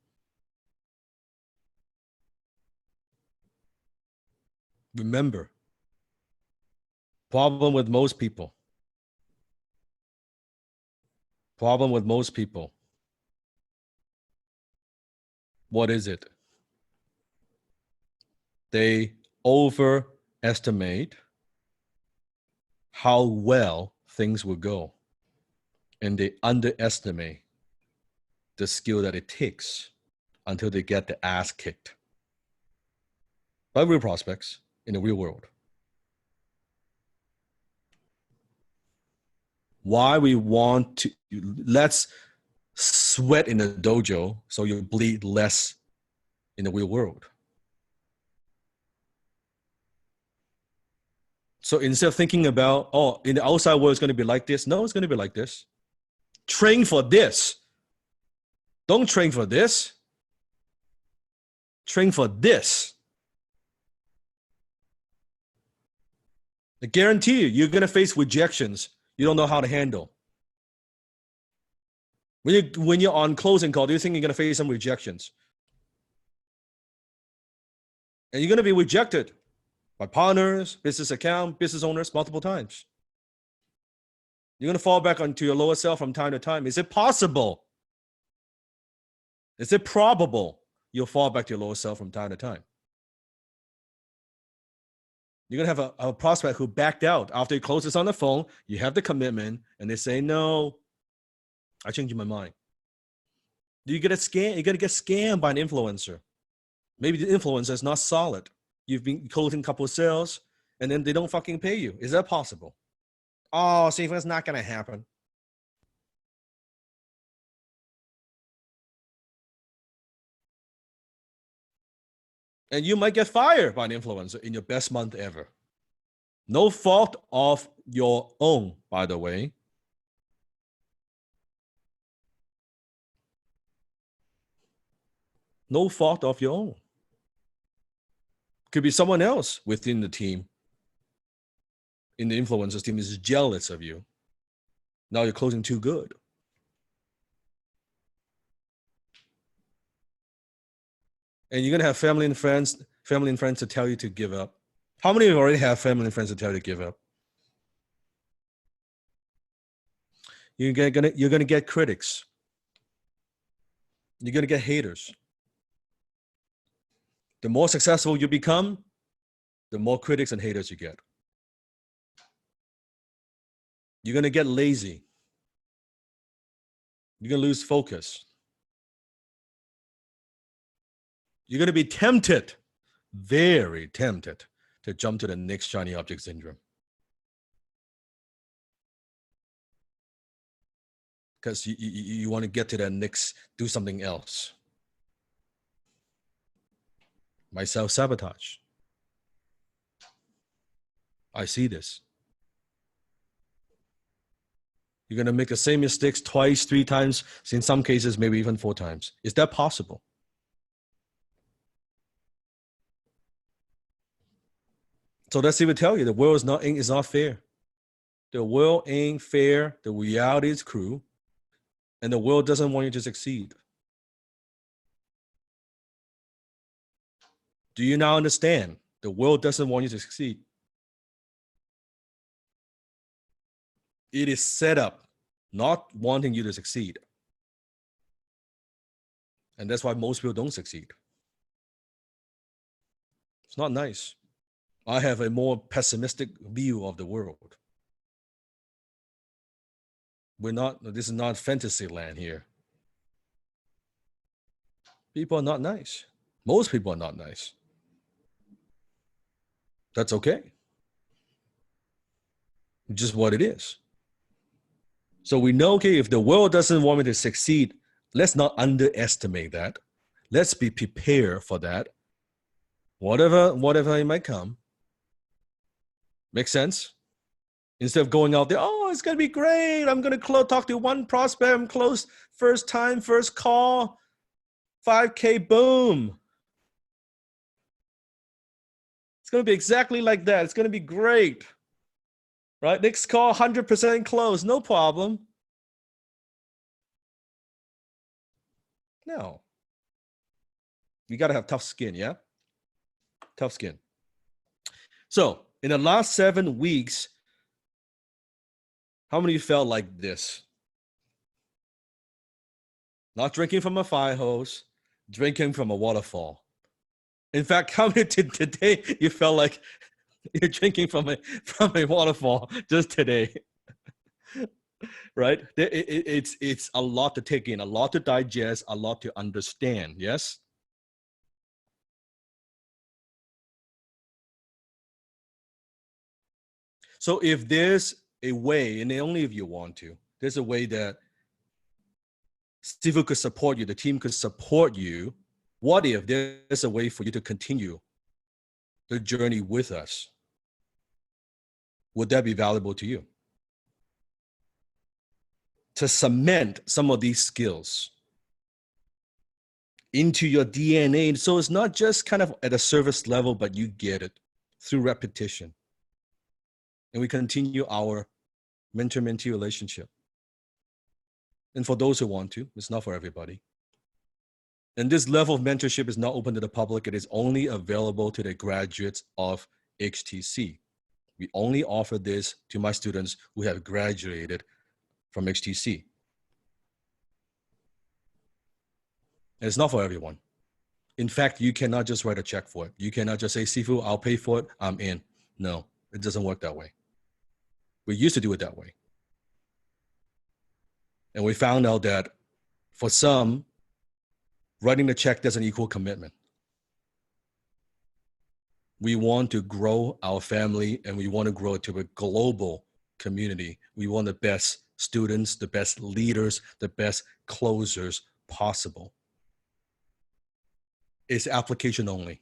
Remember, problem with most people. What is it? They overestimate how well things will go, and they underestimate the skill that it takes until they get the ass kicked by real prospects in the real world. Why we want to, let's sweat in the dojo so you bleed less in the real world. So instead of thinking about, oh, in the outside world it's going to be like this, no, it's going to be like this. Train for this. Don't train for this. Train for this. I guarantee you're going to face rejections you don't know how to handle. When you're on closing call, do you think you're going to face some rejections? And you're going to be rejected by partners, business account, business owners multiple times. You're going to fall back onto your lower self from time to time. Is it possible? Is it probable you'll fall back to your lower self from time to time? You're going to have a prospect who backed out after he closes on the phone. You have the commitment, and they say, no, I changed my mind. You get a scam. You're going to get scammed by an influencer. Maybe the influencer is not solid. You've been closing a couple of sales, and then they don't fucking pay you. Is that possible? Oh, see, that's not going to happen. And you might get fired by an influencer in your best month ever. No fault of your own, by the way. No fault of your own. Could be someone else within the team, in the influencers team, is jealous of you. Now you're closing too good. And you're gonna have family and friends to tell you to give up. How many of you already have family and friends to tell you to give up? You're gonna get critics. You're gonna get haters. The more successful you become, the more critics and haters you get. You're gonna get lazy. You're gonna lose focus. You're gonna be tempted, very tempted, to jump to the next shiny object syndrome. Because you want to get to that next, do something else. My self-sabotage. I see this. You're going to make the same mistakes twice, 3 times, in some cases, maybe even 4 times. Is that possible? So that's even tell you the world is not fair. The world ain't fair. The reality is cruel. And the world doesn't want you to succeed. Do you now understand? The world doesn't want you to succeed. It is set up not wanting you to succeed. And that's why most people don't succeed. It's not nice. I have a more pessimistic view of the world. This is not fantasy land here. People are not nice. Most people are not nice. That's okay. Just what it is. So we know, okay, if the world doesn't want me to succeed, let's not underestimate that. Let's be prepared for that. Whatever it might come. Makes sense? Instead of going out there, oh, it's going to be great. I'm going to talk to one prospect. I'm close first time, first call, 5K, boom. It's going to be exactly like that. It's going to be great. Right? Next call, 100% close. No problem. No. You got to have tough skin, yeah? Tough skin. So, in the last 7 weeks, how many of you felt like this? Not drinking from a fire hose, drinking from a waterfall. In fact, how many today you felt like you're drinking from a waterfall just today? Right? It's a lot to take in, a lot to digest, a lot to understand. Yes? So if there's a way, and only if you want to, there's a way that Steve could support you, the team could support you. What if there's a way for you to continue the journey with us? Would that be valuable to you? To cement some of these skills into your DNA. So it's not just kind of at a surface level, but you get it through repetition. And we continue our mentor-mentee relationship. And for those who want to, it's not for everybody. And this level of mentorship is not open to the public. It is only available to the graduates of HTC. We only offer this to my students who have graduated from HTC. And it's not for everyone. In fact, you cannot just write a check for it. You cannot just say, Sifu, I'll pay for it, I'm in. No, it doesn't work that way. We used to do it that way. And we found out that for some, writing the check doesn't equal commitment. We want to grow our family and we want to grow it to a global community. We want the best students, the best leaders, the best closers possible. It's application only.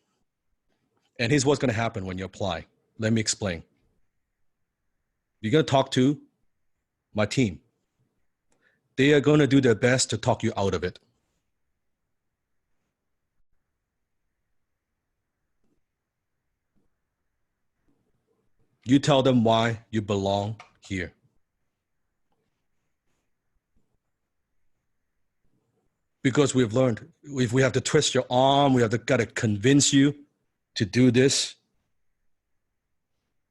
And here's what's going to happen when you apply. Let me explain. You're going to talk to my team. They are going to do their best to talk you out of it. You tell them why you belong here. Because we've learned, if we have to twist your arm, we have to got to convince you to do this.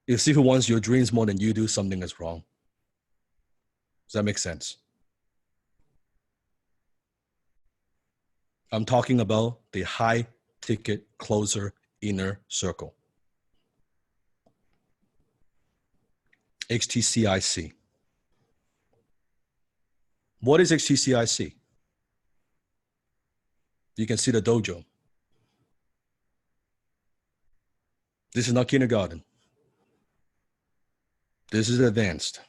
If Sifu wants your dreams more than you do, something is wrong. Does that make sense? I'm talking about the high ticket closer inner circle. HTCIC. What is HTCIC? You can see the dojo. This is not kindergarten. This is advanced.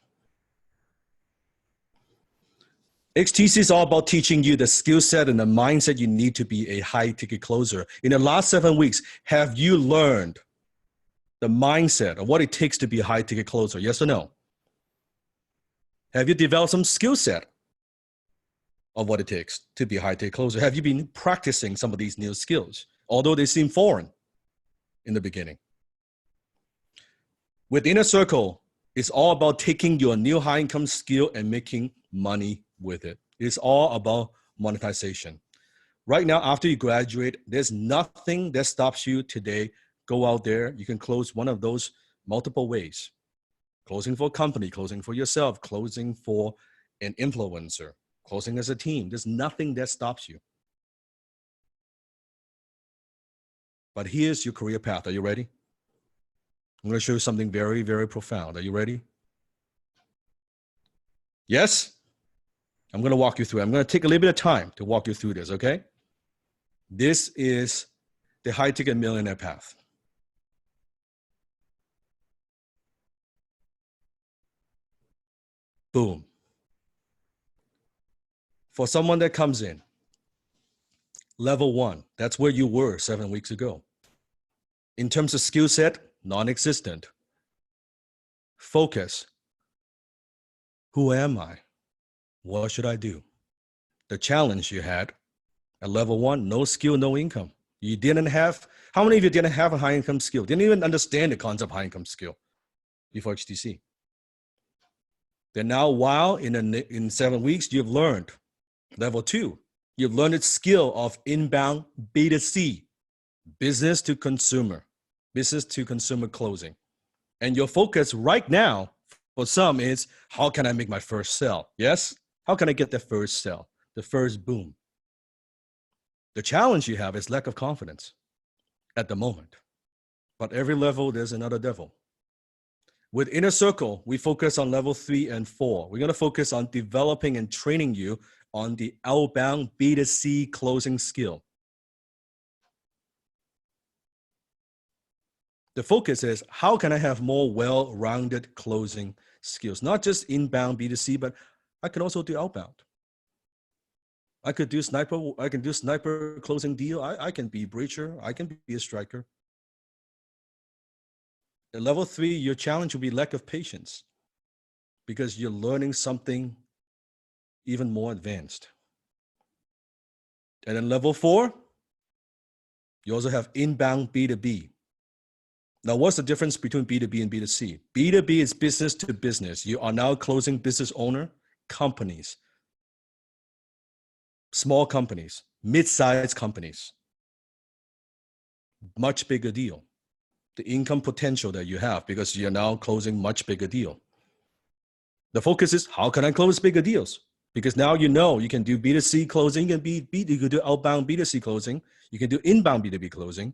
HTC is all about teaching you the skill set and the mindset you need to be a high ticket closer. In the last 7 weeks, have you learned the mindset of what it takes to be a high ticket closer? Yes or no? Have you developed some skill set of what it takes to be a high ticket closer? Have you been practicing some of these new skills, although they seem foreign in the beginning? With Inner Circle, it's all about taking your new high income skill and making money with it. It's all about monetization. Right now, after you graduate, there's nothing that stops you today. Go out there. You can close one of those multiple ways. Closing for a company, closing for yourself, closing for an influencer, closing as a team. There's nothing that stops you. But here's your career path. Are you ready? I'm going to show you something very, very profound. Are you ready? Yes? I'm going to walk you through it. I'm going to take a little bit of time to walk you through this, okay? This is the high ticket millionaire path. Boom. For someone that comes in, level 1, that's where you were 7 weeks ago. In terms of skill set, non-existent. Focus. Who am I? What should I do? The challenge you had at level 1, no skill, no income. You didn't have, how many of you didn't have a high income skill? Didn't even understand the concept of high income skill before HTC? Then now, while in 7 weeks, you've learned level 2. You've learned the skill of inbound B2C, business to consumer closing. And your focus right now for some is, how can I make my first sale? Yes? How can I get the first sale, the first boom? The challenge you have is lack of confidence at the moment. But every level, there's another devil. With Inner Circle, we focus on level 3 and 4. We're going to focus on developing and training you on the outbound B2C closing skill. The focus is, how can I have more well-rounded closing skills? Not just inbound B2C, but I can also do outbound. I can do sniper closing deal. I can be breacher. I can be a striker. At level 3, your challenge will be lack of patience because you're learning something even more advanced. And then level 4, you also have inbound B2B. Now, what's the difference between B2B and B2C? B2B is business to business. You are now closing business owner companies, small companies, mid-sized companies. Much bigger deal. The income potential that you have because you're now closing much bigger deal. The focus is, how can I close bigger deals? Because now you know you can do B2C closing, you can do outbound B2C closing, you can do inbound B2B closing.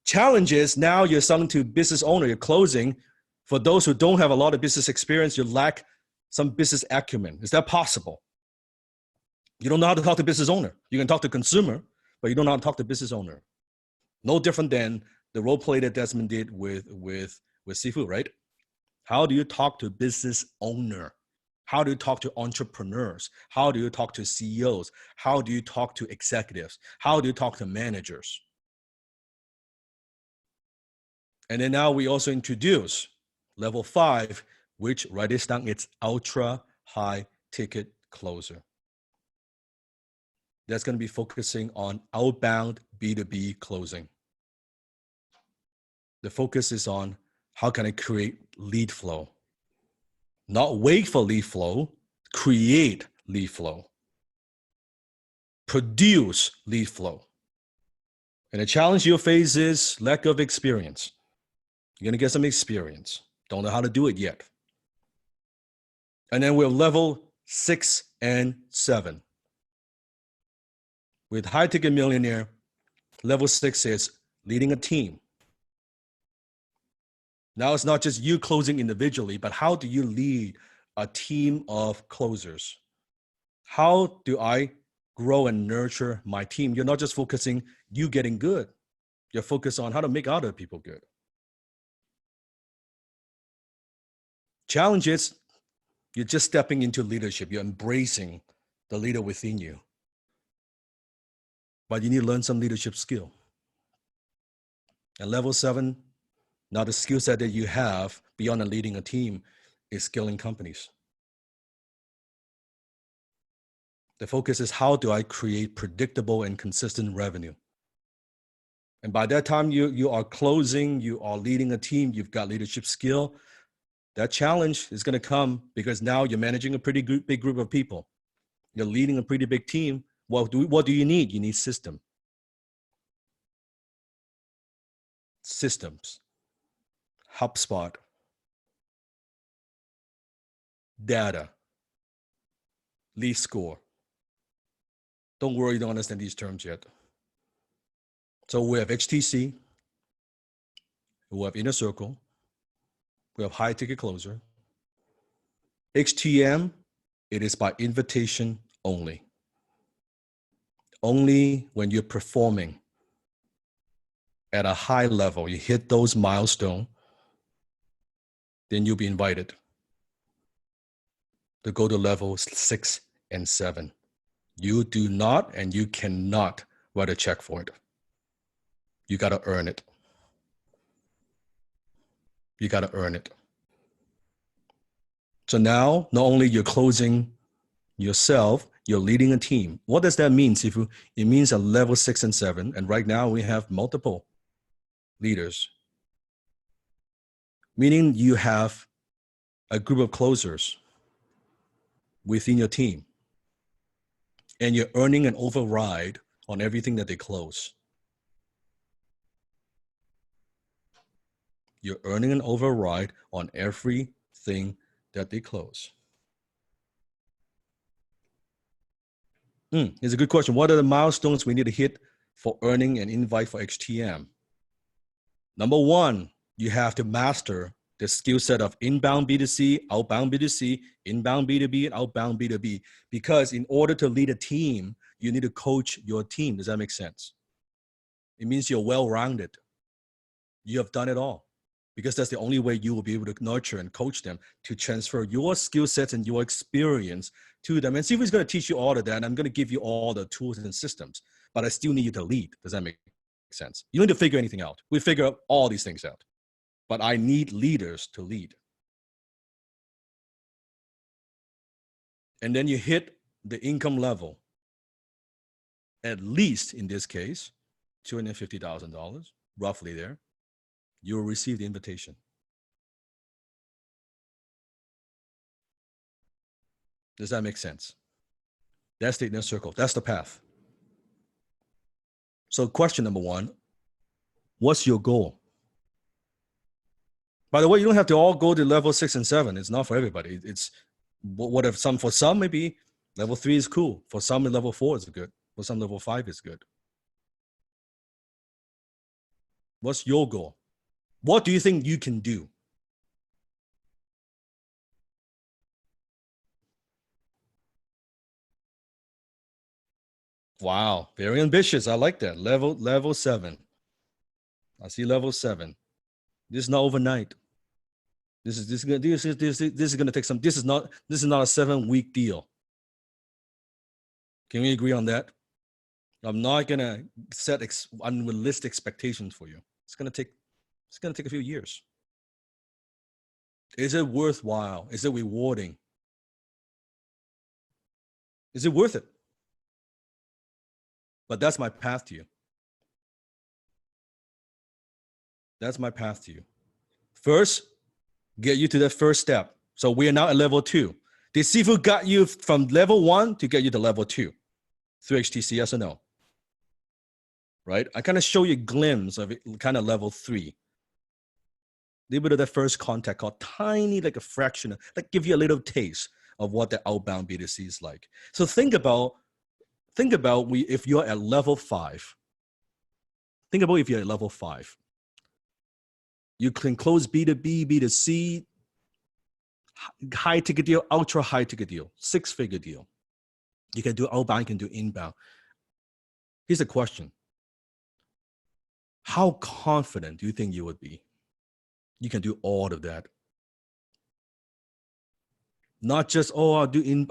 Challenge is, now you're selling to business owner, you're closing. For those who don't have a lot of business experience, you lack some business acumen. Is that possible? You don't know how to talk to business owner. You can talk to consumer, but you don't know how to talk to business owner. No different than the role play that Desmond did with Sifu, right? How do you talk to business owner? How do you talk to entrepreneurs? How do you talk to CEOs? How do you talk to executives? How do you talk to managers? And then now we also introduce level 5, which, write this down, it's ultra high ticket closer. That's going to be focusing on outbound B2B closing. The focus is on how can I create lead flow? Not wait for lead flow, create lead flow. Produce lead flow. And the challenge you'll face is lack of experience. You're going to get some experience. Don't know how to do it yet. And then we're level 6 and 7. With high ticket millionaire, level 6 is leading a team. Now it's not just you closing individually, but how do you lead a team of closers? How do I grow and nurture my team? You're not just focusing you getting good. You're focused on how to make other people good. Challenge is you're just stepping into leadership. You're embracing the leader within you. But you need to learn some leadership skill. And level 7, now the skill set that you have beyond leading a team is scaling companies. The focus is how do I create predictable and consistent revenue? And by that time you are closing, you are leading a team, you've got leadership skill. That challenge is going to come because now you're managing a pretty big group of people. You're leading a pretty big team. What do you need? You need systems. HubSpot, data, lead score. Don't worry, you don't understand these terms yet. So we have HTC, we have Inner Circle, we have high ticket closer. HTM, it is by invitation only. Only when you're performing at a high level, you hit those milestones, then you'll be invited to go to levels 6 and 7. You do not and you cannot write a check for it. You got to earn it. You got to earn it. So now, not only you're closing yourself, you're leading a team. What does that mean, Sifu? It means a level 6 and 7. And right now we have multiple leaders, meaning you have a group of closers within your team. And you're earning an override on everything that they close. You're earning an override on everything that they close. Here's a good question. What are the milestones we need to hit for earning an invite for HTM? Number 1, you have to master the skill set of inbound B2C, outbound B2C, inbound B2B, and outbound B2B. Because in order to lead a team, you need to coach your team. Does that make sense? It means you're well-rounded. You have done it all. Because that's the only way you will be able to nurture and coach them to transfer your skill sets and your experience to them. And Sifu is going to teach you all of that. And I'm going to give you all the tools and systems, but I still need you to lead. Does that make sense? You don't need to figure anything out. We figure all these things out, but I need leaders to lead. And then you hit the income level, at least in this case, $250,000, roughly there. You will receive the invitation. Does that make sense? That's the inner circle. That's the path. So question number 1, what's your goal? By the way, you don't have to all go to level 6 and 7. It's not for everybody. It's what if for some, maybe level 3 is cool. For some, level 4 is good. For some, level 5 is good. What's your goal? What do you think you can do? Wow, very ambitious. I like that. Level 7. I see level 7. This is not overnight. This is gonna take some. This is not a 7-week deal. Can we agree on that? I'm not gonna set unrealistic expectations for you. It's gonna take a few years. Is it worthwhile? Is it rewarding? Is it worth it? But that's my path to you. That's my path to you. First, get you to that first step. So we are now at level 2. Did Sifu got you from level 1 to get you to level 2 through HTC, yes or no? Right? I kind of show you a glimpse of it, kind of level 3. A little bit of that first contact called tiny, like a fraction, like give you a little taste of what the outbound B2C is like. So think about if you're at level 5. Think about if you're at level 5. You can close B2B, B2C, high ticket deal, ultra high ticket deal, 6-figure deal. You can do outbound, you can do inbound. Here's the question. How confident do you think you would be? You can do all of that. Not just, I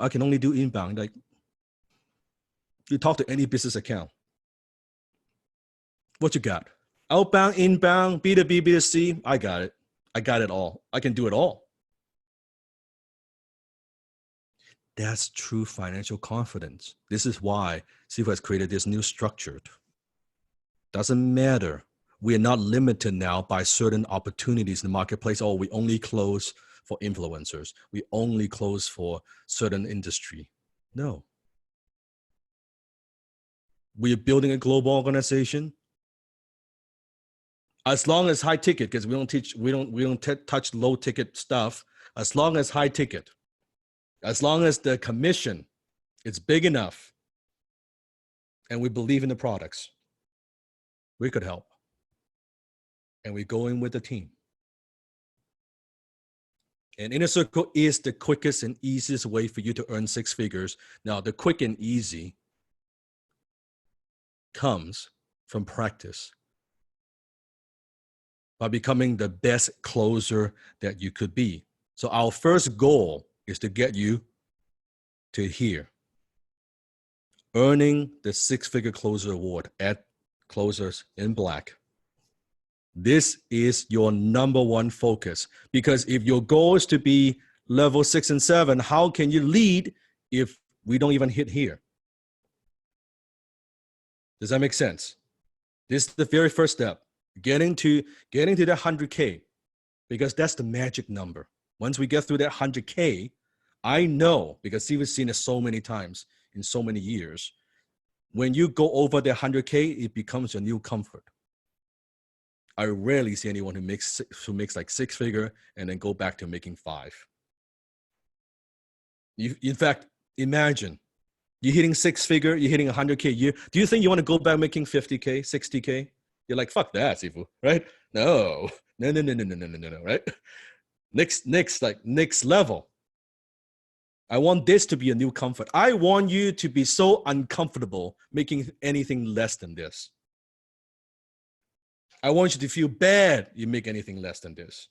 can only do inbound. Like, you talk to any business account. What you got? Outbound, inbound, B2B, B2C, I got it. I got it all. I can do it all. That's true financial confidence. This is why Sifu has created this new structure. Doesn't matter. We are not limited now by certain opportunities in the marketplace. Oh, we only close for influencers. We only close for certain industry. No. We are building a global organization. As long as high ticket, because we don't touch low ticket stuff. As long as high ticket, as long as the commission is big enough, and we believe in the products, we could help. And we go in with the team. And Inner Circle is the quickest and easiest way for you to earn 6 figures. Now, the quick and easy comes from practice. By becoming the best closer that you could be. So our first goal is to get you to here. Earning the 6-figure closer award at Closers in Black. This is your number one focus, because if your goal is to be level 6 and 7, how can you lead if we don't even hit here? Does that make sense? This is the very first step. Getting to the 100K, because that's the magic number. Once we get through that 100K, I know, because Steve has seen it so many times in so many years, when you go over the 100K, it becomes your new comfort. I rarely see anyone who makes like 6-figure and then go back to making 5. In fact, imagine you're hitting 6-figure, you're hitting 100K a year. Do you think you want to go back making 50K, 60K? You're like, fuck that, Sifu, right? No, right? Next level. I want this to be a new comfort. I want you to be so uncomfortable making anything less than this. I want you to feel bad you make anything less than this.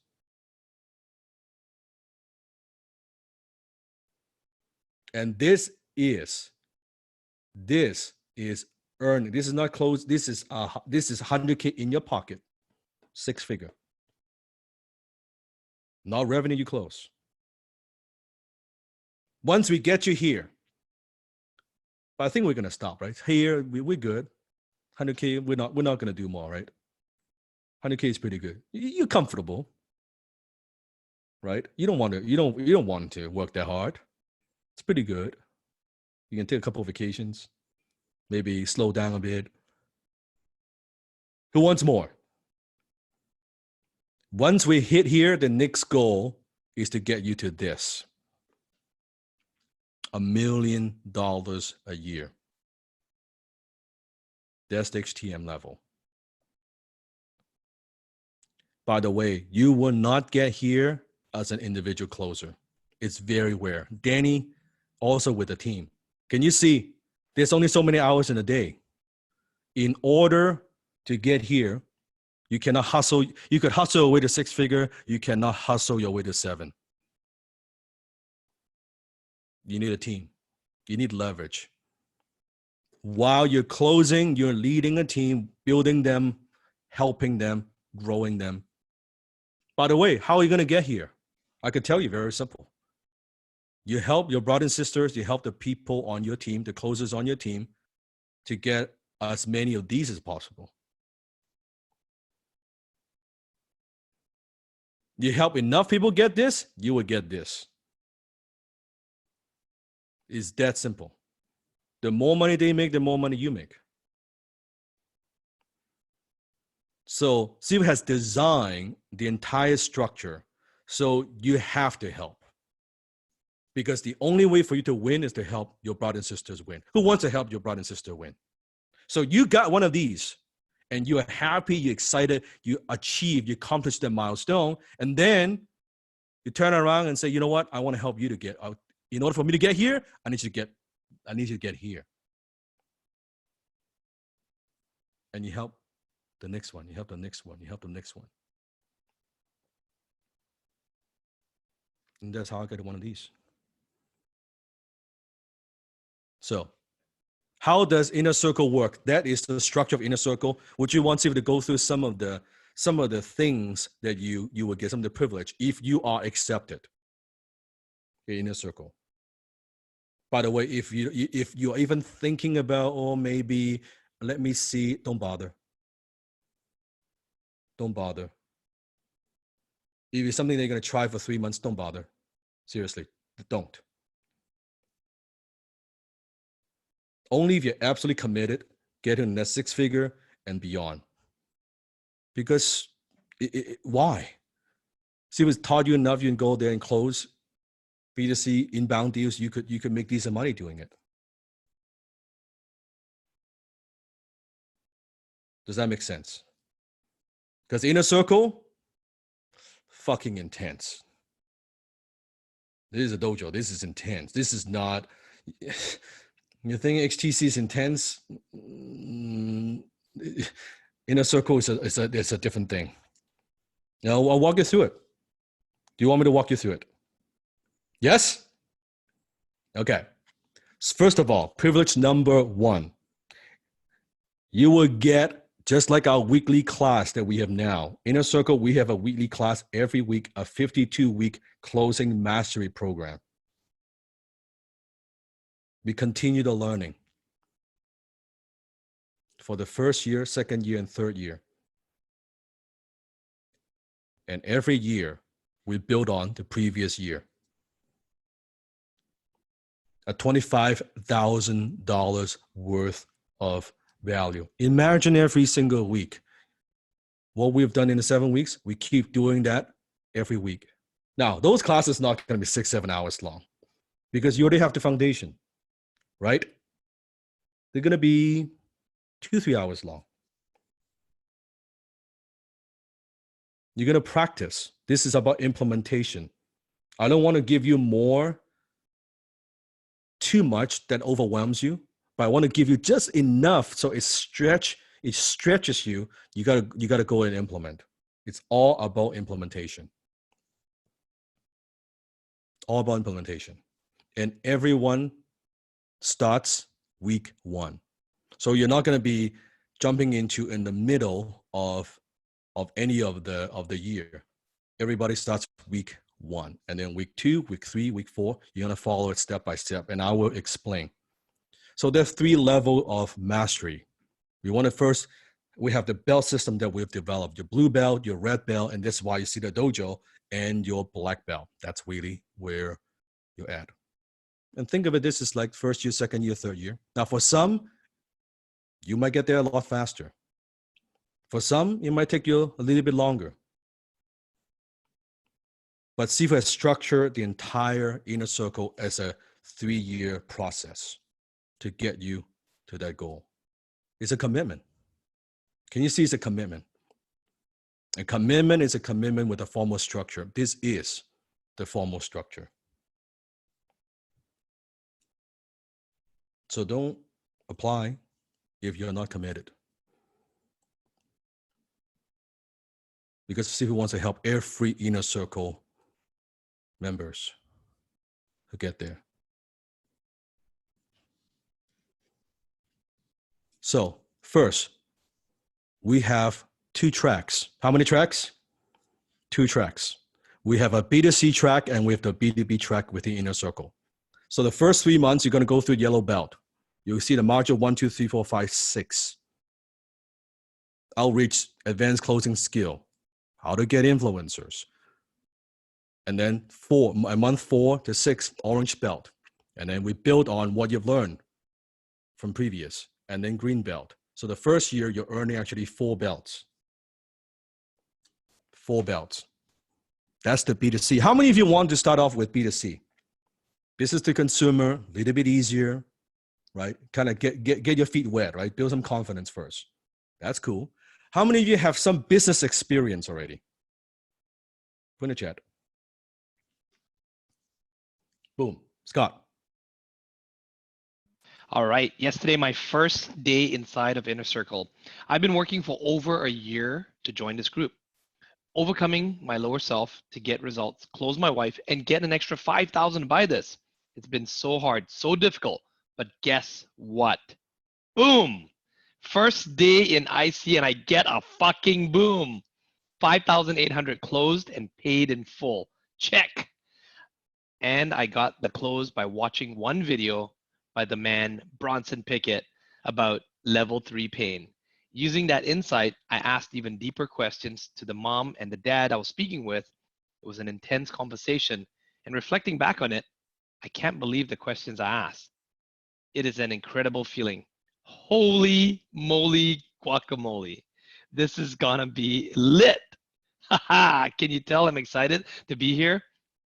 And this is earning. This is not close. This is 100K in your pocket, 6-figure. Not revenue you close. Once we get you here, but I think we're gonna stop right here. We're good. 100K. We're not gonna do more, right? 100K is pretty good. You're comfortable, right? You don't want to work that hard. It's pretty good. You can take a couple of vacations, maybe slow down a bit. Who wants more? Once we hit here, the next goal is to get you to this. $1 million a year. That's the HTM level. By the way, you will not get here as an individual closer. It's very rare. Danny, also with the team. Can you see? There's only so many hours in a day. In order to get here, You cannot hustle. You could hustle your way to 6-figure. You cannot hustle your way to 7. You need a team. You need leverage. While you're closing, you're leading a team, building them, helping them, growing them. By the way, how are you going to get here? I could tell you, very simple. You help your brothers and sisters, you help the people on your team, the closers on your team, to get as many of these as possible. You help enough people get this, you will get this. It's that simple. The more money they make, the more money you make. So Steve has designed the entire structure. So you have to help. Because the only way for you to win is to help your brothers and sisters win. Who wants to help your brother and sister win? So you got one of these, and you are happy, you're excited, you achieve, you accomplish the milestone, and then you turn around and say, you know what? I want to help you to get out. In order for me to get here, I need you to get here. And you help the next one, you help the next one, you help the next one. And that's how I got one of these. So how does inner circle work? That is the structure of inner circle. Would you want Steve to go through some of the things that you would get, some of the privilege if you are accepted in inner circle? By the way, if you're even thinking about, oh, maybe, let me see, don't bother. Don't bother. If it's something they're going to try for 3 months, don't bother. Seriously, don't. Only if you're absolutely committed, get in that 6-figure and beyond. Because why? See, was taught you enough, you can go there and close B2C inbound deals. You could make decent money doing it. Does that make sense? Because inner circle, fucking intense. This is a dojo. This is intense. This is not. You think HTC is intense? Inner circle is a different thing. Now I'll walk you through it. Do you want me to walk you through it? Yes? Okay. First of all, privilege number 1. You will get, just like our weekly class that we have now, Inner Circle, we have a weekly class every week, a 52-week closing mastery program. We continue the learning for the first year, second year, and third year. And every year, we build on the previous year. A $25,000 worth of value. Imagine every single week. What we've done in the 7 weeks, we keep doing that every week. Now, those classes are not going to be 6-7 hours long because you already have the foundation, right? They're going to be 2-3 hours long. You're going to practice. This is about implementation. I don't want to give you too much that overwhelms you, but I want to give you just enough so it stretches you. You gotta go and implement. It's all about implementation. All about implementation. And everyone starts week 1. So you're not going to be jumping into in the middle of any of the year. Everybody starts week 1, and then week 2, week 3, week 4, you're going to follow it step by step, and I will explain. So there's 3 levels of mastery. We have the belt system that we've developed, your blue belt, your red belt, and that's why you see the dojo, and your black belt. That's really where you're at. And think of it, this is like first year, second year, third year. Now for some, you might get there a lot faster. For some, it might take you a little bit longer. But Steve has structured the entire inner circle as a 3-year process to get you to that goal. It's a commitment. Can you see it's a commitment? A commitment is a commitment with a formal structure. This is the formal structure. So don't apply if you're not committed. because Sifu wants to help every inner circle members to get there. So first, we have 2 tracks. How many tracks? 2 tracks. We have a B2C track and we have the B2B track with the inner circle. So the first 3 months, you're going to go through yellow belt. You'll see the module 1, 2, 3, 4, 5, 6. Outreach, advanced closing skill, how to get influencers. And then month 4 to 6, orange belt. And then we build on what you've learned from previous, and then green belt. So the first year, you're earning actually 4 belts. 4 belts. That's the B2C. How many of you want to start off with B2C? Business to consumer, a little bit easier, right? Kind of get your feet wet, right? Build some confidence first. That's cool. How many of you have some business experience already? Put in the chat. Boom. Scott. All right. Yesterday, my first day inside of Inner Circle. I've been working for over a year to join this group, overcoming my lower self to get results, close my wife, and get an extra 5,000 to buy this. It's been so hard, so difficult, but guess what? Boom! First day in IC and I get a fucking boom. 5,800 closed and paid in full. Check. And I got the close by watching one video by the man Bronson Pickett about level 3 pain. Using that insight, I asked even deeper questions to the mom and the dad I was speaking with. It was an intense conversation, and reflecting back on it, I can't believe the questions I asked. It is an incredible feeling. Holy moly guacamole. This is gonna be lit. Haha, can you tell I'm excited to be here?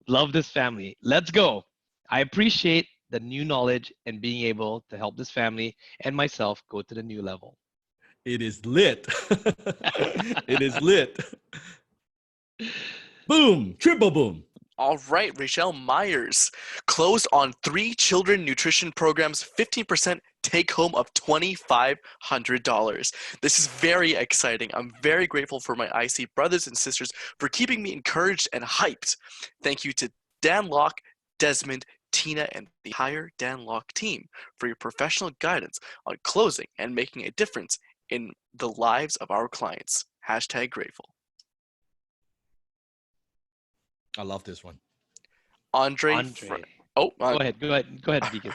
Love this family. Let's go. I appreciate the new knowledge and being able to help this family and myself go to the new level. It is lit. It is lit. Boom. Triple boom. All right, Rachel Myers closed on 3 children nutrition programs, 15% take home of $2,500. This is very exciting. I'm very grateful for my IC brothers and sisters for keeping me encouraged and hyped. Thank you to Dan Locke, Desmond, Tina, and the entire Dan Locke team for your professional guidance on closing and making a difference in the lives of our clients. Hashtag grateful. I love this one. Andre. Go ahead, Deacon.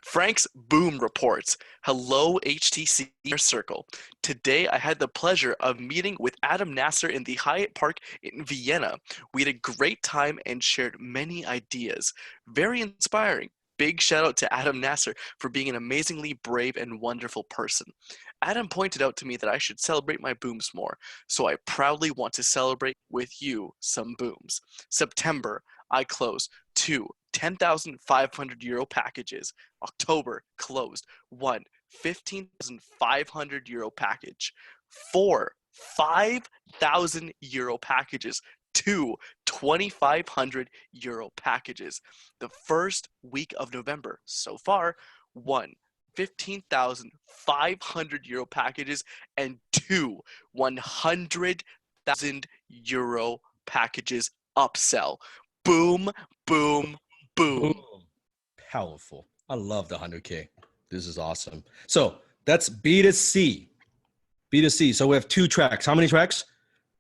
Frank's Boom reports, hello HTC Inner Circle. Today I had the pleasure of meeting with Adam Nasser in the Hyatt Park in Vienna. We had a great time and shared many ideas. Very inspiring. Big shout out to Adam Nasser for being an amazingly brave and wonderful person. Adam pointed out to me that I should celebrate my booms more, so I proudly want to celebrate with you some booms. September, I closed 2 10,500 euro packages. October closed 1 15,500 euro package. 4 5,000 euro packages. 2 2,500 euro packages. The first week of November so far, 1 15,500 euro packages and 2 100,000 euro packages upsell. Boom, boom, boom. Powerful. I love the 100K. This is awesome. So that's B2C. B2C. So we have 2 tracks. How many tracks?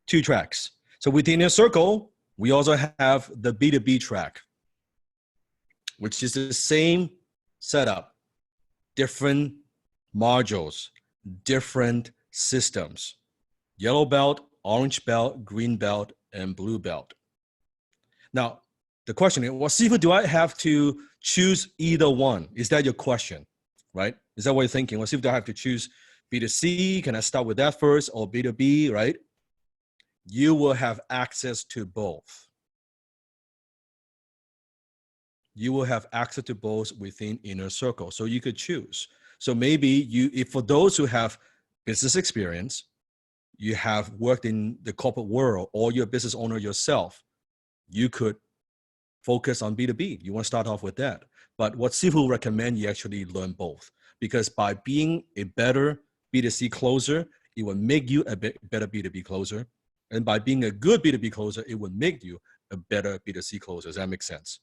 2 tracks. So within Inner Circle, we also have the B2B track, which is the same setup. Different modules, different systems. Yellow belt, orange belt, green belt, and blue belt. Now, the question is, well, Sifu, do I have to choose either one? Is that your question, right? Is that what you're thinking? Well, Sifu, do I have to choose B2C? Can I start with that first, or B2B, right? You will have access to both. You will have access to both within Inner Circle. So you could choose. So maybe if for those who have business experience, you have worked in the corporate world, or you're a business owner yourself, you could focus on B2B. You want to start off with that. But what Sifu recommend, you actually learn both, because by being a better B2C closer, it will make you a better B2B closer. And by being a good B2B closer, it would make you a better B2C closer. Does that make sense?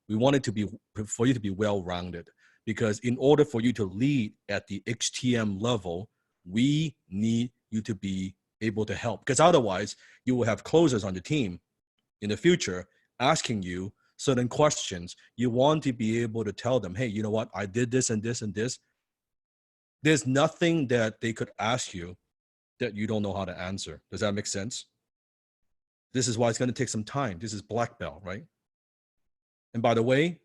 We want it to be for you to be well-rounded, because in order for you to lead at the HTM level, we need you to be able to help, because otherwise you will have closers on the team in the future asking you certain questions. You want to be able to tell them, hey, you know what? I did this and this and this. There's nothing that they could ask you that you don't know how to answer. Does that make sense? This is why it's going to take some time. This is black belt, right? And by the way,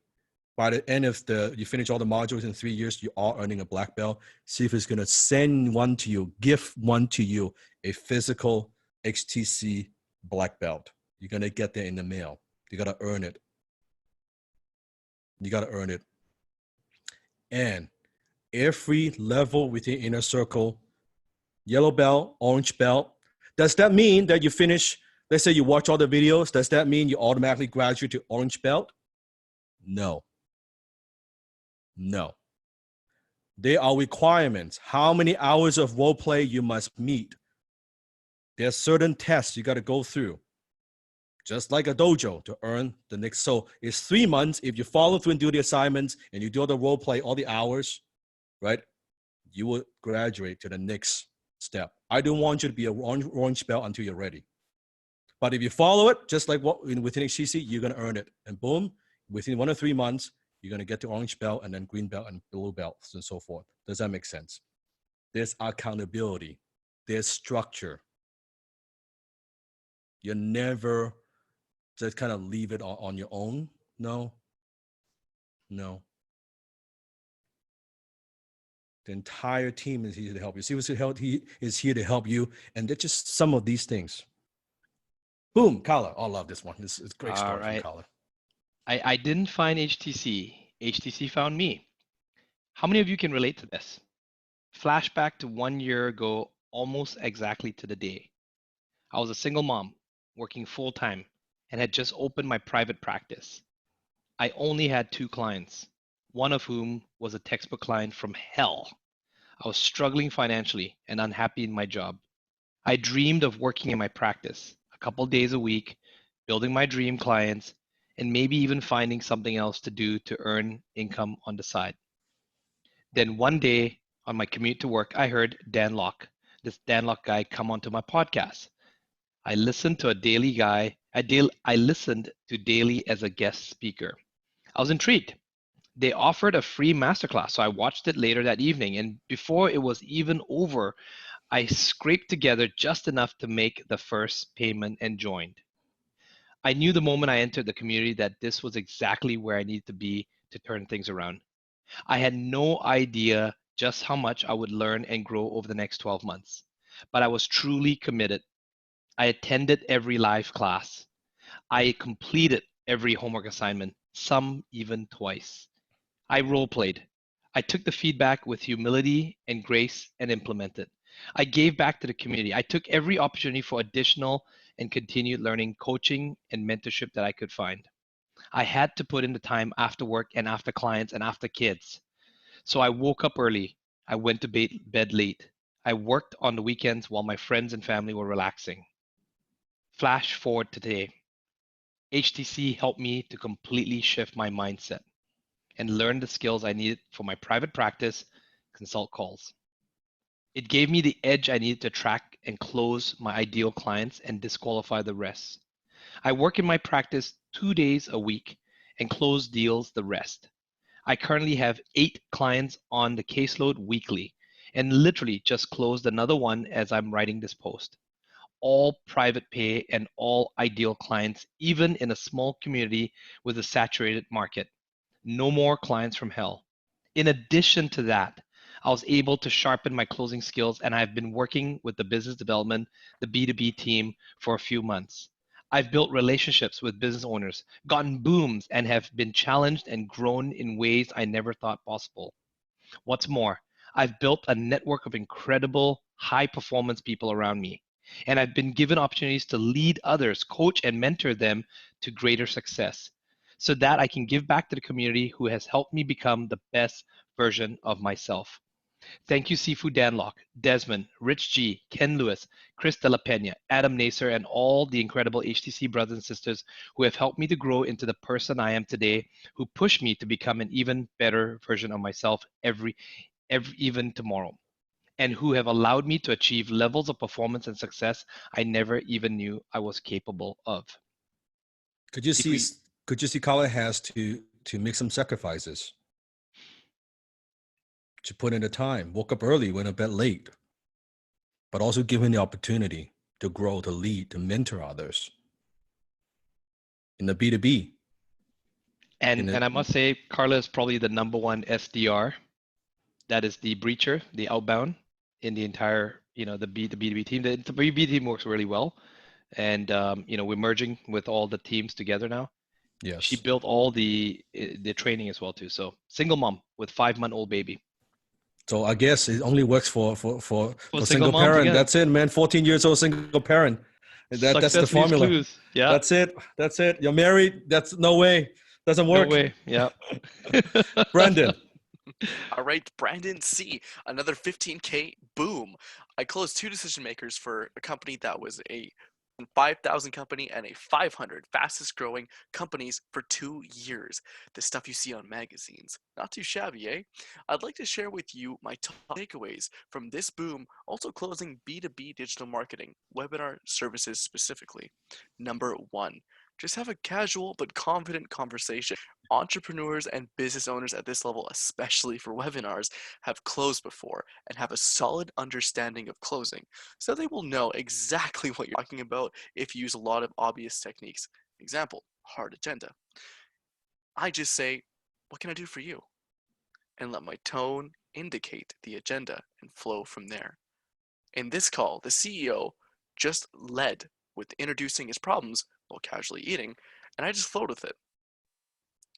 by the end of you finish all the modules in 3 years, you are earning a black belt. See if it's going to send one to you, give one to you, a physical HTC black belt. You're going to get that in the mail. You got to earn it. You got to earn it. And every level within Inner Circle, yellow belt, orange belt, does that mean that you finish, let's say you watch all the videos, does that mean you automatically graduate to orange belt? No. No. There are requirements. How many hours of role play you must meet. There's certain tests you got to go through, just like a dojo, to earn the next. So it's 3 months. If you follow through and do the assignments and you do all the role play, all the hours, right, you will graduate to the next step. I don't want you to be a orange belt until you're ready. But if you follow it, just like what within HCC, you're going to earn it. And boom, within 1 or 3 months, you're going to get to orange belt and then green belt and blue belts and so forth. Does that make sense? There's accountability. There's structure. You never just kind of leave it on your own. No. No. The entire team is here to help you. He is here to help you. And they're just some of these things. Boom, Kala. I love this one. This is a great story from Kala. I didn't find HTC. HTC found me. How many of you can relate to this? Flashback to 1 year ago, almost exactly to the day. I was a single mom, working full time, and had just opened my private practice. I only had 2 clients, one of whom was a textbook client from hell. I was struggling financially and unhappy in my job. I dreamed of working in my practice a couple days a week, building my dream clients, and maybe even finding something else to do to earn income on the side. Then one day on my commute to work, I heard this Dan Locke guy, come onto my podcast. I listened to I listened to Daily as a guest speaker. I was intrigued. They offered a free masterclass, so I watched it later that evening. And before it was even over, I scraped together just enough to make the first payment and joined. I knew the moment I entered the community that this was exactly where I needed to be to turn things around. I had no idea just how much I would learn and grow over the next 12 months, but I was truly committed. I attended every live class. I completed every homework assignment, some even twice. I role played. I took the feedback with humility and grace and implemented. I gave back to the community. I took every opportunity for additional and continued learning, coaching, and mentorship that I could find. I had to put in the time after work and after clients and after kids. So I woke up early. I went to bed late. I worked on the weekends while my friends and family were relaxing. Flash forward to today. HTC helped me to completely shift my mindset and learn the skills I needed for my private practice consult calls. It gave me the edge I needed to track and close my ideal clients and disqualify the rest. I work in my practice 2 days a week and close deals the rest. I currently have 8 clients on the caseload weekly and literally just closed another one as I'm writing this post. All private pay and all ideal clients, even in a small community with a saturated market. No more clients from hell. In addition to that, I was able to sharpen my closing skills, and I've been working with the business development, the B2B team for a few months. I've built relationships with business owners, gotten booms, and have been challenged and grown in ways I never thought possible. What's more, I've built a network of incredible, high performance people around me, and I've been given opportunities to lead others, coach, and mentor them to greater success so that I can give back to the community who has helped me become the best version of myself. Thank you, Sifu Danlock, Desmond, Rich G, Ken Lewis, Chris De La Pena, Adam Nasser, and all the incredible HTC brothers and sisters who have helped me to grow into the person I am today, who push me to become an even better version of myself even tomorrow, and who have allowed me to achieve levels of performance and success I never even knew I was capable of. Could you If see? we Could you see? Colin has to make some sacrifices, to put in the time. Woke up early, went to bed late, but also given the opportunity to grow, to lead, to mentor others in the B2B. and I must say, Carla is probably the number one SDR. That is the breacher, the outbound in the entire, the B2B team. The B2B team works really well. And, we're merging with all the teams together now. She Yes. built all the training as well too. So single mom with 5-month-old baby. So I guess it only works for single moms parent. again. That's it, man. 14 years old single parent. That's the Success leaves formula. clues. Yeah. That's it. That's it. You're married. That's no way. Doesn't work. No way. Yeah. Brandon. All right, Brandon C. Another 15K. Boom. I closed 2 decision makers for a company that was a 5,000 company and a 500 fastest growing companies for 2 years. The stuff you see on magazines. Not too shabby, eh? I'd like to share with you my top takeaways from this boom, also closing B2B digital marketing, webinar services specifically. Number 1, just have a casual but confident conversation. Entrepreneurs and business owners at this level, especially for webinars, have closed before and have a solid understanding of closing, so they will know exactly what you're talking about if you use a lot of obvious techniques. Example, hard agenda. I just say, what can I do for you? And let my tone indicate the agenda and flow from there. In this call, the CEO just led with introducing his problems while casually eating, and I just flowed with it.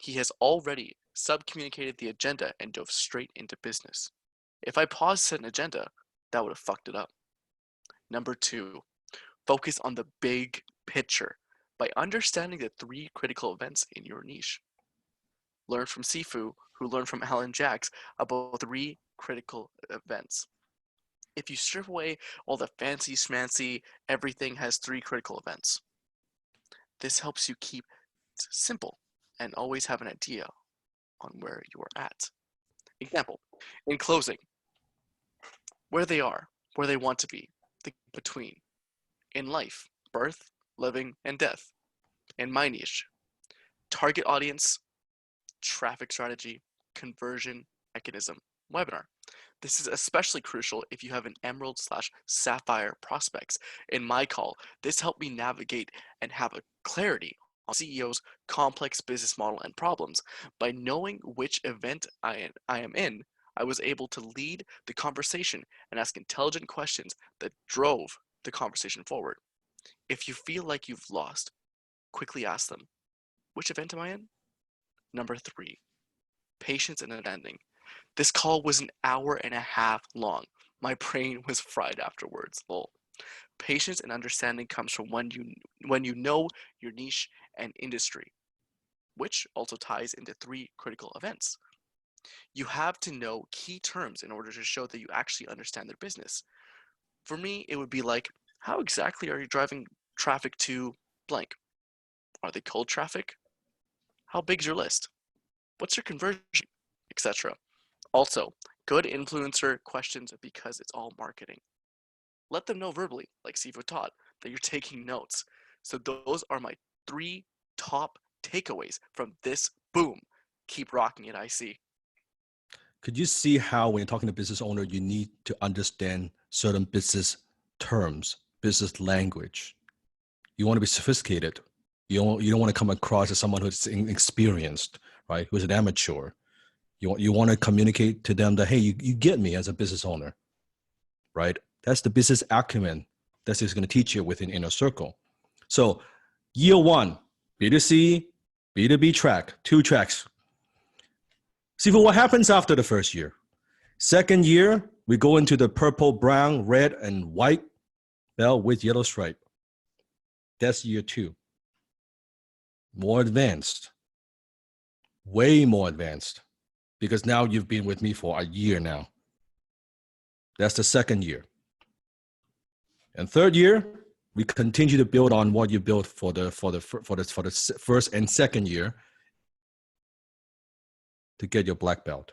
He has already sub-communicated the agenda and dove straight into business. If I paused set an agenda, that would have fucked it up. Number 2, focus on the big picture by understanding the 3 critical events in your niche. Learn from Sifu, who learned from Alan Jacks about 3 critical events. If you strip away all the fancy schmancy, everything has 3 critical events. This helps you keep it simple and always have an idea on where you are at. Example, in closing, where they are, where they want to be, the between. In life, birth, living, and death. In my niche, target audience, traffic strategy, conversion mechanism, webinar. This is especially crucial if you have an emerald/sapphire prospects. In my call, this helped me navigate and have a clarity on CEO's complex business model and problems. By knowing which event I am in, I was able to lead the conversation and ask intelligent questions that drove the conversation forward. If you feel like you've lost, quickly ask them, which event am I in? Number 3, patience and understanding. This call was an hour and a half long. My brain was fried afterwards. Lol. Patience and understanding comes from when you know your niche and industry, which also ties into 3 critical events. You have to know key terms in order to show that you actually understand their business. For me, it would be like, how exactly are you driving traffic to blank? Are they cold traffic? How big's your list? What's your conversion? Etc. Also, good influencer questions because it's all marketing. Let them know verbally, like Sifu taught, that you're taking notes. So those are my 3 top takeaways from this boom. Keep rocking it, IC. Could you see how when you're talking to business owner, you need to understand certain business terms, business language? You want to be sophisticated. You don't want to come across as someone who's inexperienced, right? Who's an amateur. You want to communicate to them that, hey, you get me as a business owner, right? That's the business acumen that's just going to teach you within inner circle. So year 1, B2C, B2B track, 2 tracks. See, for what happens after the first year? Second year, we go into the purple, brown, red, and white belt with yellow stripe. That's year 2. More advanced, way more advanced, because now you've been with me for a year now. That's the second year. And third year, we continue to build on what you built for the first and second year to get your black belt.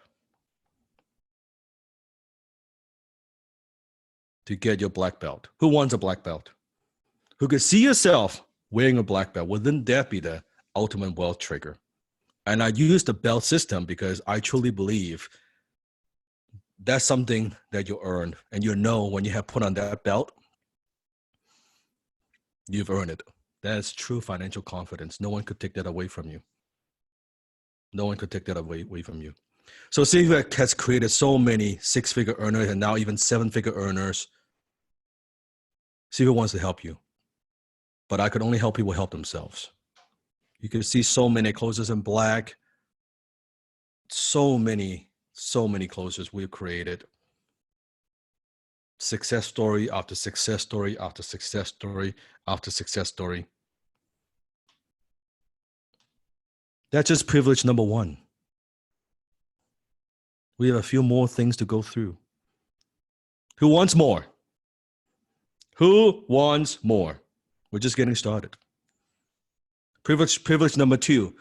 To get your black belt. Who wants a black belt? Who could see yourself wearing a black belt? Wouldn't that be the ultimate wealth trigger? And I use the belt system because I truly believe that's something that you earned. And you know when you have put on that belt, you've earned it. That's true financial confidence. No one could take that away from you. No one could take that away from you. So CFU has created so many six-figure earners and now even seven-figure earners. CFU wants to help you. But I could only help people help themselves. You can see so many closers in black. So many closers we've created. Success story after success story after success story after success story. That's just privilege number one. We have a few more things to go through. Who wants more? Who wants more? We're just getting started. Privilege number two.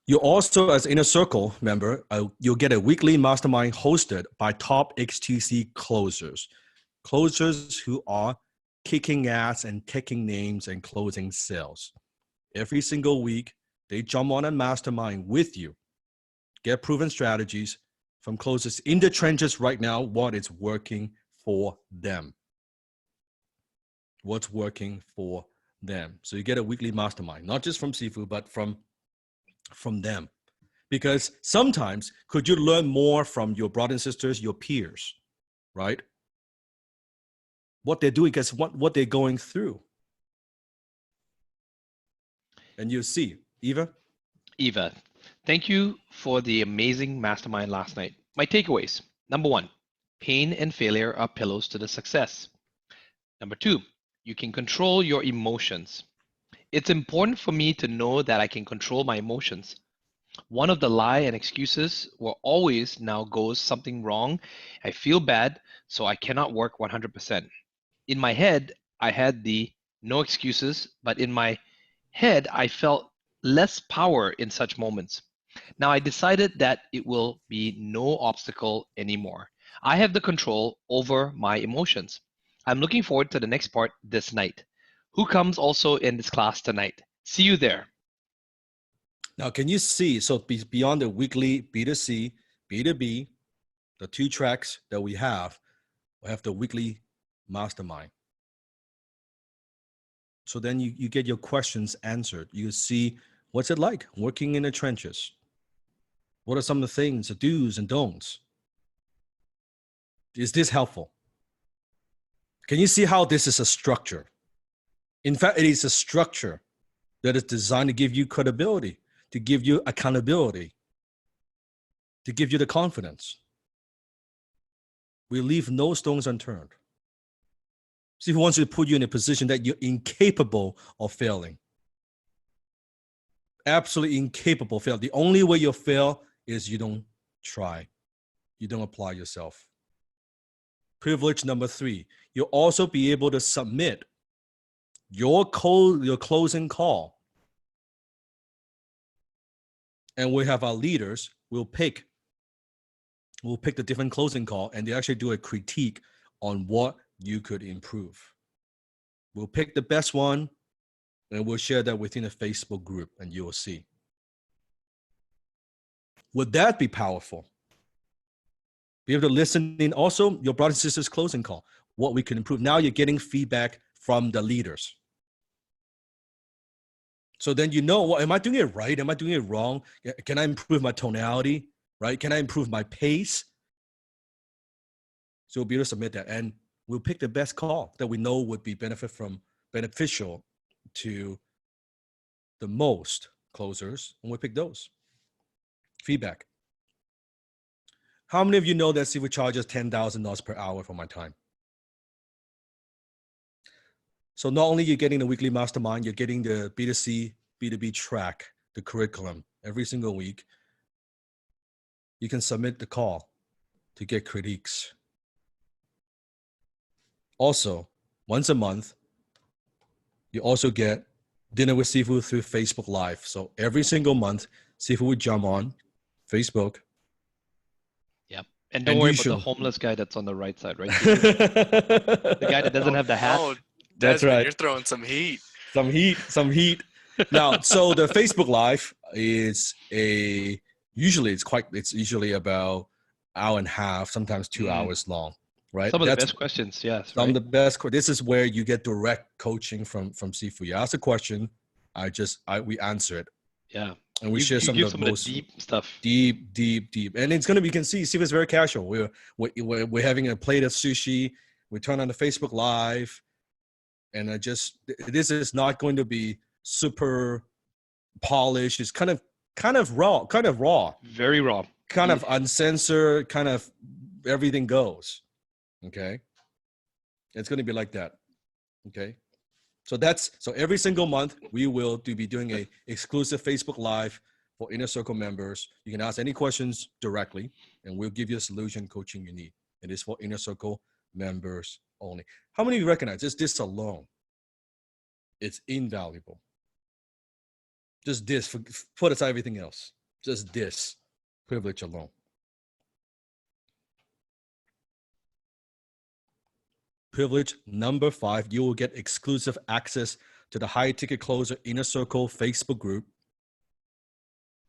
You also, as Inner Circle member, you'll get a weekly mastermind hosted by top XTC closers. Closers who are kicking ass and taking names and closing sales. Every single week, they jump on a mastermind with you. Get proven strategies from closers in the trenches right now, what is working for them. What's working for them. So you get a weekly mastermind, not just from CFU, but from them. Because sometimes could you learn more from your brothers and sisters, your peers, right? What they're doing, because what they're going through. And you see, Eva? Eva, thank you for the amazing mastermind last night. My takeaways. Number one, pain and failure are pillows to the success. Number two, you can control your emotions. It's important for me to know that I can control my emotions. One of the lie and excuses were always now goes something wrong. I feel bad, so I cannot work 100%. In my head, I had the no excuses, but in my head, I felt less power in such moments. Now I decided that it will be no obstacle anymore. I have the control over my emotions. I'm looking forward to the next part this night. Who comes also in this class tonight? See you there. Now, can you see, so beyond the weekly B2C, B2B, the two tracks that we have the weekly mastermind. So then you get your questions answered. You see, what's it like working in the trenches? What are some of the things, the do's and don'ts? Is this helpful? Can you see how this is a structure? In fact, it is a structure that is designed to give you credibility, to give you accountability, to give you the confidence. We leave no stones unturned. See, who wants to put you in a position that you're incapable of failing. Absolutely incapable of failing. The only way you'll fail is you don't try. You don't apply yourself. Privilege number three, you'll also be able to submit your closing call. And we have our leaders, we'll pick the different closing call and they actually do a critique on what you could improve. We'll pick the best one and we'll share that within a Facebook group and you'll see. Would that be powerful? Be able to listen in also your brothers and sisters closing call, what we can improve. Now you're getting feedback from the leaders. So then you know, well, am I doing it right? Am I doing it wrong? Can I improve my tonality, right? Can I improve my pace? So we'll be able to submit that. And we'll pick the best call that we know would be beneficial to the most closers, and we'll pick those. Feedback. How many of you know that CFU charges $10,000 per hour for my time? So not only you're getting the weekly mastermind, you're getting the B2C, B2B track, the curriculum every single week. You can submit the call to get critiques. Also, once a month, you also get dinner with Sifu through Facebook Live. So every single month, Sifu would jump on Facebook. Yep. And don't And worry you about the should. homeless guy that's on the right side, right? The guy that doesn't Oh have the hat. no, That's Desmond, right. you're throwing some heat. Some heat, some heat. Now, so the Facebook Live is it's usually about hour and a half, sometimes 2 hours long, right? Some of the That's best questions, yes, some of right? the best. This is where you get direct coaching from Sifu. You ask a question, we answer it, Yeah. and we You share you some give of the some of the most deep stuff. deep, and it's gonna be. You can see Sifu is very casual. We're having a plate of sushi. We turn on the Facebook Live, and this is not going to be super polished. It's kind of raw, Very raw. kind of uncensored, kind of everything goes. Okay, it's going to be like that. Okay, so every single month we will be doing a exclusive Facebook Live for Inner Circle members. You can ask any questions directly, and we'll give you the solution coaching you need. It is for Inner Circle members only. How many of you recognize this alone? It's invaluable. Just this, put aside everything else. Just this privilege alone. Privilege number 5, you will get exclusive access to the High Ticket Closer Inner Circle Facebook group.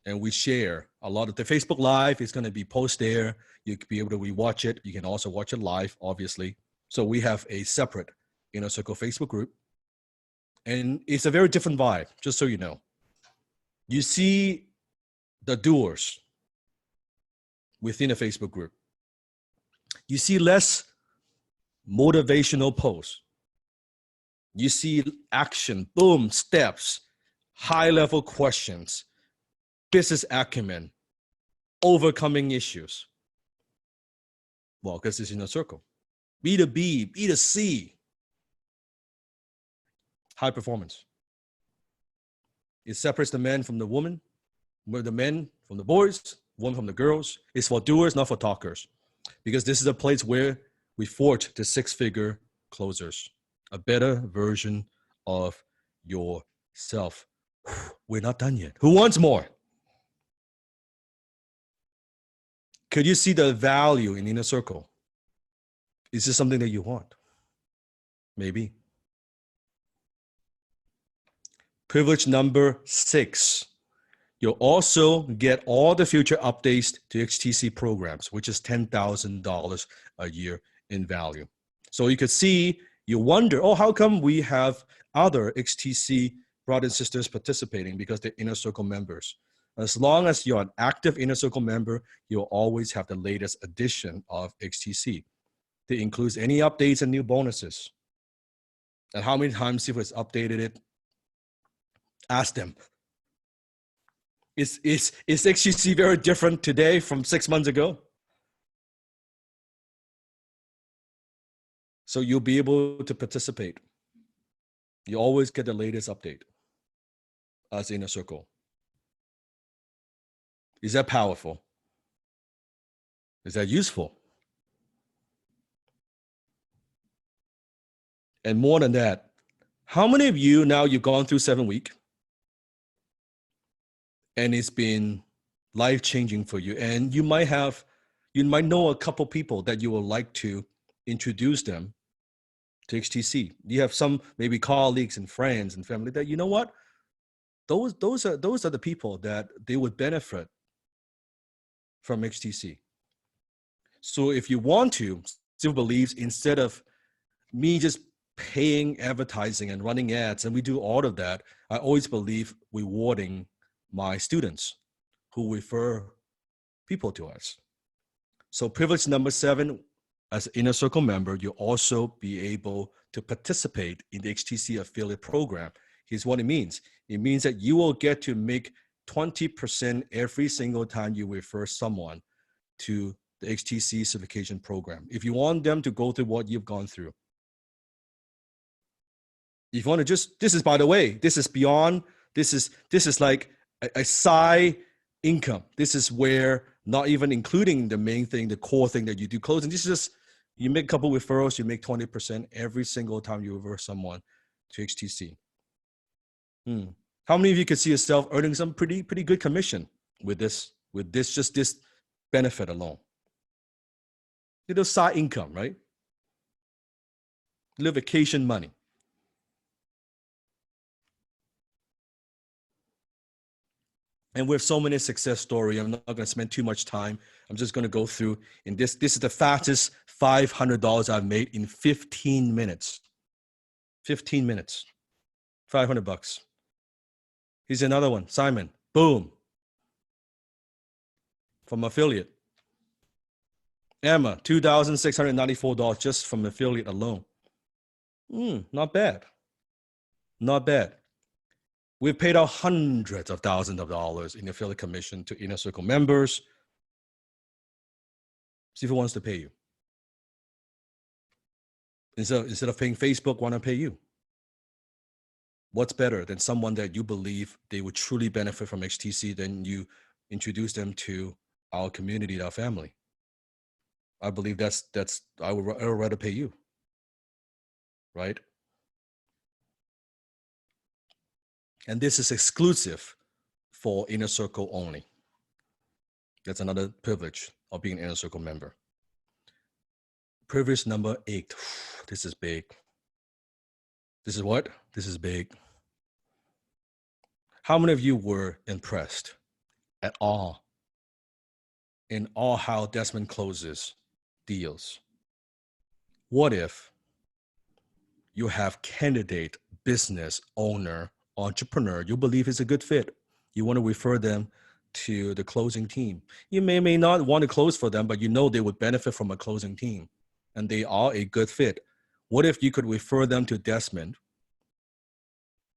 And we share a lot of the Facebook Live is going to be posted there. You can be able to rewatch it. You can also watch it live, obviously. So we have a separate Inner Circle Facebook group. And it's a very different vibe, just so you know. You see the doers within a Facebook group. You see less motivational posts. You see action, boom, steps, high-level questions, business acumen, overcoming issues. Well, because it's in a circle. B2B, B2C, high performance. It separates the man from the woman, where the men from the boys, women from the girls. It's for doers, not for talkers. Because this is a place where we forge the 6-figure closers, a better version of yourself. We're not done yet. Who wants more? Could you see the value in Inner Circle? Is this something that you want? Maybe. Privilege number 6. You'll also get all the future updates to HTC programs, which is $10,000 a year in value. So you could see, you wonder, oh, how come we have other HTC brothers and sisters participating? Because they're Inner Circle members. As long as you're an active Inner Circle member, you'll always have the latest edition of HTC. That includes any updates and new bonuses. And how many times Sifu has updated it? Ask them. Is HTC very different today from 6 months ago? So you'll be able to participate. You always get the latest update as Inner Circle. Is that powerful? Is that useful? And more than that, how many of you now you've gone through 7 weeks and it's been life-changing for you, and you might know a couple people that you would like to introduce them to HTC. You have some maybe colleagues and friends and family that, you know what, those are the people that they would benefit from HTC. So if you want to, still believes, instead of me just paying advertising and running ads, and we do all of that, I always believe rewarding my students who refer people to us. So privilege number 7, as an Inner Circle member, you'll also be able to participate in the HTC affiliate program. Here's what it means. It means that you will get to make 20% every single time you refer someone to the HTC certification program. If you want them to go through what you've gone through. If you want to this is, by the way, this is beyond, this is like a side income. This is where, not even including the main thing, the core thing that you do closing. This is just, You make a couple referrals, you make 20% every single time you refer someone to HTC. How many of you could see yourself earning some pretty good commission with this just this benefit alone? Little side income, right? Little vacation money. And with so many success stories, I'm not going to spend too much time. I'm just going to go through. And this is the fastest $500 I've made in 15 minutes. 15 minutes. $500. Here's another one. Simon. Boom. From affiliate. Emma, $2,694 just from affiliate alone. Not bad. Not bad. We've paid out hundreds of thousands of dollars in affiliate commission to Inner Circle members. See who wants to pay you. Instead of paying Facebook, why not pay you? What's better than someone that you believe they would truly benefit from HTC than you introduce them to our community, our family? I believe I would rather pay you, right? And this is exclusive for Inner Circle only. That's another privilege of being an Inner Circle member. Privilege number 8. This is big. This is what? This is big. How many of you were impressed at all in all how Desmond closes deals? What if you have candidate, business owner, entrepreneur, you believe is a good fit. You want to refer them to the closing team. You may not want to close for them, but you know they would benefit from a closing team and they are a good fit. What if you could refer them to Desmond?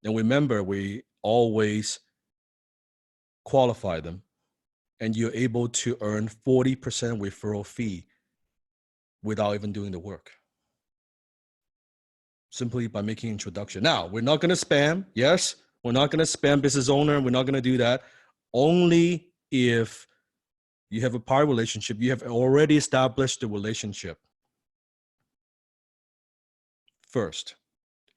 And remember, we always qualify them and you're able to earn 40% referral fee without even doing the work. Simply by making introduction. Now, we're not going to spam. Yes, we're not going to spam business owner. We're not going to do that. Only if you have a prior relationship, you have already established the relationship. First,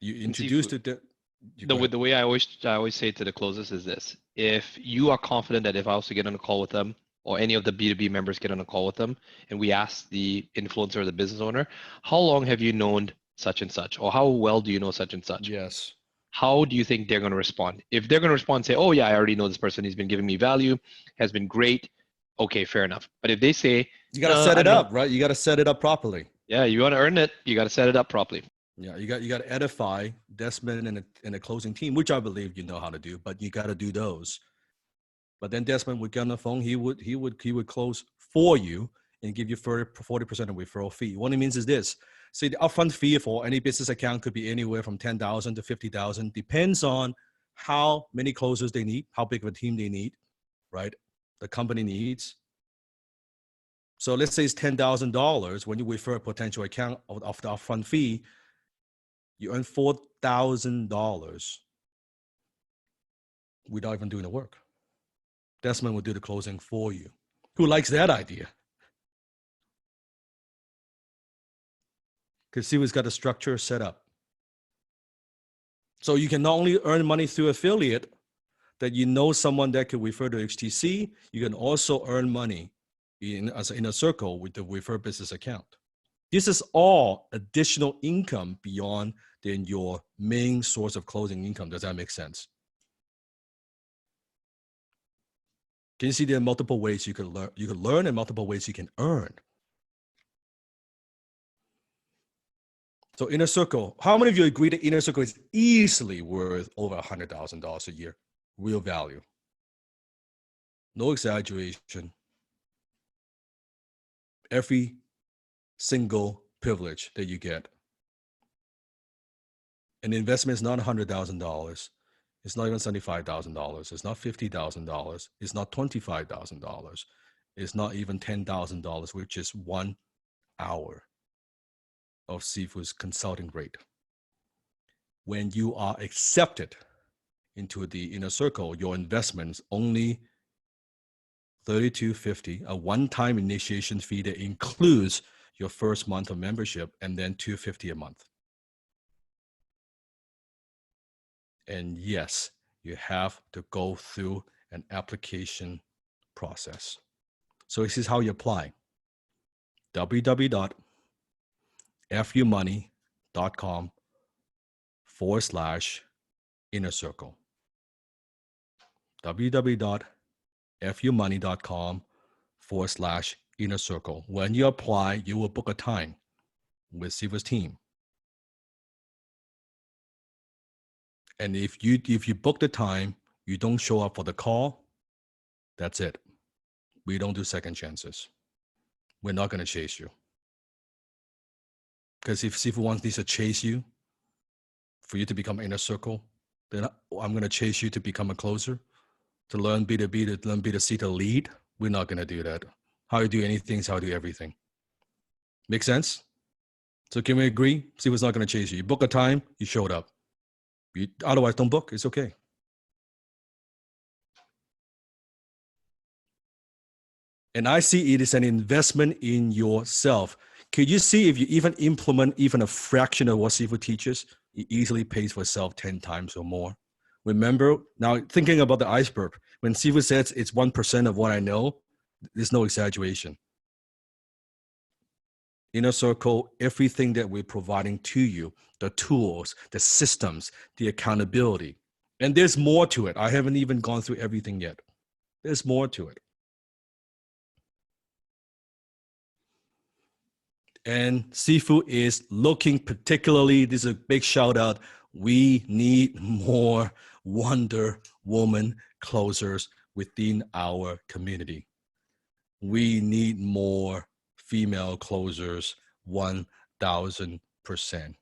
you introduce the way I always say to the closers is this: if you are confident that if I was to get on a call with them, or any of the B2B members get on a call with them, and we ask the influencer or the business owner, how long have you known such and such, or how well do you know such and such? Yes. How do you think they're going to respond? If they're going to respond and say, oh yeah, I already know this person, he's been giving me value, has been great, okay, fair enough. But if they say, you got to set it up, right? You got to set it up properly. Yeah, you want to earn it, you got to set it up properly. Yeah, you got to edify Desmond and a closing team, which I believe you know how to do, but you got to do those. But then Desmond would get on the phone, he would close for you and give you 40% of referral fee. What it means is this: see, the upfront fee for any business account could be anywhere from $10,000 to $50,000, depends on how many closers they need, how big of a team they need, right? The company needs. So let's say it's $10,000 when you refer a potential account of the upfront fee, you earn $4,000 without even doing the work. Desmond will do the closing for you. Who likes that idea? Because see, he's got the structure set up. So you can not only earn money through affiliate, that you know someone that could refer to HTC, you can also earn money in a circle with the refer business account. This is all additional income beyond than your main source of closing income. Does that make sense? Can you see there are multiple ways you can learn? You can learn and multiple ways you can earn. So Inner Circle, how many of you agree that Inner Circle is easily worth over $100,000 a year? Real value. No exaggeration. Every single privilege that you get. An investment is not $100,000. It's not even $75,000. It's not $50,000. It's not $25,000. It's not even $10,000, which is 1 hour of Sifu's consulting rate. When you are accepted into the Inner Circle, your investment is only $32.50, a one-time initiation fee that includes your first month of membership, and then $250 a month. And yes, you have to go through an application process. So this is how you apply. www.fumoney.com/inner circle. www.fumoney.com/inner circle. When you apply, you will book a time with Siva's team. And if you book the time, you don't show up for the call, that's it. We don't do second chances. We're not going to chase you. Because if Sifu wants to chase you for you to become inner circle, then I'm going to chase you to become a closer, to learn B2B, to learn B2C, to lead. We're not going to do that. How you do anything is how you do everything. Make sense? So can we agree? Sifu's not going to chase you. You book a time, you showed up. Otherwise, don't book. It's okay. And I see it as an investment in yourself. Could you see if you even implement even a fraction of what Sifu teaches, it easily pays for itself 10 times or more. Remember, now thinking about the iceberg, when Sifu says it's 1% of what I know, there's no exaggeration. Inner circle, everything that we're providing to you, the tools, the systems, the accountability. And there's more to it. I haven't even gone through everything yet. There's more to it. And Sifu is looking particularly, this is a big shout out, we need more Wonder Woman closers within our community. We need more female closers, 1,000%.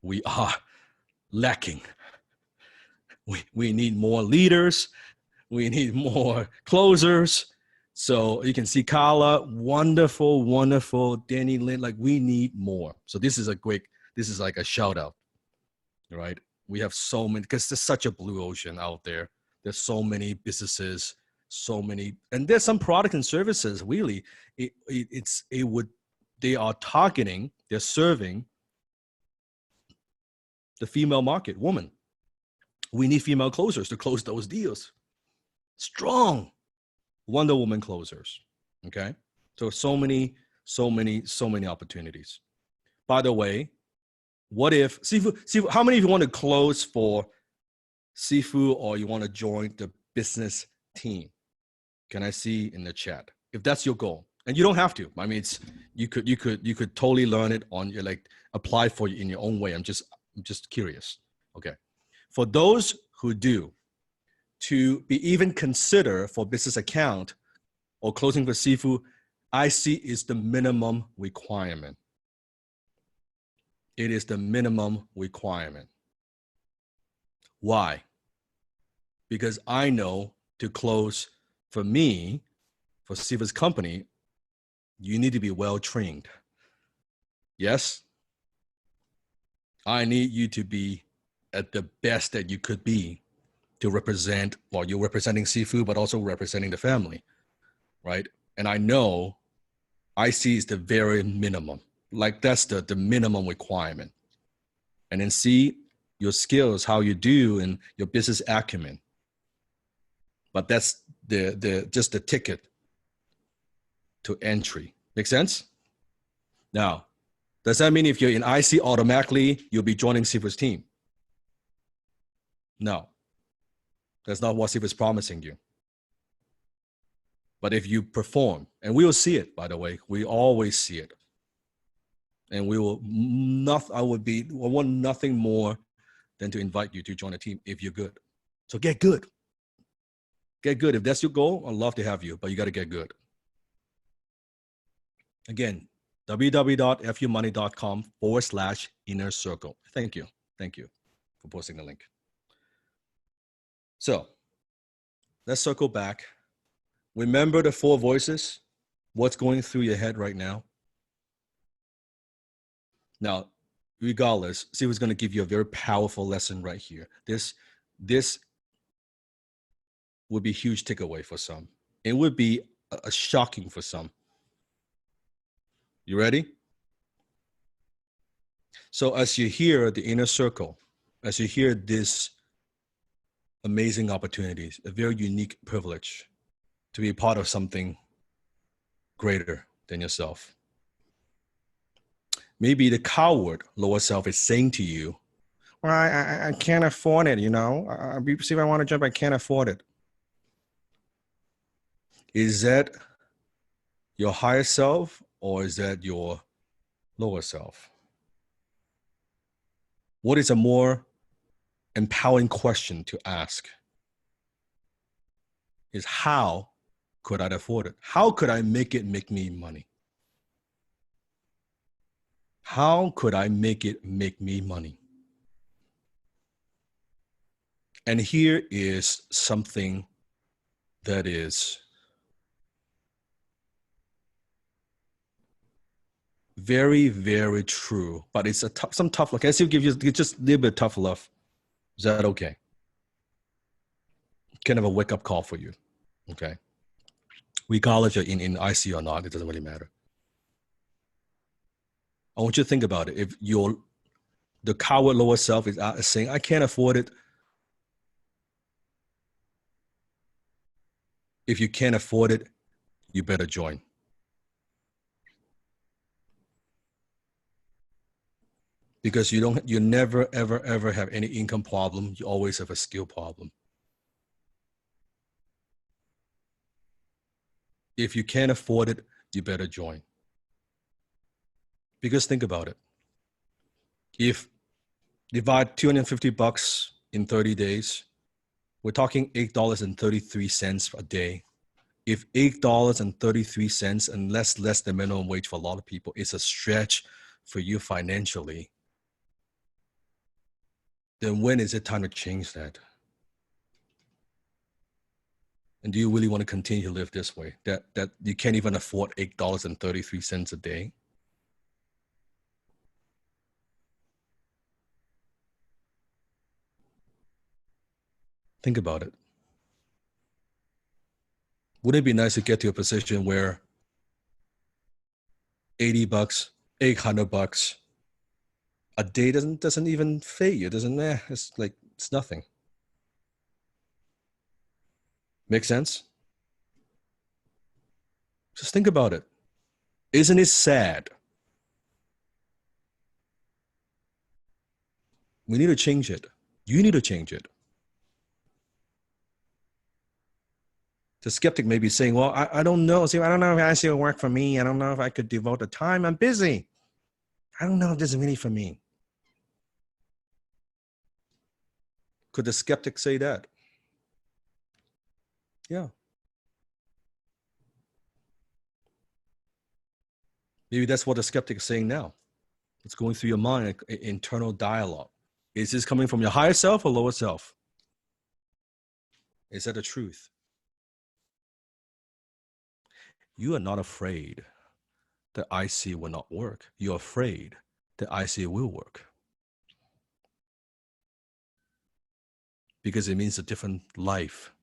We are lacking. We need more leaders. We need more closers. So you can see Carla, wonderful, wonderful. Danny Lynn, like we need more. So this is like a shout out, right? We have so many, because there's such a blue ocean out there. There's so many businesses, so many, and there's some products and services, really. They are targeting, they're serving the female market, woman. We need female closers to close those deals. Strong Wonder Woman closers. Okay. So many opportunities. By the way, what if Sifu, how many of you want to close for Sifu or you want to join the business team? Can I see in the chat? If that's your goal. And you don't have to. I mean, you could totally learn it on your, like, apply for it in your own way. I'm just curious. Okay. For those who do, to be even consider for business account or closing for Sifu, I see is the minimum requirement. It is the minimum requirement. Why? Because I know to close for me, for Sifu's company, you need to be well trained. Yes? I need you to be at the best that you could be to represent, well, you're representing Sifu, but also representing the family, right? And I know IC is the very minimum. Like that's the minimum requirement. And then see your skills, how you do, and your business acumen. But that's just the ticket to entry. Make sense? Now, does that mean if you're in IC automatically, you'll be joining Sifu's team? No. That's not what Sifu is promising you. But if you perform, and we will see it, by the way, we always see it. And we will not, I want nothing more than to invite you to join a team if you're good. So get good. Get good. If that's your goal, I'd love to have you, but you got to get good. Again, www.fumoney.com/inner circle. Thank you. Thank you for posting the link. So let's circle back. Remember the 4 voices? What's going through your head right now? Now, regardless, Sifu's going to give you a very powerful lesson right here. This would be a huge takeaway for some. It would be a shocking for some. You ready? So as you hear the inner circle, as you hear this amazing opportunities, a very unique privilege to be part of something greater than yourself. Maybe the coward lower self is saying to you, well, I can't afford it, you know. See, if I want a job, I can't afford it. Is that your higher self or is that your lower self? What is a more empowering question to ask? Is how could I afford it? How could I make it make me money? How could I make it make me money? And here is something that is very, very true, but it's some tough love. Can I still give you just a little bit of tough love? Is that okay? Kind of a wake up call for you. Okay. Regardless you're in IC or not, it doesn't really matter. I want you to think about it. If the coward lower self is saying, I can't afford it. If you can't afford it, you better join. Because you never, ever, ever have any income problem. You always have a skill problem. If you can't afford it, you better join. Because think about it. If divide $250 in 30 days, we're talking $8.33 a day. If $8.33 and less than minimum wage for a lot of people is a stretch for you financially, then when is it time to change that? And do you really want to continue to live this way? That you can't even afford $8.33 a day? Think about it. Wouldn't it be nice to get to a position where $80, $800 a day doesn't even phase you? It's nothing. Make sense? Just think about it. Isn't it sad? We need to change it. You need to change it. The skeptic may be saying, well, I don't know. See, I don't know if IC will work for me. I don't know if I could devote the time. I'm busy. I don't know if this is really for me. Could the skeptic say that? Yeah. Maybe that's what the skeptic is saying now. It's going through your mind, an internal dialogue. Is this coming from your higher self or lower self? Is that the truth? You are not afraid that IC will not work. You're afraid that IC will work. Because it means a different life.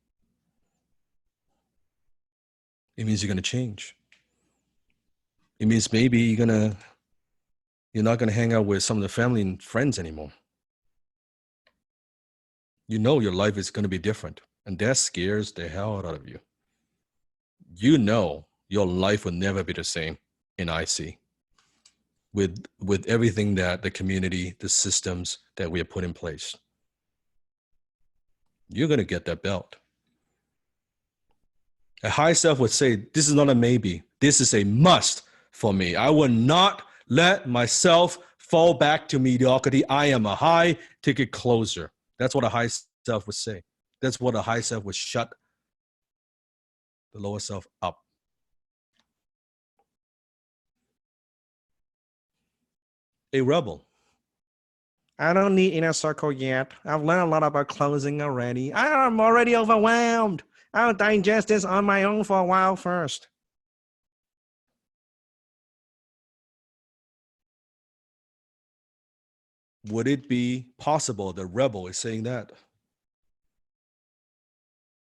It means you're going to change. It means maybe you're not going to hang out with some of the family and friends anymore. You know your life is going to be different, and that scares the hell out of you. You know your life will never be the same in IC with everything that the community, the systems that we have put in place. You're going to get that belt. A high self would say, this is not a maybe. This is a must for me. I will not let myself fall back to mediocrity. I am a high ticket closer. That's what a high self would say. That's what a high self would shut the lower self up. A rebel. I don't need inner circle yet. I've learned a lot about closing already. I'm already overwhelmed. I'll digest this on my own for a while first. Would it be possible the rebel is saying that?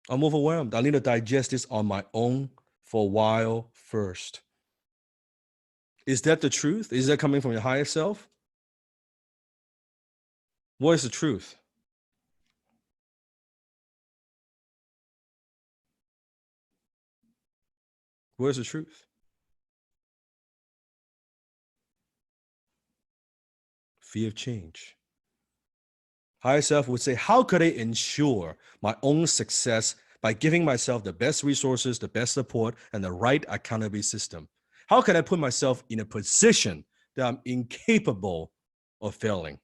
I'm overwhelmed. I need to digest this on my own for a while first. Is that the truth? Is that coming from your higher self? What is the truth? Where's the truth? Fear of change. Higher self would say, how could I ensure my own success by giving myself the best resources, the best support, and the right accountability system? How can I put myself in a position that I'm incapable of failing?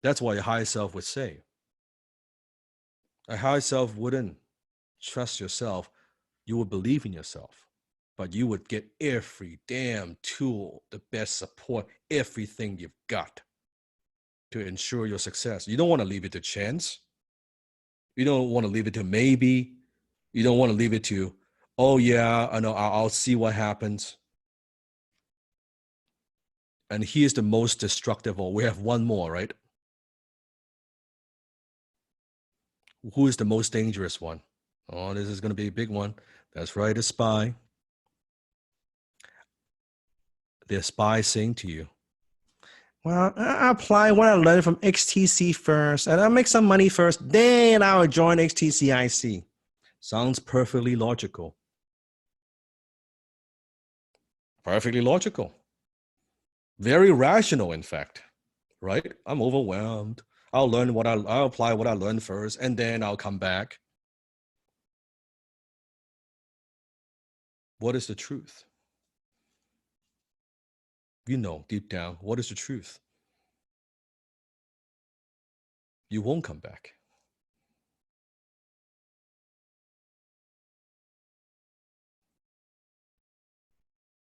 That's what a higher self would say. A higher self wouldn't trust yourself. You would believe in yourself, but you would get every damn tool, the best support, everything you've got to ensure your success. You don't want to leave it to chance. You don't want to leave it to maybe. You don't want to leave it to, oh yeah, I know, I'll see what happens. And here's the most destructive, or we have one more, right? Who is the most dangerous one? Oh, this is going to be a big one. That's right, a spy. The spy saying to you, well, I apply what I learned from XTC first, and I'll make some money first, then I'll join XTCIC. Sounds perfectly logical. Perfectly logical. Very rational, in fact, right? I'm overwhelmed. I'll apply what I learned first, and then I'll come back. What is the truth? You know, deep down, what is the truth? You won't come back.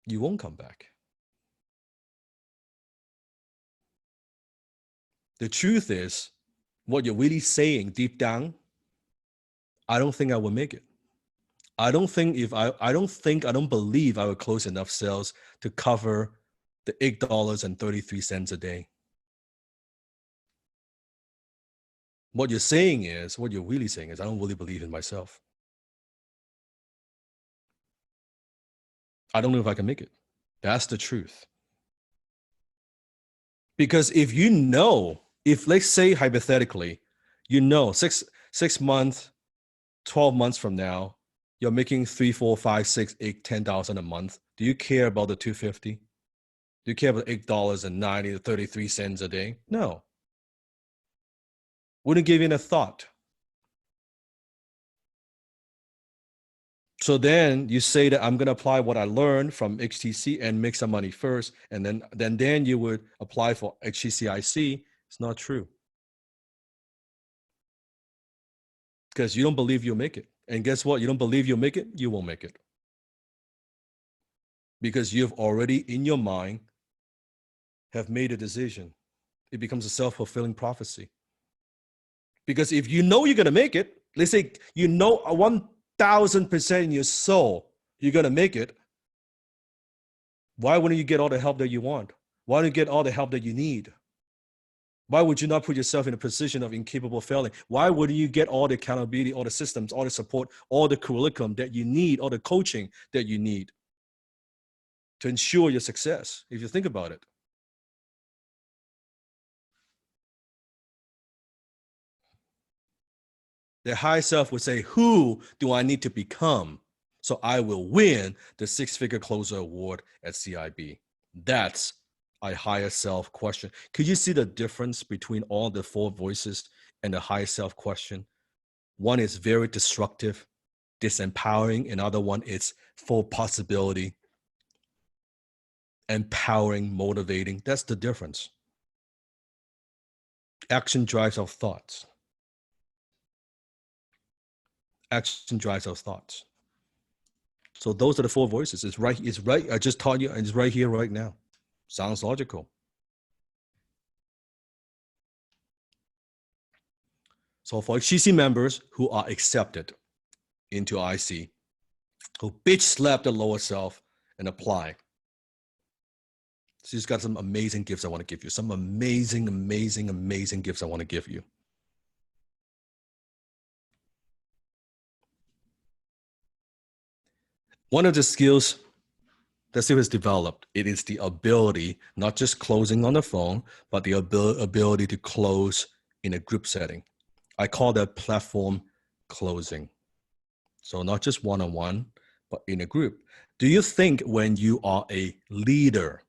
You won't come back. The truth is, what you're really saying deep down, I don't think I will make it. I don't believe I will close enough sales to cover the $8.33 a day. What you're really saying is, I don't really believe in myself. I don't know if I can make it. That's the truth. Because if let's say hypothetically, six months, 12 months from now, you're making 3, 4, 5, 6, 8, 10,000 a month. Do you care about the 250? Do you care about $8.90 to 33 cents a day? No. Wouldn't give it a thought. So then you say that I'm going to apply what I learned from HTC and make some money first, and then you would apply for HTCIC. It's not true. Because you don't believe you'll make it. And guess what? You don't believe you'll make it, you won't make it. Because you've already, in your mind, have made a decision. It becomes a self-fulfilling prophecy. Because if you know you're going to make it, let's say you know 1,000% in your soul you're going to make it, why wouldn't you get all the help that you want? Why don't you get all the help that you need? Why would you not put yourself in a position of incapable failing? Why wouldn't you get all the accountability, all the systems, all the support, all the curriculum that you need, all the coaching that you need to ensure your success, if you think about it? The high self would say, who do I need to become so I will win the 6-figure closer award at CIB? That's a higher self question. Could you see the difference between all the 4 voices and the higher self question? One is very destructive, disempowering. Another one is full possibility, empowering, motivating. That's the difference. Action drives our thoughts. Action drives our thoughts. So those are the 4 voices. It's right. I just taught you, and it's right here, right now. Sounds logical. So for HCC members who are accepted into IC, who bitch slap the lower self and apply. She's got some amazing gifts I want to give you. Some amazing, amazing, amazing gifts I want to give you. One of the skills that Steve has developed. It is the ability, not just closing on the phone, but the ability to close in a group setting. I call that platform closing. So not just one-on-one, but in a group. Do you think when you are a leader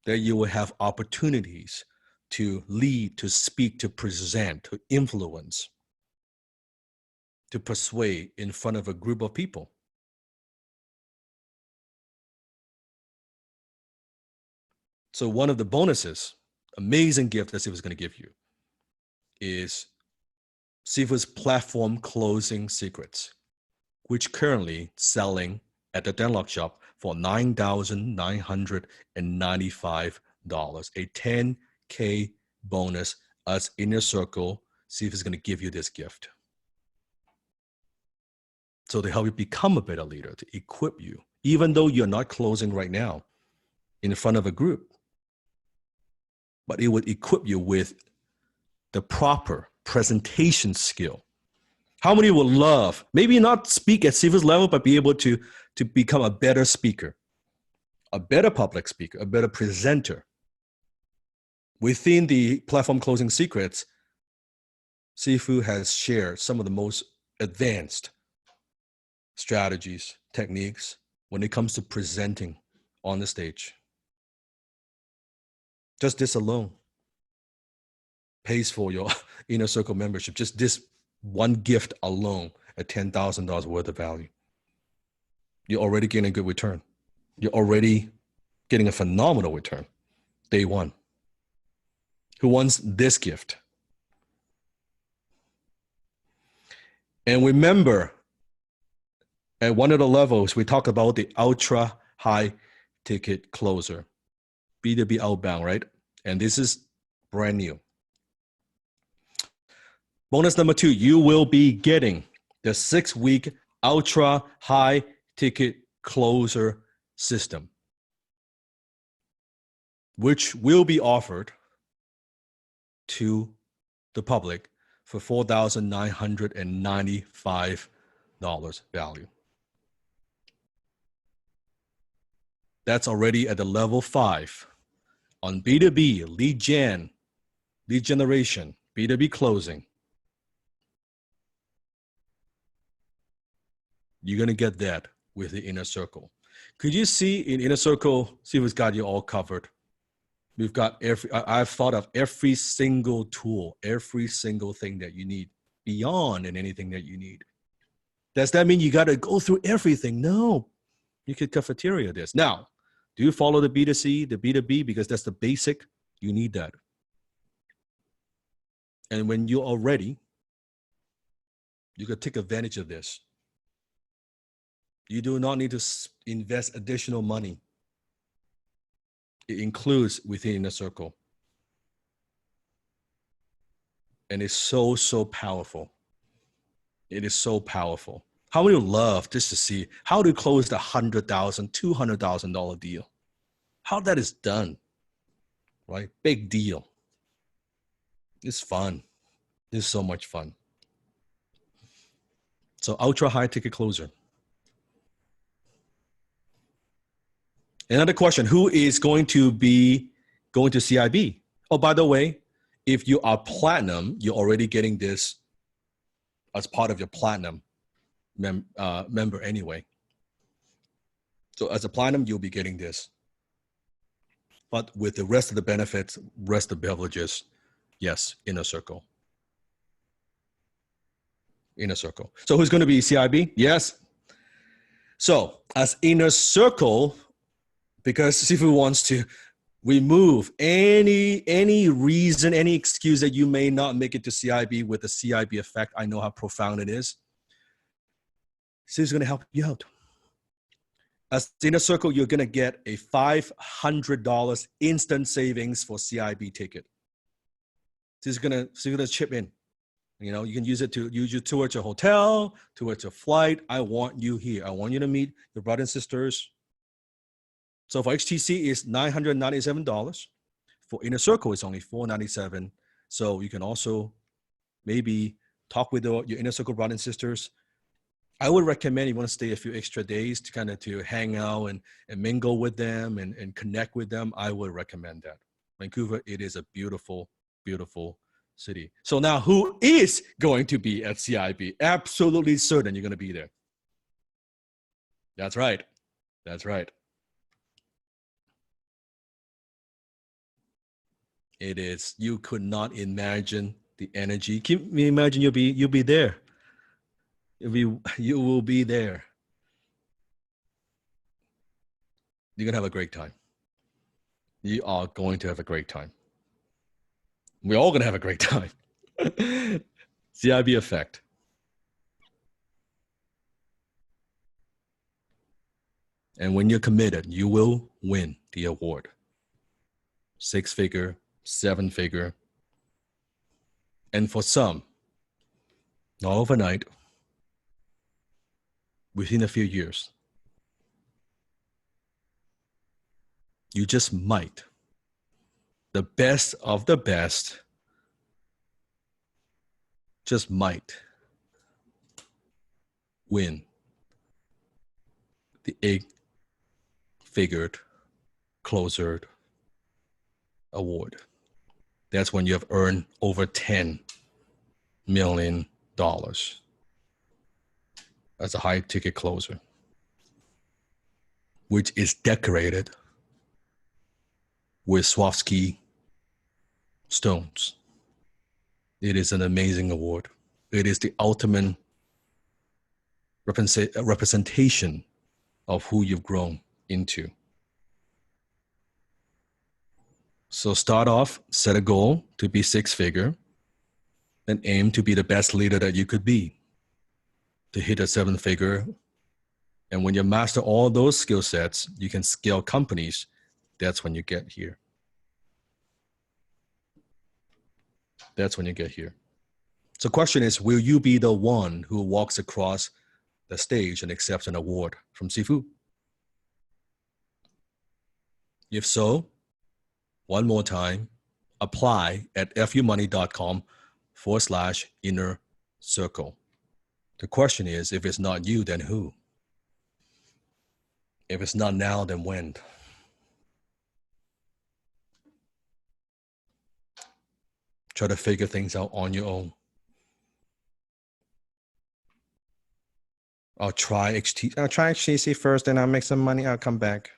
that you will have opportunities to lead, to speak, to present, to influence, to persuade in front of a group of people? So one of the bonuses, amazing gift that Steve is going to give you, is Sifu's platform closing secrets, which currently selling at the Denlock shop for $9,995, a 10K bonus as Inner Circle. Sifu is going to give you this gift. So to help you become a better leader, to equip you, even though you're not closing right now in front of a group, but it would equip you with the proper presentation skill. How many would love, maybe not speak at Sifu's level, but be able to become a better speaker, a better public speaker, a better presenter? Within the platform closing secrets, Sifu has shared some of the most advanced strategies, techniques when it comes to presenting on the stage. Just this alone pays for your Inner Circle membership. Just this one gift alone at $10,000 worth of value. You're already getting a good return. You're already getting a phenomenal return day one. Who wants this gift? And remember, at one of the levels, we talked about the ultra high ticket closer, B2B outbound, right? And this is brand new. Bonus number 2, you will be getting the 6-week ultra high ticket closer system, which will be offered to the public for $4,995 value. That's already at the level 5 on B2B, lead generation, B2B closing. You're going to get that with the Inner Circle. Could you see in Inner Circle, see who's got you all covered? We've got I've thought of every single tool, every single thing that you need, beyond and anything that you need. Does that mean you got to go through everything? No, you could cafeteria this. Now, do you follow the B2C, the B2B? Because that's the basic. You need that. And when you are ready, you can take advantage of this. You do not need to invest additional money. It includes within Inner Circle. And it's so, so powerful. It is so powerful. How many would love just to see how to close the $100,000, $200,000 deal? How that is done, right? Big deal. It's fun. It's so much fun. So ultra high ticket closer. Another question, who is going to be going to CIB? Oh, by the way, if you are platinum, you're already getting this as part of your platinum member anyway. So as a platinum, you'll be getting this. But with the rest of the benefits, rest of the privileges, yes, Inner Circle. Inner Circle. So who's going to be CIB? Yes. So as Inner Circle, because Sifu wants to remove any reason, any excuse that you may not make it to CIB with the CIB effect. I know how profound it is. Sifu's going to help you out. As Inner Circle, you're going to get a $500 instant savings for CIB ticket. Sifu's going to chip in. You know, you can use it towards your hotel, towards your flight. I want you here. I want you to meet your brothers and sisters. So for HTC, it's $997. For Inner Circle, it's only $497. So you can also maybe talk with your Inner Circle brothers and sisters I would recommend you want to stay a few extra days to kind of to hang out and mingle with them and connect with them. I would recommend that. Vancouver, it is a beautiful, beautiful city. So now who is going to be at CIB? Absolutely certain you're going to be there. That's right. That's right. It is. You could not imagine the energy. Can you imagine you'll be there? You will be there. You're gonna have a great time. You are going to have a great time. We're all gonna have a great time. CIB effect. And when you're committed, you will win the award. 6-figure, 7-figure. And for some, not overnight, within a few years, you just might. The best of the best just might win the 8-figured closer award. That's when you have earned over $10 million as a high ticket closer, which is decorated with Swarovski stones. It is an amazing award. It is the ultimate representation of who you've grown into. So start off, set a goal to be 6-figure, and aim to be the best leader that you could be, to hit a 7-figure. And when you master all those skill sets, you can scale companies. That's when you get here. That's when you get here. So the question is, will you be the one who walks across the stage and accepts an award from Sifu? If so, one more time, apply at fumoney.com/inner circle. The question is, if it's not you, then who? If it's not now, then when? Try to figure things out on your own. I'll try HTC first, then I'll make some money. I'll come back.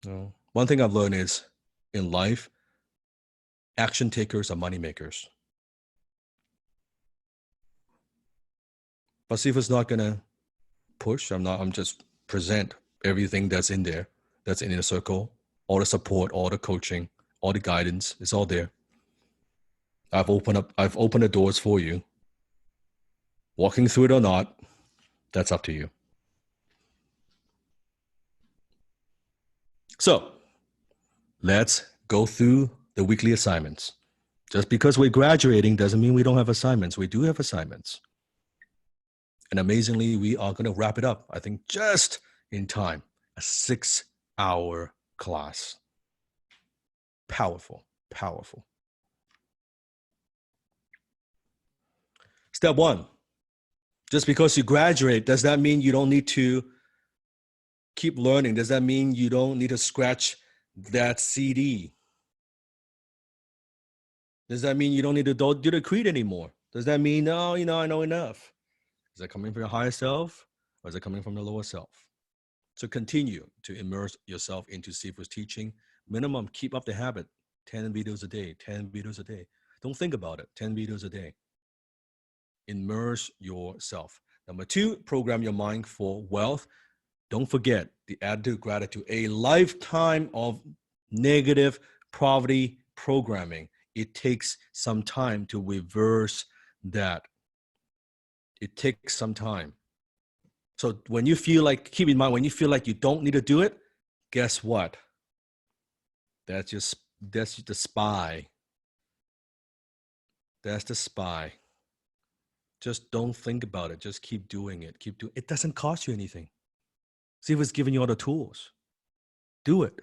No. One thing I've learned is in life, action takers are money makers. But see if it's not gonna push. I'm just present everything that's in there, that's in the circle, all the support, all the coaching, all the guidance, it's all there. I've opened the doors for you. Walking through it or not, that's up to you. So let's go through the weekly assignments. Just because we're graduating doesn't mean we don't have assignments. We do have assignments. And amazingly, we are going to wrap it up, I think, just in time. A 6-hour class. Powerful, powerful. Step 1. Just because you graduate, does that mean you don't need to keep learning? Does that mean you don't need to scratch that CD? Does that mean you don't need to do the creed anymore? Does that mean, no, I know enough? Is that coming from your higher self, or is it coming from the lower self? So continue to immerse yourself into Sifu's teaching. Minimum, keep up the habit. 10 videos a day, 10 videos a day. Don't think about it, 10 videos a day. Immerse yourself. Number 2, program your mind for wealth. Don't forget the attitude gratitude, a lifetime of negative poverty programming. It takes some time to reverse that. It takes some time. So when you feel like, keep in mind, when you feel like you don't need to do it, guess what? That's the spy. That's the spy. Just don't think about it. Just keep doing it. Keep doing it. It doesn't cost you anything. See if it's giving you all the tools. Do it.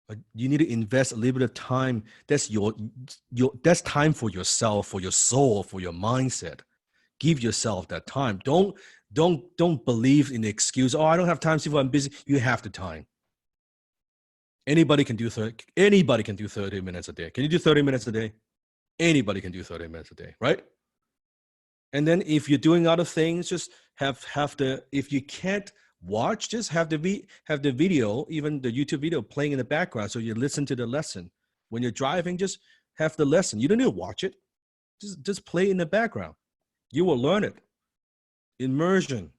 But you need to invest a little bit of time. That's that's time for yourself, for your soul, for your mindset. Give yourself that time. Don't believe in the excuse. Oh, I don't have time, Sifu, I'm busy. You have the time. Anybody can do 30 minutes a day. Can you do 30 minutes a day? Anybody can do 30 minutes a day, right? And then if you're doing other things, just have the, if you can't watch, just have the video, even the YouTube video playing in the background so you listen to the lesson. When you're driving, just have the lesson. You don't need to watch it. Just play in the background. You will learn it. Immersion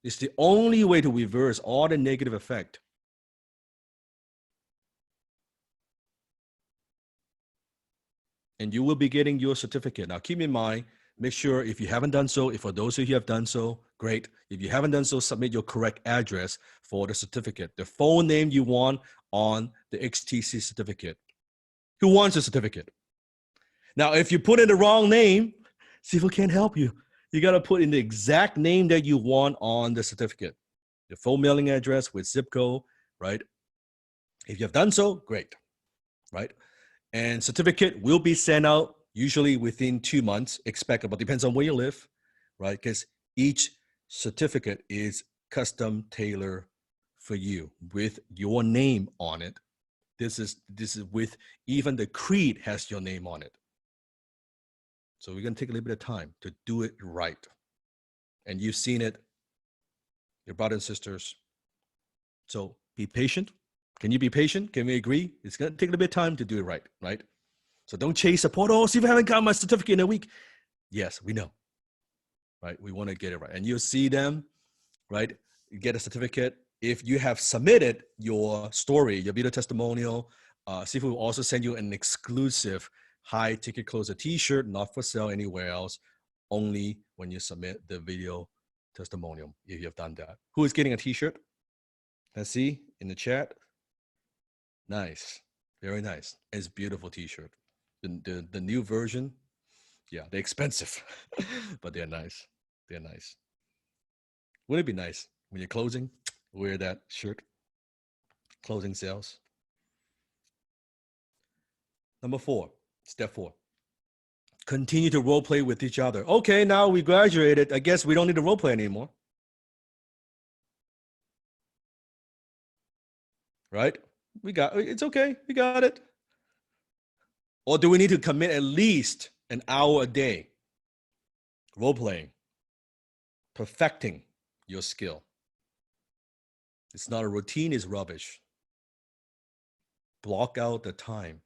is the only way to reverse all the negative effect. And you will be getting your certificate. Now, keep in mind, make sure if you haven't done so, if for those of you who have done so, great. If you haven't done so, submit your correct address for the certificate, the phone name you want on the XTC certificate. Who wants a certificate? Now, if you put in the wrong name, Sifu can't help you. You got to put in the exact name that you want on the certificate, the full mailing address with zip code, right? If you have done so, great, right? And certificate will be sent out usually within 2 months, expected, but depends on where you live, right? Because each certificate is custom tailored for you with your name on it. This is with, even the creed has your name on it. So we're going to take a little bit of time to do it right. And you've seen it, your brothers and sisters. So be patient. Can you be patient? Can we agree? It's going to take a little bit of time to do it right, right? So don't chase support. Oh, see if I haven't got my certificate in a week. Yes, we know, right? We want to get it right. And you'll see them, right? You get a certificate. If you have submitted your story, your video testimonial, Sifu will also send you an exclusive high ticket closer t-shirt, not for sale anywhere else, only when you submit the video testimonial, if you have done that. Who is getting a t-shirt? Let's see in the chat. Nice, very nice. It's a beautiful t-shirt. The new version, yeah, they're expensive, but they're nice. They're nice. Wouldn't it be nice when you're closing, wear that shirt? Closing sales. Number 4, step 4. Continue to role play with each other. Okay, now we graduated. I guess we don't need to role play anymore. Right? It's okay. We got it. Or do we need to commit at least an hour a day? Role playing, perfecting your skill. It's not a routine, it's rubbish. Block out the time.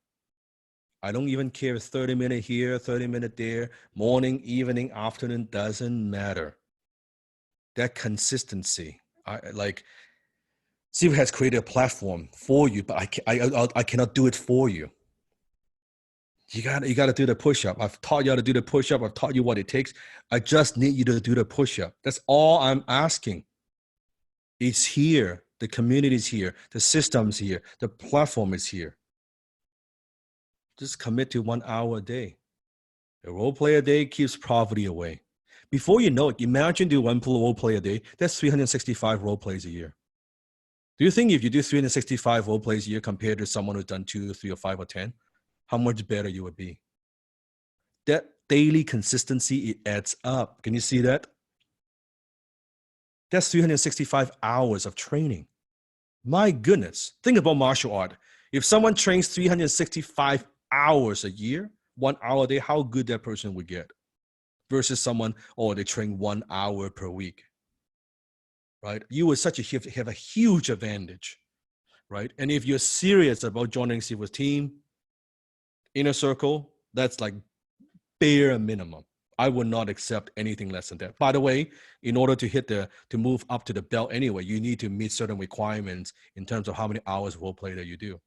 I don't even care if 30 minutes here, 30 minutes there, morning, evening, afternoon, doesn't matter. That consistency, Steve has created a platform for you, but I cannot do it for you. You got to do the push-up. I've taught you how to do the push-up. I've taught you what it takes. I just need you to do the push-up. That's all I'm asking. It's here. The community is here. The system's here. The platform is here. Just commit to 1 hour a day. A role play a day keeps poverty away. Before you know it, imagine do 1 role play a day. That's 365 role plays a year. Do you think if you do 365 role plays a year compared to someone who's done 2, 3, or 5, or 10, how much better you would be? That daily consistency, it adds up. Can you see that? That's 365 hours of training. My goodness. Think about martial art. If someone trains 365 hours a year, 1 hour a day, how good that person would get versus someone, they train 1 hour per week, right? You would have a huge advantage, right? And if you're serious about joining Sifu's team, inner circle, that's like bare minimum. I would not accept anything less than that. By the way, in order to move up to the belt anyway, you need to meet certain requirements in terms of how many hours role play that you do.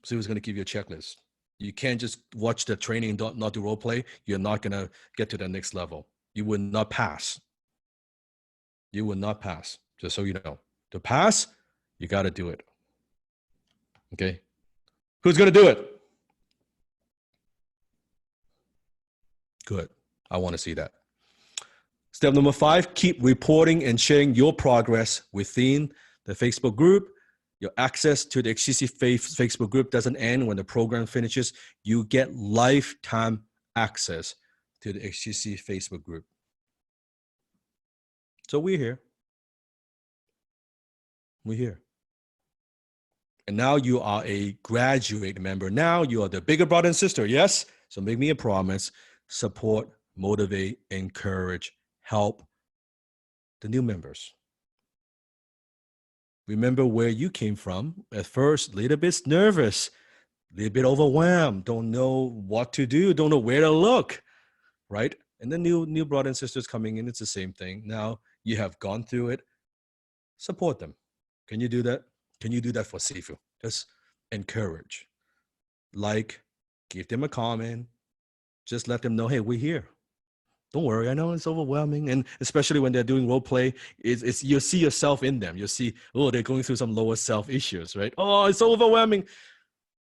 So he's going to give you a checklist. You can't just watch the training and not do role play. You're not going to get to the next level. You will not pass. You will not pass, just so you know. To pass, you got to do it. Okay? Who's going to do it? Good. I want to see that. Step number 5, keep reporting and sharing your progress within the Facebook group. Your access to the XCC Facebook group doesn't end when the program finishes. You get lifetime access to the HTC Facebook group. So we're here. We're here. And now you are a graduate member. Now you are the bigger brother and sister. Yes? So make me a promise. Support, motivate, encourage, help the new members. Remember where you came from. At first, a little bit nervous, a little bit overwhelmed, don't know what to do, don't know where to look, right? And the new brothers and sisters coming in, it's the same thing. Now you have gone through it. Support them. Can you do that? Can you do that for Sifu? Just encourage, like, give them a comment. Just let them know, hey, we're here. Don't worry. I know it's overwhelming, and especially when they're doing role play, it's you see yourself in them. You see, oh, they're going through some lower self issues, right? Oh, it's so overwhelming,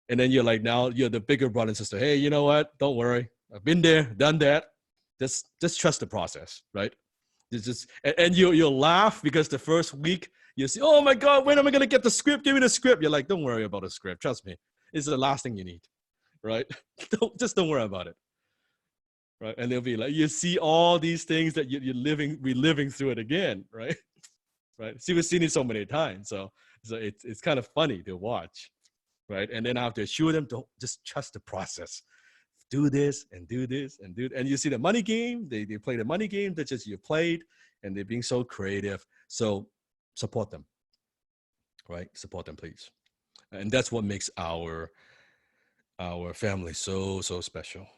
and then you're like, now you're the bigger brother and sister. Hey, you know what? Don't worry. I've been there, done that. Just trust the process, right? It's just and you'll laugh because the first week you see, oh my God, when am I gonna get the script? Give me the script. You're like, don't worry about the script. Trust me, it's the last thing you need, right? Don't worry about it. Right. And they'll be like, you see all these things that you're reliving through it again, right? Right. See, we've seen it so many times. So it's kind of funny to watch. Right. And then I have to assure them to just trust the process. Do this and do this and do. And you see the money game, they play the money game that just you played, and they're being so creative. So support them. Right. Support them, please. And that's what makes our family so special.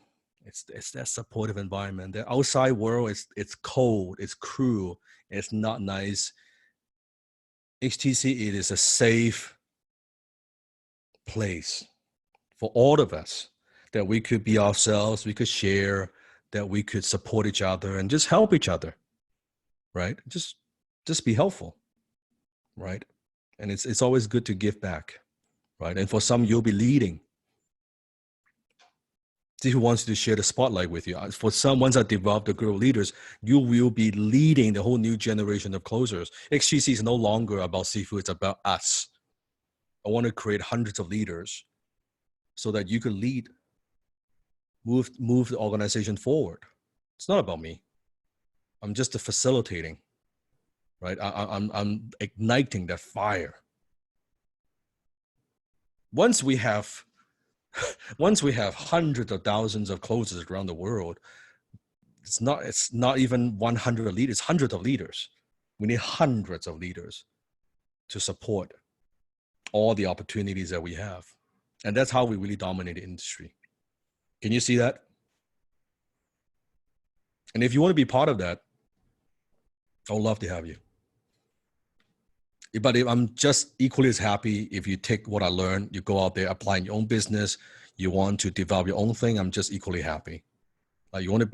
It's that supportive environment. The outside world it's cold, it's cruel, it's not nice. HTC, it is a safe place for all of us that we could be ourselves, we could share, that we could support each other and just help each other, right? Just be helpful, right? And it's always good to give back, right? And for some, you'll be leading. See who wants to share the spotlight with you. For some, once I develop the group of leaders, you will be leading the whole new generation of closers. XGC is no longer about Sifu, it's about us. I want to create hundreds of leaders so that you can lead, move the organization forward. It's not about me. I'm just facilitating, right? I'm igniting that fire. Once we have hundreds of thousands of closers around the world, it's not even 100 leaders, it's hundreds of leaders. We need hundreds of leaders to support all the opportunities that we have. And that's how we really dominate the industry. Can you see that? And if you want to be part of that, I would love to have you. But I'm just equally as happy if you take what I learned, you go out there, apply in your own business, you want to develop your own thing, I'm just equally happy. Like you want to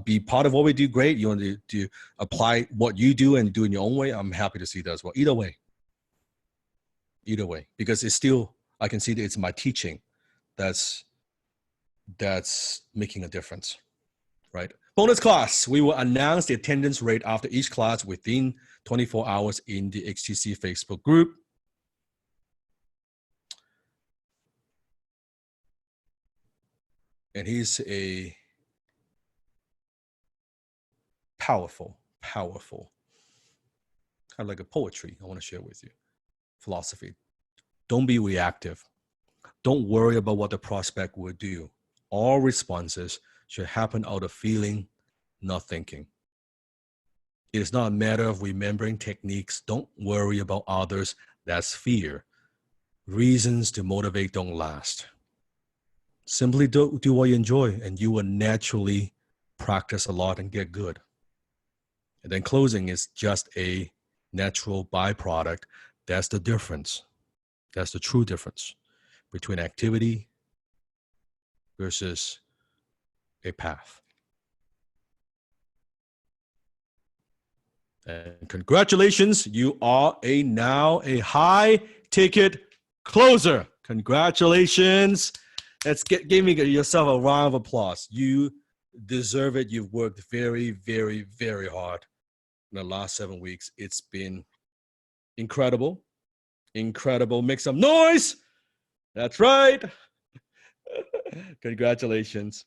be part of what we do, great. You want to apply what you do and do in your own way, I'm happy to see that as well. Either way, because it's still, I can see that it's my teaching that's making a difference, right? Bonus class, we will announce the attendance rate after each class within 24 hours in the HTC Facebook group. And he's a powerful, kind of like a poetry I want to share with you. Philosophy. Don't be reactive. Don't worry about what the prospect will do. All responses should happen out of feeling, not thinking. It is not a matter of remembering techniques. Don't worry about others. That's fear. Reasons to motivate don't last. Simply do what you enjoy, and you will naturally practice a lot and get good. And then closing is just a natural byproduct. That's the difference. That's the true difference between activity versus a path. And congratulations, you are now a high ticket closer. Congratulations. Give yourself a round of applause. You deserve it. You've worked very, very, very hard in the last 7 weeks. It's been incredible. Make some noise. That's right. Congratulations.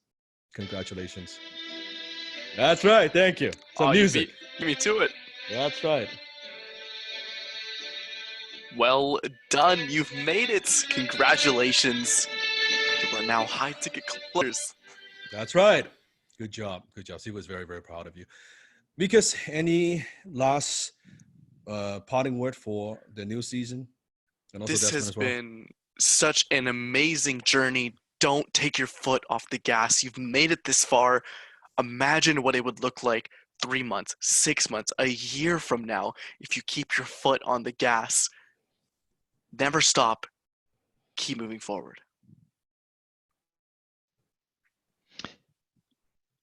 Congratulations. That's right. Thank you. Some Oh, you music. beat me to it. That's right. Well done. You've made it. Congratulations. You are now high ticket closers. That's right. Good job. Good job. He was very, very proud of you. Because any last parting word for the new season? And also This Desmond has as well. been such an amazing journey. Don't take your foot off the gas. You've made it this far. Imagine what it would look like 3 months, 6 months, a year from now if you keep your foot on the gas. Never stop. Keep moving forward.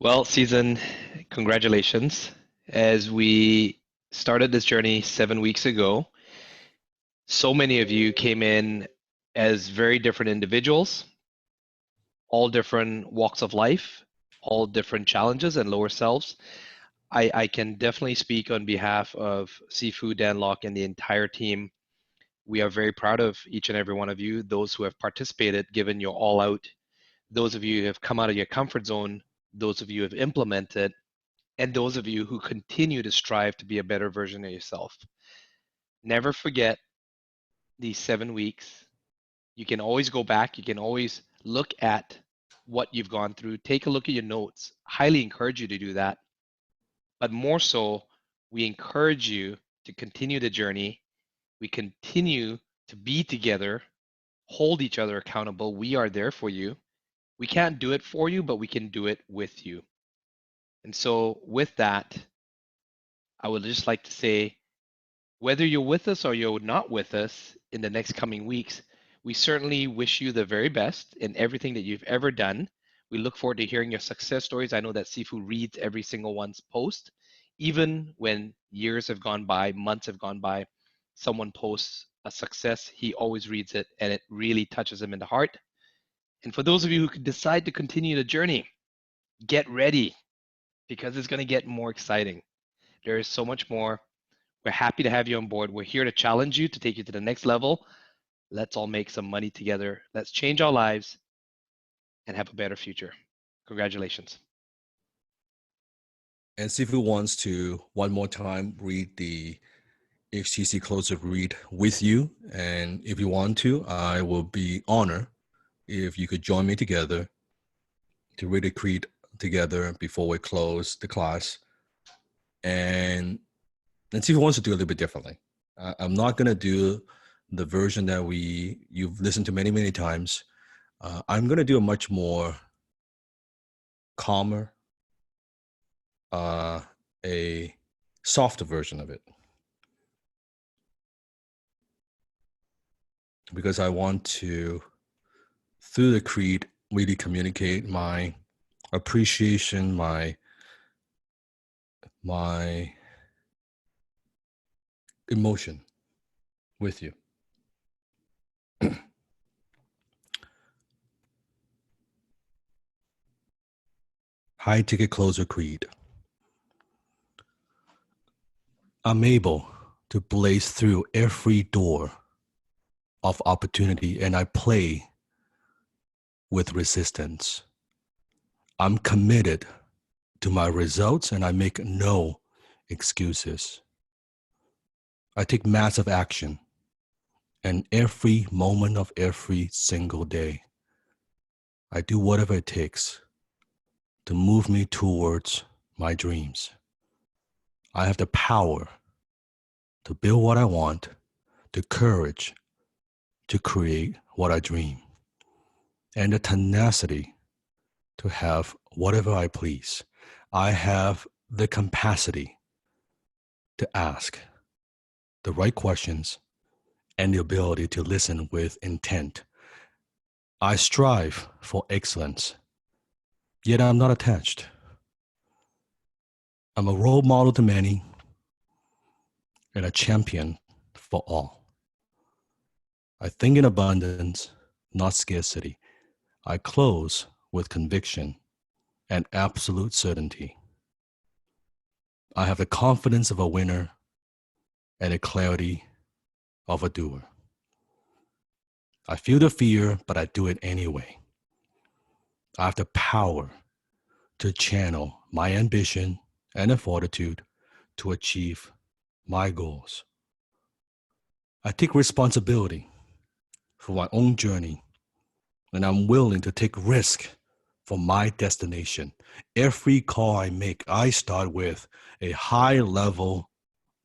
Well, season, congratulations. As we started this journey 7 weeks ago, so many of you came in as very different individuals, all different walks of life, all different challenges and lower selves. I can definitely speak on behalf of Seafood, Dan Locke, and the entire team. We are very proud of each and every one of you, those who have participated, given your all out, those of you who have come out of your comfort zone, those of you who have implemented, and those of you who continue to strive to be a better version of yourself. Never forget these 7 weeks. You can always go back, you can always look at what you've gone through, take a look at your notes. Highly encourage you to do that. But more so, we encourage you to continue the journey. We continue to be together, hold each other accountable. We are there for you. We can't do it for you, but we can do it with you. And so, with that, I would just like to say, whether you're with us or you're not with us in the next coming weeks, we certainly wish you the very best in everything that you've ever done. We look forward to hearing your success stories. I know that Sifu reads every single one's post. Even when years have gone by, months have gone by, someone posts a success, he always reads it and it really touches him in the heart. And for those of you who could decide to continue the journey, get ready because it's going to get more exciting. There is so much more. We're happy to have you on board. We're here to challenge you, to take you to the next level. Let's all make some money together. Let's change our lives and have a better future. Congratulations. And Sifu wants to one more time read the HTC close-up read with you. And if you want to, I will be honored if you could join me together to read the creed together before we close the class. And Sifu wants to do a little bit differently. I'm not going to do the version that you've listened to many, many times. I'm going to do a much more calmer, a softer version of it. Because I want to, through the creed, really communicate my appreciation, my emotion with you. High ticket closer creed. I'm able to blaze through every door of opportunity and I play with resistance. I'm committed to my results and I make no excuses. I take massive action and every moment of every single day. I do whatever it takes to move me towards my dreams. I have the power to build what I want, the courage to create what I dream, and the tenacity to have whatever I please. I have the capacity to ask the right questions and the ability to listen with intent. I strive for excellence, yet I'm not attached. I'm a role model to many and a champion for all. I think in abundance, not scarcity. I close with conviction and absolute certainty. I have the confidence of a winner and the clarity of a doer. I feel the fear, but I do it anyway. I have the power to channel my ambition and the fortitude to achieve my goals. I take responsibility for my own journey, and I'm willing to take risk for my destination. Every call I make, I start with a high level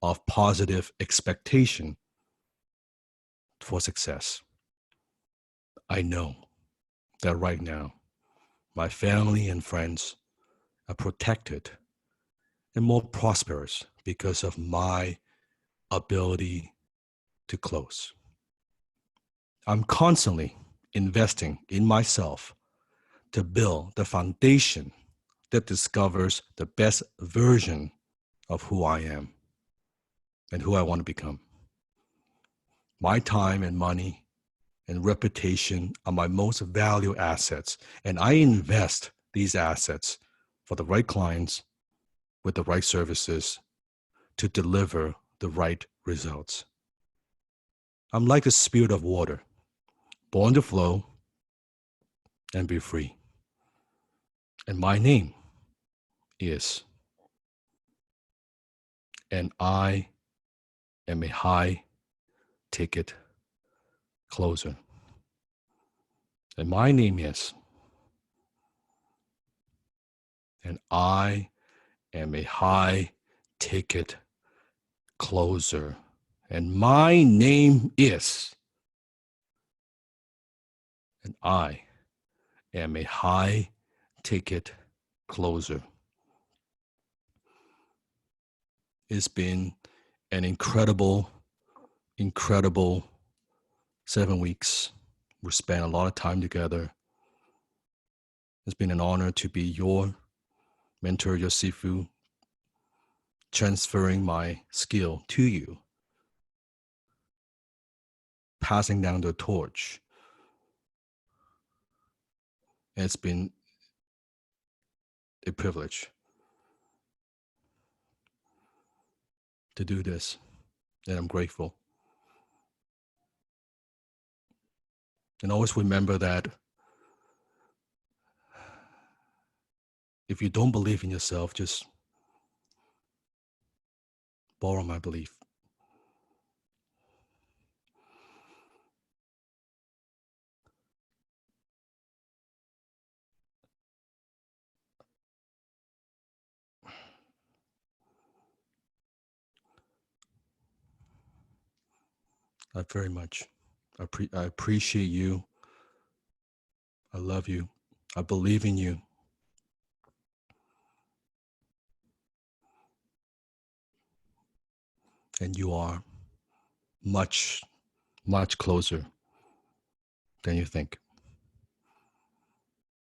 of positive expectation for success. I know that right now, my family and friends are protected and more prosperous because of my ability to close. I'm constantly investing in myself to build the foundation that discovers the best version of who I am and who I want to become. My time and money and reputation are my most valued assets, and I invest these assets for the right clients with the right services to deliver the right results. I'm like the spirit of water, born to flow and be free. And my name is, and I am a high ticket closer. And my name is, and I am a high ticket closer. And my name is, and I am a high ticket closer. It's been an incredible 7 weeks. We spent a lot of time together. It's been an honor to be your mentor, your Sifu, transferring my skill to you, passing down the torch. It's been a privilege to do this, and I'm grateful. And always remember that if you don't believe in yourself, just borrow my belief. I very much I appreciate you. I love you. I believe in you. And you are much, much closer than you think.